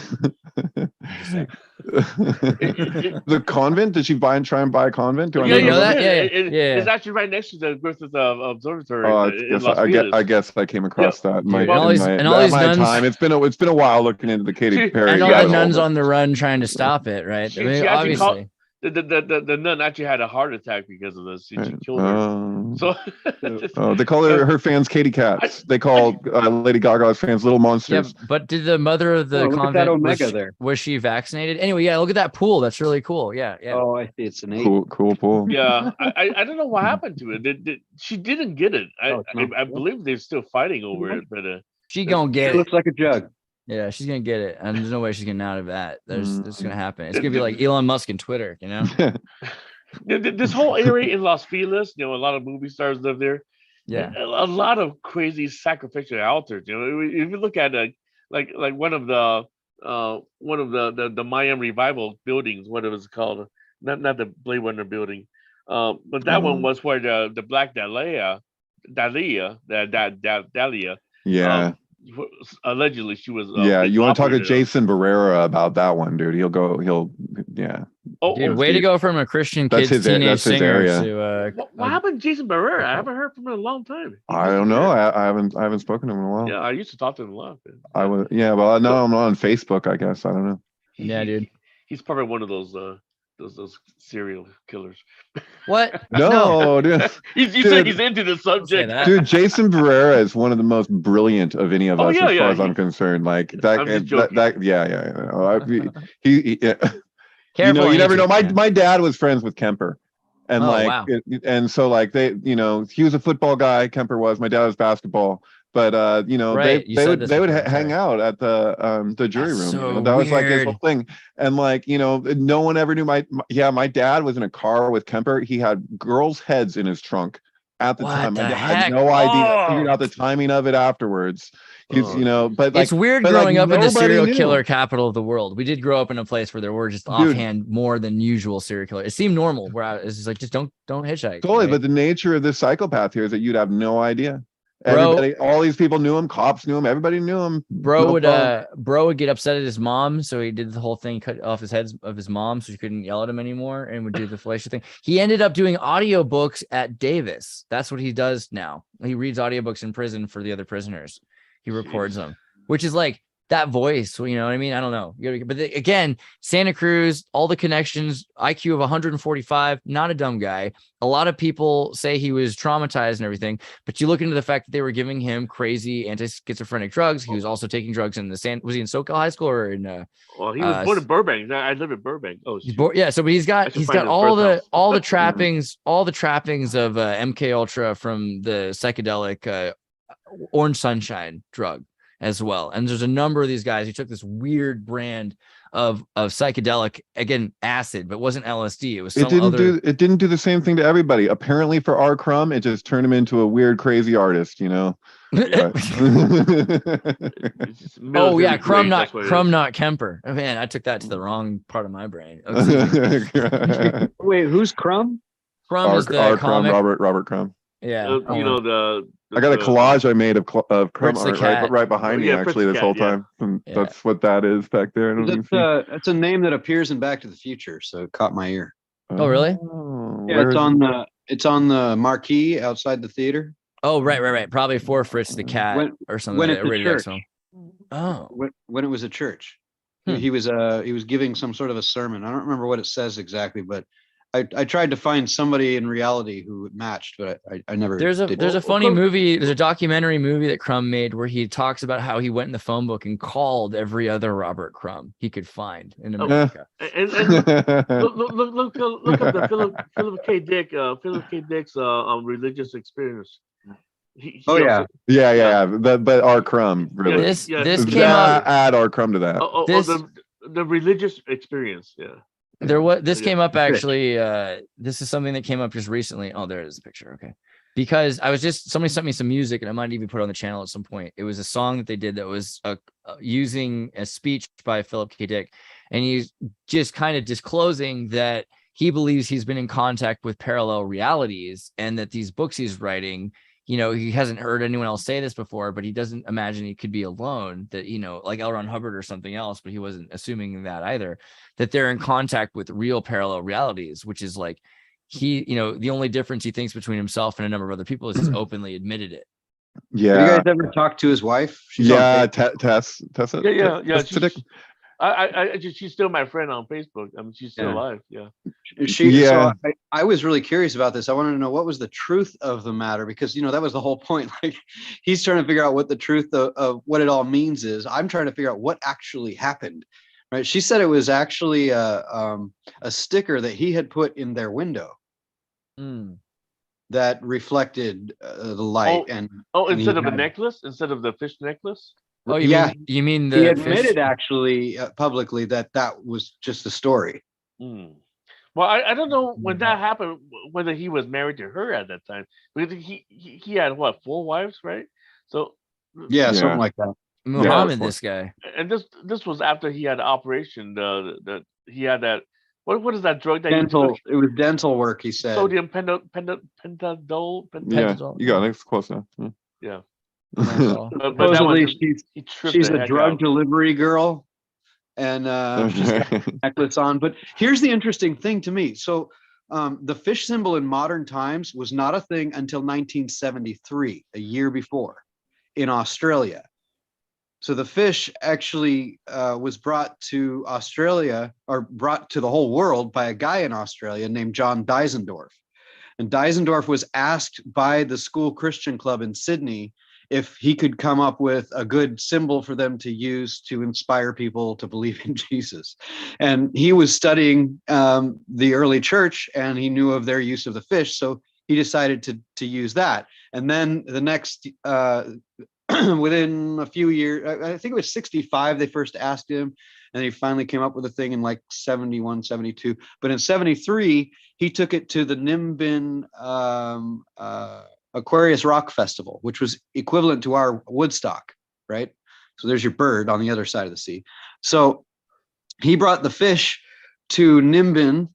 [SPEAKER 3] The convent? Did she try and buy a convent? Do I
[SPEAKER 1] know that? Yeah.
[SPEAKER 4] It's actually right next to the Griffith Observatory.
[SPEAKER 3] I guess I came across that.
[SPEAKER 1] All these nuns.
[SPEAKER 3] Time. It's been a while looking into the Katy Perry.
[SPEAKER 1] And all the nuns on the run trying to stop it, right?
[SPEAKER 4] She obviously. The nun actually had a heart attack because of this. She killed her. So
[SPEAKER 3] they call her fans Katy Cats. They call Lady Gaga's fans little monsters.
[SPEAKER 1] Yeah, but did the mother of the convent was she vaccinated? Anyway, yeah, look at that pool. That's really cool. Yeah.
[SPEAKER 2] Oh, I see. It's an 8.
[SPEAKER 3] Cool pool.
[SPEAKER 4] Yeah, I don't know what happened to it. She didn't get it. I believe they're still fighting over it, but
[SPEAKER 1] she gonna get it.
[SPEAKER 2] Looks like a jug.
[SPEAKER 1] Yeah, she's gonna get it, and there's no way she's getting out of that. This gonna happen. It's gonna be like Elon Musk and Twitter,
[SPEAKER 4] This whole area in Las Feliz, a lot of movie stars live there.
[SPEAKER 1] Yeah,
[SPEAKER 4] a lot of crazy sacrificial altars. If you look at like one of the Mayan revival buildings, what it was called, not the Blade Runner building, but that one was where the Black Dahlia.
[SPEAKER 3] Yeah.
[SPEAKER 4] Allegedly she was
[SPEAKER 3] you want to talk to Jason Barrera about that one, dude. He'll
[SPEAKER 1] dude, way to go from a Christian kid's teenage singer to
[SPEAKER 4] what happened to Jason Barrera? I haven't heard from him in a long time.
[SPEAKER 3] I don't know. I haven't spoken to him in a while.
[SPEAKER 4] Yeah, I used to talk to him a lot.
[SPEAKER 3] Well, now I'm on Facebook, I guess. I don't know.
[SPEAKER 1] Yeah, dude.
[SPEAKER 4] He's probably one of those those serial killers.
[SPEAKER 1] What?
[SPEAKER 3] No, dude.
[SPEAKER 4] You said he's into the subject.
[SPEAKER 3] Dude, Jason Barrera is one of the most brilliant of any of us, as far as I'm concerned. Like
[SPEAKER 4] I'm just joking.
[SPEAKER 3] He
[SPEAKER 1] Careful
[SPEAKER 3] you never know.
[SPEAKER 1] YouTube,
[SPEAKER 3] My dad was friends with Kemper. And
[SPEAKER 1] wow.
[SPEAKER 3] and so like they, he was a football guy. Kemper was. My dad was basketball. But
[SPEAKER 1] Right,
[SPEAKER 3] they would hang out at the jury room.
[SPEAKER 1] so
[SPEAKER 3] that was like his whole
[SPEAKER 1] weird.
[SPEAKER 3] thing. And like, no one ever knew my dad was in a car with Kemper. He had girls' heads in his trunk at the time. My dad had no idea. I figured out the timing of it afterwards. He's but like,
[SPEAKER 1] it's weird
[SPEAKER 3] but,
[SPEAKER 1] growing
[SPEAKER 3] like,
[SPEAKER 1] up in the
[SPEAKER 3] nobody
[SPEAKER 1] serial
[SPEAKER 3] knew.
[SPEAKER 1] killer capital of the world. We did grow up in a place where there were just
[SPEAKER 3] Dude.
[SPEAKER 1] offhand more than usual serial killers. It seemed normal where it's just like, just don't hitchhike.
[SPEAKER 3] Totally,
[SPEAKER 1] right?
[SPEAKER 3] but the nature of this psychopath here is that you'd have no idea.
[SPEAKER 1] Bro-
[SPEAKER 3] Everybody, all these people knew him. Cops knew him. Everybody knew him.
[SPEAKER 1] Bro
[SPEAKER 3] No
[SPEAKER 1] would get upset at his mom, so he did the whole thing, cut off his heads of his mom, so she couldn't yell at him anymore, and would do the fellatio thing. He ended up doing audiobooks at Davis. That's what he does now. He reads audiobooks in prison for the other prisoners. He records them, which is like that voice. You know what I mean? I don't know. But again, Santa Cruz, all the connections, IQ of 145, not a dumb guy. A lot of people say he was traumatized and everything, but you look into the fact that they were giving him crazy anti-schizophrenic drugs. He was also taking drugs in was he in SoCal High School or in
[SPEAKER 4] Well, he was born in Burbank. I live in Burbank. Oh,
[SPEAKER 1] so but he's got all the trappings of MK Ultra from the psychedelic Orange Sunshine drug as well. And there's a number of these guys who took this weird brand of psychedelic, again, acid, but it wasn't LSD. It was
[SPEAKER 3] it didn't do the same thing to everybody. Apparently for R. Crumb, it just turned him into a weird, crazy artist,
[SPEAKER 1] Oh yeah, Crumb not Kemper. Oh, man, I took that to the wrong part of my brain.
[SPEAKER 2] Wait, who's Crumb?
[SPEAKER 1] Crumb is the comic.
[SPEAKER 3] Robert Crumb.
[SPEAKER 1] Yeah,
[SPEAKER 3] I got a collage I made of Crumb
[SPEAKER 1] Fritz the
[SPEAKER 3] art
[SPEAKER 1] cat.
[SPEAKER 3] right behind me, actually, this whole time. And that's what that is back there. I don't even see.
[SPEAKER 2] It's a name that appears in Back to the Future, so it caught my ear.
[SPEAKER 1] Oh, really?
[SPEAKER 2] Yeah, it's on the marquee outside the theater.
[SPEAKER 1] Oh, right. Probably for Fritz the cat or something.
[SPEAKER 2] When
[SPEAKER 1] like
[SPEAKER 2] at
[SPEAKER 1] that.
[SPEAKER 2] the church.
[SPEAKER 1] Oh,
[SPEAKER 2] when it was a church, he was giving some sort of a sermon. I don't remember what it says exactly, but I tried to find somebody in reality who it matched, but I never.
[SPEAKER 1] There's a funny movie. There's a documentary movie that Crumb made where he talks about how he went in the phone book and called every other Robert Crumb he could find in America.
[SPEAKER 4] And look up the Philip K. Dick's religious experience.
[SPEAKER 3] Yeah. But R. Crumb, really.
[SPEAKER 1] This came up.
[SPEAKER 3] Add R. Crumb to that.
[SPEAKER 4] The religious experience. Yeah.
[SPEAKER 1] This came up actually. This is something that came up just recently. Oh, there is a picture. Okay. Because somebody sent me some music and I might even put it on the channel at some point. It was a song that they did that was using a speech by Philip K. Dick. And he's just kind of disclosing that he believes he's been in contact with parallel realities and that these books he's writing, he hasn't heard anyone else say this before, but he doesn't imagine he could be alone, that, like L. Ron Hubbard or something else, but he wasn't assuming that either, that they're in contact with real parallel realities, which is like the only difference he thinks between himself and a number of other people is he's openly admitted it.
[SPEAKER 3] Yeah.
[SPEAKER 2] Have you guys ever talked to his wife?
[SPEAKER 3] Tessa.
[SPEAKER 4] Yeah. She's still my friend on Facebook. I mean, she's still alive. Yeah.
[SPEAKER 2] So I was really curious about this. I wanted to know what was the truth of the matter, because that was the whole point. Like, he's trying to figure out what the truth of what it all means is. I'm trying to figure out what actually happened. Right? She said it was actually a sticker that he had put in their window. That reflected the light.
[SPEAKER 4] Instead of the necklace, instead of the fish necklace.
[SPEAKER 1] Oh, you mean
[SPEAKER 2] he admitted actually publicly that was just a story.
[SPEAKER 4] Well, I don't know when that happened, whether he was married to her at that time, because he had 4 wives, right? So
[SPEAKER 2] something like that.
[SPEAKER 1] Muhammad, this guy,
[SPEAKER 4] and this was after he had the operation. That he had that. What is that drug that
[SPEAKER 2] dental? It was dental work. He said
[SPEAKER 4] sodium pentadol.
[SPEAKER 3] Yeah, you got it. It's close enough.
[SPEAKER 2] Yeah. Supposedly she's a drug delivery girl, and she's got a necklace on. But here's the interesting thing to me. So the fish symbol in modern times was not a thing until 1973, a year before, in Australia. So the fish actually was brought to Australia, or brought to the whole world, by a guy in Australia named John Deisendorf. And Deisendorf was asked by the school Christian club in Sydney if he could come up with a good symbol for them to use to inspire people to believe in Jesus. And he was studying the early church, and he knew of their use of the fish. So he decided to use that. And then the next, within a few years, I think it was 65, they first asked him, and he finally came up with a thing in like 71, 72. But in 73, he took it to the Nimbin Aquarius Rock Festival, which was equivalent to our Woodstock, right? So there's your bird on the other side of the sea. So he brought the fish to Nimbin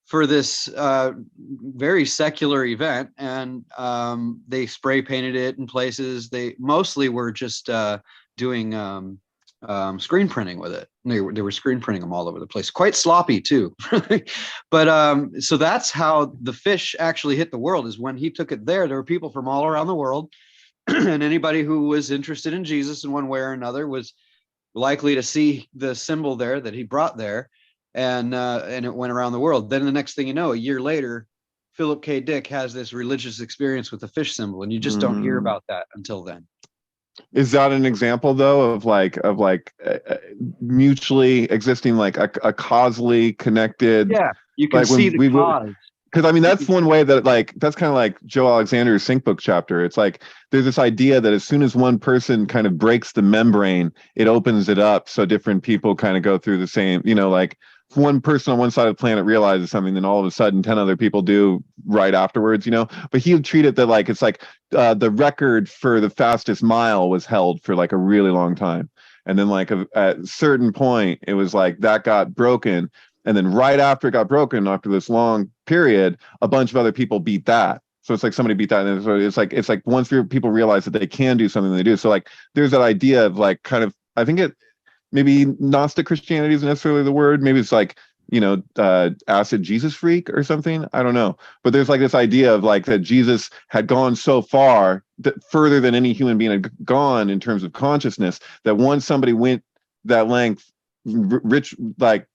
[SPEAKER 2] for this very secular event, and they spray painted it in places. They mostly were just doing screen printing with it. They were screen printing them all over the place, quite sloppy too. But so that's how the fish actually hit the world, is when he took it there. There were people from all around the world, and anybody who was interested in Jesus in one way or another was likely to see the symbol there that he brought there, and it went around the world. Then the next thing you know, a year later, Philip K. Dick has this religious experience with the fish symbol, and you just don't hear about that until then.
[SPEAKER 3] Is that an example though of mutually existing, like a causally connected?
[SPEAKER 2] Yeah, you can see the cause.
[SPEAKER 3] Because I mean, that's one way that, like, that's kind of like Joe Alexander's Sync Book chapter. It's like there's this idea that as soon as one person kind of breaks the membrane, it opens it up so different people kind of go through the same, like if one person on one side of the planet realizes something, then all of a sudden 10 other people do right afterwards, But he would treat it that like it's like the record for the fastest mile was held for like a really long time. And then like at a certain point, it was like that got broken. And then right after it got broken, after this long period, a bunch of other people beat that. So it's like somebody beat that. And it's like once people realize that they can do something, they do. So like there's that idea of like kind of, I think maybe Gnostic Christianity isn't necessarily the word. Maybe it's like, acid Jesus freak or something. I don't know. But there's like this idea of like that Jesus had gone so far, that further than any human being had gone in terms of consciousness, that once somebody went that length, rich, like,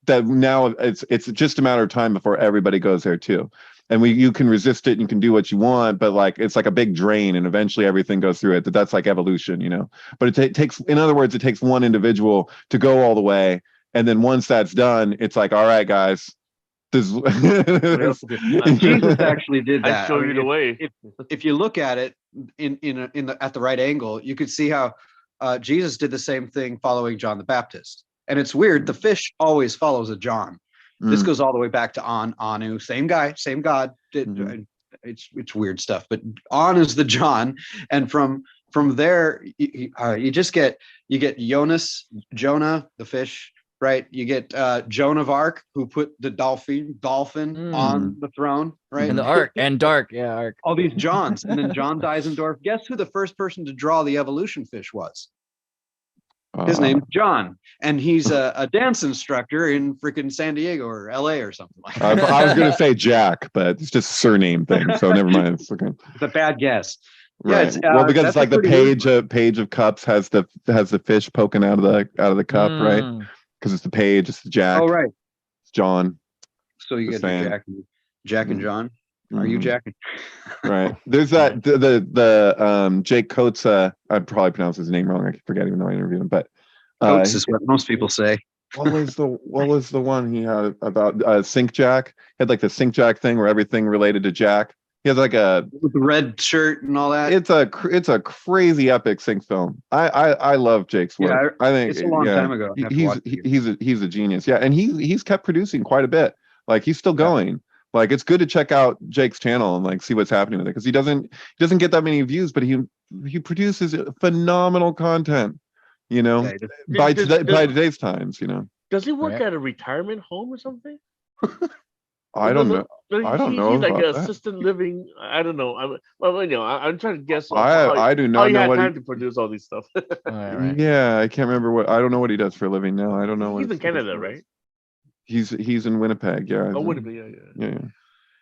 [SPEAKER 3] that now it's just a matter of time before everybody goes there too. And you can resist it and you can do what you want, but like it's like a big drain, and eventually everything goes through it. That's like evolution, But it takes, in other words, it takes one individual to go all the way, and then once that's done, it's like, all right, guys, this.
[SPEAKER 2] Jesus actually did that.
[SPEAKER 4] I show you the way.
[SPEAKER 2] If you look at it at the right angle, you could see how Jesus did the same thing following John the Baptist. And it's weird, the fish always follows a John. This goes all the way back to Anu, same guy, same God. It's weird stuff, but On is the John, and from there you just get Jonah, the fish, right? You get Joan of Arc, who put the dolphin on the throne, right?
[SPEAKER 1] And the Ark and Dark, yeah, Ark.
[SPEAKER 2] All these Johns, and then John Deisendorf. Guess who the first person to draw the evolution fish was? His name's John, and he's a dance instructor in freaking San Diego or LA or something like that.
[SPEAKER 3] I was going to say Jack, but it's just a surname thing, so never mind. It's okay.
[SPEAKER 2] It's a bad guess.
[SPEAKER 3] Right.
[SPEAKER 2] Yeah,
[SPEAKER 3] well, because it's like the page of cups has the fish poking out of the cup, right? Because it's the page, it's the Jack.
[SPEAKER 2] Oh, right.
[SPEAKER 3] It's John.
[SPEAKER 2] So you get Jack and John. Are you jacking?
[SPEAKER 3] Right. There's that the Jake Coates. I probably pronounced his name wrong. I forget even though I interviewed him. But
[SPEAKER 2] Coates is what most people say.
[SPEAKER 3] What was the one he had about Sync Jack? He had like the Sync Jack thing where everything related to Jack. He has like
[SPEAKER 2] with the red shirt and all that.
[SPEAKER 3] It's a crazy epic sync film. I love Jake's work.
[SPEAKER 2] Yeah,
[SPEAKER 3] I think
[SPEAKER 2] it's a long time ago.
[SPEAKER 3] He's a genius. Yeah, and he's kept producing quite a bit. Like he's still going. Like it's good to check out Jake's channel and like see what's happening with it, because he doesn't get that many views, but he produces phenomenal content. By today's times,
[SPEAKER 4] Does he work at a retirement home or something?
[SPEAKER 3] I don't know. I don't know.
[SPEAKER 4] He's like an assisted living. I don't know. I'm trying to guess.
[SPEAKER 3] I do not know
[SPEAKER 4] what
[SPEAKER 3] what
[SPEAKER 4] time to produce all these stuff.
[SPEAKER 3] Yeah, I can't remember I don't know what he does for a living now. I don't know.
[SPEAKER 4] He's in Canada, right?
[SPEAKER 3] He's in Winnipeg. Yeah.
[SPEAKER 4] Oh, Winnipeg. Yeah.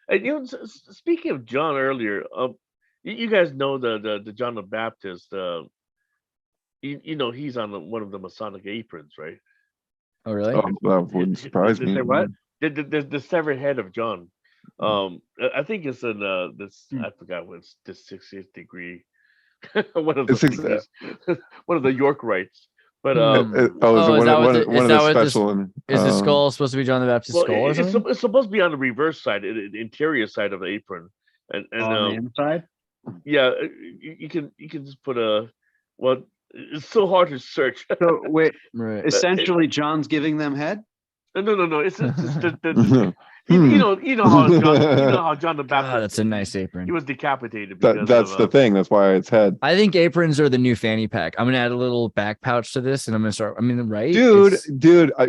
[SPEAKER 3] And
[SPEAKER 4] speaking of John earlier, you guys know the John the Baptist. You know, he's on one of the Masonic aprons, right?
[SPEAKER 1] Oh, really?
[SPEAKER 3] Oh, that wouldn't surprise me.
[SPEAKER 2] Say what?
[SPEAKER 4] The severed head of John. I think it's in this. I forgot what it's the 60th degree. One of the thingies, one of the York rites. But
[SPEAKER 3] is it one of the special?
[SPEAKER 1] Is the skull supposed to be John the Baptist's skull or something?
[SPEAKER 4] It's supposed to be on the reverse side, the interior side of the apron, and
[SPEAKER 2] on the inside.
[SPEAKER 4] Yeah, you can just put a. Well, it's so hard to search.
[SPEAKER 2] So wait,
[SPEAKER 1] right.
[SPEAKER 2] Essentially, John's giving them head.
[SPEAKER 4] No. It's just the you know how John the Baptist.
[SPEAKER 1] Oh, that's a nice apron.
[SPEAKER 4] He was decapitated.
[SPEAKER 3] That's the thing. That's why it's head.
[SPEAKER 1] I think aprons are the new fanny pack. I'm gonna add a little back pouch to this, and I'm gonna start. I mean, right,
[SPEAKER 3] dude.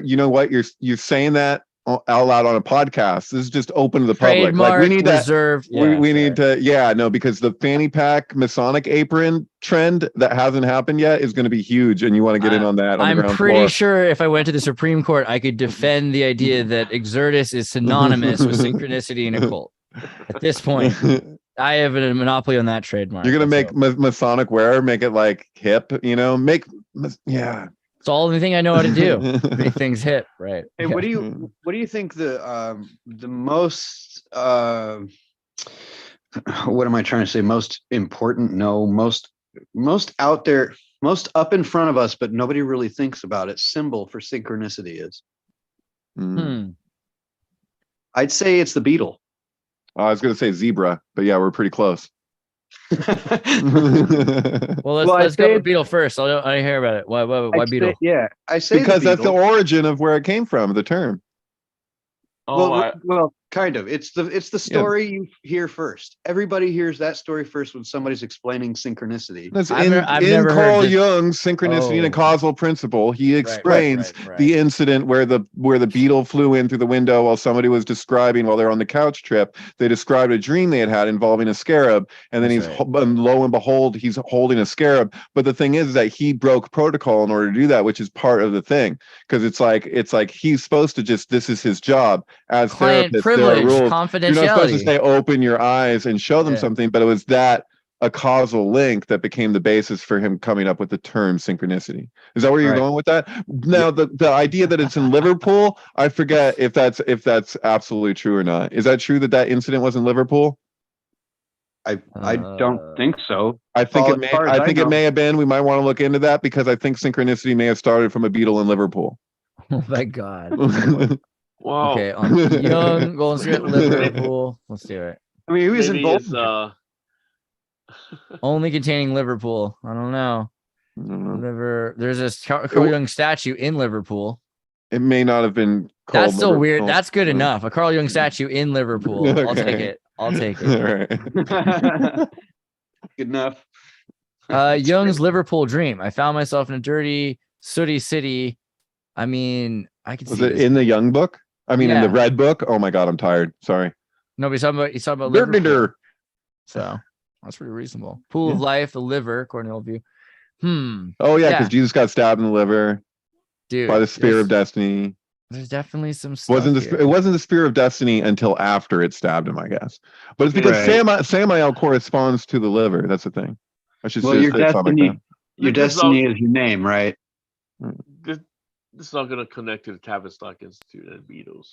[SPEAKER 3] You know what? You're saying that out loud on a podcast. This is just open to the public. Like we need
[SPEAKER 1] reserved.
[SPEAKER 3] We need to because the fanny pack Masonic apron trend that hasn't happened yet is going to be huge, and you want to get in on that.
[SPEAKER 1] I'm pretty sure if I went to the Supreme Court, I could defend the idea that Xirtus is synonymous with synchronicity in a cult. At this point, I have a monopoly on that trademark.
[SPEAKER 3] You're going to make Masonic wear, make it like hip,
[SPEAKER 1] It's all the thing I know how to do. Make things hip, right?
[SPEAKER 2] Hey, what do you think the most what am I trying to say? Most important? No, most out there, most up in front of us, but nobody really thinks about it. Symbol for synchronicity is. I'd say it's the beetle.
[SPEAKER 3] I was going to say zebra, but yeah, we're pretty close.
[SPEAKER 1] Well, let's go with beetle first. I hear about it. Why beetle?
[SPEAKER 2] I say
[SPEAKER 3] because that's the origin of where it came from, the term.
[SPEAKER 2] Well, kind of. It's the story you hear first. Everybody hears that story first when somebody's explaining synchronicity.
[SPEAKER 3] That's in Carl Jung's Synchronicity and a Causal Principle. He explains the incident where the beetle flew in through the window while somebody was describing while they're on the couch trip. They described a dream they had involving a scarab, and then lo and behold, he's holding a scarab. But the thing is that he broke protocol in order to do that, which is part of the thing, because it's like he's supposed to just, this is his job as
[SPEAKER 1] client privilege, confidentiality.
[SPEAKER 3] You're not supposed to say open your eyes and show them something, but it was a causal link that became the basis for him coming up with the term synchronicity. Is that where you're going with that? Now, the idea that it's in Liverpool, I forget if that's absolutely true or not. Is that true that incident was in Liverpool?
[SPEAKER 2] I don't think so.
[SPEAKER 3] I think it may have been. We might want to look into that because I think synchronicity may have started from a beetle in Liverpool.
[SPEAKER 1] Oh my God.
[SPEAKER 4] Wow.
[SPEAKER 1] Okay, on Young, Golden State, Liverpool. Let's do it.
[SPEAKER 2] I mean, he was involved.
[SPEAKER 1] Only containing Liverpool. I don't know. There's a Carl Jung statue in Liverpool.
[SPEAKER 3] It may not have been called
[SPEAKER 1] That's still
[SPEAKER 3] Liverpool.
[SPEAKER 1] weird. That's good enough. A Carl Jung statue in Liverpool.
[SPEAKER 3] Okay.
[SPEAKER 1] I'll take it.
[SPEAKER 2] Good enough.
[SPEAKER 1] Jung's Liverpool dream. I found myself in a dirty, sooty city. I mean, I could see.
[SPEAKER 3] Was it in the Young book? I mean, in the Red book? Oh my God, I'm tired. Sorry.
[SPEAKER 1] No, he's talking about Liverpool. So that's pretty reasonable. Pool of life, the liver, according to Oldview.
[SPEAKER 3] Oh yeah, because Jesus got stabbed in the liver,
[SPEAKER 1] dude,
[SPEAKER 3] by the spear of destiny.
[SPEAKER 1] There's definitely some stuff.
[SPEAKER 3] It wasn't the spear of destiny until after it stabbed him, I guess. But it's because Samael corresponds to the liver. That's the thing. I should say
[SPEAKER 2] your destiny. Your destiny is your name, right?
[SPEAKER 4] This is not going to connect to the Tavistock Institute and Beatles.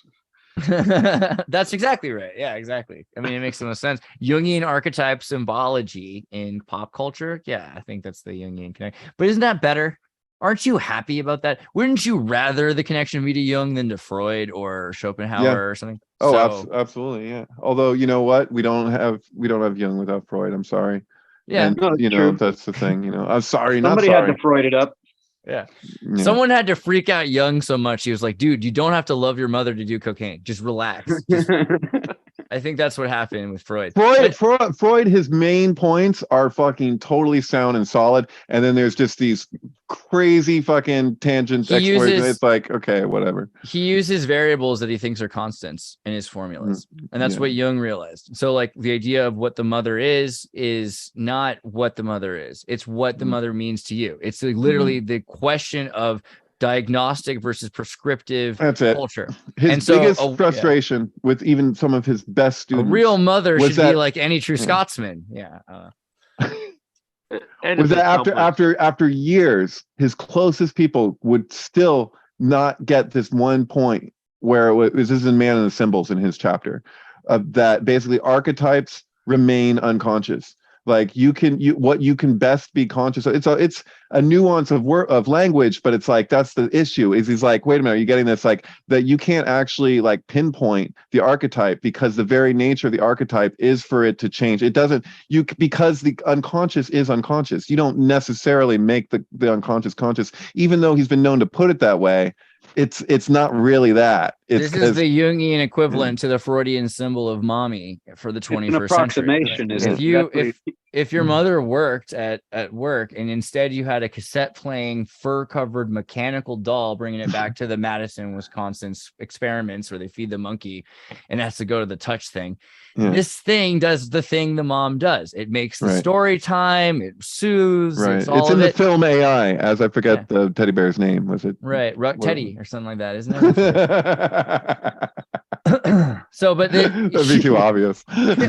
[SPEAKER 1] That's exactly right. Yeah, exactly. I mean, it makes the most sense. Jungian archetype symbology in pop culture. Yeah, I think that's the Jungian connect. But isn't that better? Aren't you happy about that? Wouldn't you rather the connection be to Jung than to Freud or Schopenhauer or something?
[SPEAKER 3] Oh, absolutely. Yeah. Although, you know what? We don't have Jung without Freud. I'm sorry.
[SPEAKER 1] Yeah.
[SPEAKER 3] And, that's the thing. I'm sorry.
[SPEAKER 2] Somebody had to Freud it up.
[SPEAKER 1] Yeah. Someone had to freak out Jung so much. He was like, dude, you don't have to love your mother to do cocaine. Just relax. I think that's what happened with Freud.
[SPEAKER 3] Freud, his main points are fucking totally sound and solid. And then there's just these crazy fucking tangent exploits. It's like, okay, whatever.
[SPEAKER 1] He uses variables that he thinks are constants in his formulas. And that's what Jung realized. So like the idea of what the mother is not what the mother is. It's what the mother means to you. It's like literally the question of diagnostic versus prescriptive culture.
[SPEAKER 3] His biggest frustration with even some of his best students.
[SPEAKER 1] A real mother should be like any true Scotsman. Yeah.
[SPEAKER 4] And
[SPEAKER 3] was
[SPEAKER 4] it's
[SPEAKER 3] that
[SPEAKER 4] a complex.
[SPEAKER 3] after years, his closest people would still not get this one point where this is in Man and the Symbols in his chapter, that basically archetypes remain unconscious. Like what you can best be conscious of. It's a nuance of language, but it's like that's the issue. Is he's like, wait a minute, are you getting this? Like that you can't actually like pinpoint the archetype because the very nature of the archetype is for it to change. It doesn't because the unconscious is unconscious. You don't necessarily make the unconscious conscious, even though he's been known to put it that way. It's not really that.
[SPEAKER 1] This is the Jungian equivalent to the Freudian symbol of mommy for the 21st century.
[SPEAKER 2] Approximation, isn't it?
[SPEAKER 1] If your mother worked at work and instead you had a cassette playing fur covered mechanical doll, bringing it back to the Madison, Wisconsin experiments where they feed the monkey and has to go to the touch thing.
[SPEAKER 3] Yeah.
[SPEAKER 1] This thing does the thing the mom does. It makes the story time. It soothes.
[SPEAKER 3] Right.
[SPEAKER 1] It's
[SPEAKER 3] in the film AI, as I forget the teddy bear's name. Was it?
[SPEAKER 1] Right. Teddy or something like that, isn't it? So, but
[SPEAKER 3] that'd be too obvious.
[SPEAKER 1] But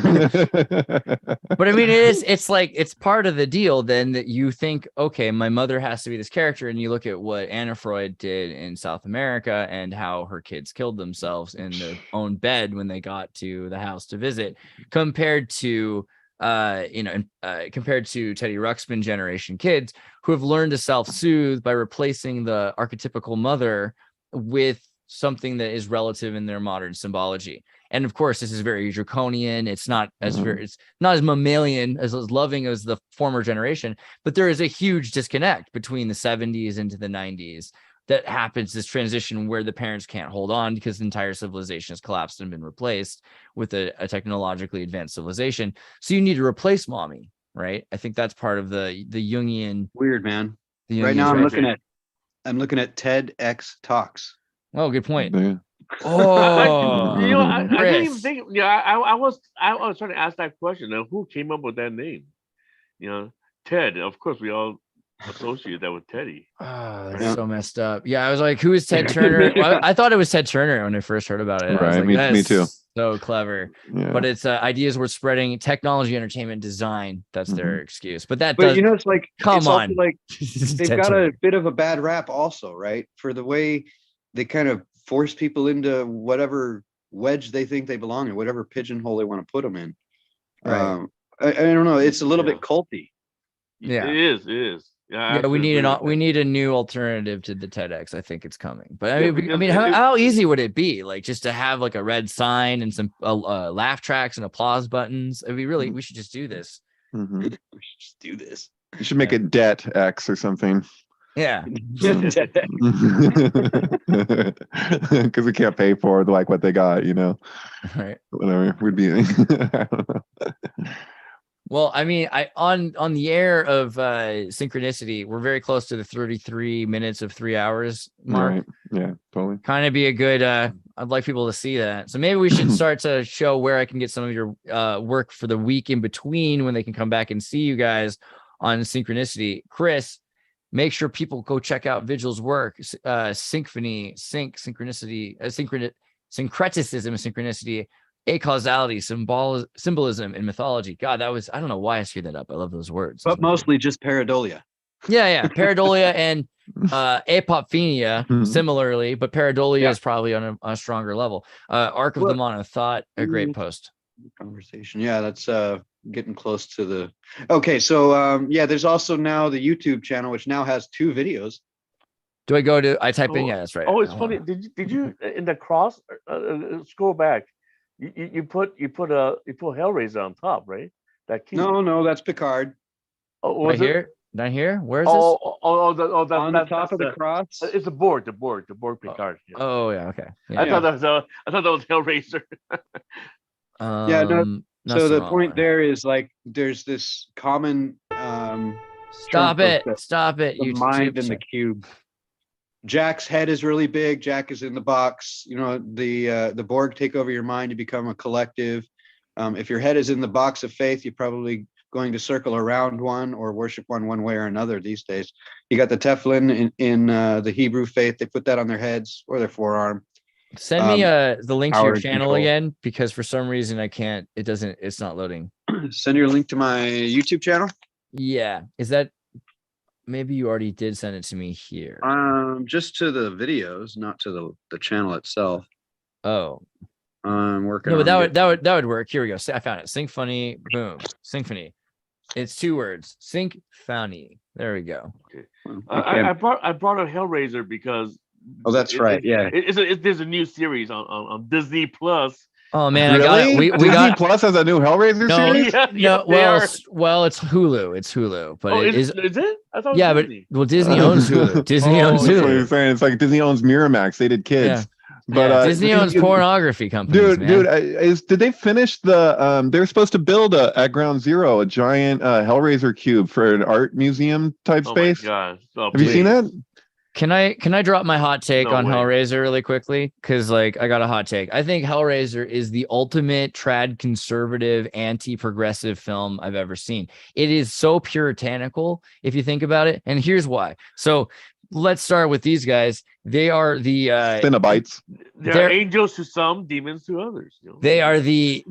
[SPEAKER 1] I mean, it's like it's part of the deal then that you think, okay, my mother has to be this character, and you look at what Anna Freud did in South America and how her kids killed themselves in their own bed when they got to the house to visit, compared to compared to Teddy Ruxpin generation kids who have learned to self-soothe by replacing the archetypical mother with something that is relative in their modern symbology. And of course, this is very draconian. It's not as it's not as mammalian as loving as the former generation, but there is a huge disconnect between the 70s into the 90s that happens, this transition where the parents can't hold on because the entire civilization has collapsed and been replaced with a technologically advanced civilization. So you need to replace mommy, right? I think that's part of the Jungian.
[SPEAKER 2] Weird, man.
[SPEAKER 1] Jungian
[SPEAKER 2] Right now
[SPEAKER 1] strategy.
[SPEAKER 2] I'm looking at TEDx Talks.
[SPEAKER 1] Oh, good point.
[SPEAKER 3] Yeah.
[SPEAKER 1] Oh,
[SPEAKER 4] I didn't even
[SPEAKER 1] Chris.
[SPEAKER 4] think. Yeah, I was trying to ask that question. Who came up with that name? Ted. Of course, we all associate that with Teddy.
[SPEAKER 1] Oh, that's so messed up. Yeah, I was like, who is Ted Turner? Well, I thought it was Ted Turner when I first heard about it. I was
[SPEAKER 3] Right,
[SPEAKER 1] like,
[SPEAKER 3] me too.
[SPEAKER 1] So clever.
[SPEAKER 3] Yeah.
[SPEAKER 1] But it's ideas worth spreading, technology, entertainment, design. That's their excuse. But
[SPEAKER 2] But
[SPEAKER 1] does,
[SPEAKER 2] it's like,
[SPEAKER 1] come
[SPEAKER 2] it's also
[SPEAKER 1] on.
[SPEAKER 2] like they've
[SPEAKER 1] Ted
[SPEAKER 2] got
[SPEAKER 1] Turner.
[SPEAKER 2] a bit of a bad rap also, right? For the way they kind of force people into whatever wedge they think they belong in, whatever pigeonhole they want to put them in.
[SPEAKER 1] Right.
[SPEAKER 2] I don't know. It's a little bit culty.
[SPEAKER 1] Yeah.
[SPEAKER 4] It is. Yeah, I have to
[SPEAKER 1] we
[SPEAKER 4] agree with that.
[SPEAKER 1] need a new alternative to the TEDx. I think it's coming. But
[SPEAKER 4] Yeah,
[SPEAKER 1] I
[SPEAKER 4] because
[SPEAKER 1] mean, how easy would it be? Like just to have like a red sign and some laugh tracks and applause buttons. We should just do this.
[SPEAKER 3] Mhm.
[SPEAKER 2] We should just do this.
[SPEAKER 3] You should make it Det X or something.
[SPEAKER 1] Yeah.
[SPEAKER 3] Because we can't pay for like what they got,
[SPEAKER 1] Right.
[SPEAKER 3] Whatever would be. I don't know.
[SPEAKER 1] Well, I mean, on the air of synchronicity, we're very close to the 33 minutes of 3 hours mark.
[SPEAKER 3] Right. Yeah, totally.
[SPEAKER 1] Kind of be a good. I'd like people to see that. So maybe we should start to show where I can get some of your work for the week in between when they can come back and see you guys on synchronicity. Chris, make sure people go check out Vigil's work, synchrony, synchronicity, syncreticism, synchronicity, acausality, symbolism, and mythology. God, I don't know why I screwed that up. I love those words.
[SPEAKER 2] But mostly just pareidolia.
[SPEAKER 1] Yeah. Pareidolia and apophenia similarly, but pareidolia is probably on a stronger level. Arc of the Monothought, a great post.
[SPEAKER 2] Conversation. Yeah, that's getting close to the. Okay, so there's also now the YouTube channel, which now has 2 videos.
[SPEAKER 1] Do I go to? I type in. Yeah, that's right.
[SPEAKER 4] Oh, it's funny. Did you in the cross? Scroll back. You put Hellraiser on top, right? That key.
[SPEAKER 2] No, that's Picard.
[SPEAKER 4] Oh, was
[SPEAKER 1] it? Not here. Where is
[SPEAKER 4] this?
[SPEAKER 2] On the top of the cross.
[SPEAKER 4] It's the board Picard. Yeah.
[SPEAKER 1] Oh yeah, okay. Yeah.
[SPEAKER 4] I thought that was Hellraiser.
[SPEAKER 2] So the point there is like there's this common
[SPEAKER 1] Stop it!
[SPEAKER 2] The mind in the cube. Jack's head is really big. Jack is in the box. The Borg take over your mind. You become a collective. If your head is in the box of faith, you're probably going to circle around one or worship one way or another these days. You got the Teflon in the Hebrew faith. They put that on their heads or their forearm.
[SPEAKER 1] Send me the link to your channel
[SPEAKER 2] control.
[SPEAKER 1] again, because for some reason I can't. It's not loading.
[SPEAKER 2] Send your link to my YouTube channel.
[SPEAKER 1] Yeah. Is that maybe you already did send it to me here?
[SPEAKER 2] Just to the videos, not to the channel itself.
[SPEAKER 1] Oh.
[SPEAKER 2] I'm working.
[SPEAKER 1] No, but that would work. Here we go. I found it. Symphony. Boom. Symphony. It's 2 words. Symphony. There we go.
[SPEAKER 4] Okay. I brought a Hellraiser because.
[SPEAKER 2] Oh, that's right. Yeah.
[SPEAKER 4] There's a new series on Disney Plus.
[SPEAKER 1] Oh man,
[SPEAKER 3] really?
[SPEAKER 1] I got it. We
[SPEAKER 3] Disney
[SPEAKER 1] got
[SPEAKER 3] Plus has a new Hellraiser series.
[SPEAKER 1] Well, it's Hulu. It's Hulu, but it is.
[SPEAKER 4] Is it? I thought.
[SPEAKER 1] Yeah,
[SPEAKER 4] it was Disney.
[SPEAKER 1] but Disney owns Hulu. Disney owns
[SPEAKER 3] That's what
[SPEAKER 1] Hulu.
[SPEAKER 3] you're saying. It's like Disney owns Miramax. They did kids.
[SPEAKER 1] Yeah.
[SPEAKER 3] But
[SPEAKER 1] Disney owns pornography companies.
[SPEAKER 3] Did they finish the? They were supposed to build at Ground Zero a giant Hellraiser cube for an art museum type space.
[SPEAKER 4] My God.
[SPEAKER 3] Have you seen that?
[SPEAKER 1] Can I drop my hot take on
[SPEAKER 4] way.
[SPEAKER 1] Hellraiser really quickly? Because I got a hot take. I think Hellraiser is the ultimate trad conservative anti-progressive film I've ever seen. It is so puritanical if you think about it, and here's why. So let's start with these guys. They are the
[SPEAKER 3] Cenobites.
[SPEAKER 4] They're angels to some, demons to others.
[SPEAKER 1] They are the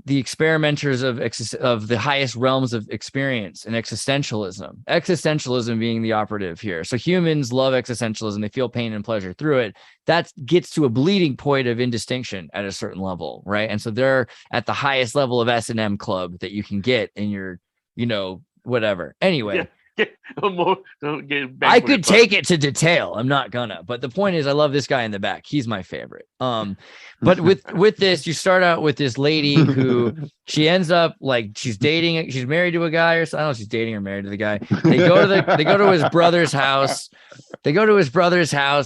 [SPEAKER 1] experimenters of the highest realms of experience and existentialism. Existentialism being the operative here. So humans love existentialism. They feel pain and pleasure through it. That gets to a bleeding point of indistinction at a certain level, right? And so they're at the highest level of S&M club that you can get in your, whatever. Anyway.
[SPEAKER 4] Yeah.
[SPEAKER 1] I could take it to detail. I'm not gonna, but the point is I love this guy in the back. He's my favorite. But with this, you start out with this lady who she ends up she's married to a guy, or I don't know if she's dating or married to the guy. They go to his brother's house.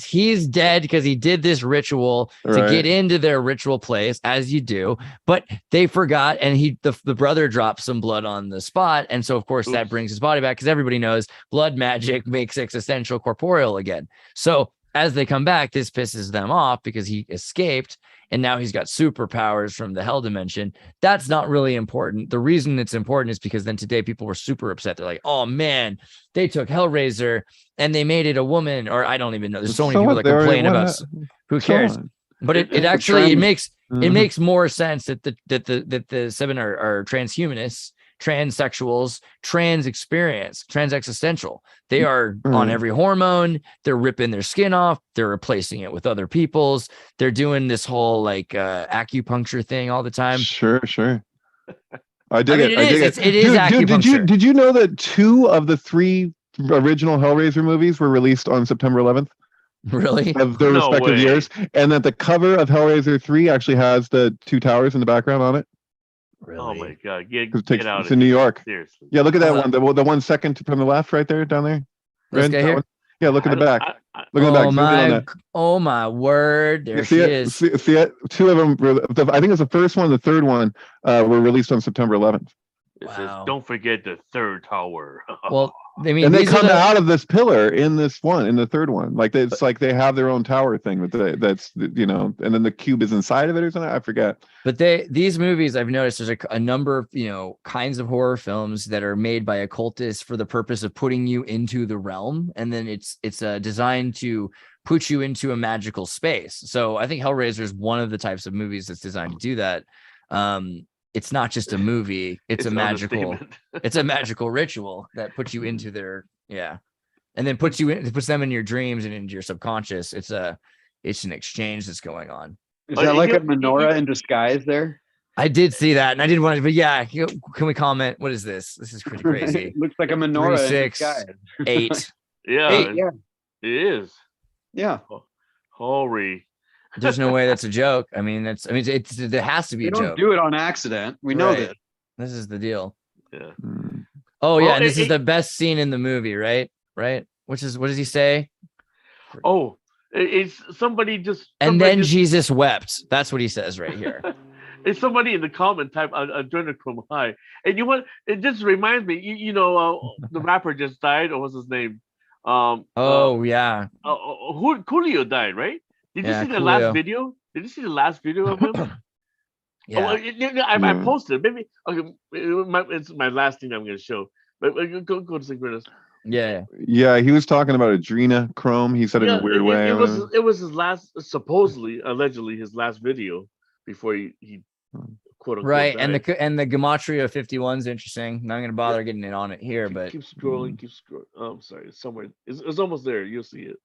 [SPEAKER 1] He's dead because he did this ritual to get into their ritual place, as you do. But they forgot, and the brother drops some blood on the spot, and so of course that brings his body back because everybody knows blood magic makes existential corporeal again. So as they come back, this pisses them off because he escaped and now he's got superpowers from the hell dimension. That's not really important. The reason it's important is because then today people were super upset. They're like, oh man, they took Hellraiser and they made it a woman, or I don't even know. There's so many people that complain about who cares. But it actually makes more sense that the 7 are transhumanists, transsexuals, trans experience, trans existential. They are on every hormone. They're ripping their skin off. They're replacing it with other people's. They're doing this whole acupuncture thing all the time.
[SPEAKER 3] Sure. I dig it.
[SPEAKER 1] It is acupuncture.
[SPEAKER 3] Did you know that 2 of the 3 original Hellraiser movies were released on September 11th?
[SPEAKER 1] Really?
[SPEAKER 3] Of their respective years, and that the cover of Hellraiser 3 actually has the 2 towers in the background on it.
[SPEAKER 1] Really?
[SPEAKER 4] Oh my God! Get out!
[SPEAKER 3] It's in New York.
[SPEAKER 4] Seriously.
[SPEAKER 3] Yeah, look at that one. The 1 second from the left, right there, down there.
[SPEAKER 1] This guy here?
[SPEAKER 3] Yeah, look at the back. Look at the back.
[SPEAKER 1] Oh my word! There she is.
[SPEAKER 3] See it? 2 of them. I think it's the first one. The third one were released on September 11th.
[SPEAKER 4] It says, don't forget the 3rd tower.
[SPEAKER 1] Well, I mean,
[SPEAKER 3] and they come out of this pillar in the 3rd one. Like it's like they have their own tower thing, but that's and then the cube is inside of it or something. I forget.
[SPEAKER 1] But these movies, I've noticed there's a number of kinds of horror films that are made by occultists for the purpose of putting you into the realm, and then it's designed to put you into a magical space. So I think Hellraiser is one of the types of movies that's designed to do that. It's not just a movie; it's a magical ritual that puts you into their and then puts them in your dreams and into your subconscious. It's an exchange that's going on.
[SPEAKER 2] Is that like a menorah in disguise there?
[SPEAKER 1] I did see that, and I did want to, but yeah, can we comment? What is this? This is pretty crazy.
[SPEAKER 2] It looks like a menorah.
[SPEAKER 1] 3, 6, 8.
[SPEAKER 4] Yeah,
[SPEAKER 1] 8.
[SPEAKER 4] Yeah, it is.
[SPEAKER 2] Yeah.
[SPEAKER 4] Holy.
[SPEAKER 1] There's no way that's a joke. I mean, there has to be a joke.
[SPEAKER 2] Don't do it on accident. We know this.
[SPEAKER 1] This is the deal.
[SPEAKER 4] Yeah.
[SPEAKER 1] Oh yeah, and this is the best scene in the movie, right? Right. What does he say?
[SPEAKER 4] Oh, it's somebody just.
[SPEAKER 1] And then Jesus wept. That's what he says right here.
[SPEAKER 4] It's somebody in the comment type adrenochrome high, and it just reminds me. The rapper just died, or what's his name?
[SPEAKER 1] Yeah.
[SPEAKER 4] Coolio died, right? Did you see the last video? Did you see the last video of him?
[SPEAKER 1] Yeah.
[SPEAKER 4] I posted. Maybe it's my last thing I'm going to show. But go to Synchronous.
[SPEAKER 1] Yeah.
[SPEAKER 3] Yeah, he was talking about adrenochrome. He said it in a weird way.
[SPEAKER 4] It was his last, allegedly his last video before he quote unquote.
[SPEAKER 1] Right,
[SPEAKER 4] died.
[SPEAKER 1] and the Gematria 51 is interesting. Not gonna bother getting it on it here, but
[SPEAKER 4] keep scrolling, keep scrolling. Oh, I'm sorry, it's somewhere. It's almost there. You'll see it.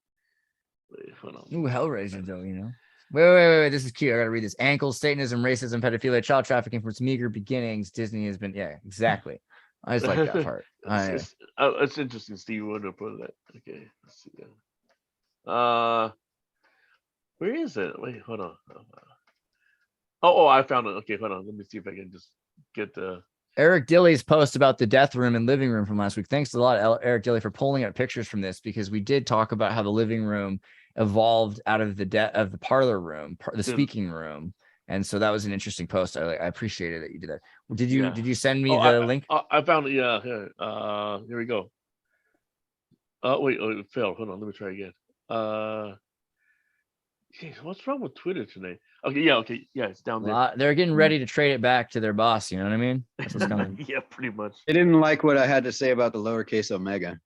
[SPEAKER 4] Wait, hold on.
[SPEAKER 1] Ooh, Hellraiser though, you know. Wait. This is cute. I gotta read this. Ankles, Satanism, racism, pedophilia, child trafficking from its meager beginnings. Disney has been, yeah, exactly. I just like that part.
[SPEAKER 4] It's interesting, Steve. Where to put that? Okay, let's see. Where is it? Wait, hold on. Oh, I found it. Okay, hold on. Let me see if I can just get the.
[SPEAKER 1] Eric Dilly's post about the death room and living room from last week. Thanks a lot, Eric Dilly, for pulling up pictures from this, because we did talk about how the living room evolved out of the parlor room, the speaking room, and so that was an interesting post. I appreciated that you did that. Did you send me the link?
[SPEAKER 4] I found it. Yeah. Here we go. Wait. Oh, it failed. Hold on. Let me try again. Jeez, what's wrong with Twitter today? Okay. Yeah, it's down there.
[SPEAKER 1] They're getting ready to trade it back to their boss. You know what I mean? That's what's coming.
[SPEAKER 4] Yeah, pretty much.
[SPEAKER 2] They didn't like what I had to say about the lowercase omega.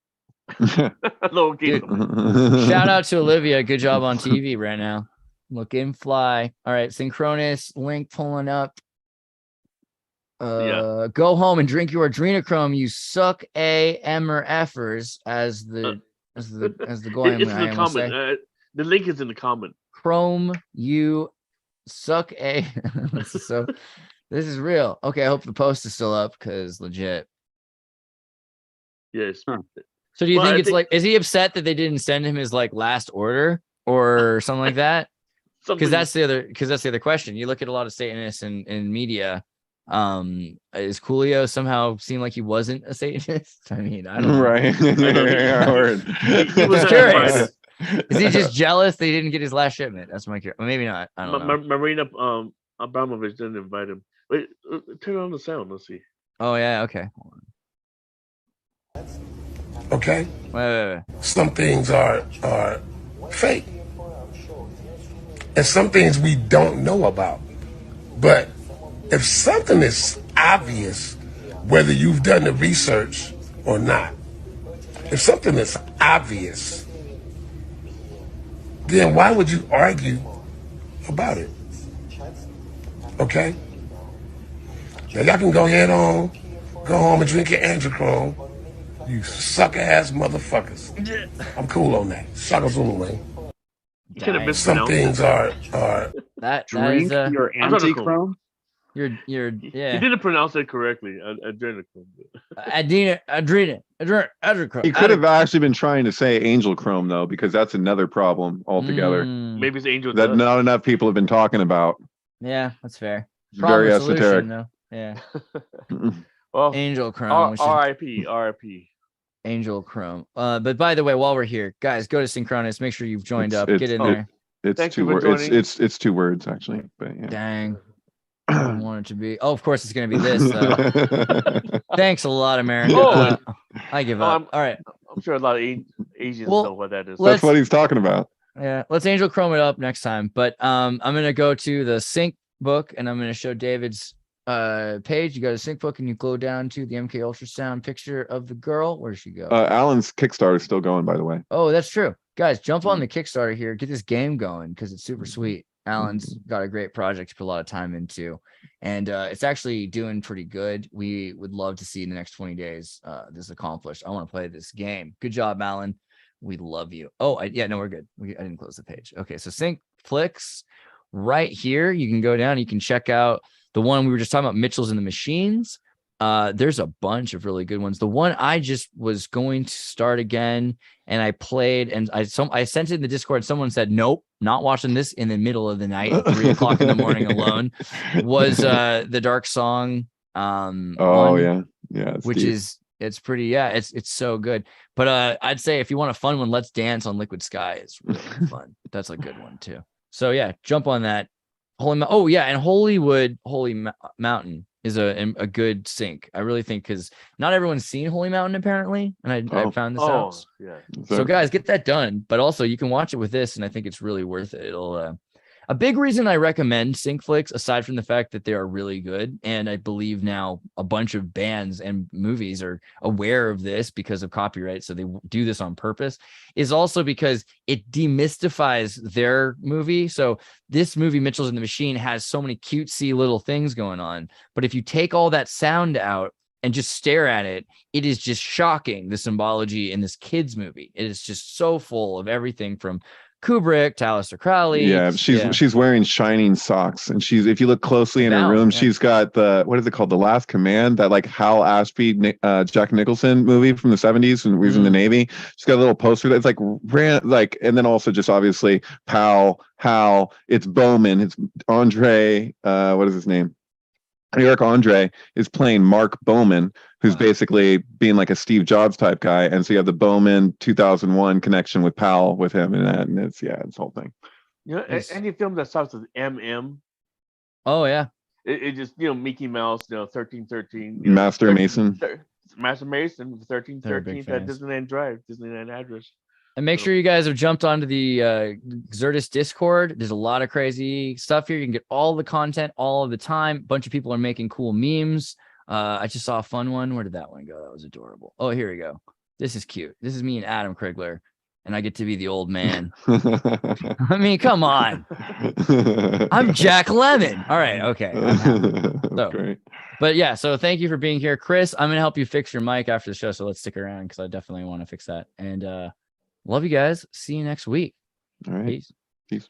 [SPEAKER 4] Lowercase.
[SPEAKER 1] Shout out to Olivia. Good job on TV right now. Looking fly. All right, Synchronous link pulling up. Go home and drink your adrenochrome. You suck A, M, or Fers, as the Goyim.
[SPEAKER 4] It's in the comment. The link is in the comment.
[SPEAKER 1] Chrome, you suck A. So this is real. Okay, I hope the post is still up, because legit.
[SPEAKER 4] Yes.
[SPEAKER 1] So do you think like, is he upset that they didn't send him his like last order or something like that? Because that's the other question. You look at a lot of Satanists in media. Is Coolio somehow seem like he wasn't a Satanist? I mean, I don't know.
[SPEAKER 3] Right.
[SPEAKER 1] He was curious. Is he just jealous they didn't get his last shipment? That's my curiosity. Maybe not. I don't know.
[SPEAKER 4] Marina Abramovich didn't invite him. Wait, turn on the sound. Let's see.
[SPEAKER 1] Oh yeah. Okay.
[SPEAKER 11] Okay.
[SPEAKER 1] Wait.
[SPEAKER 11] Some things are fake, and some things we don't know about. But if something is obvious, whether you've done the research or not, if something is obvious, then why would you argue about it? Okay? Now y'all can go home and drink your androchrome. You sucker ass motherfuckers. I'm cool on that. Shaka Zulu, man. Some things are
[SPEAKER 1] that
[SPEAKER 2] drink
[SPEAKER 1] is
[SPEAKER 2] your anti-chrome.
[SPEAKER 1] You're
[SPEAKER 4] He
[SPEAKER 1] yeah.
[SPEAKER 4] didn't pronounce it correctly.
[SPEAKER 1] Adrenochrome.
[SPEAKER 3] He could have actually been trying to say angel chrome though, because that's another problem altogether.
[SPEAKER 4] Maybe it's angel
[SPEAKER 3] that
[SPEAKER 4] dust.
[SPEAKER 3] not enough people have been talking about.
[SPEAKER 1] Yeah, that's fair.
[SPEAKER 3] Very
[SPEAKER 1] Problem
[SPEAKER 3] esoteric.
[SPEAKER 1] solution, though. Yeah.
[SPEAKER 4] Well,
[SPEAKER 1] Angel Chrome.
[SPEAKER 4] R.I.P.
[SPEAKER 1] Angel Chrome. But by the way, while we're here, guys, go to Synchronous. Make sure you've joined up. Get in there.
[SPEAKER 3] It's two words. It's 2 words actually. But yeah.
[SPEAKER 1] Dang. I don't want it to be. Oh, of course it's going to be this. Though. Thanks a lot, America. I give up. All right.
[SPEAKER 4] I'm sure a lot of Asians know what that is.
[SPEAKER 3] That's what he's talking about.
[SPEAKER 1] Yeah, let's Angel Chrome it up next time. But I'm going to go to the Sync book, and I'm going to show David's page. You go to Sync book, and you go down to the MK Ultrasound picture of the girl. Where'd she go?
[SPEAKER 3] Alan's Kickstarter is still going, by the way.
[SPEAKER 1] Oh, that's true. Guys, jump on the Kickstarter here. Get this game going because it's super sweet. Alan's got a great project to put a lot of time into, and it's actually doing pretty good. We would love to see in the next 20 days this accomplished. I want to play this game. Good job, Alan. We love you. Oh, yeah, no, we're good. I didn't close the page. Okay, so Sync Flicks right here. You can go down. You can check out the one we were just talking about, Mitchell's and the Machines. There's a bunch of really good ones. The one I just was going to start again, and I played, and I sent it in the Discord. Someone said, "Nope, not watching this in the middle of the night, 3 o'clock in the morning alone." Was the Dark Song?
[SPEAKER 3] Yeah,
[SPEAKER 1] which
[SPEAKER 3] deep.
[SPEAKER 1] it's pretty. Yeah, it's so good. But I'd say if you want a fun one, Let's Dance on Liquid Sky is really fun. That's a good one too. So yeah, jump on that. And Holy Mountain is a good sync. I really think, because not everyone's seen Holy Mountain apparently, and I found this out.
[SPEAKER 4] Yeah.
[SPEAKER 1] So guys, get that done. But also you can watch it with this, and I think it's really worth it. A big reason I recommend sync flicks, aside from the fact that they are really good, and I believe now a bunch of bands and movies are aware of this because of copyright, so they do this on purpose, is also because it demystifies their movie. So this movie, Mitchell's in the Machine, has so many cutesy little things going on, but if you take all that sound out and just stare at it, it is just shocking, the symbology in this kids movie. It is just so full of everything from Kubrick to Aleister Crowley.
[SPEAKER 3] Yeah, she's wearing shining socks, and she's, if you look closely in her room, she's got the, what is it called, The Last Command, that like Hal Ashby, Jack Nicholson movie from the 70s when he was in the Navy. She's got a little poster that's like and then also just obviously Hal, it's Bowman, it's Andre, what is his name? Eric Andre is playing Mark Bowman, who's basically being like a Steve Jobs type guy. And so you have the Bowman 2001 connection with Pal with him and that. And it's this whole thing.
[SPEAKER 4] You know, any film that starts with MM.
[SPEAKER 1] Oh, yeah.
[SPEAKER 4] It just, Mickey Mouse, 1313.
[SPEAKER 3] Master Mason.
[SPEAKER 4] Master Mason, 1313 at Disneyland Drive, Disneyland address.
[SPEAKER 1] And make sure you guys have jumped onto the Xirtus Discord. There's a lot of crazy stuff here. You can get all the content all of the time. A bunch of people are making cool memes. I just saw a fun one. Where did that one go? That was adorable. Oh, here we go. This is cute. This is me and Adam Krigler, and I get to be the old man. I mean, come on. I'm Jack Lemmon. All right. Okay. So,
[SPEAKER 3] great.
[SPEAKER 1] But yeah, so thank you for being here, Chris. I'm going to help you fix your mic after the show, so let's stick around because I definitely want to fix that. And love you guys. See you next week.
[SPEAKER 3] All right.
[SPEAKER 1] Peace.
[SPEAKER 3] Peace.